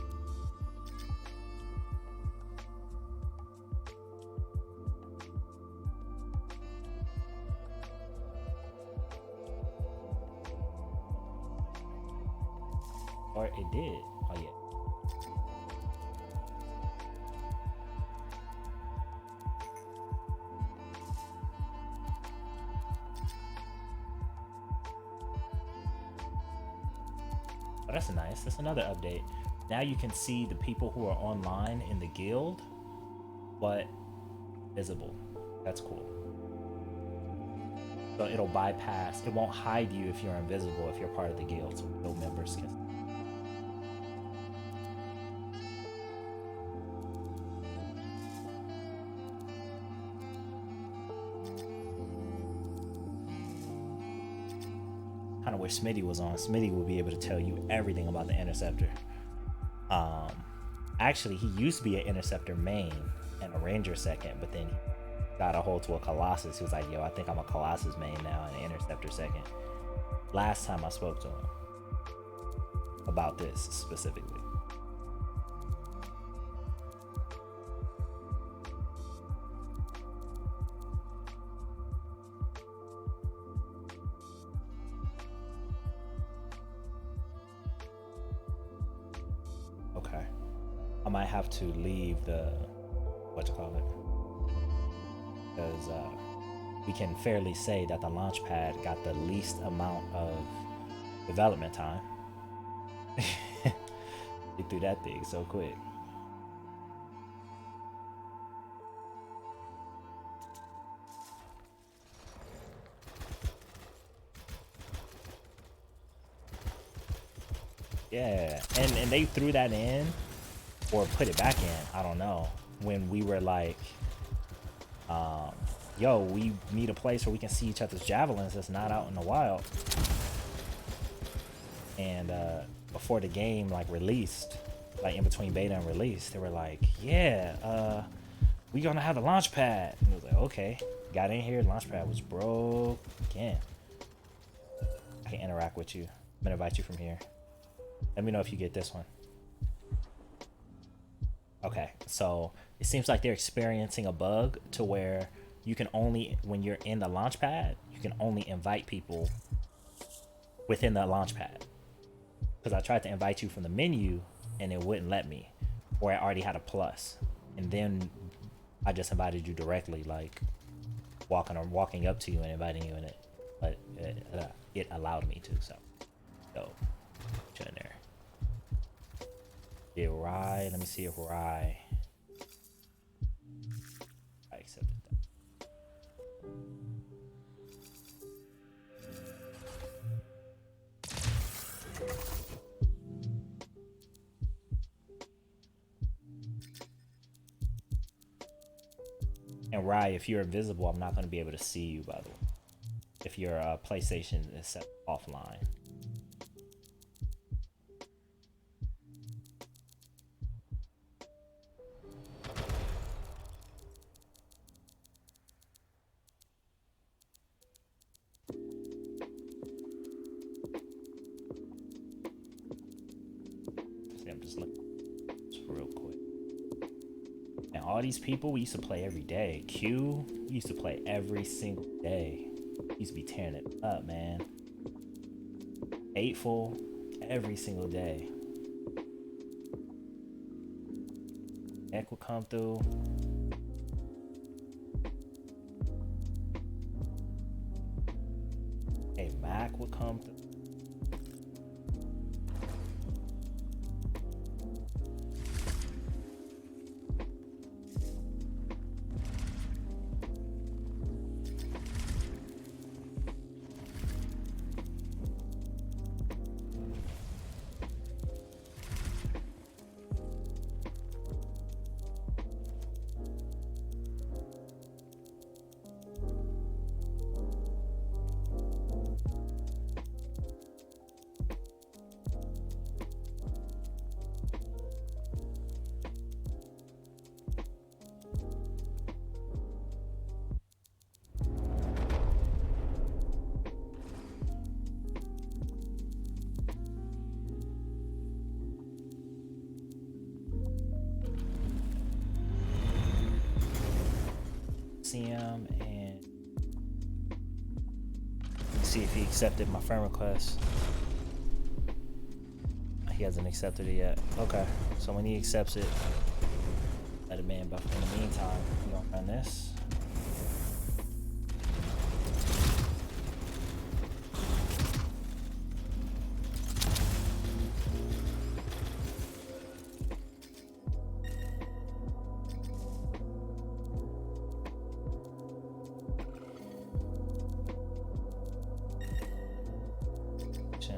Or it did. Oh yeah. Oh, that's nice. That's another update. Now you can see the people who are online in the guild, but visible. That's cool. So it'll bypass, it won't hide you if you're invisible if you're part of the guild, so no members can. Kind of wish Smitty was on. Smitty will be able to tell you everything about the Interceptor. Actually, he used to be an Interceptor main and a Ranger second, but then he got a hold to a Colossus. He was like, yo, I think I'm a Colossus main now and an Interceptor second. Last time I spoke to him about this specifically. Okay. I might have to leave the, because we can fairly say that the launch pad got the least amount of development time. Get through that thing so quick. Yeah, and they threw that in or put it back in, I don't know, when we were like, yo, we need a place where we can see each other's javelins that's not out in the wild. And before the game like released, like in between beta and release, they were like, yeah, we gonna have the launch pad. And I was like, okay. Got in here, launch pad was broken. I can interact with you. I'm gonna invite you from here. Let me know if you get this one. Okay, so it seems like they're experiencing a bug to where you can only, when you're in the launch pad, you can only invite people within the launch pad. Because I tried to invite you from the menu and it wouldn't let me, or I already had a plus. And then I just invited you directly, like walking up to you and inviting you in it. But it allowed me to, so chill in there. Yeah, Rye. Let me see if Rye. I accepted that. And Rye, if you're invisible, I'm not going to be able to see you, by the way. If your PlayStation is set offline. I'm just looking real quick. And all these people, we used to play every day. Q, we used to play every single day. We used to be tearing it up, man. Eightful, every single day. Eck would come through. Hey, Mac would come through. see him and see if he accepted my friend request. He hasn't accepted it yet. Okay, so when he accepts it, let him in. But in the meantime, we're gonna run this.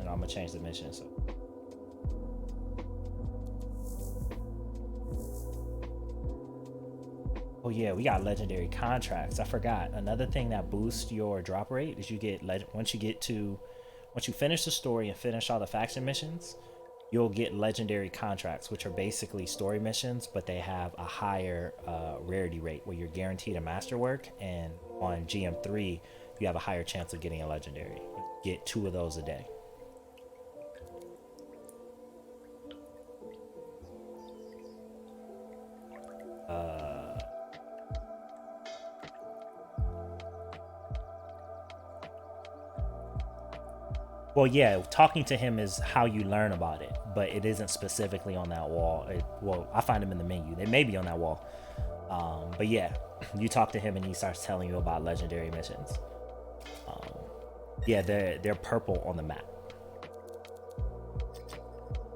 I'm gonna change the mission. So. Oh yeah, we got legendary contracts. I forgot. Another thing that boosts your drop rate is you get once you finish the story and finish all the faction missions, you'll get legendary contracts, which are basically story missions, but they have a higher rarity rate where you're guaranteed a masterwork, and on GM3 you have a higher chance of getting a legendary. You get 2 of those a day. Well, yeah, talking to him is how you learn about it, but it isn't specifically on that wall. Well, I find him in the menu. They may be on that wall. But yeah, you talk to him and he starts telling you about legendary missions. Yeah, they're purple on the map.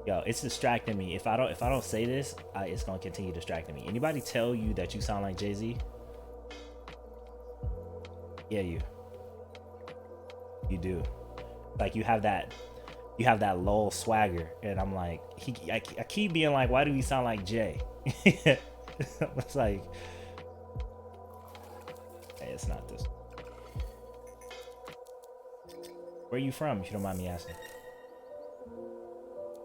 Yo, it's distracting me. If I don't say this, it's gonna continue distracting me. Anybody tell you that you sound like Jay-Z? Yeah, you do. Like you have that lull swagger, and I'm like, I keep being like, why do you sound like Jay? It's like, hey, it's not this. Where are you from, if you don't mind me asking?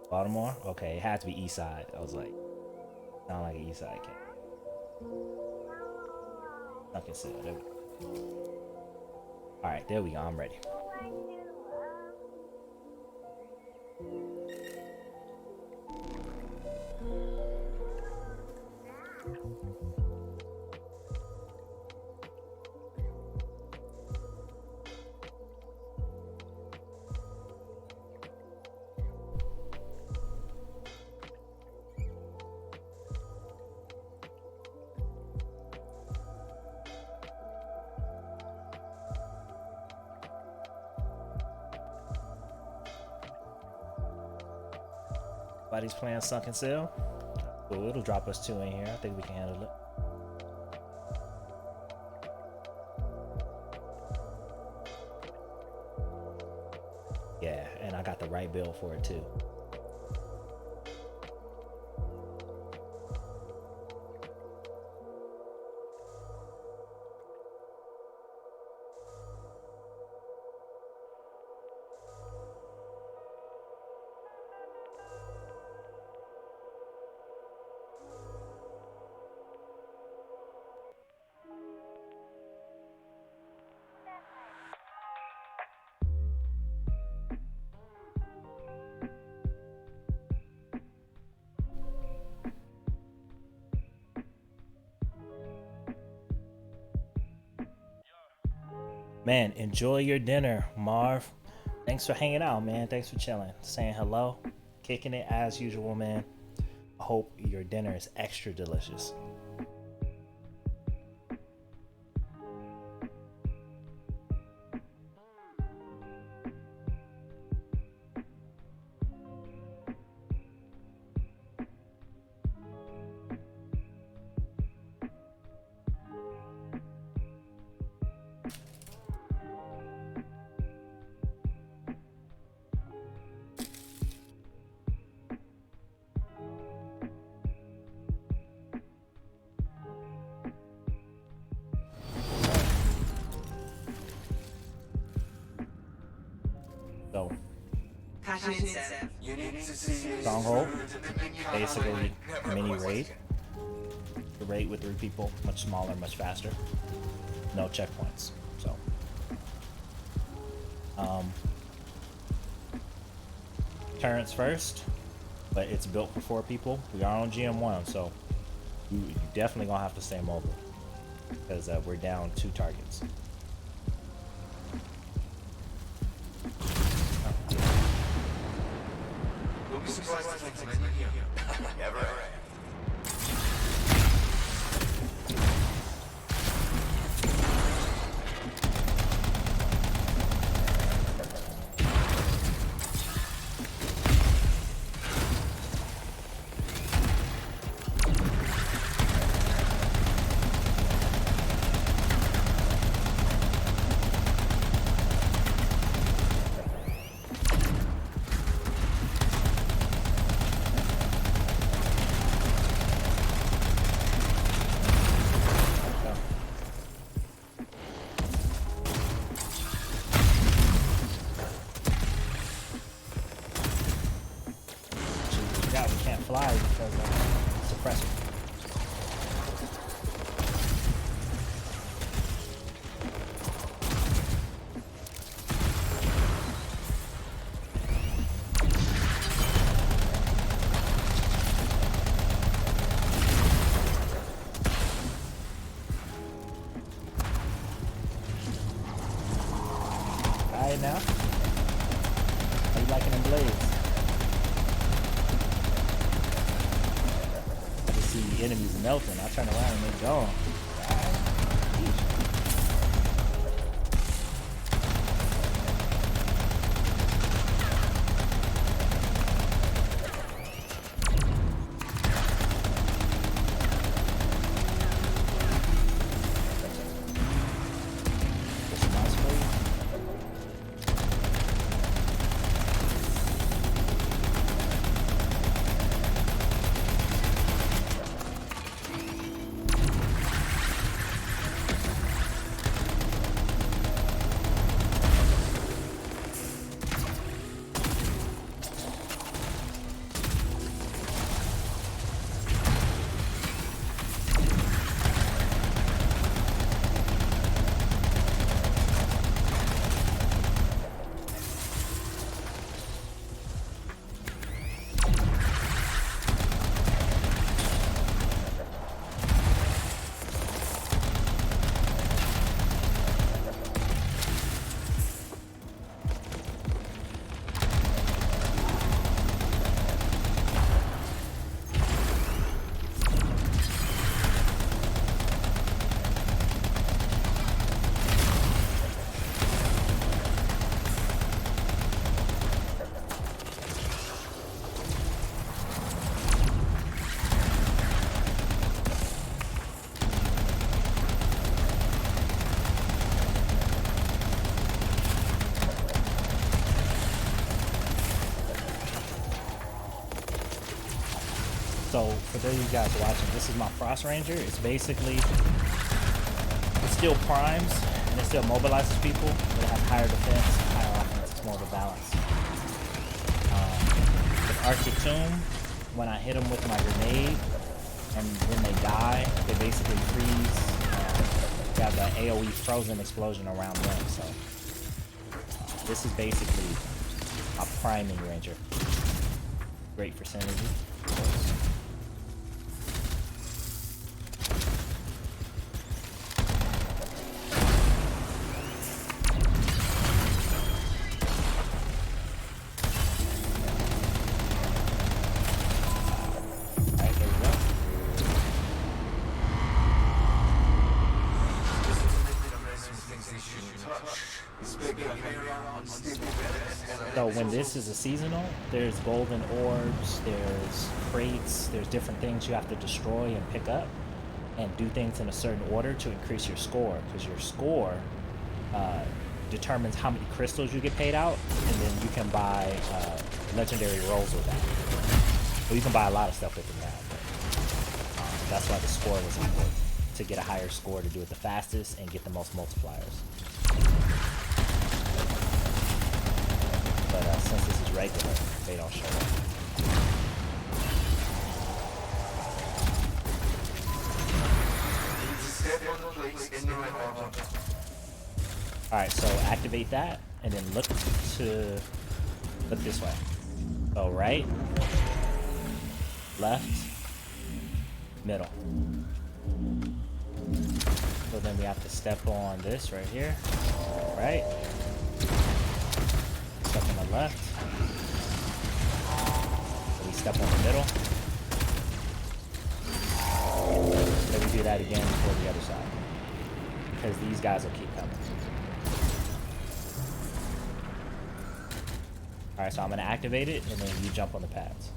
Baltimore? Okay, it had to be East Side. I was like, sound like an East Side kid. I can see it. All right, there we go. I'm ready. Everybody's playing Sunken Sail. Cool, it'll drop us 2 in here. I think we can handle it. Yeah, and I got the right build for it too. Man, enjoy your dinner, Marv. Thanks for hanging out, man. Thanks for chilling, saying hello, kicking it as usual, man. I hope your dinner is extra delicious. So, Stronghold, basically mini raid. The raid with 3 people, much smaller, much faster. No checkpoints. So, turrets first, but it's built for 4 people. We are on GM1, so you definitely gonna have to stay mobile. because we're down 2 targets. Don't be surprised if things make you never end. We can't fly because suppressor. Alright now. How you liking them blades? The enemies melting. I turn around and they're gone. So for those of you guys watching, this is my Frost Ranger. It's basically, it still primes and it still mobilizes people, but it has higher defense, higher offense. It's more of a balance. With Arctic Tomb, when I hit them with my grenade and when they die, they basically freeze. They have the AoE frozen explosion around them. So this is basically a priming ranger. Great for synergy. So when this is a seasonal, there's golden orbs, there's crates, there's different things you have to destroy and pick up and do things in a certain order to increase your score, because your score determines how many crystals you get paid out, and then you can buy legendary rolls with that. Well, you can buy a lot of stuff with it now, but that's why the score was important, to get a higher score to do it the fastest and get the most multipliers. But since this is regular, they don't show up. Alright, so activate that, and then look this way. So right, left, middle. then we have to step on this right here. Right? Step on the left. Then we step on the middle. Then we do that again for the other side. Because these guys will keep coming. Alright, so I'm gonna activate it and then you jump on the pads.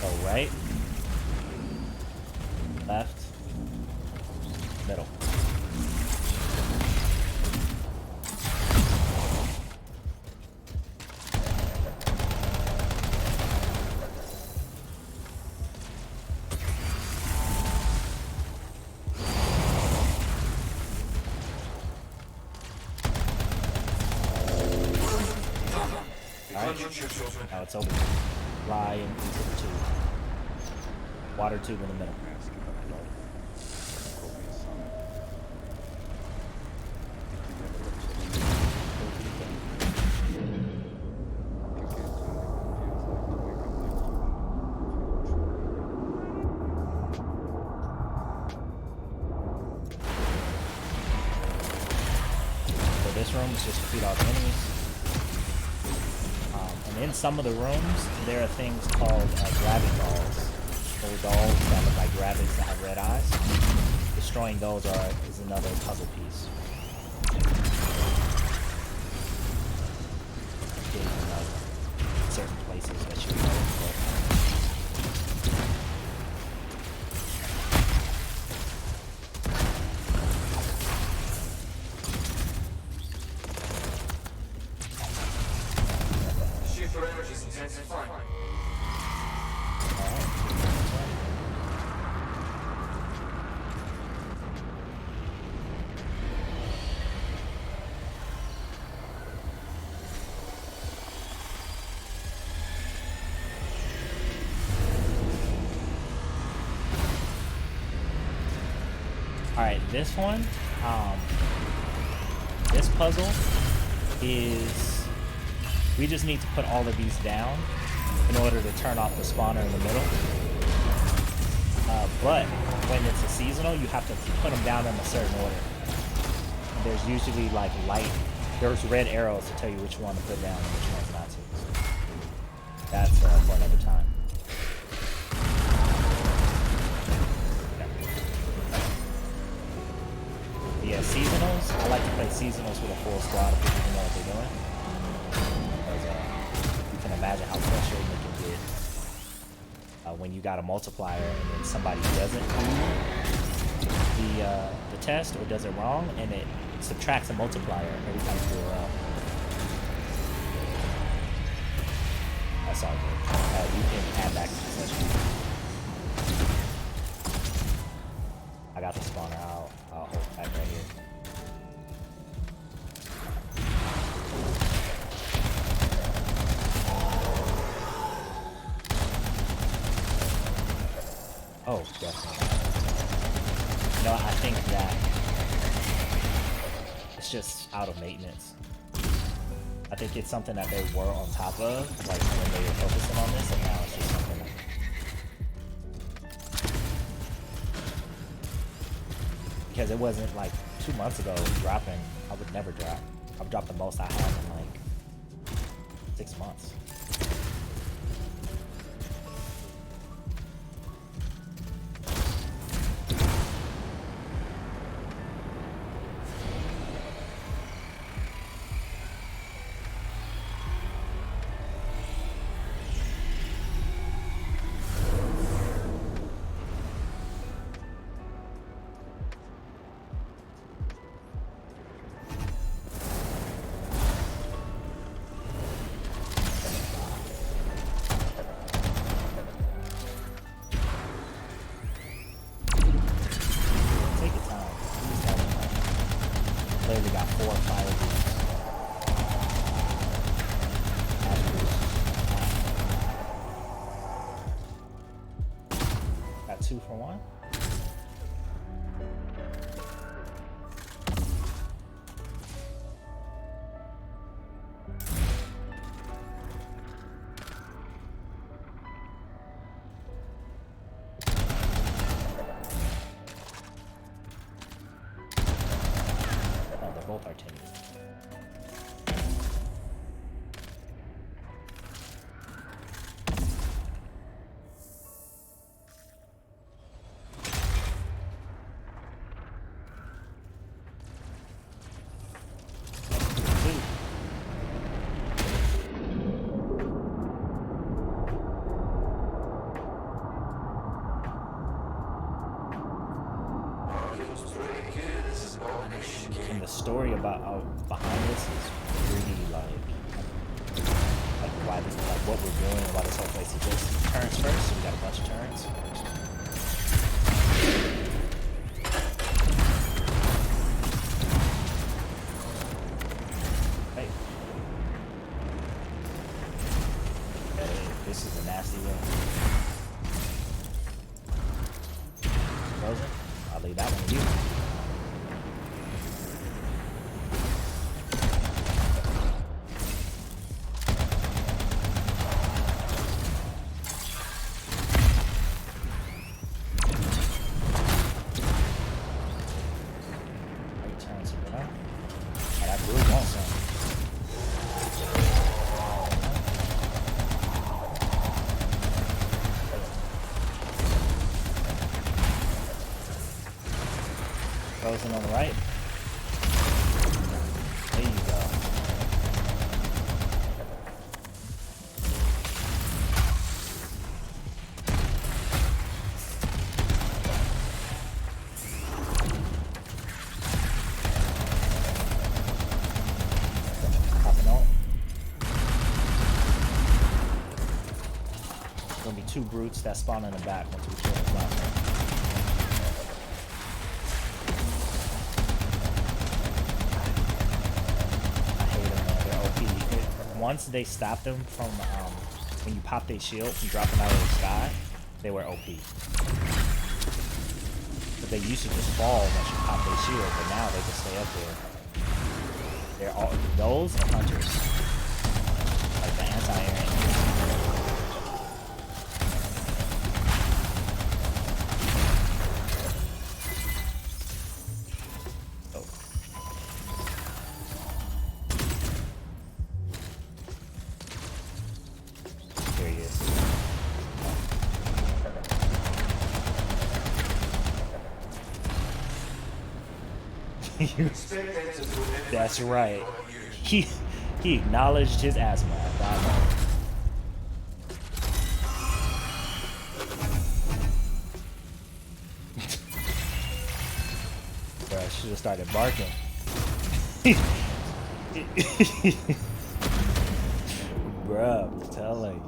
Go right, left, middle. Now it's over. Fly into the tube. Water tube in the middle. So this room is just defeat all the enemies. In some of the rooms, there are things called grabbing dolls. Little dolls that look like rabbits that have red eyes. Destroying those is another puzzle piece. Getting certain places that you know. Alright, this one, this puzzle is, we just need to put all of these down in order to turn off the spawner in the middle. But when it's a seasonal, you have to put them down in a certain order. There's usually like there's red arrows to tell you which one to put down and which ones not to. That's for another time. Yeah, seasonals. I like to play seasonals with a full squad of people who know what they're doing. Because you can imagine how frustrating it can get when you got a multiplier and then somebody doesn't do the test or does it wrong, and it subtracts a multiplier every time you do it wrong. That's all good. You can add back to the session. I got the spawner. I'll hold back right here. Oh, definitely. No, I think that it's just out of maintenance. I think it's something that they were on top of, like when they were focusing on this, and now it's just something that because it wasn't like 2 months ago dropping. I would never drop. I've dropped the most I have in like 6 months. And the story about behind this is really like why this, like what we're doing and why this whole place is just turns first. So we got a bunch of turns. Hey. Okay, this is a nasty room. Frozen? I'll leave that one to you. Frozen on the right. There you go. Popping on. There's gonna be two brutes that spawn in the back once we kill the platform. Once they stopped them from when you pop their shield from dropping out of the sky, they were OP. But they used to just fall once you pop their shield, but now they can stay up there. They're all those and hunters, like the anti-air. That's right. He acknowledged his asthma. Bro, I should have started barking. Bruh, I'm telling you.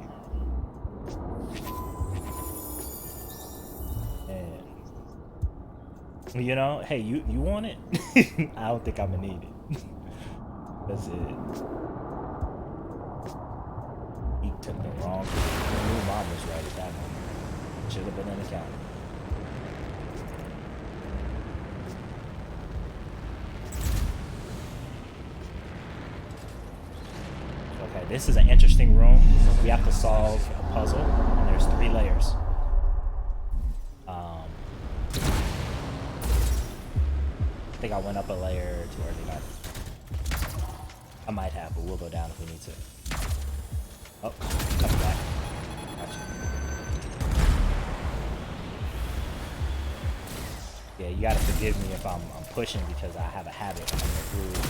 You know, hey, you want it? I don't think I'm gonna need it. That's it. He took the wrong. He knew mom was right at that moment. Should have been in the county. Okay, this is an interesting room. We have to solve a puzzle, and there's 3 layers. I think I went up a layer too early. I might have, but we'll go down if we need to. Oh, coming back. Gotcha. Yeah, you gotta forgive me if I'm pushing because I have a habit of the groove.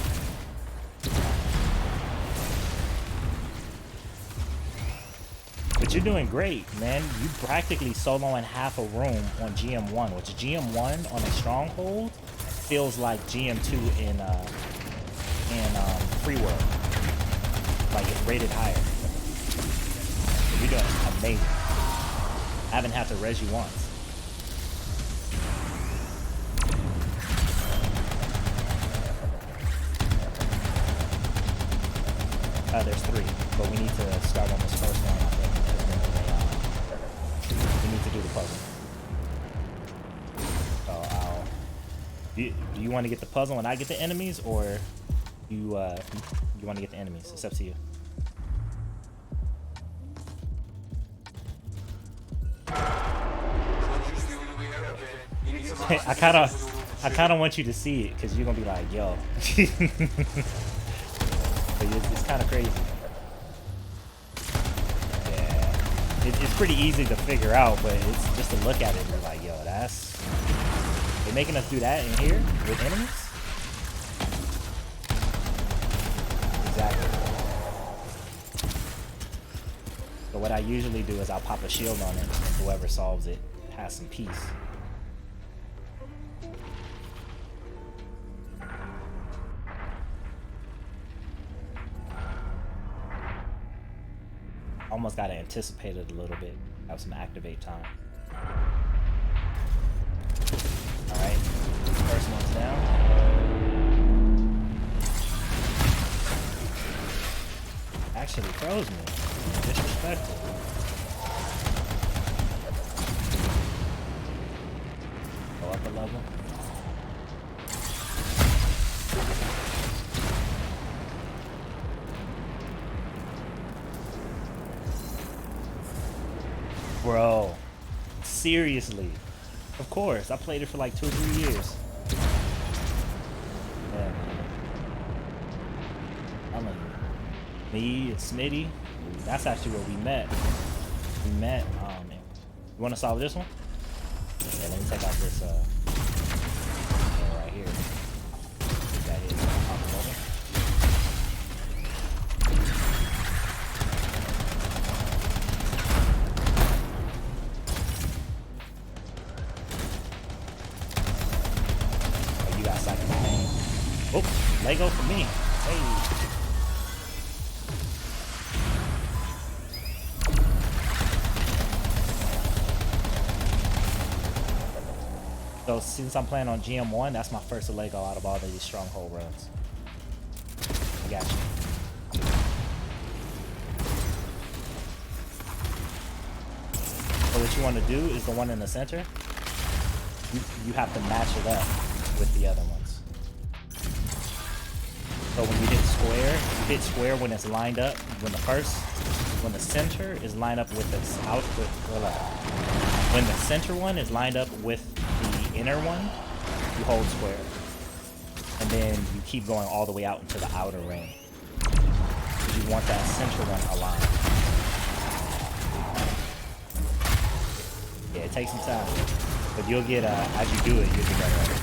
But you're doing great, man. You practically soloing half a room on GM1, which GM1 on a stronghold feels like GM2 in Free World. Like it's rated higher. You're doing amazing. I haven't had to res you once. There's 3, but we need to start on this first one, I think, because we need to do the puzzle. So do you want to get the puzzle and I get the enemies, or you want to get the enemies? It's up to you. I kind of want you to see it because you're gonna be like, yo. But it's kind of crazy. Yeah, it's pretty easy to figure out, but it's just to look at it and be like, yo, that's. They're making us do that in here with enemies? Exactly. So what I usually do is I'll pop a shield on it, and whoever solves it has some peace. almost gotta anticipate it a little bit. Have some activate time. Alright. First one's down. Actually froze me. Disrespectful. Go up a level. Bro, seriously. Of course, I played it for like 2 or 3 years. Yeah. I'm like, me and Smitty, that's actually where we met. We met, oh man. You wanna solve this one? Yeah, let me take out this, yeah, right here. Get that hit, pop it over. Oh, you got second name. Oh, Lego for me. Hey. So since I'm playing on GM1, that's my first Lego out of all of these stronghold runs. I got you. So what you want to do is the one in the center. You have to match it up with the other ones. So when you hit square when it's lined up. When the center is lined up with this output. When the center one is lined up with the inner one, you hold square. And then you keep going all the way out into the outer ring. You want that center one aligned. Yeah, it takes some time. But you'll get, as you do it, you'll get better at it.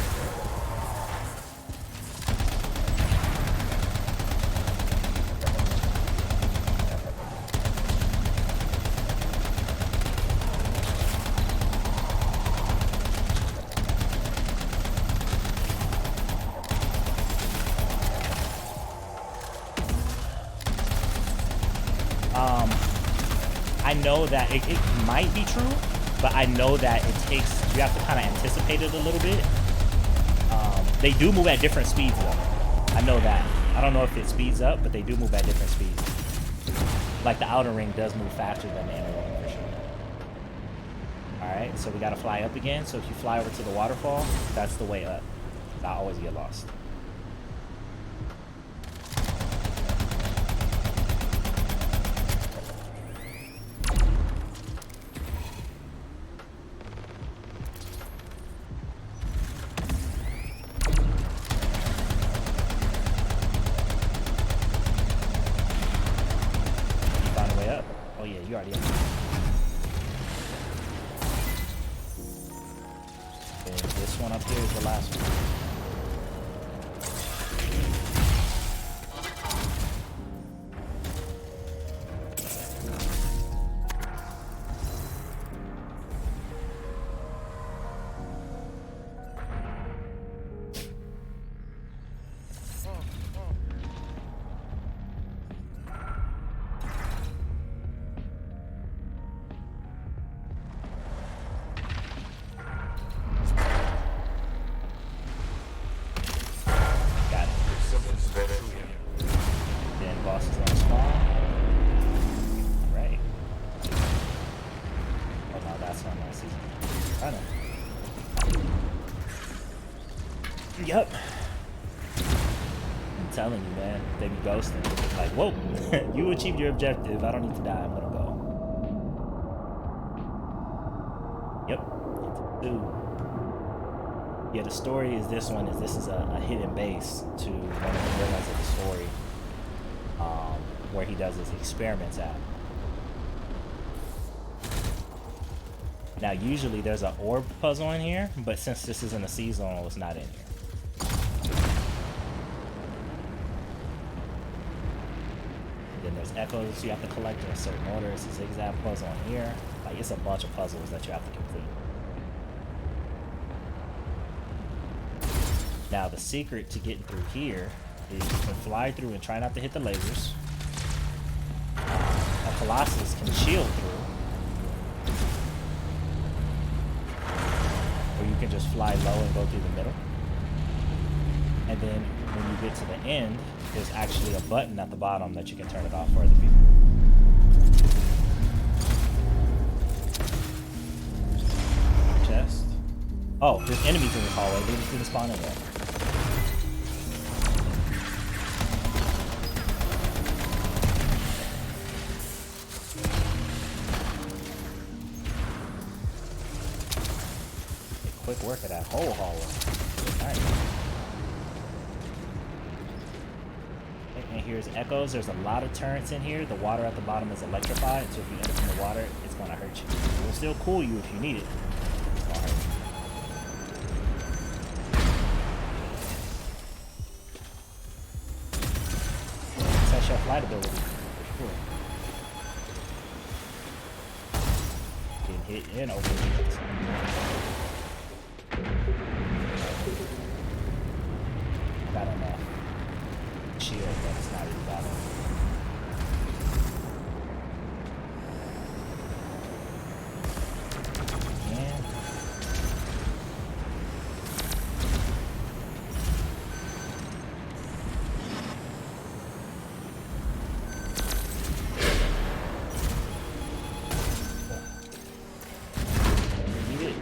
I know that it might be true, but I know that you have to kind of anticipate it a little bit. They do move at different speeds though. I know that. I don't know if it speeds up, but they do move at different speeds. Like the outer ring does move faster than the inner ring for sure. Alright, so we gotta fly up again. So if you fly over to the waterfall, that's the way up. I always get lost. You already have. And this one up here is the last one. Yep. I'm telling you, man. They be ghosting. It's like, whoa, you achieved your objective. I don't need to die. I'm gonna go. Yep. Yeah, the story is this one. This is a hidden base to one of the villains of the story, where he does his experiments at. Now, usually there's an orb puzzle in here, but since this isn't a seasonal, it's not in here. There's echoes you have to collect in a certain order. It's a zigzag puzzle in here. Like, it's a bunch of puzzles that you have to complete. Now, the secret to getting through here is you can fly through and try not to hit the lasers. At Colossus can shield through. Or you can just fly low and go through the middle. And then when you get to the end, there's actually a button at the bottom that you can turn it off for other people. Chest. Oh, there's enemies in this hallway. They just didn't spawn in there. Quick work of that whole hallway. Nice. And here's echoes. There's a lot of turrets in here. The water at the bottom is electrified, so if you end up in the water, it's gonna hurt you. It will still cool you if you need it. It's gonna hurt you. That's your flight ability, for sure. Getting hit and overheat. Got enough shield, but it's not even bothering. Yeah. Need it.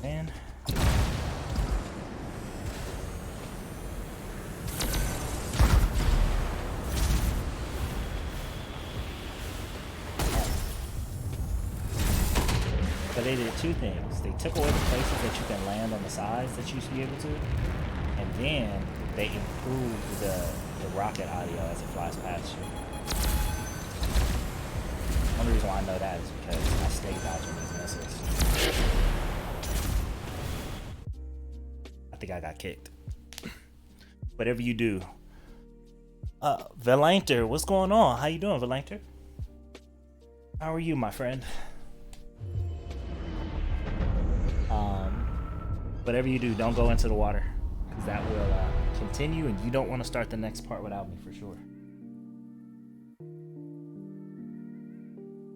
Man. So they did two things. They took away the places that you can land on the sides that you used to be able to, and then they improved the rocket audio as it flies past you. One reason why I know that is because I stay dodging these missiles. I think I got kicked. Whatever you do. Valanter, what's going on? How you doing, Valanter? How are you, my friend? Whatever you do, don't go into the water, because that will continue, and you don't want to start the next part without me, for sure.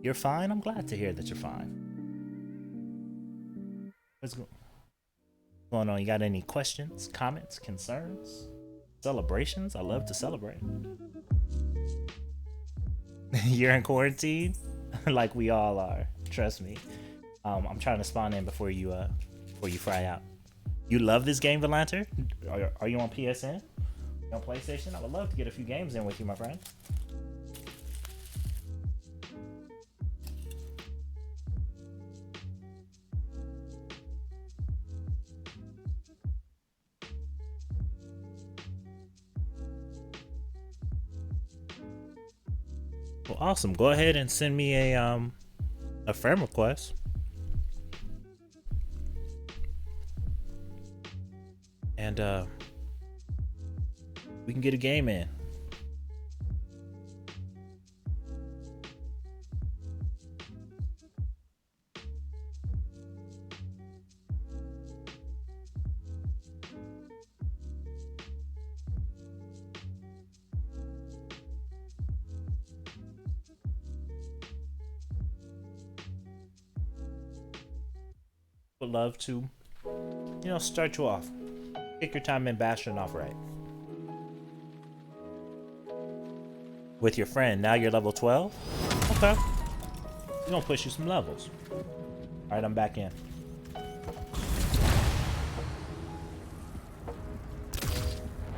You're fine? I'm glad to hear that you're fine. What's going on? You got any questions, comments, concerns, celebrations? I love to celebrate. You're in quarantine? Like we all are. Trust me. I'm trying to spawn in before you fry out. You love this game, Valanter? Are you on PSN? You on PlayStation? I would love to get a few games in with you, my friend. Well, awesome. Go ahead and send me a friend request. And we can get a game in. Would love to, start you off. Take your time in Bastion off right. With your friend, now you're level 12? Okay. We're gonna push you some levels. Alright, I'm back in.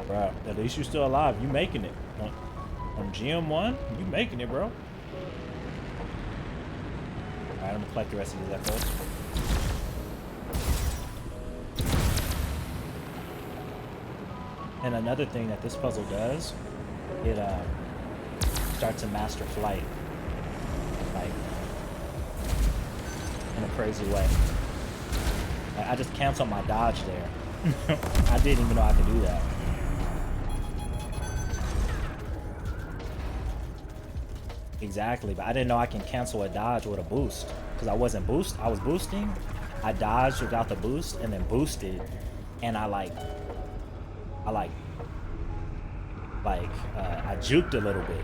Bro, at least you're still alive. You making it. On GM1, you making it, bro. Alright, I'm gonna collect the rest of these echoes. And another thing that this puzzle does, it starts to master flight, like in a crazy way. I just canceled my dodge there. I didn't even know I could do that. Exactly, but I didn't know I can cancel a dodge with a boost because I was boosting. I dodged without the boost and then boosted, and I juked a little bit,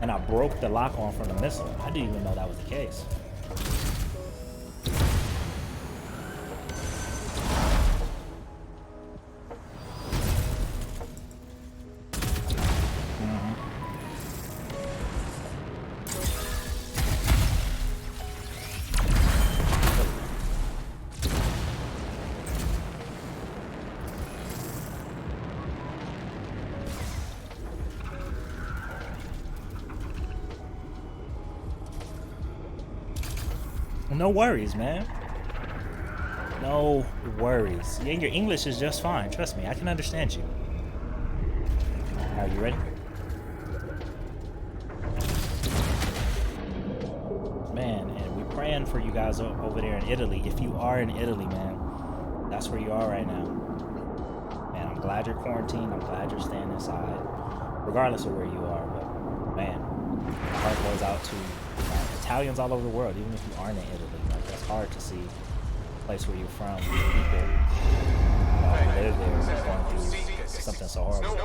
and I broke the lock on from the missile. I didn't even know that was the case. No worries, man. No worries. Yeah, your English is just fine. Trust me, I can understand you. Are you ready? Man, and we're praying for you guys over there in Italy. If you are in Italy, man, that's where you are right now. Man, I'm glad you're quarantined. I'm glad you're staying inside, regardless of where you are. But man, my heart goes out to Italians all over the world, even if you aren't in Italy. Like, that's hard to see a place where you're from, where people who live there is going through something so horrible.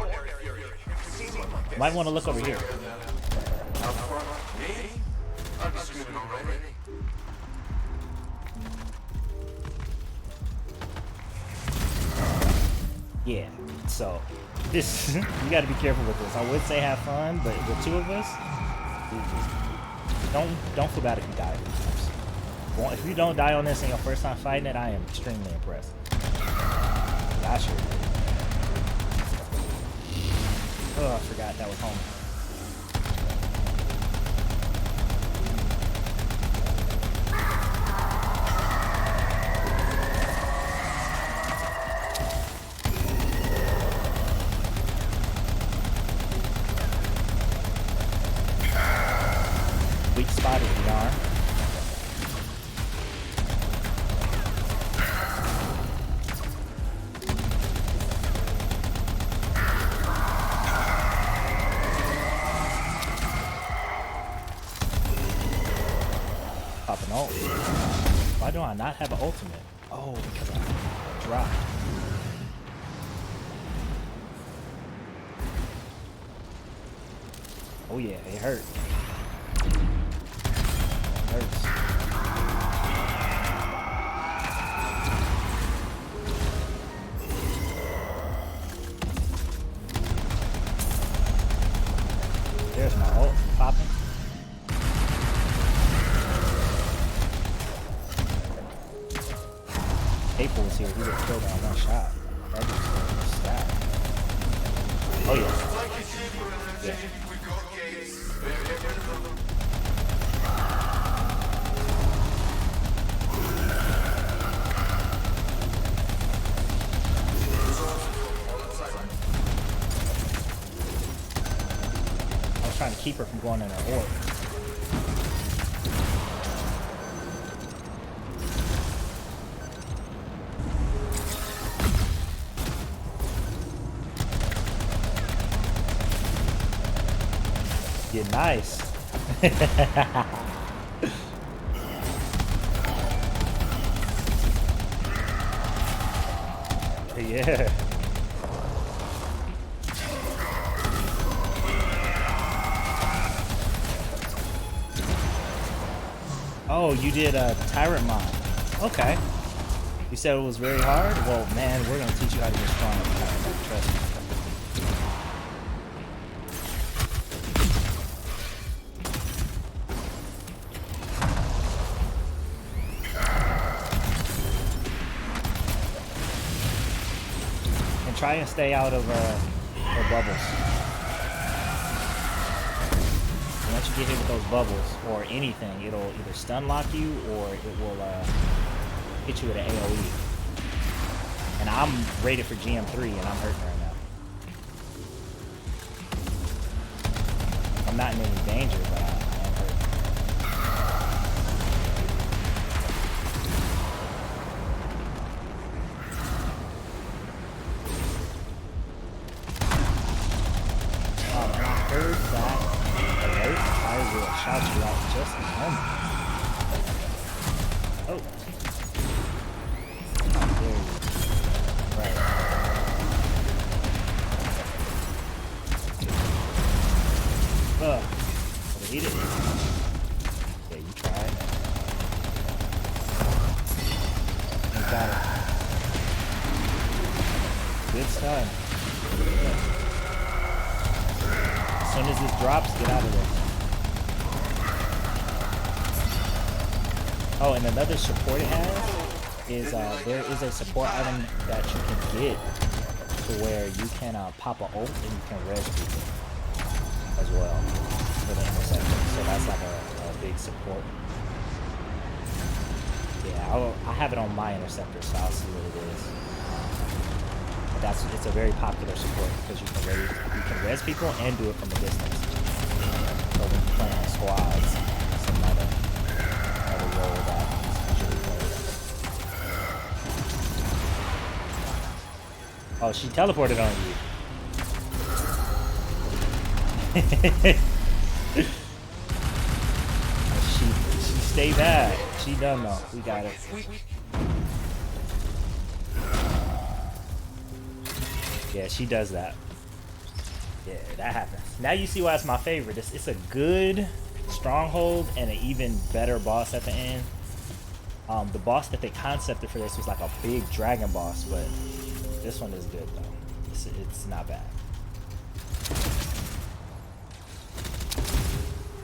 You might want to look over here. Yeah, so this you got to be careful with this. I would say have fun, but with two of us, don't feel bad if you die. If you don't die on this in your first time fighting it, I am extremely impressed. Gosh, oh, I forgot that was home. Weak spot is the arm. Popping ult. Why do I not have an ultimate? Oh, because I dropped. Oh yeah, it hurt. Hurts. There's my ult popping. April was here. He would kill that one shot. That just stat. Oh yeah. Yeah. Trying to keep her from going in her orb. You're nice. Yeah. Oh, you did a tyrant mod. Okay. You said it was very hard? Well, man, we're going to teach you how to get strong with tyrant mod. Trust me. And try and stay out of the bubbles. Once you get hit with those bubbles or anything, it'll either stun lock you or it will hit you with an AoE. And I'm rated for GM3 and I'm hurting right now. I'm not in any danger, but I am hurting. Oh man, I heard that. I will. got it. Good stuff. As soon as this drops, get out of there. Oh, and another support it has is there is a support item that you can get to where you can pop a ult and you can res people as well for the interceptor. So that's like a big support. Yeah, I have it on my interceptor, so I'll see what it is. But it's a very popular support because you can res people and do it from a distance. So when you play on squads, it's another role that is usually played. Oh, she teleported on you. She stay back. She done though. We got it. Yeah, she does that. Yeah, that happens. Now you see why it's my favorite. It's a good stronghold and an even better boss at the end. The boss that they concepted for this was like a big dragon boss, but this one is good though. It's not bad.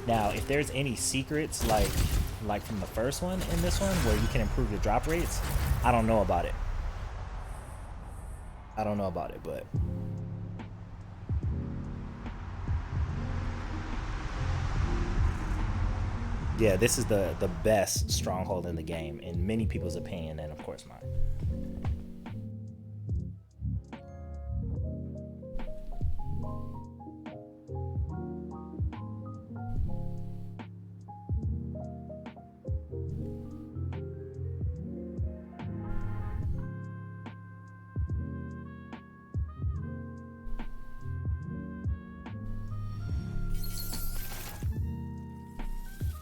Now, if there's any secrets like from the first one in this one where you can improve the drop rates, I don't know about it. I don't know about it, but yeah, this is the best stronghold in the game in many people's opinion, and of course mine.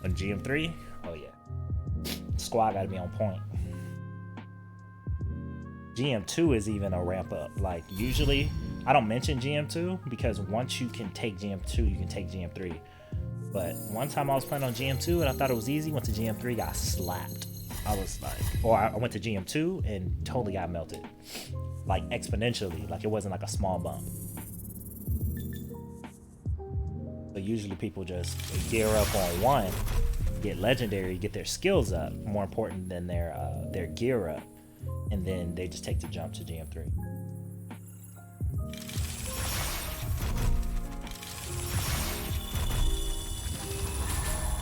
On GM3, oh yeah, squad gotta be on point. GM2 is even a ramp up. Like usually, I don't mention GM2 because once you can take GM2, you can take GM3. But one time I was playing on GM2 and I thought it was easy. Went to GM3, got slapped. I was like, or I went to GM2 and totally got melted, like exponentially. Like it wasn't like a small bump. So usually people just gear up on one, get legendary, get their skills up, more important than their gear up, and then they just take the jump to GM3.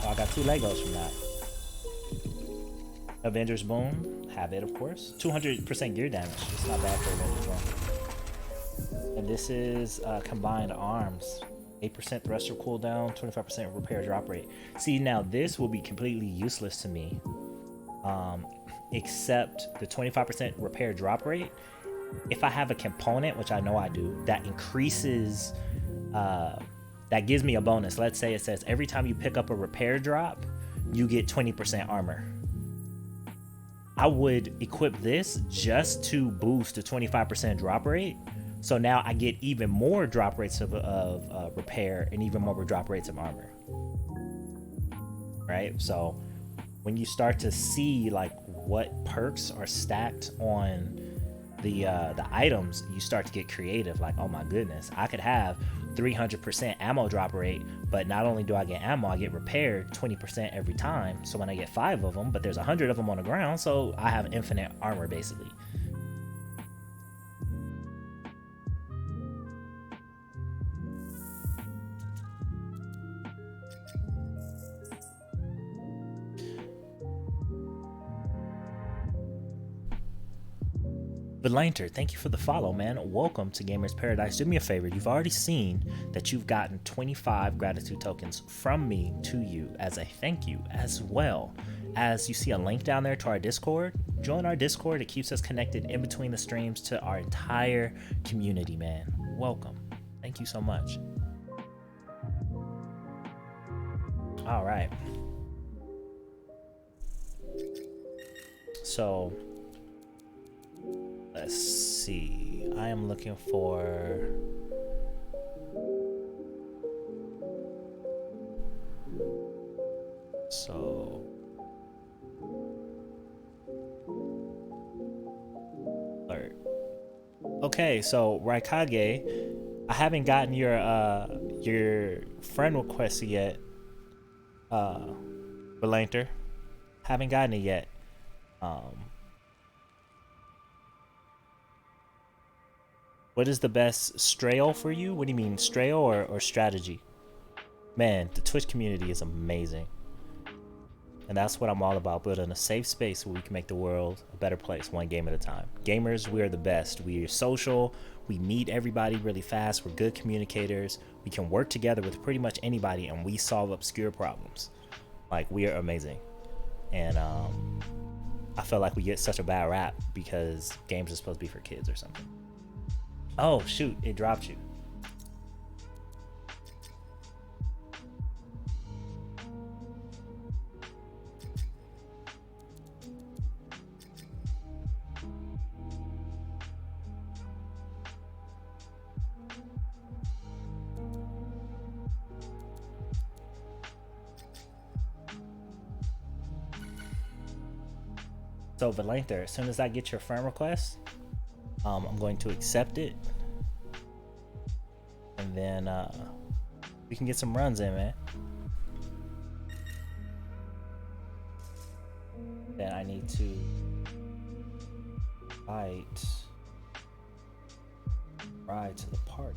Oh, I got 2 Legos from that. Avengers Boom, have it of course. 200% gear damage, it's not bad for Avengers Boom. And this is combined arms. 8% thruster cooldown, 25% repair drop rate. See, now this will be completely useless to me, except the 25% repair drop rate. If I have a component, which I know I do, that increases, that gives me a bonus. Let's say it says every time you pick up a repair drop, you get 20% armor. I would equip this just to boost the 25% drop rate. So now I get even more drop rates of repair and even more drop rates of armor. Right? So when you start to see like what perks are stacked on the items, you start to get creative. Like, oh my goodness, I could have 300% ammo drop rate, but not only do I get ammo, I get repaired 20% every time. So when I get 5 of them, but there's 100 of them on the ground, so I have infinite armor basically. Belanter, thank you for the follow, man. Welcome to Gamers Paradise. Do me a favor. You've already seen that you've gotten 25 gratitude tokens from me to you as a thank you, as well as you see a link down there to our Discord. Join our Discord. It keeps us connected in between the streams to our entire community, man. Welcome. Thank you so much. All right. So let's see. I am looking for... So... Okay, so Raikage, I haven't gotten your friend request yet. Belanter, haven't gotten it yet. What is the best strail for you? What do you mean, strail or strategy? Man, the Twitch community is amazing. And that's what I'm all about, building a safe space where we can make the world a better place, one game at a time. Gamers, we are the best. We are social. We meet everybody really fast. We're good communicators. We can work together with pretty much anybody, and we solve obscure problems. Like, we are amazing. And I feel like we get such a bad rap because games are supposed to be for kids or something. Oh, shoot, it dropped you. So Valenther, as soon as I get your friend request, I'm going to accept it, and then we can get some runs in, man. Then I need to ride to the party.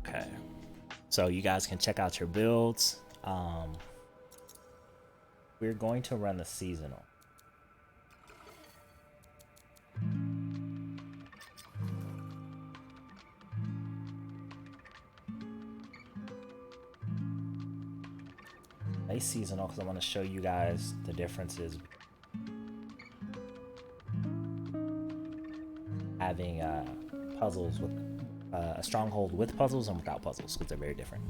Okay, so you guys can check out your builds. We're going to run the seasonal. A seasonal because I want to show you guys the differences having puzzles with a stronghold with puzzles and without puzzles, because they're very different.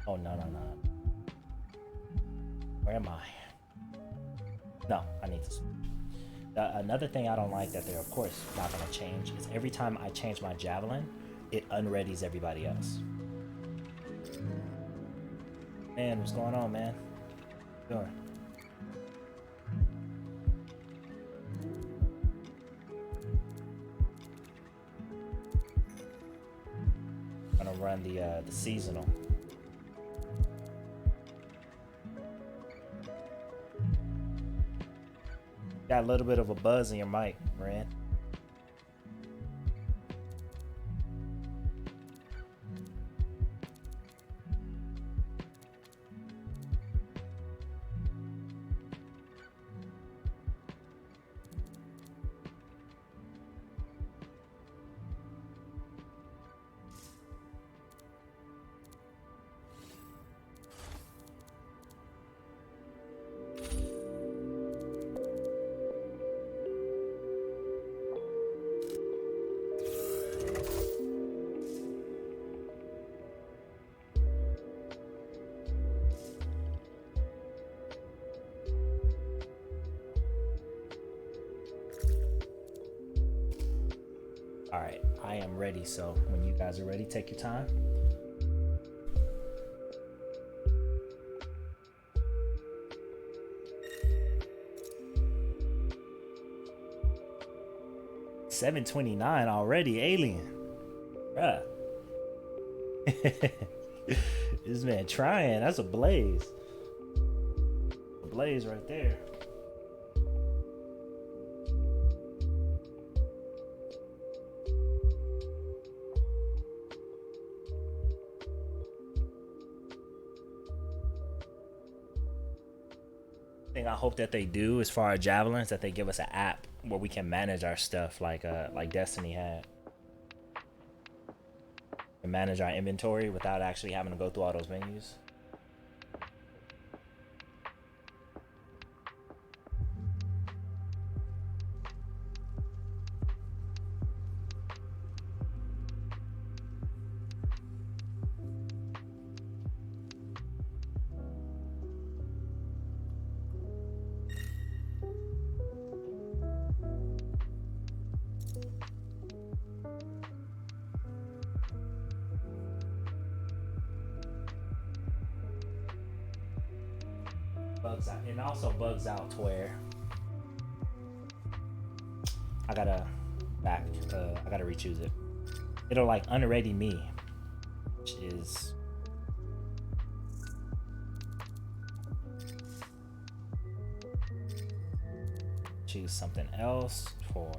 Oh, no. Where am I? No, I need to switch. Another thing I don't like that they're, of course, not going to change is every time I change my javelin, it unreadies everybody else. Man, what's going on, man? What are you doing? I'm gonna run the seasonal. Got a little bit of a buzz in your mic, Rand. All right, I am ready. So when you guys are ready, take your time. $7.29 already, alien. Bruh. This man trying. That's a blaze. A blaze right there. Thing I hope that they do as far as javelins, that they give us an app where we can manage our stuff like Destiny had. And manage our inventory without actually having to go through all those menus. Bugs out, and also bugs out to where I gotta rechoose it. It'll like unready me, which is choose something else for.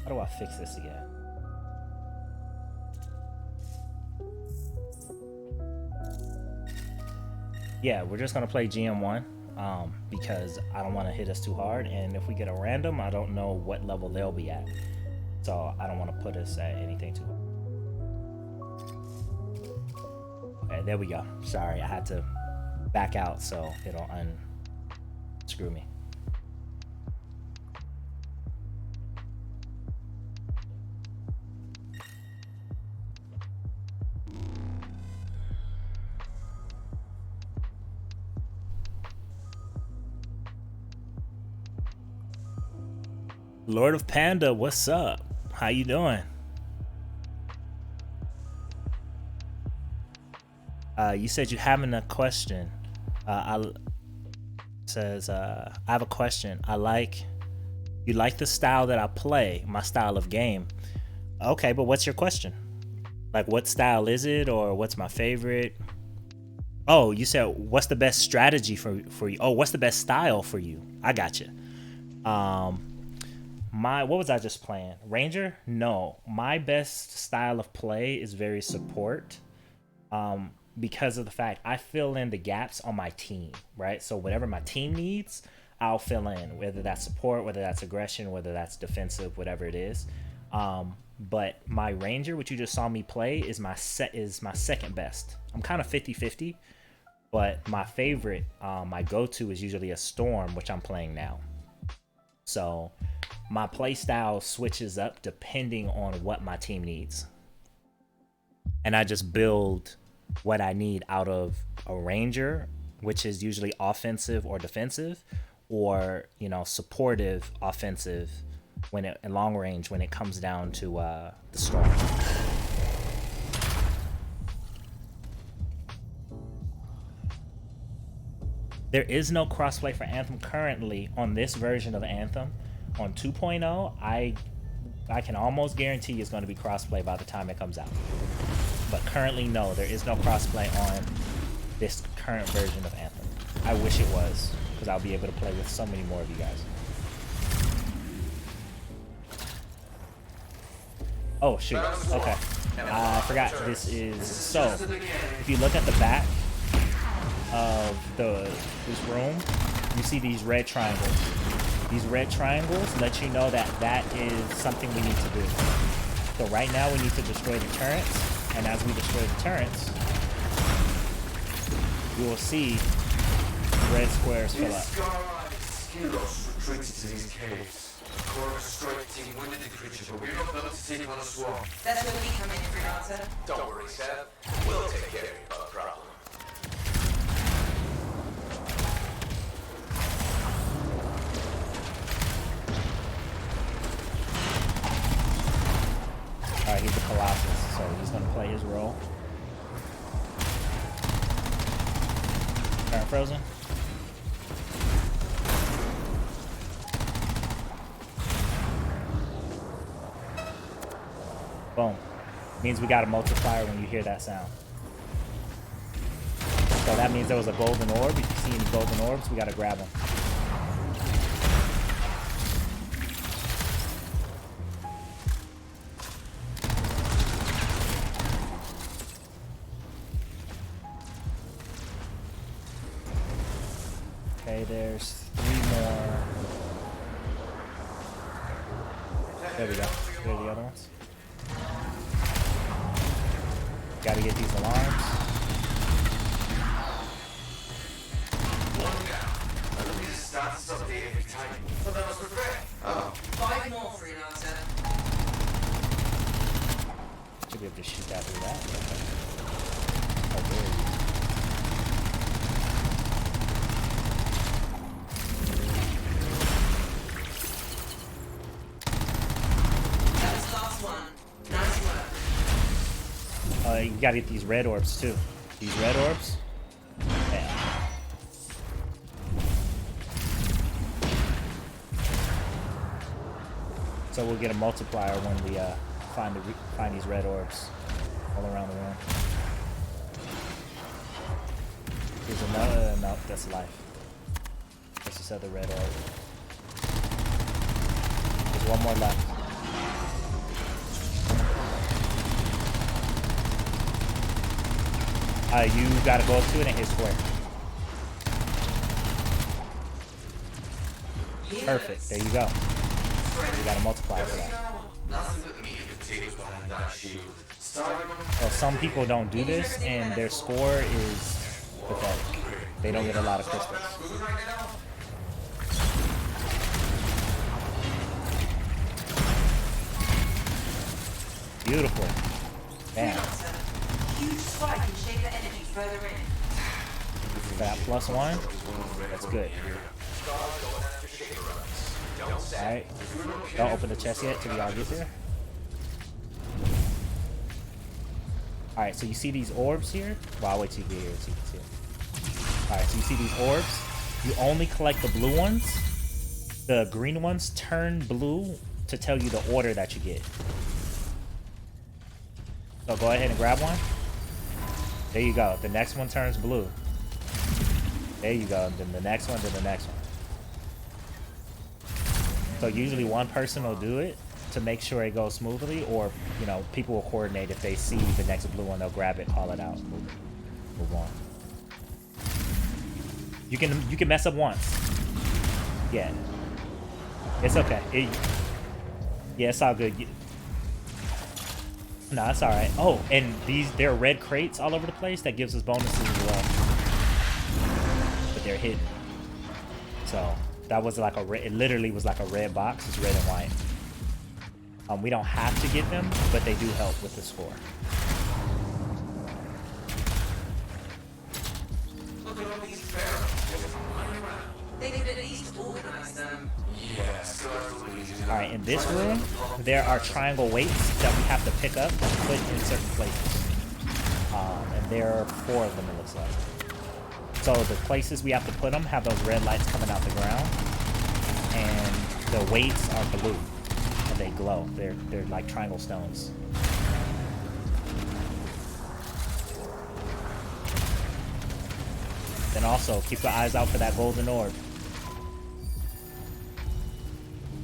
How do I fix this again? Yeah, we're just gonna play GM1 because I don't want to hit us too hard, and if we get a random, I don't know what level they'll be at, so I don't want to put us at anything too hard. Okay, there we go. Sorry, I had to back out so it'll unscrew me. Lord of Panda, what's up? How you doing? You said you're having a question. I have a question. You like the style that I play, my style of game. Okay, but what's your question? Like, what style is it, or what's my favorite? Oh, you said what's the best strategy for you? Oh, what's the best style for you? I got you. What was I just playing? Ranger? No, my best style of play is very support, because of the fact I fill in the gaps on my team, right? So whatever my team needs, I'll fill in, whether that's support, whether that's aggression, whether that's defensive, whatever it is. But my Ranger, which you just saw me play, is my second best. I'm kind of 50-50, but my favorite, my go-to is usually a Storm, which I'm playing now. So my play style switches up depending on what my team needs. And I just build what I need out of a Ranger, which is usually offensive or defensive, or, supportive offensive in long range when it comes down to the Storm. There is no crossplay for Anthem currently on this version of Anthem. On 2.0, I can almost guarantee it's going to be crossplay by the time it comes out. But currently, no, there is no crossplay on this current version of Anthem. I wish it was, because I'll be able to play with so many more of you guys. Oh, shoot. Okay. I forgot this is... So, if you look at the back of this room, you see these red triangles. These red triangles let you know that that is something we need to do. So right now we need to destroy the turrets, and as we destroy the turrets, you will see red squares fill up. Skyros retreated to these caves. Corvus strike team wounded the creature, but we're not about to take on a swarm. That's where we come in, Freelancer. Don't worry, Seb. We'll take care of your problem. Alright, he's the Colossus, so he's gonna play his role. Turn frozen. Boom. Means we got a multiplier when you hear that sound. So that means there was a golden orb. If you see any golden orbs, we gotta grab them. Okay, there's 3 more. There we go. There are the other ones. Gotta get these alarms. Oh. 5 more, freelancer. Should be able to shoot that through that. Okay. Oh, there he is. That was the last one. Nice work. You gotta get these red orbs too. These red orbs. Yeah. So we'll get a multiplier when we find these red orbs all around the room. Here's another. No, that's life. That's this other red orb. There's one more left. You gotta go up to it and hit square. Perfect. There you go. You gotta multiply for that. Well, some people don't do this, and their score is pathetic. They don't get a lot of crystals. Beautiful. Damn. Huge spike can shape the energy further in. That +1. That's good. Alright. Don't open the chest yet till we all get there. Alright, so you see these orbs here? Well, I'll wait till you get here so you can see it. Alright, so you see these orbs? You only collect the blue ones. The green ones turn blue to tell you the order that you get. So go ahead and grab one. There you go. The next one turns blue. There you go. Then the next one, then the next one. So usually one person will do it to make sure it goes smoothly, or you know, people will coordinate. If they see the next blue one, they'll grab it, call it out, move on. You can mess up once. Yeah, it's okay. Yeah, it's all good. No, it's all right. Oh, and there are red crates all over the place that gives us bonuses as well, but they're hidden. So that was like it literally was like a red box. It's red and white. We don't have to get them, but they do help with the score. Look at all these barrels. They could at least organize them. Yes. All right, in this room, there are triangle weights that we have to pick up and put in certain places. And there are 4 of them, it looks like. So the places we have to put them have those red lights coming out the ground, and the weights are blue, and they glow. They're like triangle stones. Then also keep your eyes out for that golden orb.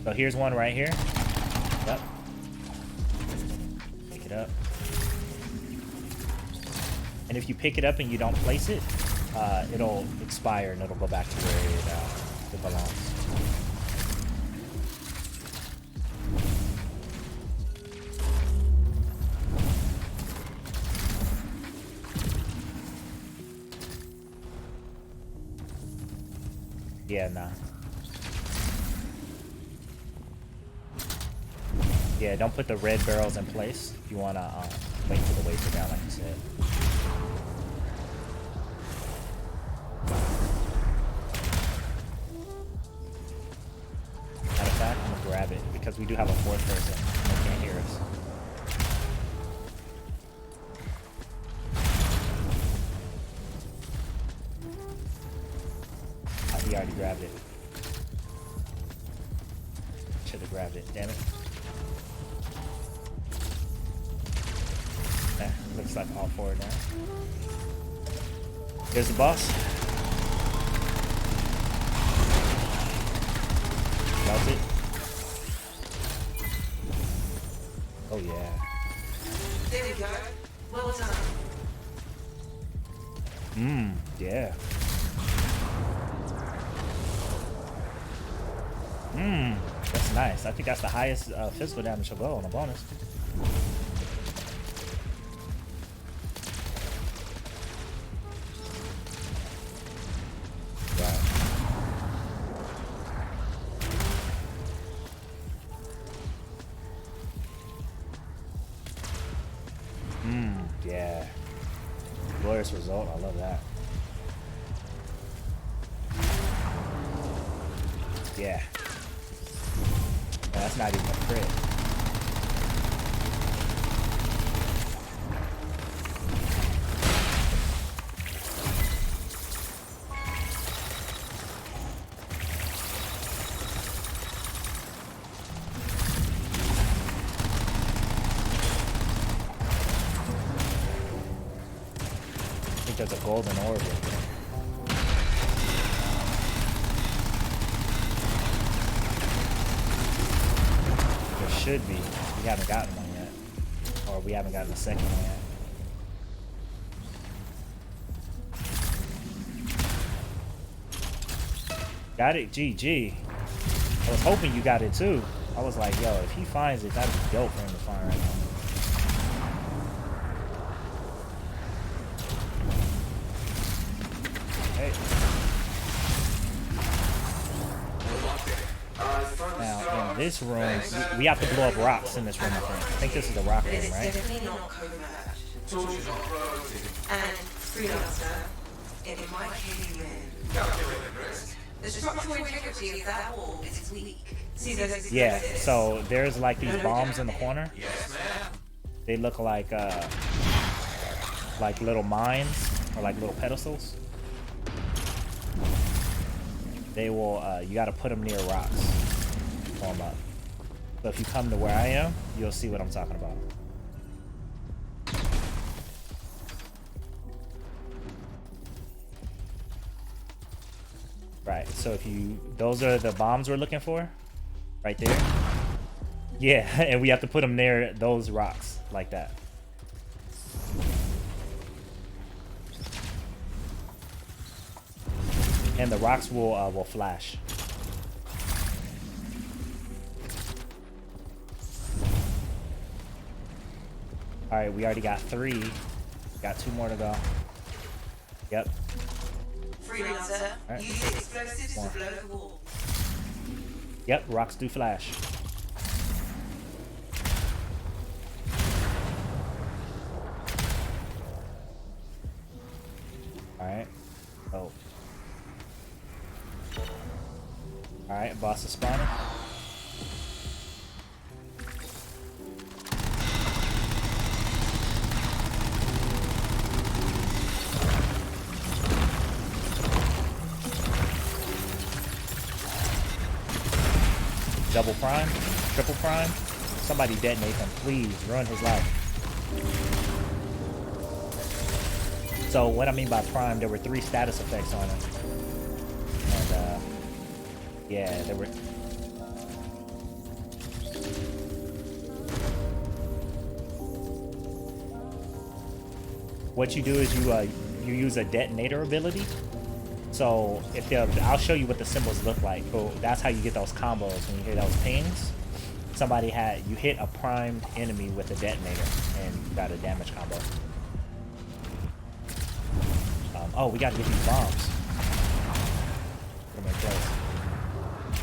So here's one right here. Yep. Pick it up. And if you pick it up and you don't place it, it'll expire and it'll go back to where it belongs. Yeah, nah. Yeah, don't put the red barrels in place. If you wanna wait till the weights are down, like you said. Matter of fact, I'm gonna grab it because we do have a 4th person that can't hear us. we already grabbed it. Should have grabbed it, damn it. Looks like all four now. Here's the boss. Melt it. Oh yeah. There we go. Well done. Yeah. That's nice. I think that's the highest physical damage will go on a bonus. Wow. Yeah. Glorious result. I love that. Yeah. That's not even a crit. I think there's a golden orb right there. Should be. We haven't gotten one yet. Or we haven't gotten the second one yet. Got it? GG. I was hoping you got it too. I was like, yo, if he finds it, that'd be dope for him to find right now. Hey. Now, in this room, we have to blow up rocks in this room, I think. I think this is the rock room, It's right? definitely not covert. And freelancer, it might kill you in. The structural integrity of that wall is weak. See those Yeah, explosives? so there's like these bombs in the corner. They look like little mines or like little pedestals. They will, you gotta put them near rocks. Pull them up. So if you come to where I am, you'll see what I'm talking about. Right, so if you, those are the bombs we're looking for, right there. Yeah, and we have to put them near those rocks, like that. And the rocks will flash. All right, we already got 3. Got 2 more to go. Yep. Freelancer, Right. use explosives to blow the wall. Yep, rocks do flash. Alright. Oh. Alright, boss is spawning. Double prime, triple prime. Somebody detonate him, please. Ruin his life. So what I mean by prime, there were 3 status effects on it. And yeah, there were. What you do is you use a detonator ability. So if I'll show you what the symbols look like, but that's how you get those combos when you hear those pings. You hit a primed enemy with a detonator and you got a damage combo. Oh, we gotta get these bombs. Put them in place.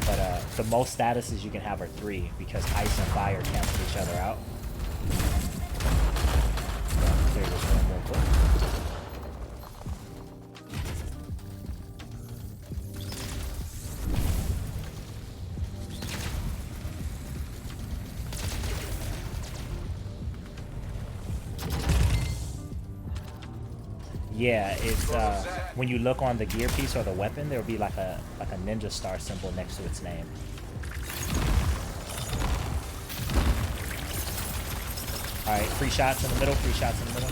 But the most statuses you can have are 3 because ice and fire cancel each other out. So, clear this room real quick. Yeah, it's when you look on the gear piece or the weapon, there'll be like a ninja star symbol next to its name. All right, free shots in the middle. Free shots in the middle.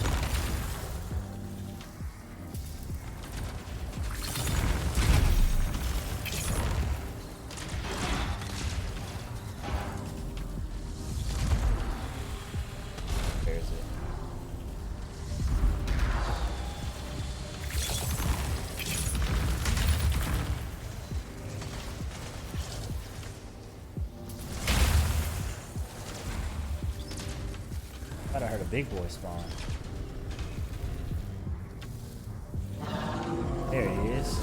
Where is it? Thought I heard a big boy spawn. There he is.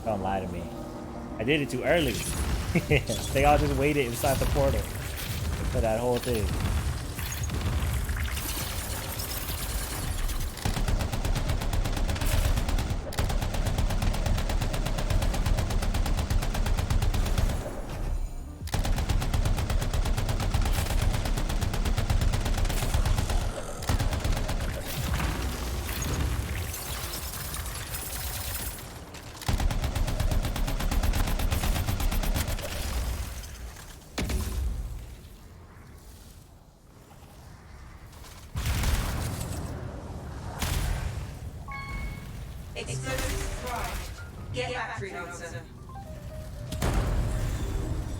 Don't lie to me. I did it too early. They all just waited inside the portal for that whole thing. Get back, freelancer.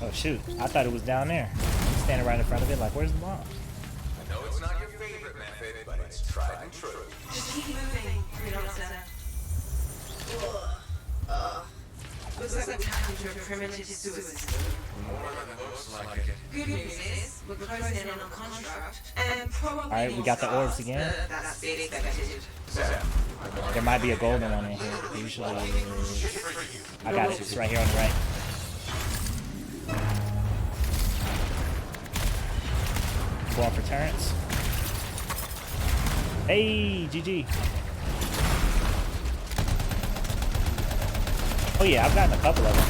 Oh shoot, I thought it was down there. I'm standing right in front of it like, where's the bomb? I know it's not your favorite method, but it's tried and true. Just keep moving, freelancer. Looks like we're tapped into a primitive sewer system. More than looks like it. Good news is, we're closing in on a construct, and probably Alright, we got the orbs again. That's to be expected. There might be a golden one in here. Usually, I got it. It's right here on the right. Going for Terrence. Hey, GG. Oh yeah, I've gotten a couple of them.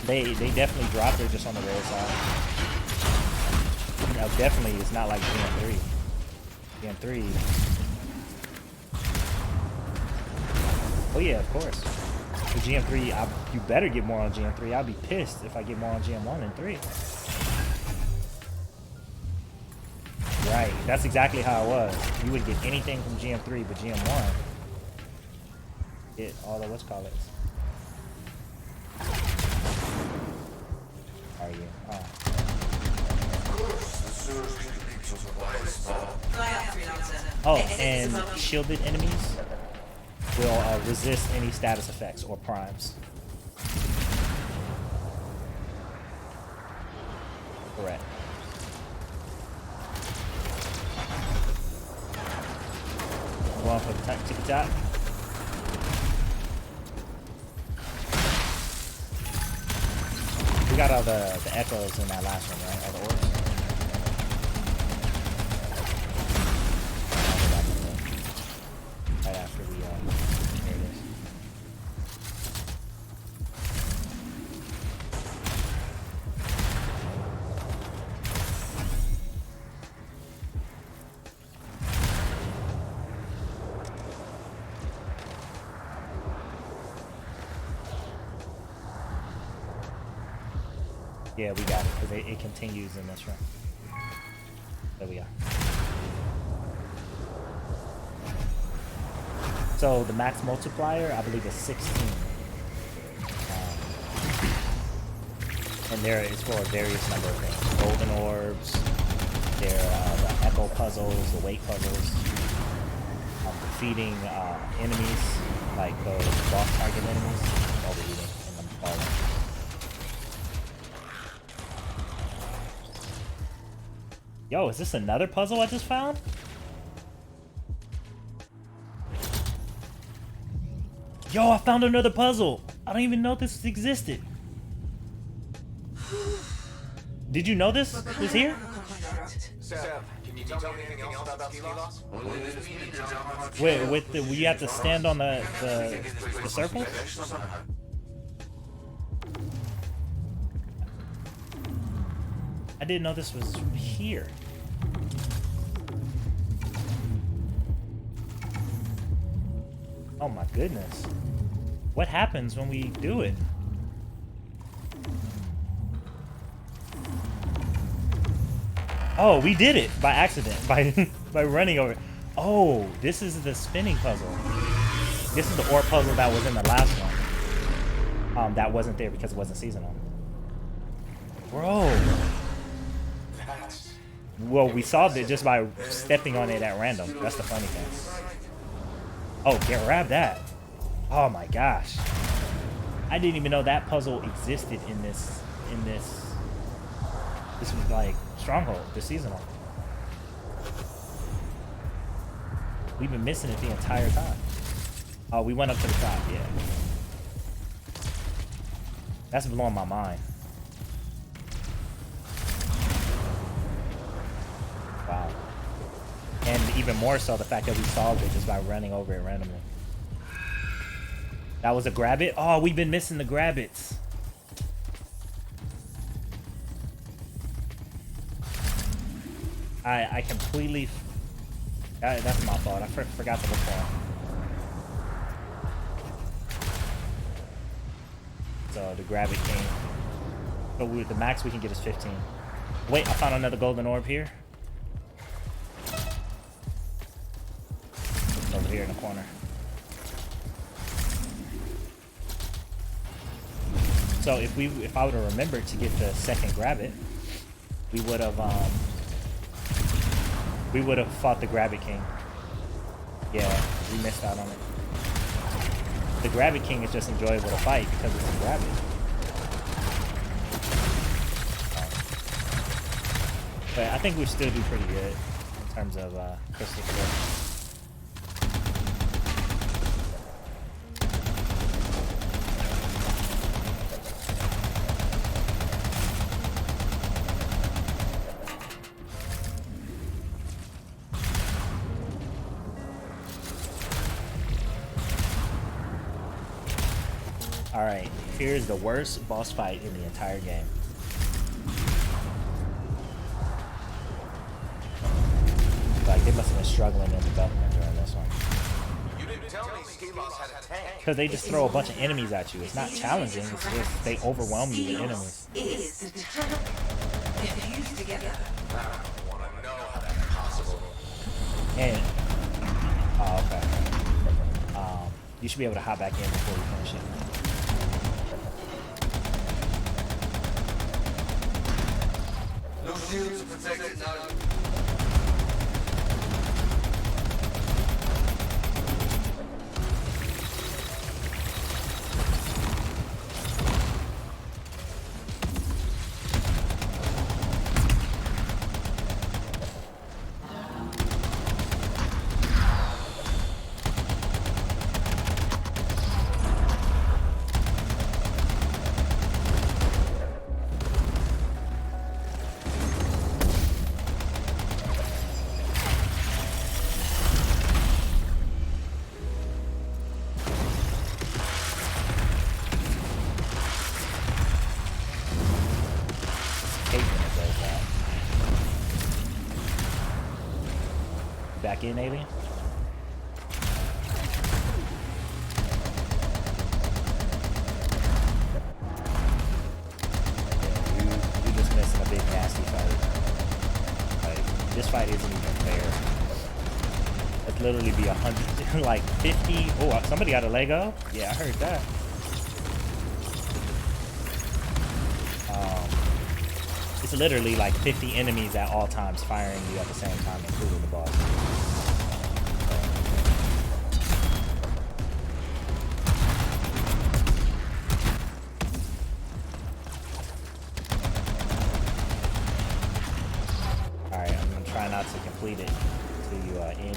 They definitely dropped. They're just on the rare side. Now, definitely, it's not like GM3. GM3. Oh yeah, of course. The GM3, you better get more on GM3. I'll be pissed if I get more on GM1 and 3. Right, that's exactly how it was. You wouldn't get anything from GM3, but GM1 get all the what's called it. Are you? Oh. Oh, and shielded enemies will resist any status effects or primes. Correct. Going for the ticky top. We got all the echoes in that last one, right? All the orbs. Right after we here it is. Yeah, we got it, because it continues in this room. There we go. So the max multiplier, I believe, is 16. And there is for a various number of things. Golden orbs, there are the echo puzzles, the weight puzzles, defeating enemies, like those boss target enemies, overeating and them falling. Yo, is this another puzzle I just found? Yo, I found another puzzle! I don't even know this existed. Did you know this was here? Seth, can you tell me anything else about ski loss? Wait, with the you have to stand on the circle? I didn't know this was here. Oh my goodness. What happens when we do it? Oh, we did it by accident, by running over. Oh, this is the spinning puzzle. This is the ore puzzle that was in the last one. That wasn't there because it wasn't seasonal. Bro. Well, we solved it just by stepping on it at random. That's the funny thing. Oh, grab that. Oh my gosh. I didn't even know that puzzle existed in this was like stronghold, the seasonal. We've been missing it the entire time. Oh, we went up to the top, yeah. That's blowing my mind. Wow. And even more so the fact that we solved it just by running over it randomly. That was a grab it? Oh, we've been missing the grab it's. I completely... that's my fault. I forgot to look for him. So the grab it king. So the max we can get is 15. Wait, I found another golden orb here. Over here in the corner. So if I would have remembered to get the second grab it, we would have fought the grab it king. Yeah, we missed out on it. The grab it king is just enjoyable to fight because it's a grab it. But I think we still do pretty good in terms of crystal core. Alright, here's the worst boss fight in the entire game. Like, they must have been struggling in development during this one. You didn't tell me ski loss had a tank. Because they just throw a bunch of enemies at you. It's not challenging, it's just they overwhelm you with enemies. Is the tank. They're fused together. I don't want to know how that's possible. And, oh, okay. You should be able to hop back in before you finish it. No shields to protect it, now. Back in, alien? You're just missing a big nasty fight. Like, this fight isn't even fair. It'd literally be 100, like 50. Oh, somebody got a Lego? Yeah, I heard that. It's literally like 50 enemies at all times firing you at the same time, including the boss. Alright, I'm gonna try not to complete it until you end.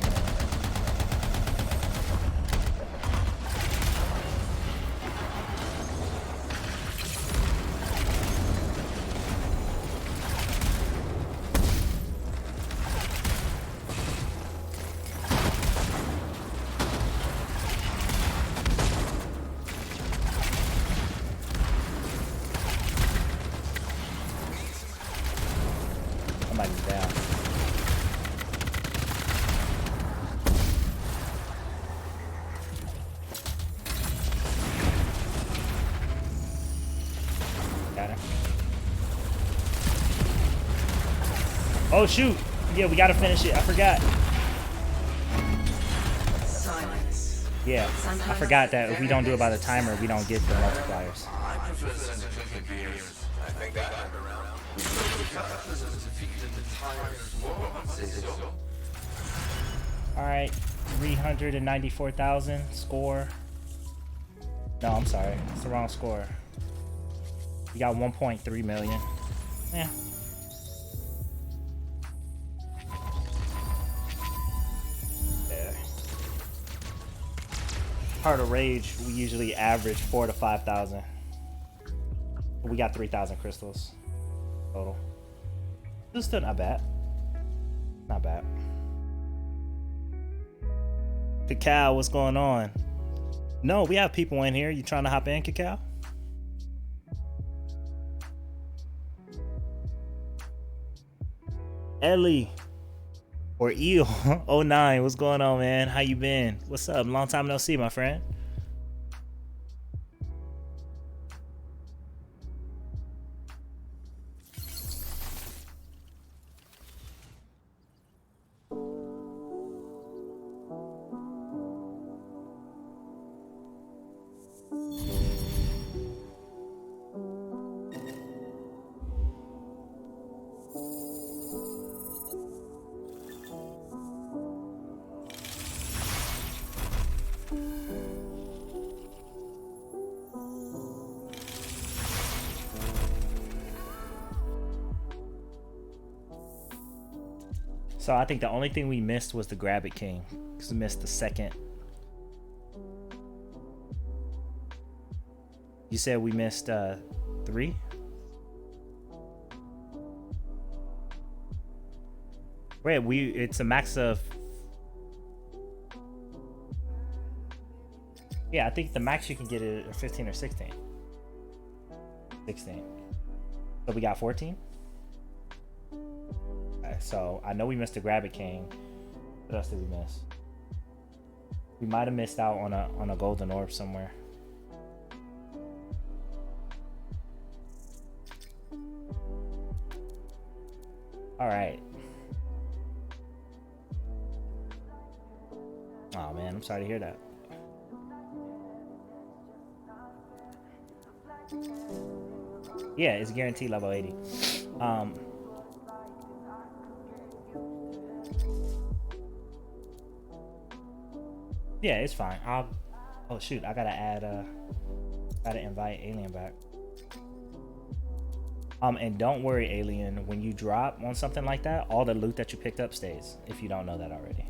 Oh shoot! Yeah, we gotta finish it. I forgot. Silence. Yeah, I forgot that if we don't do it by the timer, we don't get the multipliers. I prefer scientific beers. I think that I'm around. We got defeated the tires war. Say so. All right, 394,000 score. No, I'm sorry, it's the wrong score. We got 1.3 million. Yeah. Yeah. Heart of Rage, we usually average 4,000 to 5,000. We got 3,000 crystals total. It's still not bad. Not bad. Cacao, what's going on? No, we have people in here. You trying to hop in, Cacao? Ellie or Eel 09, what's going on, man? How you been? What's up? Long time no see, my friend. So I think the only thing we missed was the Grab It King, because we missed the second. You said we missed 3? Wait, it's a max of... Yeah, I think the max you can get is 15 or 16. 16. So we got 14? So I know we missed the Grab It King. What else did we miss? We might have missed out on a golden orb somewhere. All right. Oh man, I'm sorry to hear that. Yeah, it's guaranteed level 80. Yeah, it's fine. Oh shoot, I gotta invite Alien back. And don't worry, Alien, when you drop on something like that, all the loot that you picked up stays, if you don't know that already.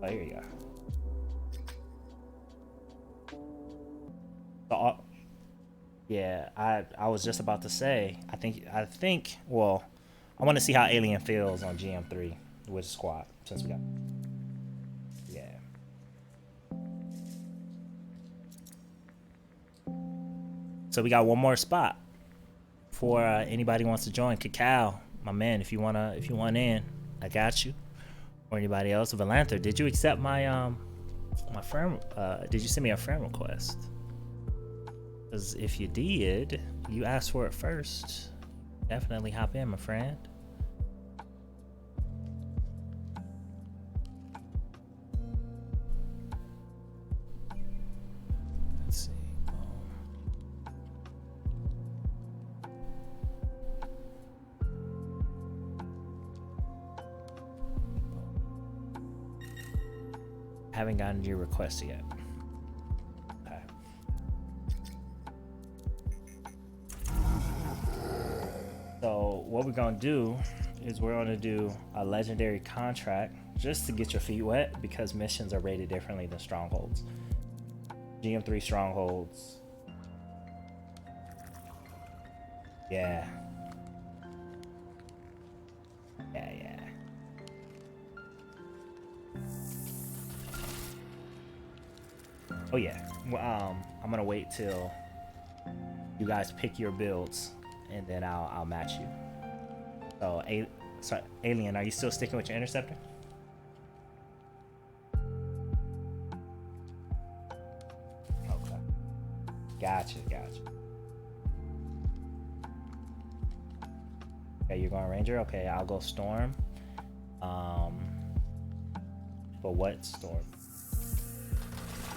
Oh, here you go. So, yeah, I was just about to say, I think, well, I want to see how Alien feels on GM3 with squad, since we got... Yeah. So we got one more spot for anybody wants to join. Cacao, my man, if you want in, I got you. Or anybody else. Valanther, did you accept my my friend? Did you send me a friend request? Because if you did, you asked for it first. Definitely hop in, my friend. Let's see. Haven't gotten your request yet. Okay. So what we're gonna do is we're gonna do a legendary contract just to get your feet wet, because missions are rated differently than strongholds. GM3 strongholds. Yeah. Yeah. Oh yeah. Well, I'm gonna wait till you guys pick your builds, and then I'll match you. So, Alien, are you still sticking with your interceptor? Okay. Gotcha. Okay, you're going Ranger. Okay, I'll go Storm. But what Storm?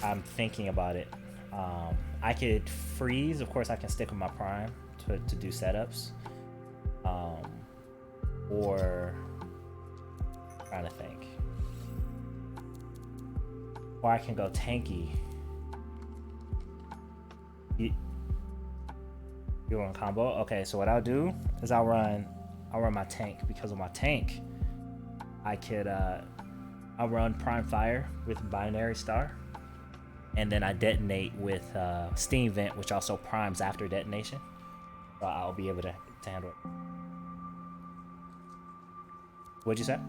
I'm thinking about it. I could freeze. Of course, I can stick with my Prime to do setups. Or trying to think. Or I can go tanky. You want combo? Okay, so what I'll do is I'll run my tank. Because of my tank, I could I'll run Prime Fire with Binary Star, and then I detonate with Steam Vent, which also primes after detonation. So I'll be able to handle it. What'd you say?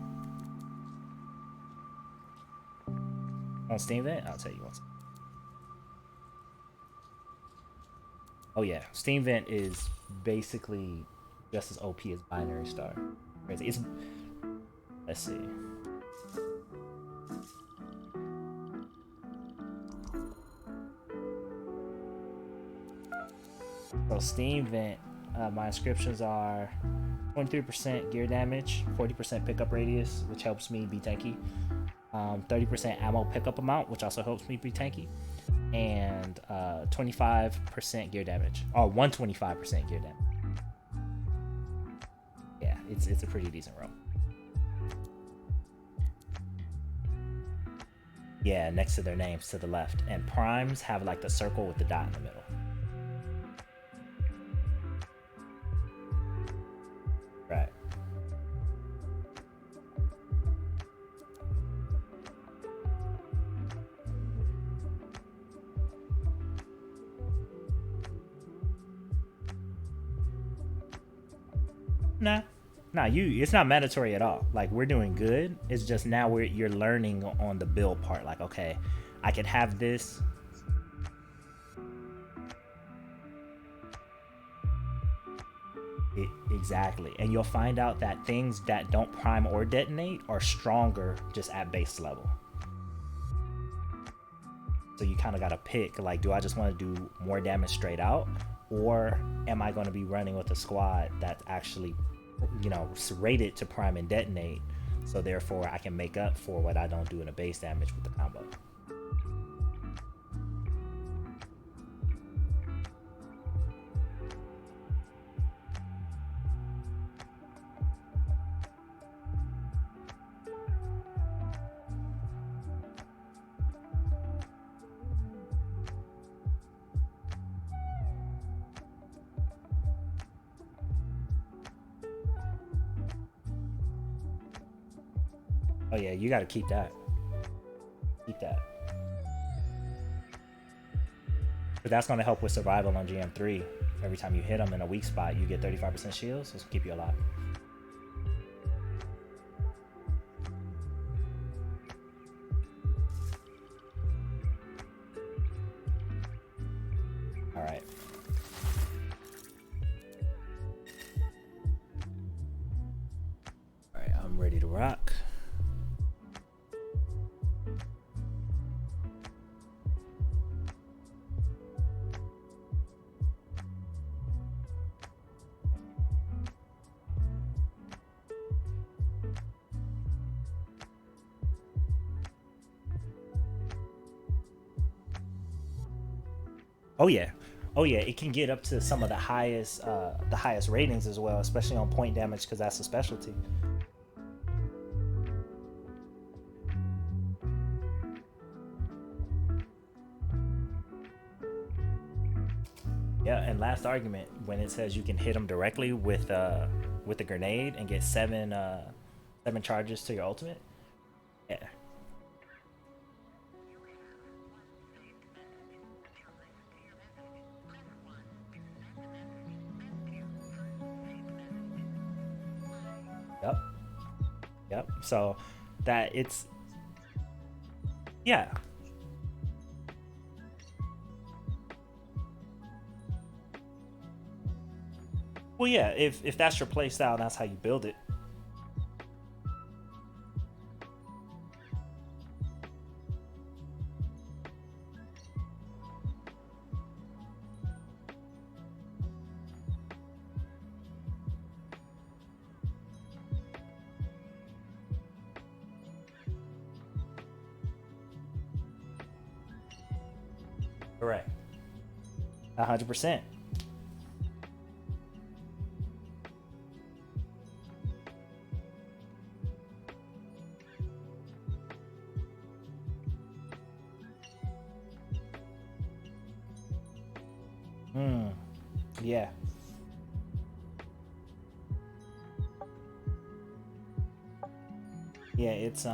On Steam Vent? I'll tell you one second. Oh yeah, Steam Vent is basically just as OP as Binary Star. It's let's see. So Steam Vent, my inscriptions are 23% gear damage, 40% pickup radius, which helps me be tanky, 30% ammo pickup amount, which also helps me be tanky, and 25% gear damage, or 125% gear damage. Yeah, it's a pretty decent roll. Yeah, next to their names to the left, and primes have like the circle with the dot in the middle. Right. Nah, it's not mandatory at all. Like, we're doing good. It's just now you're learning on the build part. Like, okay, I could have this. Exactly. And you'll find out that things that don't prime or detonate are stronger just at base level. So you kind of got to pick, like, do I just want to do more damage straight out? Or am I going to be running with a squad that's actually, you know, rated to prime and detonate? So therefore I can make up for what I don't do in the base damage with the combo. Oh yeah, you got to keep that. Keep that. But that's going to help with survival on GM3. Every time you hit them in a weak spot, you get 35% shields, so it's keep you alive. All right. All right, I'm ready to rock. Oh yeah, it can get up to some of the highest ratings as well, especially on point damage, because that's a specialty. Yeah, and last argument, when it says you can hit them directly with a grenade and get seven charges to your ultimate. Yeah. Yep. So that it's, yeah. Well, yeah, if that's your play style, that's how you build it. Correct. 100%. Yeah. Yeah, it's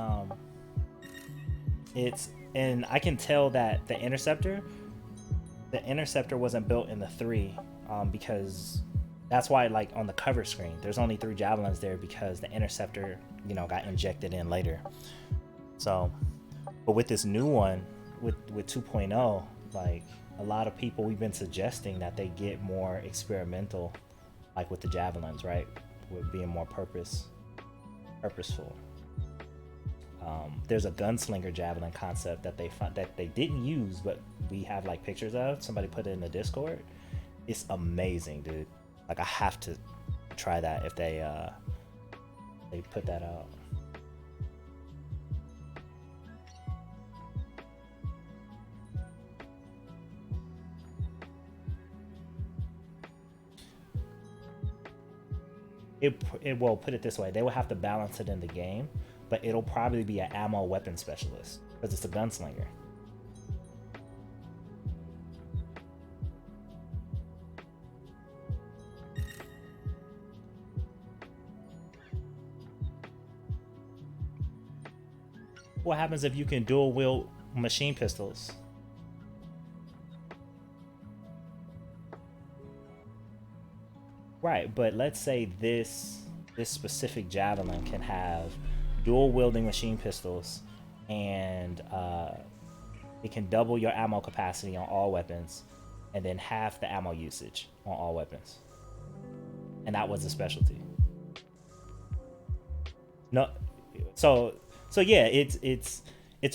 and I can tell that the interceptor wasn't built in the 3 because that's why, like, on the cover screen there's only 3 javelins there because the interceptor, you know, got injected in later. So, but with this new one, with 2.0, like, a lot of people, we've been suggesting that they get more experimental, like with the javelins, right, with being more purposeful. There's a gunslinger javelin concept that they didn't use, but we have like pictures of. Somebody put it in the Discord. It's amazing, dude. Like, I have to try that if they put that out. It will, put it this way, they will have to balance it in the game, but it'll probably be an ammo weapon specialist because it's a gunslinger. What happens if you can dual wield machine pistols? Right, but let's say this specific javelin can have dual wielding machine pistols, and it can double your ammo capacity on all weapons, and then half the ammo usage on all weapons. And that was a specialty. No, so yeah, it's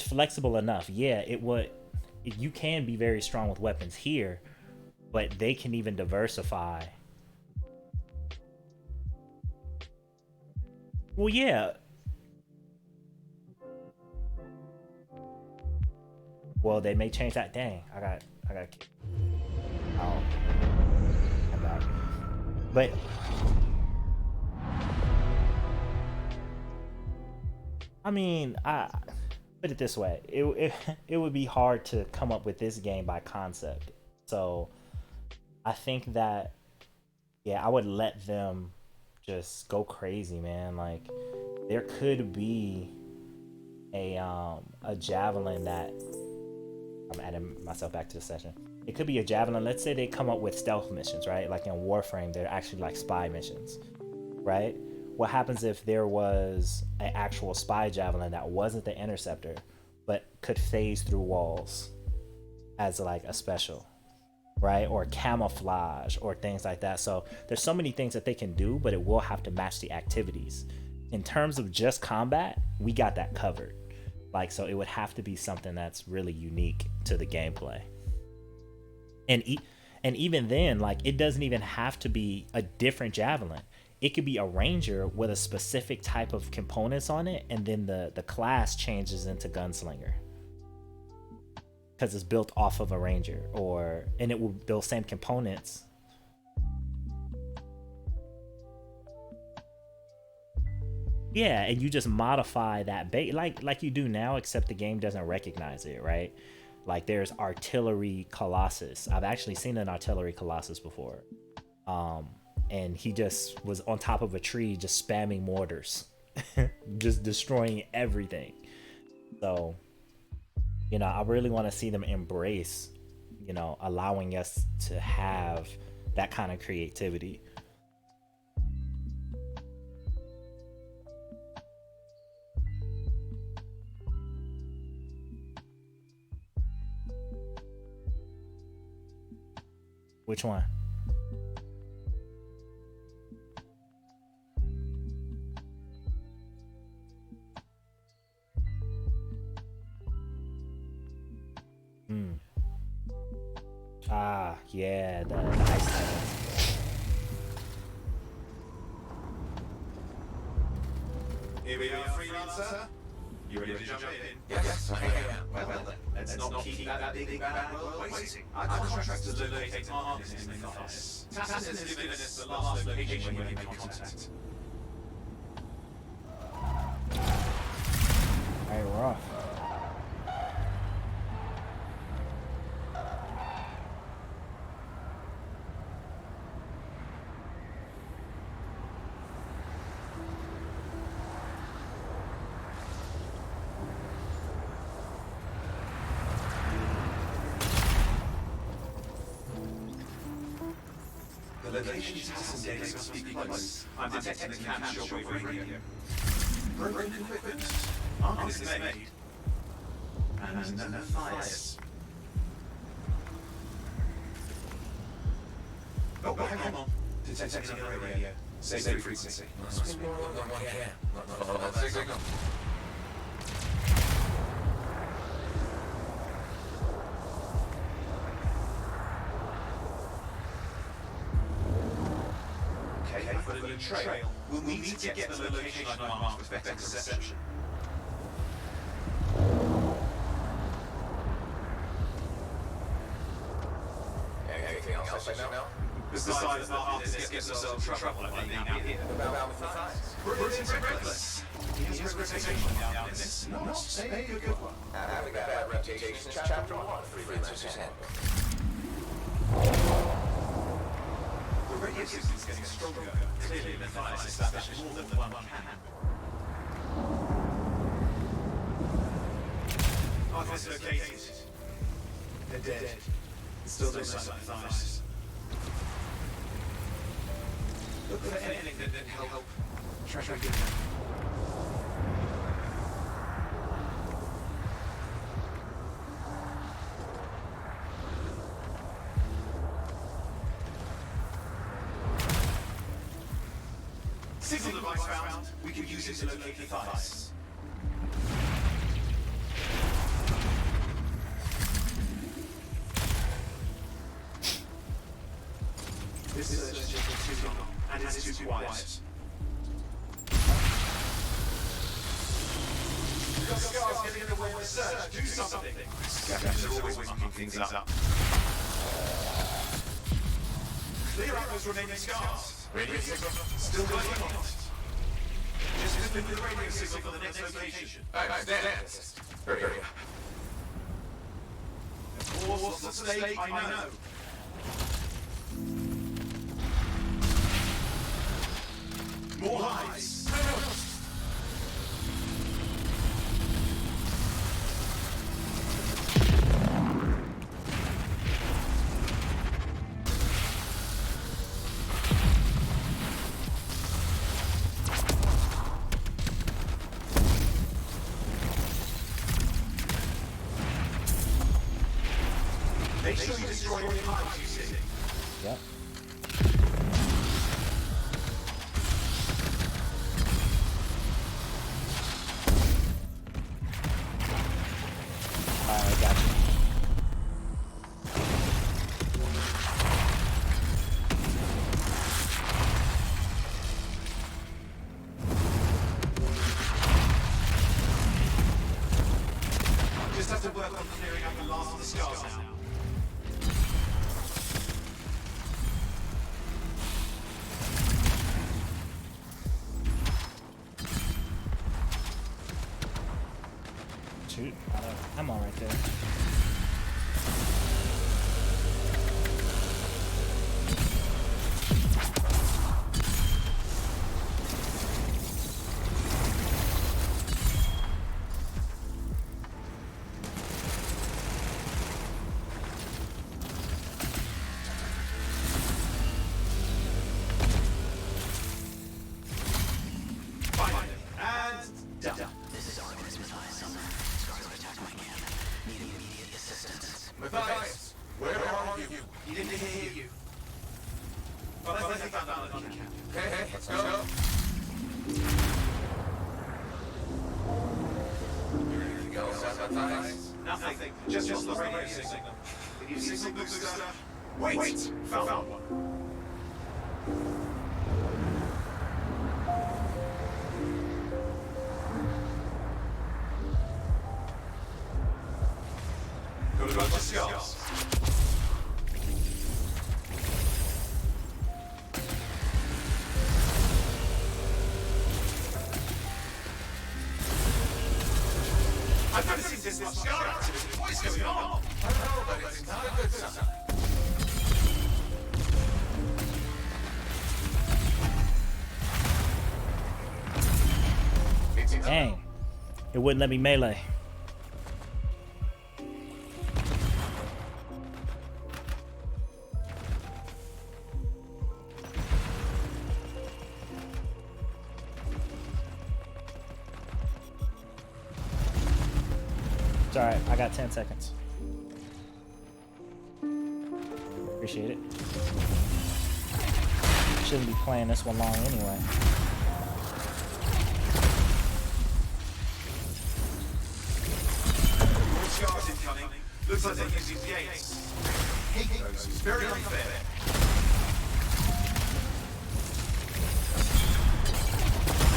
flexible enough. Yeah, you can be very strong with weapons here, but they can even diversify. Well, yeah. Well, they may change that. Dang, I got. Oh, I'm back. But I mean, I put it this way: it would be hard to come up with this game by concept. So I think that, yeah, I would let them just go crazy, man. Like, there could be a javelin that, I'm adding myself back to the session. It could be a javelin. Let's say they come up with stealth missions, right? Like in Warframe, they're actually like spy missions, right? What happens if there was an actual spy javelin that wasn't the interceptor, but could phase through walls as like a special, right? Or camouflage or things like that. So there's so many things that they can do, but it will have to match the activities. In terms of just combat, we got that covered. Like, so it would have to be something that's really unique to the gameplay. And even then, like, it doesn't even have to be a different javelin. It could be a ranger with a specific type of components on it, and then the class changes into gunslinger because it's built off of a ranger, and it will build same components. Yeah, and you just modify that bait like you do now, except the game doesn't recognize it, right? Like, there's artillery colossus. I've actually seen an artillery colossus before. And he just was on top of a tree just spamming mortars, just destroying everything. So, you know, I really want to see them embrace, you know, allowing us to have that kind of creativity. Which one? Ah, yeah, the ice titans. Here we are, freelancer. You ready to jump in? Yes, I am. Well then, let's not keep that big bad world waiting. Our contract is to locate Arcanist in the thighs. Tacitus has given us the last location where we made contact. Alright, we're off. The location Tacitus gave us must be close. I'm detecting the cam shortwave radio. Broken equipment. Arcanist made. And no fires. Oh, hang on. Detecting another radio. Safe frequency. Must be more than one cam. Not follow that signal. Okay, I've got a new trail. We'll need to get to the location I marked with better perception. Anything else I should know? Besides that Arcanist gets himself in trouble by being out here. About with the thighs? It's reckless. He has a reputation now in this. Not a good one. Having a bad reputation is chapter 1 of Freelancer's Handbook. The radio system's getting stronger. Clearly, the device established more than one can. Arcanist located. They're dead. Still no sign of the thighs. Look for anything that didn't help. Treasure again. Signal device found. We can use it to locate the thighs. This search is taking too long, and it's too quiet. We've got scars getting in the way of the search. Do something. Scavengers are always mucking things up. Clear out those remaining scars. Radio signal still going on. Just listen to the radio signal for the next location. I understand. Hurry up. Of course, what's at stake, I know. More hides. Make sure you destroy any hides you see. Yep. I got you. Just have to work on clearing up the last of the scars now. Shoot. I'm all right there. Finally. And done. Matthias, where are you? He didn't hear you. But I think I found another camp. Hey, let's go. Anything else on the thighs? Nothing. Just the radio signal. Can you signal booster? Wait! Found one. Got a bunch of scars. I've never seen this much scar activity. What is going on? I don't know, but it's not a good sign. Dang. It wouldn't let me melee. It's alright, I got 10 seconds. Appreciate it. Shouldn't be playing this one long anyway. Scars incoming. Looks like they're using gates. Hate those. It's very unfair.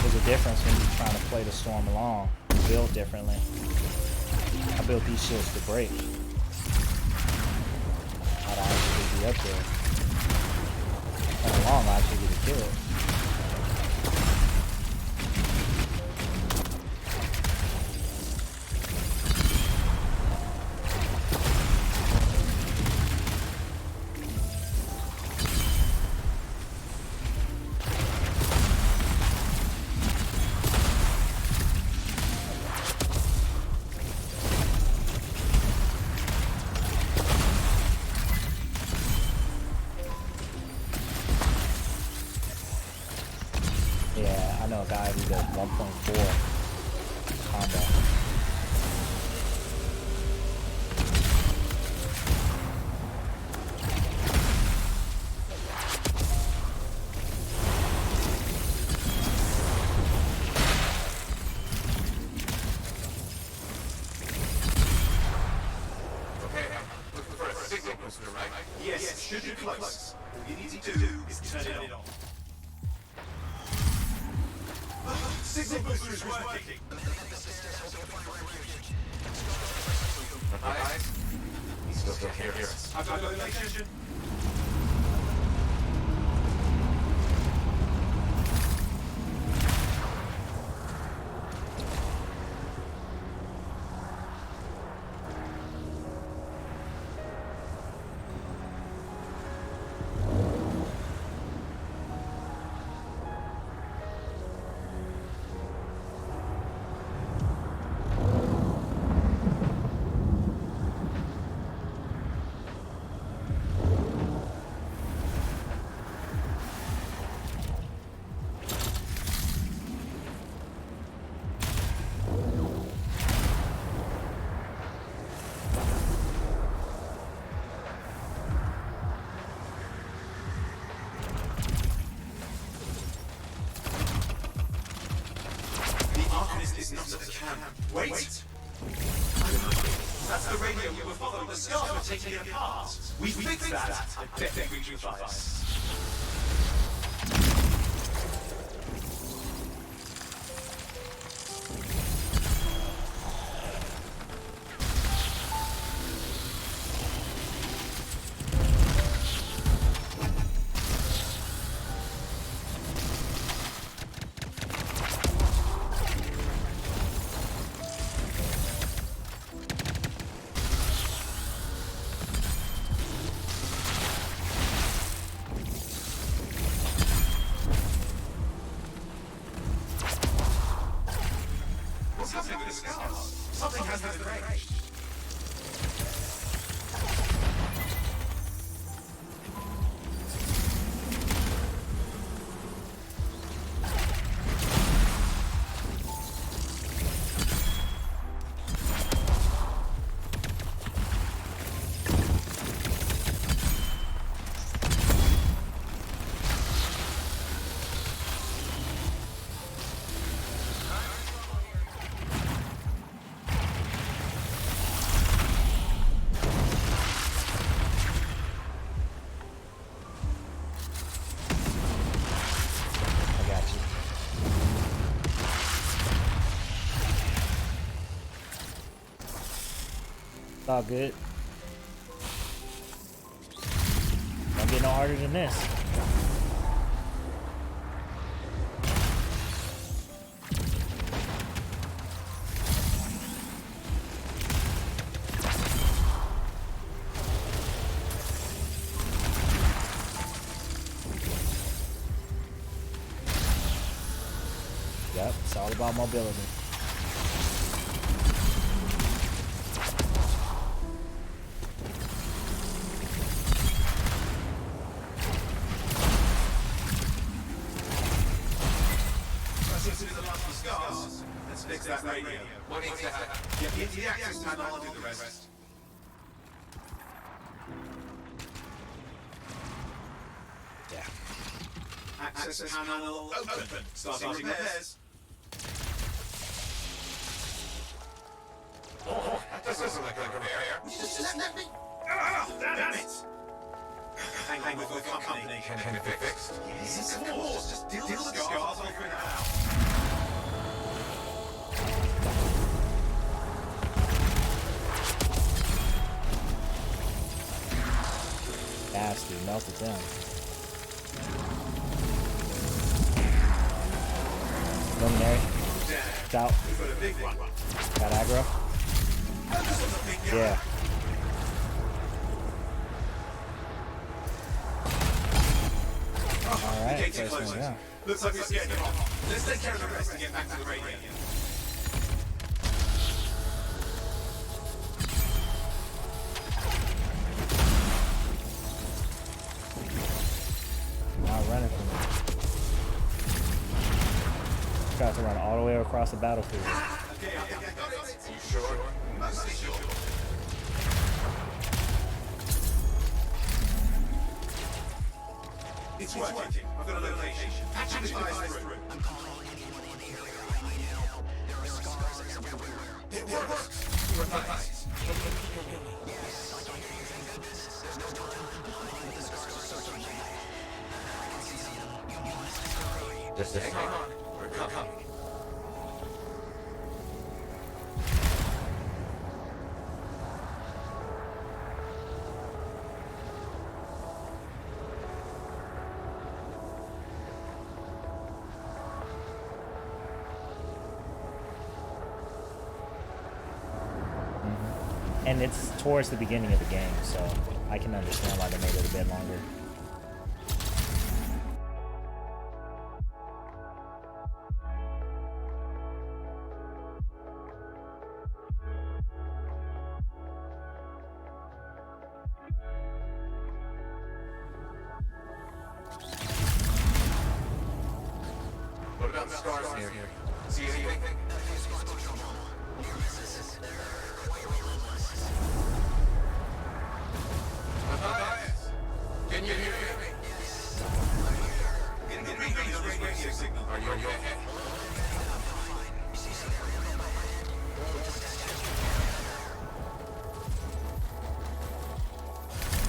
There's a difference when you're trying to play the storm along. Build differently. I built these shields to break. I'd actually be up there. And along, I actually get a kill. Yeah, I know a guy who does 1.4 combo. Okay, looking for a signal booster, right? Yes, should be close. All you need to do is turn it on. Signal booster is working. Alright. He still can't hear us. I've got location. Is not at the camp. Wait! That's the radio we were following. The scars were taking it apart. We fixed that. I bet they reach with us. What's happening with the scars? Something has been arranged. All good. harder than this. Yep, it's all about mobility. Seems to be the last of the scars. Let's fix that radio. What needs to happen? Get into the access panel, I'll do the rest. Yeah. Access panel open. Starting repairs. Oh, that doesn't look like a repair. Just let me. Ah, damn it! Hang with the company. Can it be fixed? Yes, of course. Just deal with the scars. I'll figure it out. Nasty, melted down. Luminary. It's out. Got aggro. Yeah. Alright, first one down. Looks like we're scared them off. Let's take care of the rest and get back to the radio. Now running from it. Got to run all the way across the battlefield. Okay, I think I got it. You sure? Mostly sure. It's working. I've got a location. Patching the device through. I'm calling anyone in here right now. There are scars everywhere. It works. We're fine. Yes, I can hear you. Thank goodness. There's no time. I think the scars are searching. I can see them. You must hurry. Just hang on. We're coming. And it's towards the beginning of the game, so I can understand why they made it a bit longer. What about the scars here? See anything? Matthias, can you hear me? Yes. In the radio signal. Are you okay?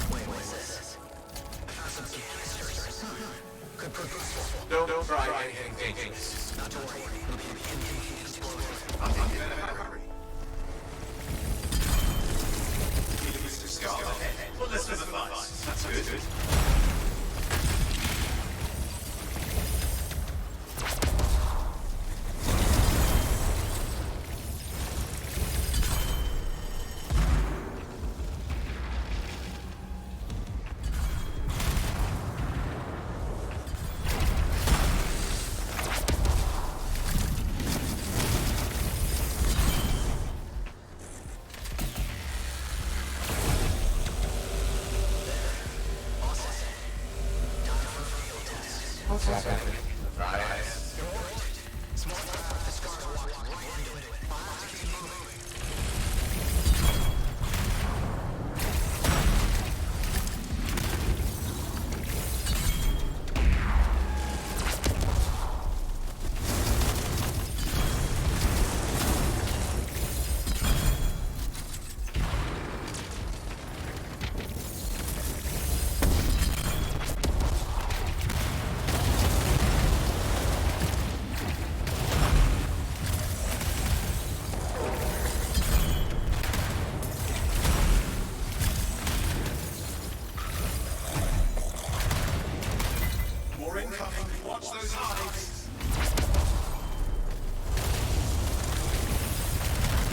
Wait, what is this? I found some canisters. Could produce. Don't try anything dangerous. Not to worry. It'll be explosive. I'm in a hurry. Well, let's live a life. That's good. What's happening? Matthias. Small craft, the scars walked right into it. I'll have to keep moving.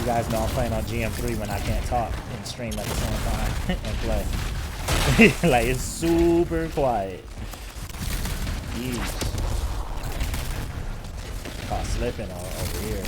You guys know I'm playing on GM3 when I can't talk and stream at the same time and play. Like, it's super quiet. Jeez. Caught slipping over here.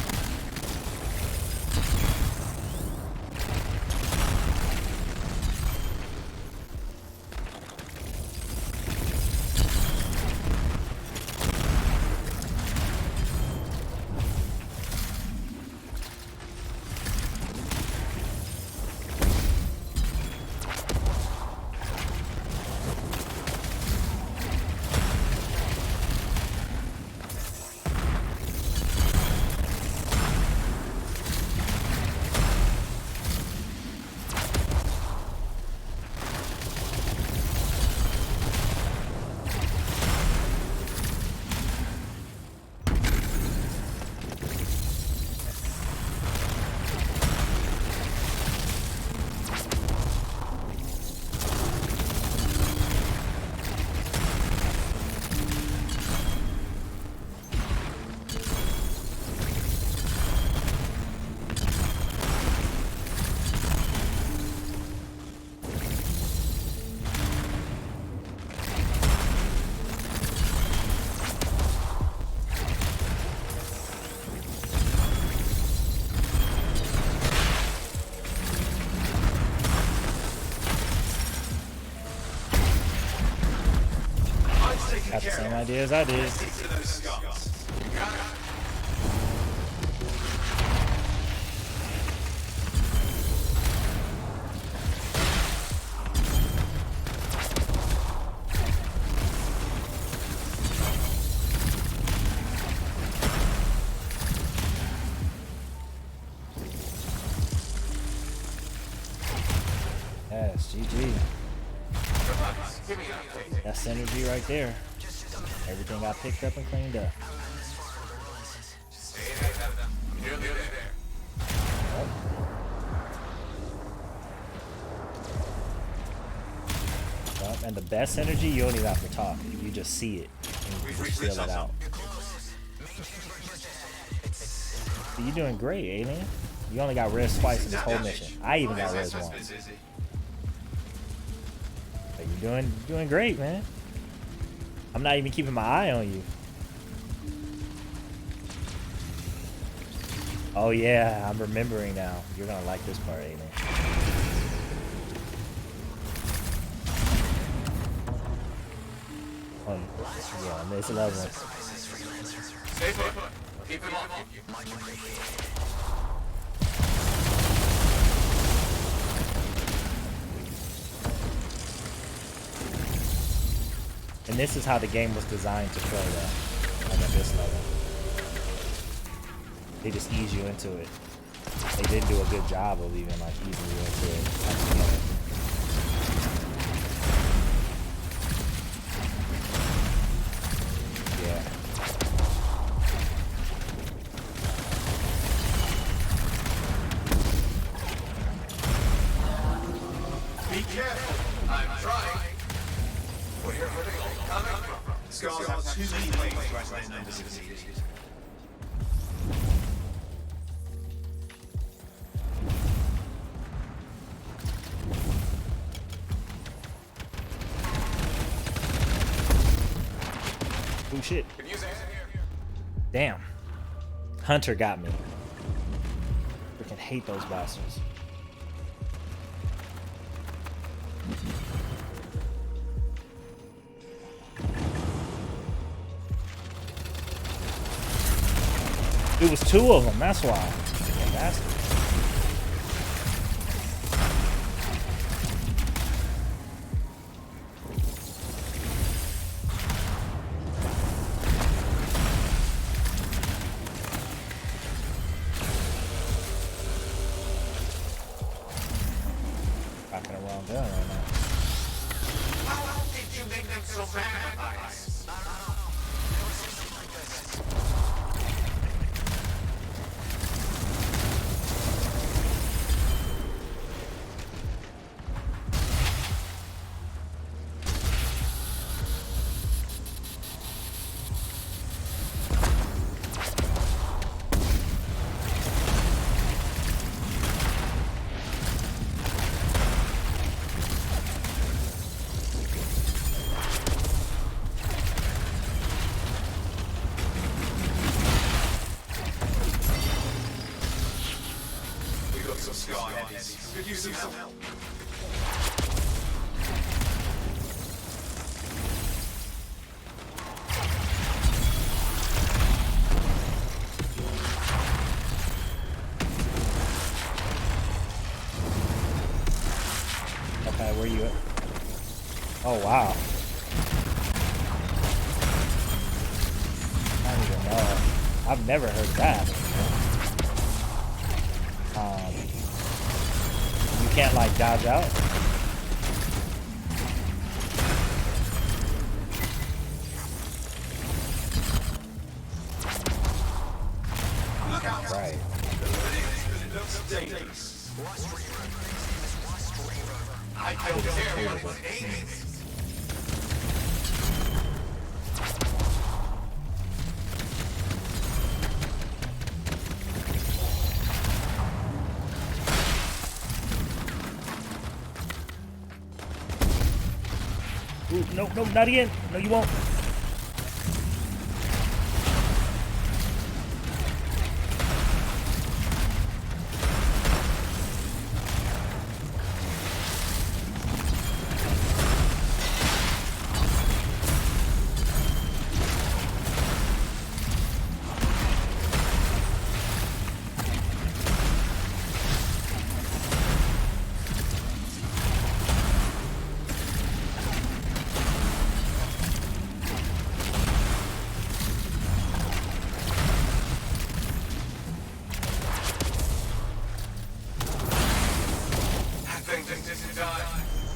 Got the same idea as I did. Yes, GG. That's synergy right there. Everything got picked up and cleaned up. Yep, and the best energy, you don't even have to talk. You just see it and you just feel it out. You're doing great, Alien. You only got res twice in this whole mission. I even got res once. But you're doing great, man. I'm not even keeping my eye on you. Oh yeah, I'm remembering now. You're gonna like this part, Aiden. Oh, yeah, on this level. Stay put. Keep him on. And this is how the game was designed to play though, like at this level. They just ease you into it. They didn't do a good job of even like easing you into it. Yeah. Be careful. I'm trying. Where are they all coming from? Scars have too many ways to explain their disease. Oh shit. Damn. Hunter got me. Freaking hate those bastards. It was two of them, that's why. Freaking bastard. Rocking a wrong gun right now. How did you make them so vampires? some scar headies. Could use some help. Okay, where you at? Oh wow. I don't even know. I've never heard of that. You can't like dodge out. Look out! Right. It looks dangerous. I don't care what it is. Ooh, no, no, not again. No, you won't.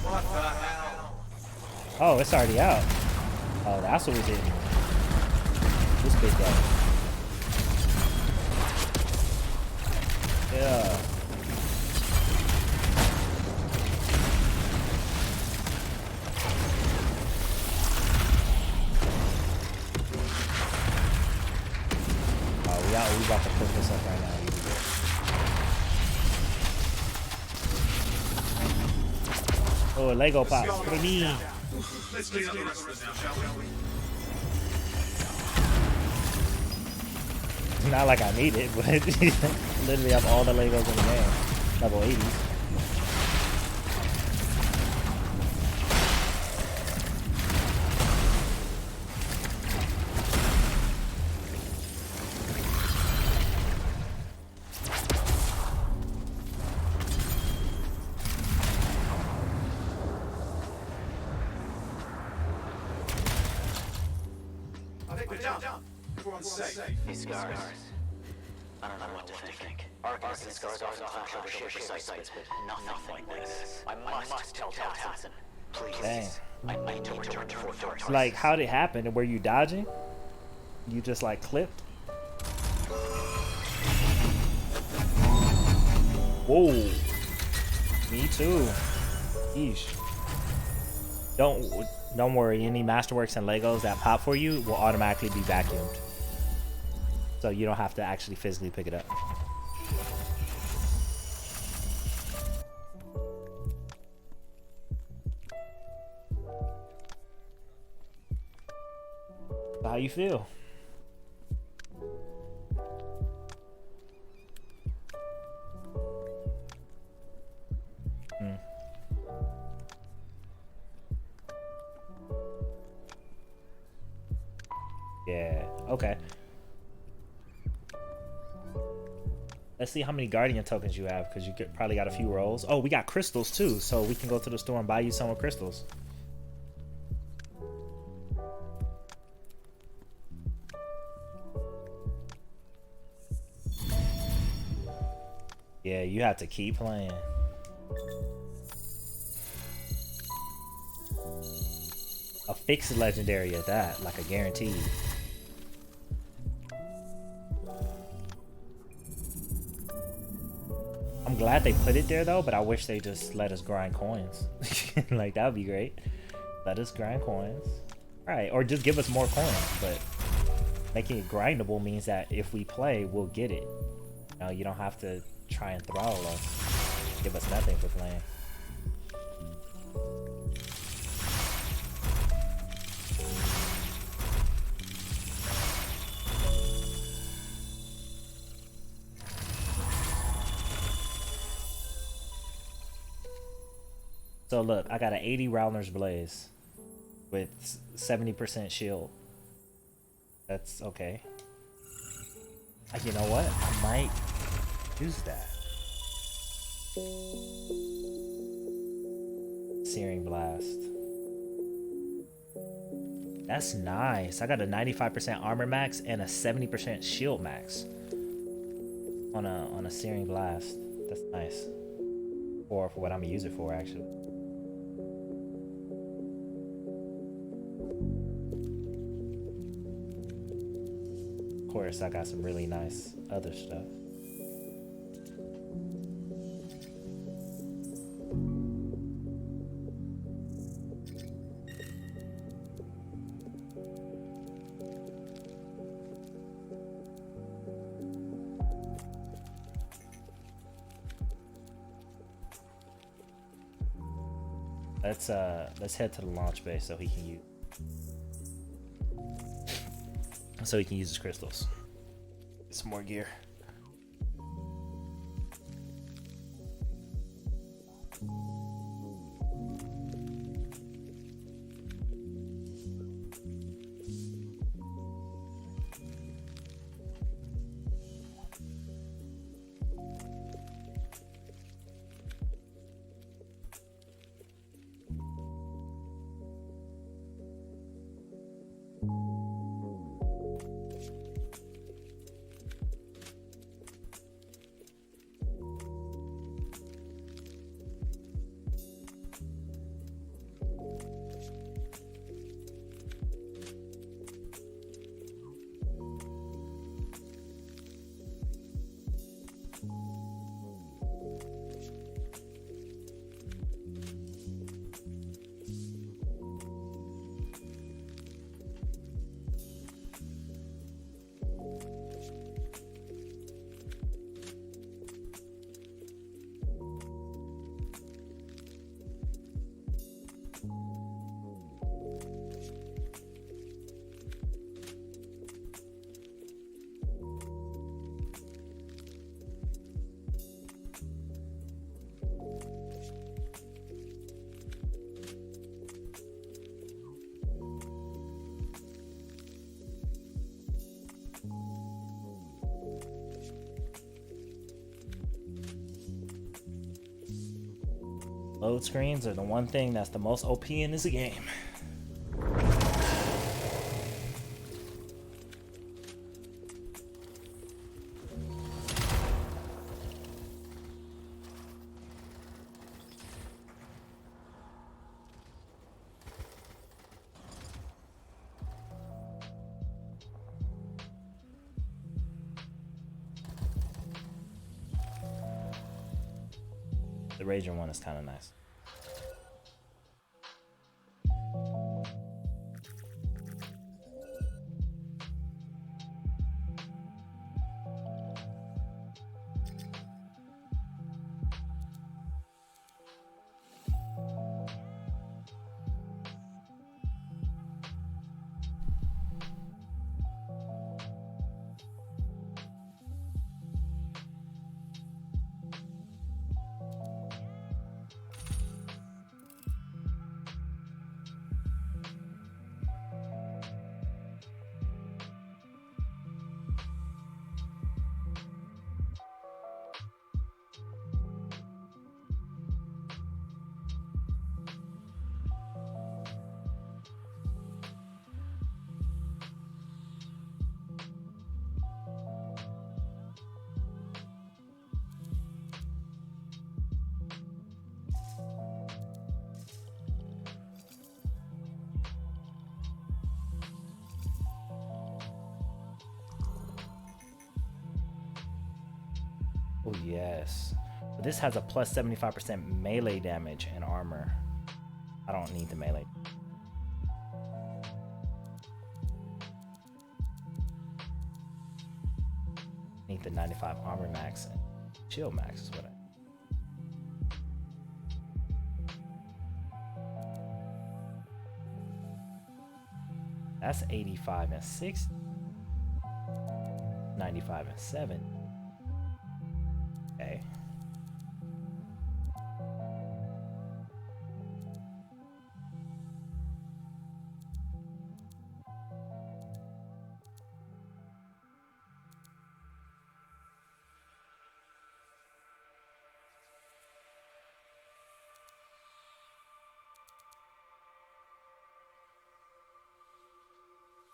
What the hell? Oh, it's already out. Oh, that's what we did. This big guy. Yeah. Oh, we about to put this up right now. You do it. Oh, a Lego pop for me. Let's clean up the rest of this now, shall we? Not like I need it, but literally have all the Legos in the game. Level 80s. I think we're done. Everyone's safe. These scars. I don't know what to think. Arcus and scars often flash over shared sites, but nothing like this. I must tell Tassin. Please. Dang. I need to return to Fort Dart. Like, how did it happen? Were you dodging? You just like clipped? Whoa. Me too. Yeesh. Don't worry, any Masterworks and Legos that pop for you will automatically be vacuumed. So you don't have to actually physically pick it up. So how you feel? Yeah, okay. Let's see how many Guardian tokens you have, because you probably got a few rolls. Oh, we got crystals too, so we can go to the store and buy you some with crystals. Yeah, you have to keep playing. A fixed legendary at that, like a guaranteed. I'm glad they put it there though, but I wish they just let us grind coins. Like, that would be great. Let us grind coins. Alright, or just give us more coins, but making it grindable means that if we play, we'll get it. No, you don't have to try and throttle us. Give us nothing for playing. So look, I got an 80 Rowler's Blaze with 70% shield. That's okay. You know what? I might use that. Searing Blast. That's nice. I got a 95% armor max and a 70% shield max on a Searing Blast. That's nice. For what I'm gonna use it for, actually. Of course, I got some really nice other stuff. Let's head to the launch base so he can use his crystals. Get some more gear. Load screens are the one thing that's the most OP in this game. The Rager one is kind of nice. Oh yes. But this has a plus 75% melee damage and armor. I don't need the melee. Need the 95 armor max and shield max is what I. That's 85 and 6. 95 and 7. Okay.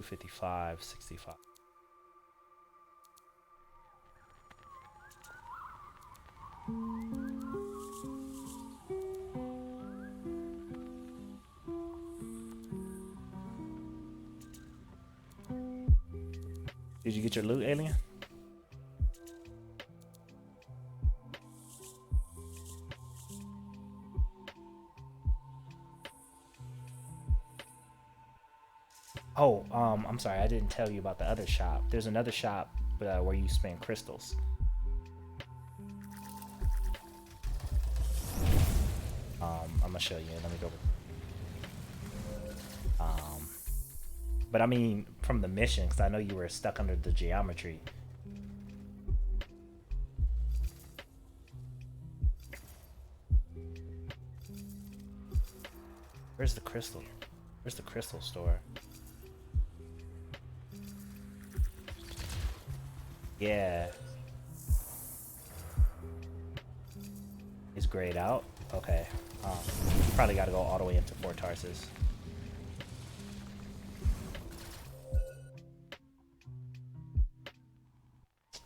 255, 65. Did you get your loot, alien? Oh, I'm sorry, I didn't tell you about the other shop. There's another shop where you spend crystals. I'm gonna show you. Let me go. But I mean, from the mission, because I know you were stuck under the geometry. Where's the crystal? Where's the crystal store? Yeah. Is grayed out? Okay. You probably gotta go all the way into Fort Tarsus.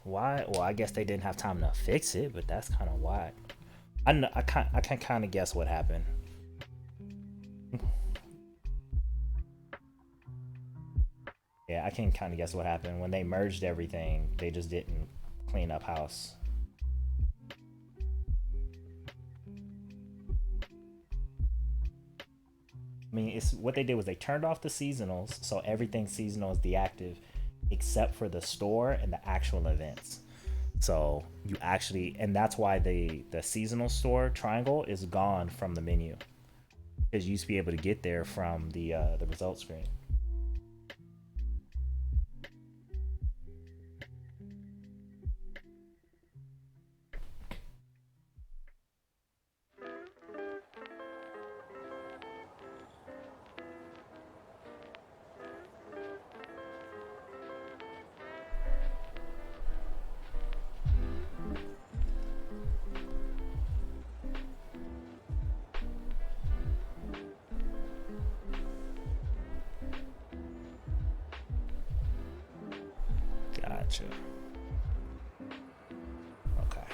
Why? Well, I guess they didn't have time to fix it, but that's kind of why. I can kind of guess what happened. Yeah, I can kind of guess what happened. When they merged everything, they just didn't clean up house. I mean, it's what they did was they turned off the seasonals, so everything seasonal is deactive, except for the store and the actual events. So you actually, and that's why the seasonal store triangle is gone from the menu, because you used to be able to get there from the result screen. Gotcha. Okay.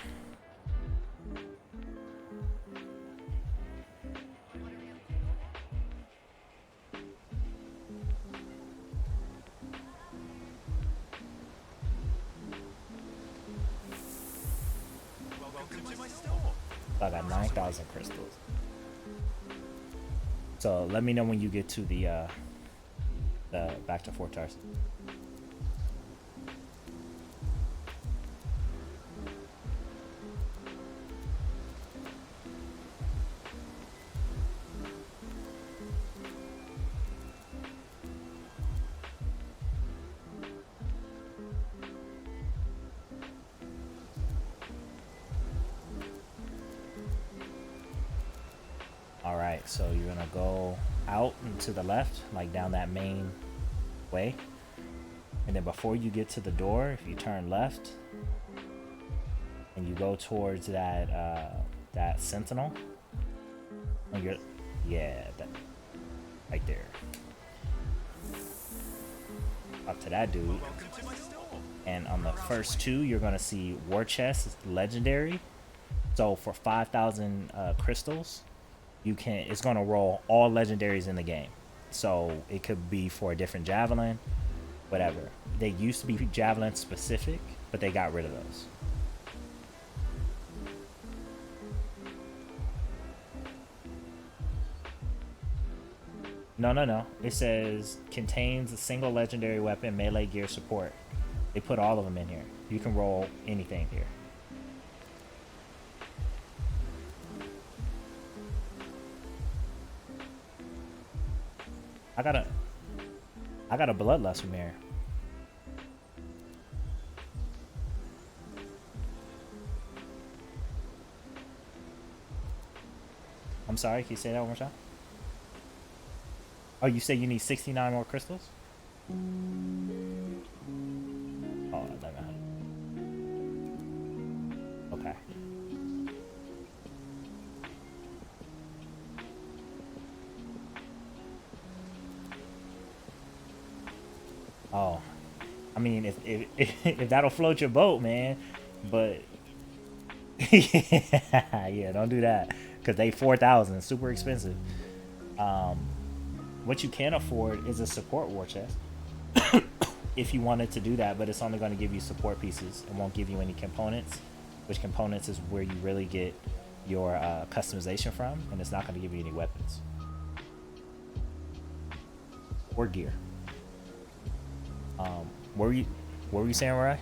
Welcome to my store. I got 9,000 crystals. So let me know when you get to the back to Fort Tarsus. All right, so you're gonna go out and to the left, like down that main way, and then before you get to the door, if you turn left and you go towards that sentinel, and you're, yeah, that right there, up to that dude. Welcome to my store. And on the first two, you're gonna see war chest legendary. So for 5,000 crystals, you can, it's gonna roll all legendaries in the game. So it could be for a different javelin, whatever. They used to be javelin specific, but they got rid of those. No. It says contains a single legendary weapon, melee gear support. They put all of them in here. You can roll anything here. I got a bloodlust from here. I'm sorry, can you say that one more time? Oh, you say you need 69 more crystals? Oh, never mind. Okay. Oh, I mean, if that'll float your boat, man, but yeah, don't do that because they 4,000, super expensive. What you can afford is a support war chest if you wanted to do that, but it's only going to give you support pieces and won't give you any components, which components is where you really get your customization from, and it's not going to give you any weapons or gear. What were you saying, Rye?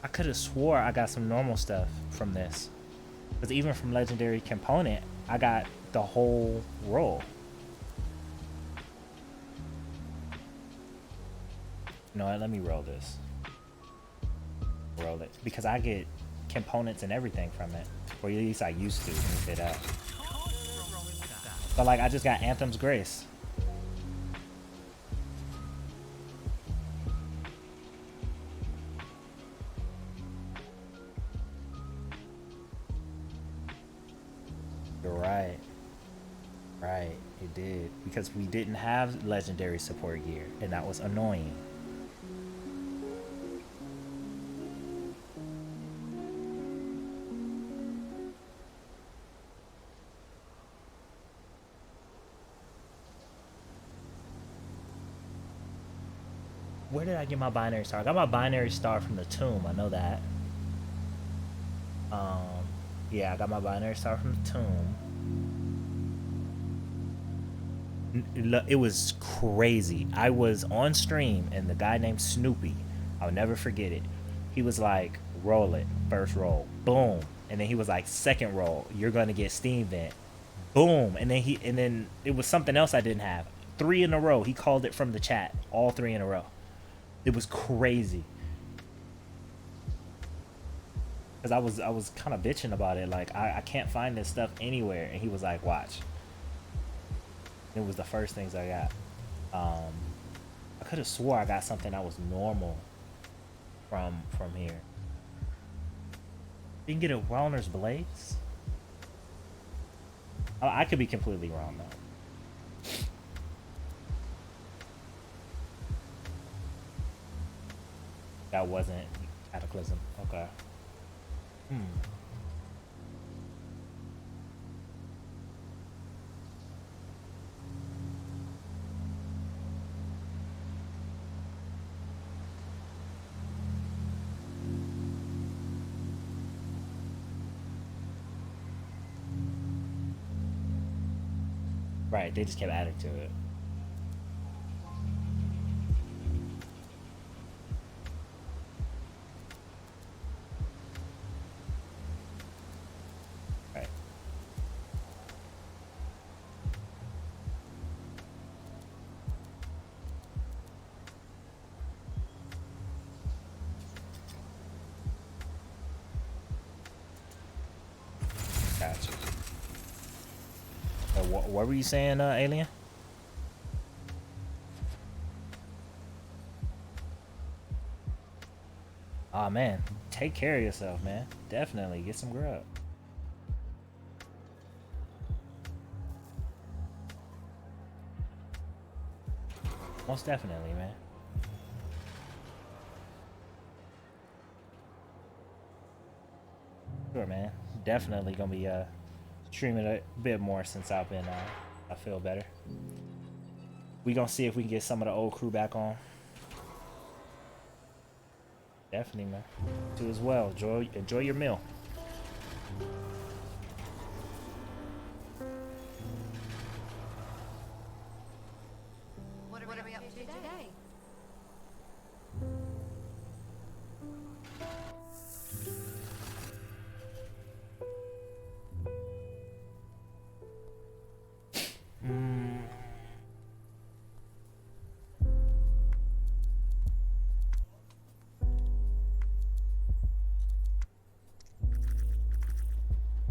I could have swore I got some normal stuff from this. Because even from Legendary Component, I got the whole roll. You know what? Let me roll this. Roll it. Because I get components and everything from it. Or at least I used to. Let me say that. But like, I just got Anthem's Grace. You're right. Right, it did. Because we didn't have legendary support gear, and that was annoying. Where did I get my binary star? I got my binary star from the tomb, I know that. Yeah, I got my binary star from the tomb. It was crazy. I was on stream and the guy named Snoopy, I'll never forget it. He was like, roll it, first roll, boom. And then he was like, second roll, you're gonna get Steam Vent, boom. And then it was something else I didn't have. 3 in a row. He called it from the chat, all 3 in a row. It was crazy. Cause I was kind of bitching about it, like I can't find this stuff anywhere, and he was like, watch. It was the first things I got. I could have swore I got something that was normal from here. You can get a Wellner's Blades? I could be completely wrong though. That wasn't Cataclysm. Okay. Right, they just kept adding to it. Right. Gotcha. What were you saying, Alien? Aw, man. Take care of yourself, man. Definitely. Get some grub. Most definitely, man. Sure, man. Definitely gonna be streaming a bit more since I've been I feel better. We gonna see if we can get some of the old crew back on. Definitely, man. You as well. Enjoy your meal. What are we up to today?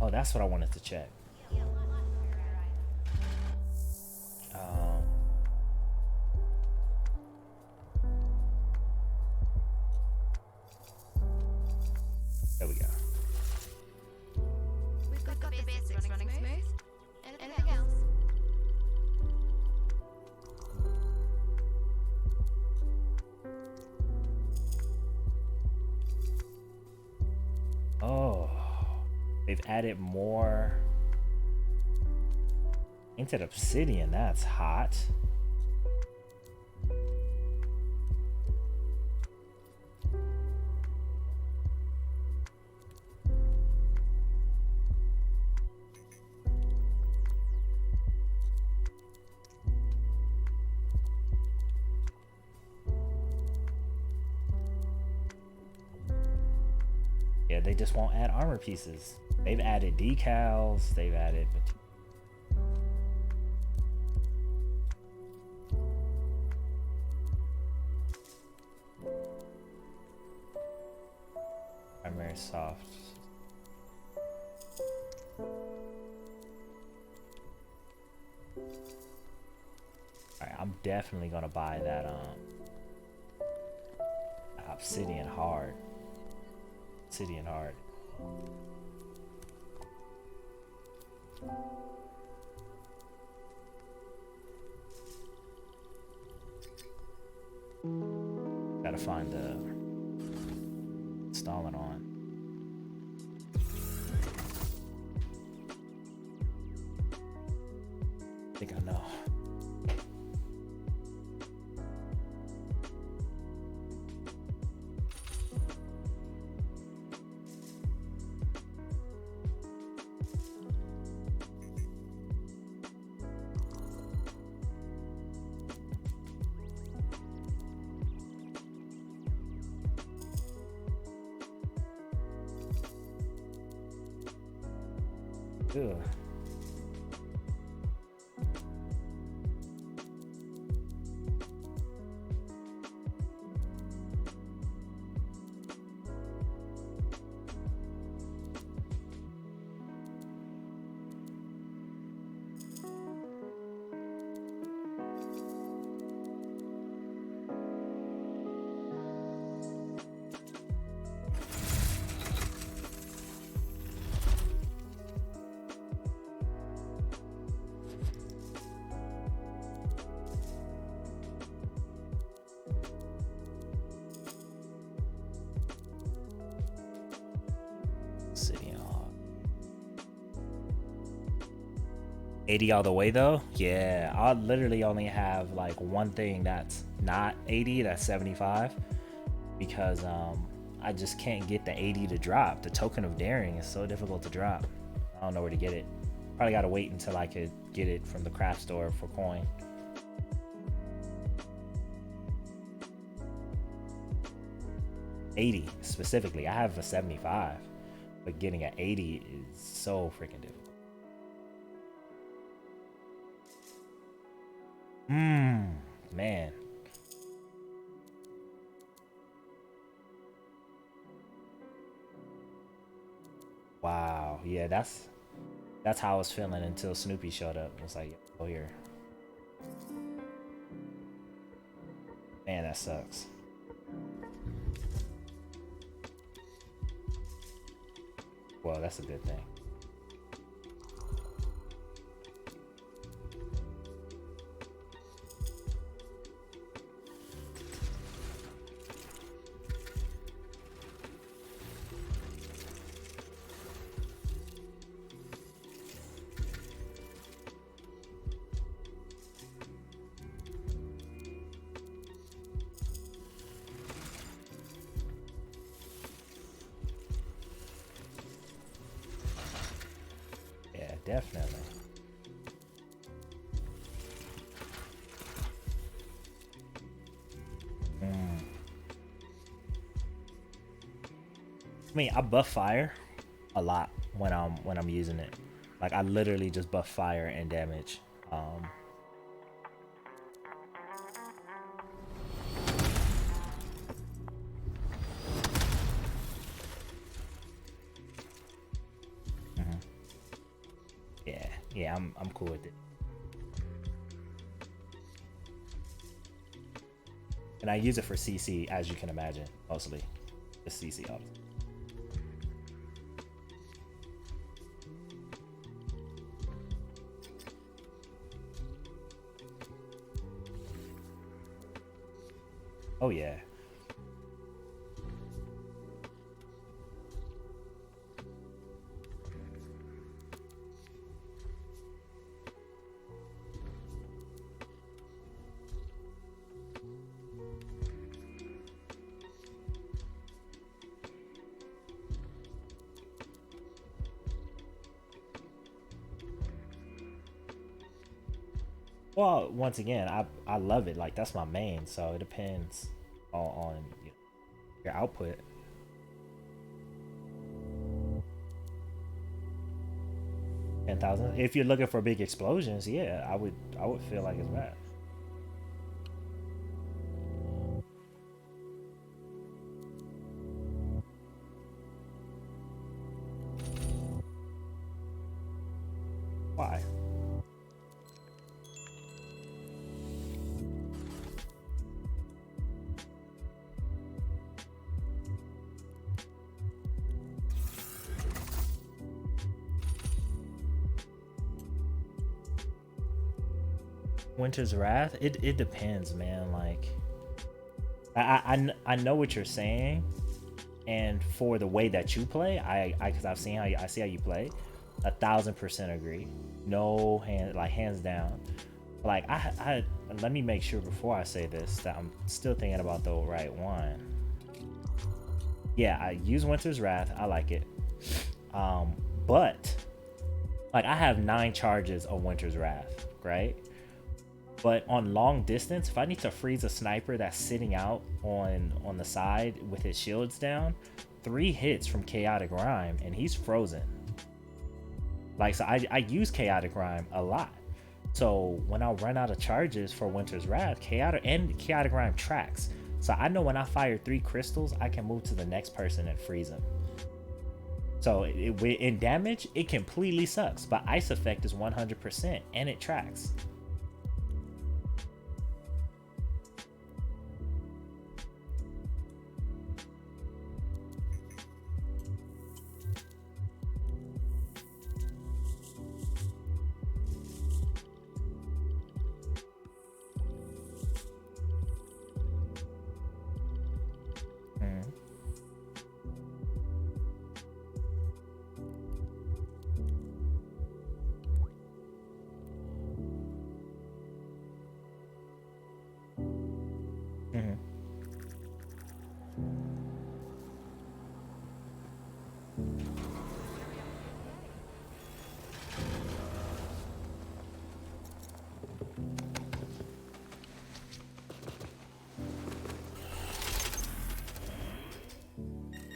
Oh, that's what I wanted to check. They've added more painted obsidian. That's hot. Yeah, they just won't add armor pieces. They've added decals. They've added. Primary soft. Alright, I'm definitely gonna buy that obsidian hard. Obsidian hard. Gotta find the install it on. I think I know. Ugh. Obsidian hard. 80 all the way though? Yeah, I literally only have like one thing that's not 80, that's 75. Because I just can't get the 80 to drop. The token of daring is so difficult to drop. I don't know where to get it. Probably gotta wait until I could get it from the craft store for coin. $80 specifically. I have a 75, but getting an 80 is so freaking difficult. Man. Wow. Yeah, that's how I was feeling until Snoopy showed up. It was like, oh here. Man, that sucks. Well, that's a good thing. Definitely. I mean, I buff fire a lot when I'm using it. Like I literally just buff fire and damage. Yeah, I'm cool with it. And I use it for CC, as you can imagine, mostly. Just CC all the time. Oh yeah. Well, once again, I love it. Like that's my main. So it depends on you know, your output. 10,000. If you're looking for big explosions, yeah, I would feel like it's bad. Why? Winter's Wrath? It depends, man. Like I know what you're saying, and for the way that you play, I because I've seen how I see how you play, 1,000% agree. No hand like hands down. Like I let me make sure before I say this that I'm still thinking about the right one. Yeah, I use Winter's Wrath. I like it. But like I have 9 charges of Winter's Wrath, right? But on long distance, if I need to freeze a sniper that's sitting out on the side with his shields down, 3 hits from Chaotic Rhyme and he's frozen. Like so I use Chaotic Rhyme a lot. So when I run out of charges for Winter's Wrath, Chaotic Rhyme tracks. So I know when I fire 3 crystals, I can move to the next person and freeze them. So in damage, it completely sucks. But Ice Effect is 100% and it tracks.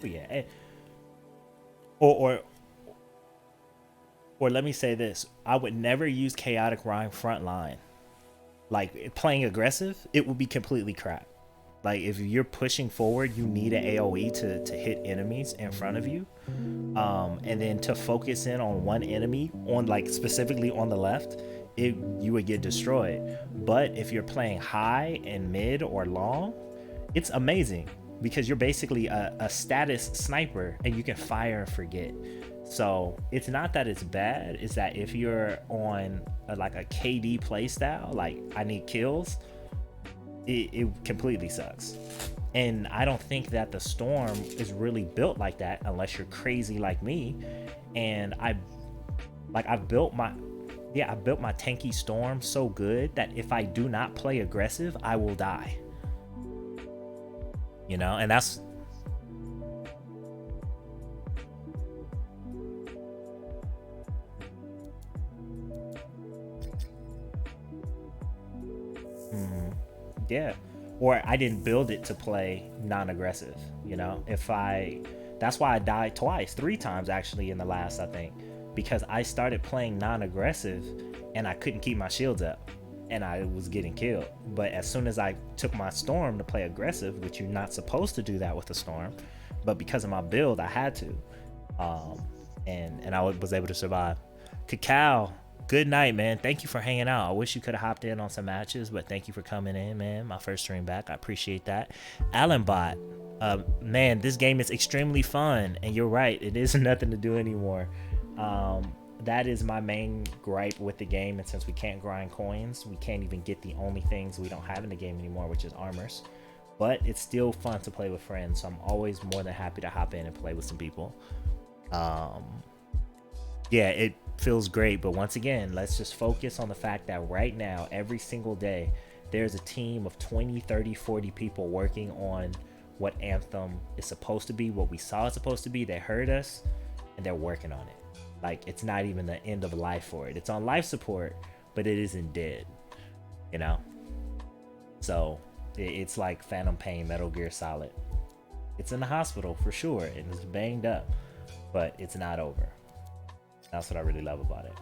Yeah, or let me say this: I would never use Chaotic Rhyme frontline. Like playing aggressive, it would be completely crap. Like if you're pushing forward, you need an AOE to hit enemies in front of you, and then to focus in on one enemy on like specifically on the left, you would get destroyed. But if you're playing high and mid or long, it's amazing because you're basically a status sniper and you can fire and forget. So it's not that it's bad, it's that if you're on like a KD playstyle, like I need kills, it completely sucks. And I don't think that the Storm is really built like that unless you're crazy like me. And I've built my tanky Storm so good that if I do not play aggressive, I will die. You know, and that's yeah. Or I didn't build it to play non-aggressive, you know. That's why I died twice, 3 times actually in the last, I think, because I started playing non-aggressive and I couldn't keep my shields up and I was getting killed. But as soon as I took my Storm to play aggressive, which you're not supposed to do that with a Storm, but because of my build, I had to, and I was able to survive. Cacao, good night, man. Thank you for hanging out. I wish you could have hopped in on some matches, but thank you for coming in, man. My first stream back. I appreciate that. Allenbot, man, this game is extremely fun, and you're right. It is nothing to do anymore. That is my main gripe with the game, and since we can't grind coins, we can't even get the only things we don't have in the game anymore, which is armors. But it's still fun to play with friends, so I'm always more than happy to hop in and play with some people. Yeah, it feels great, but once again, let's just focus on the fact that right now, every single day, there's a team of 20, 30, 40 people working on what Anthem is supposed to be, what we saw it's supposed to be. They heard us, and they're working on it. Like, it's not even the end of life for it. It's on life support, but it isn't dead. you know. So it's like Phantom Pain, Metal Gear Solid. It's in the hospital for sure, and it's banged up, but it's not over. That's what I really love about it.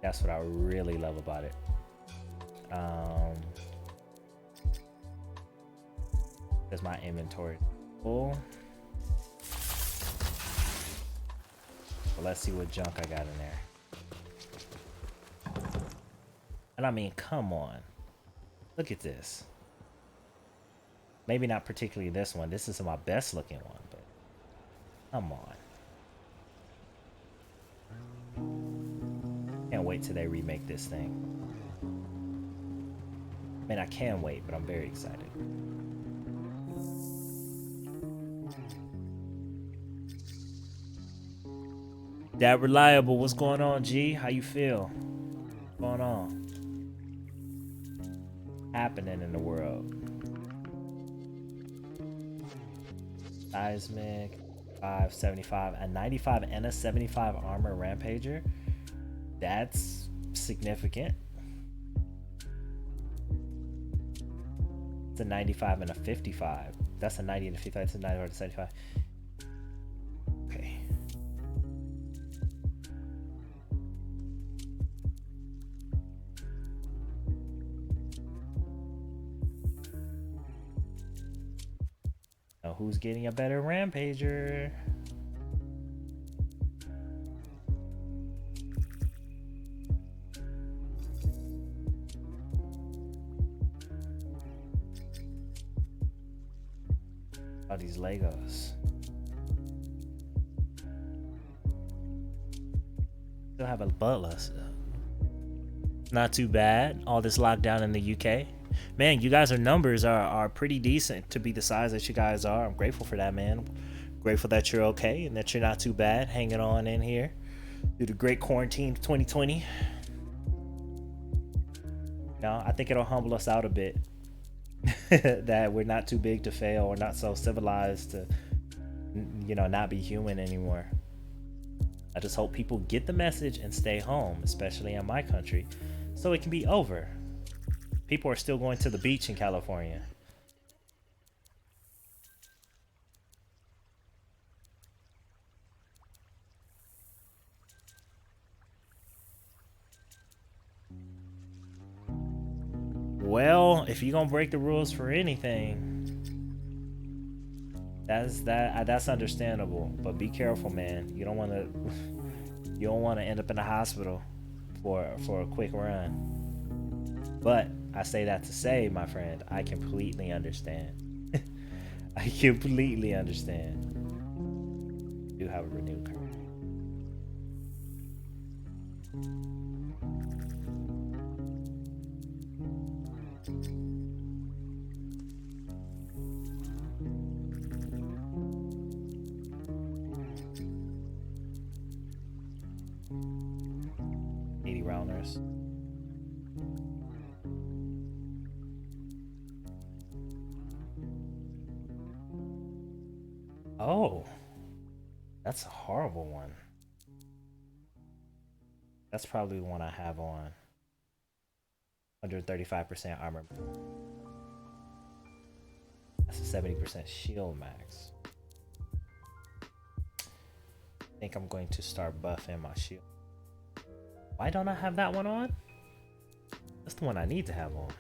That's what I really love about it. There's my inventory full. Well, let's see what junk I got in there. And I mean, come on. Look at this. Maybe not particularly this one. This is my best looking one, but come on. Can't wait till they remake this thing. I mean, I can wait, but I'm very excited. That Reliable, what's going on, G? How you feel? What's going on? Happening in the world. Seismic, 575, a 95 and a 75 armor Rampager. That's significant. It's a 95 and a 55. That's a 90 and a 55. It's a 95 and a 75. Okay. Now who's getting a better Rampager? All these Legos. Still have a butler. Not too bad. All this lockdown in the UK. Man, you guys' numbers are pretty decent to be the size that you guys are. I'm grateful for that, man. Grateful that you're okay and that you're not too bad hanging on in here through the great quarantine of 2020. No, I think it'll humble us out a bit. That we're not too big to fail or not so civilized to, you know, not be human anymore. I just hope people get the message and stay home, especially in my country, so it can be over. People are still going to the beach in California. Well, if you're gonna break the rules for anything, that's understandable. But be careful, man. You don't want to end up in the hospital for a quick run. But I say that to say, my friend, I completely understand. I completely understand. You have a renewed courage. Rounders. Oh, that's a horrible one. That's probably the one I have on. 135% armor. That's a 70% shield max. I think I'm going to start buffing my shield. Why don't I have that one on? That's the one I need to have on.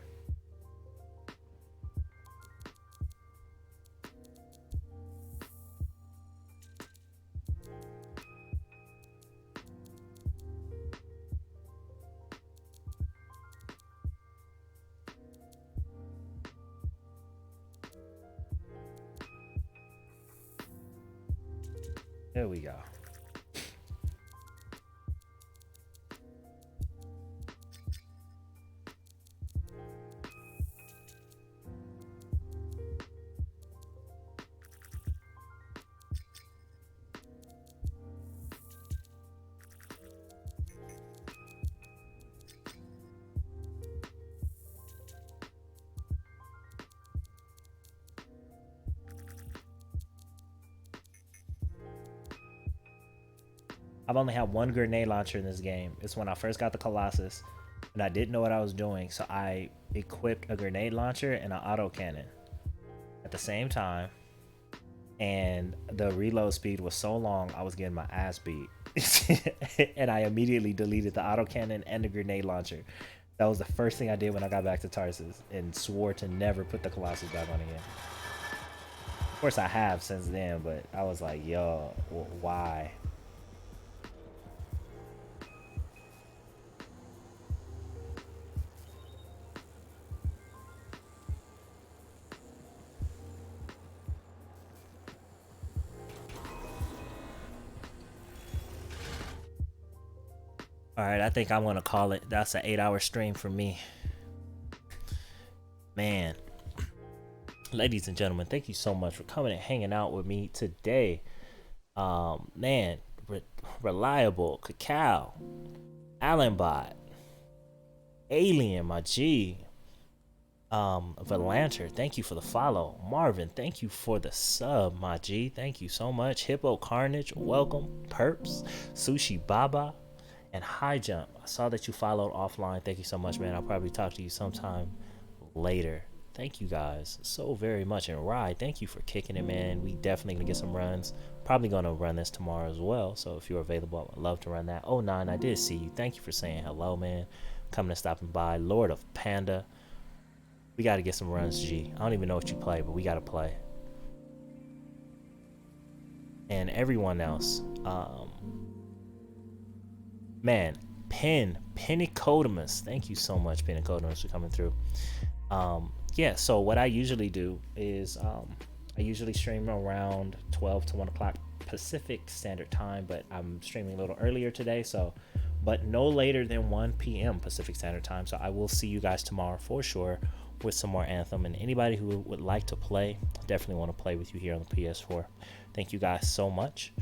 There we go. I've only had one grenade launcher in this game. It's when I first got the Colossus and I didn't know what I was doing, so I equipped a grenade launcher and an autocannon at the same time, and the reload speed was so long I was getting my ass beat. And I immediately deleted the autocannon and the grenade launcher. That was the first thing I did when I got back to Tarsus, and swore to never put the Colossus back on again. Of course I have since then, but I was like, yo, why? All right, I think I'm gonna call it. That's an 8-hour stream for me. Man, ladies and gentlemen, thank you so much for coming and hanging out with me today. Man, Reliable, Cacao, Allenbot, Alien, my G, Valancher, thank you for the follow. Marvin, thank you for the sub, my G. Thank you so much. Hippo Carnage, welcome. Perps, Sushi Baba, and High Jump. I saw that you followed offline. Thank you so much, man. I'll probably talk to you sometime later. Thank you guys so very much. And Rye, thank you for kicking it, man. We definitely gonna get some runs. Probably gonna run this tomorrow as well. So if you're available, I would love to run that. Oh, 9, I did see you. Thank you for saying hello, man. Coming and stopping by. Lord of Panda. We got to get some runs, G. I don't even know what you play, but we got to play. And everyone else, man, Pennicodamus, thank you so much, Pennicodamus, for coming through. Yeah, so what I usually do is I usually stream around 12 to 1 o'clock Pacific Standard Time, but I'm streaming a little earlier today, but no later than 1 p.m. Pacific Standard Time. So I will see you guys tomorrow for sure with some more Anthem. And anybody who would like to play, definitely want to play with you here on the PS4. Thank you guys so much.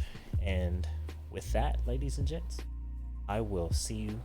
And with that, ladies and gents, I will see you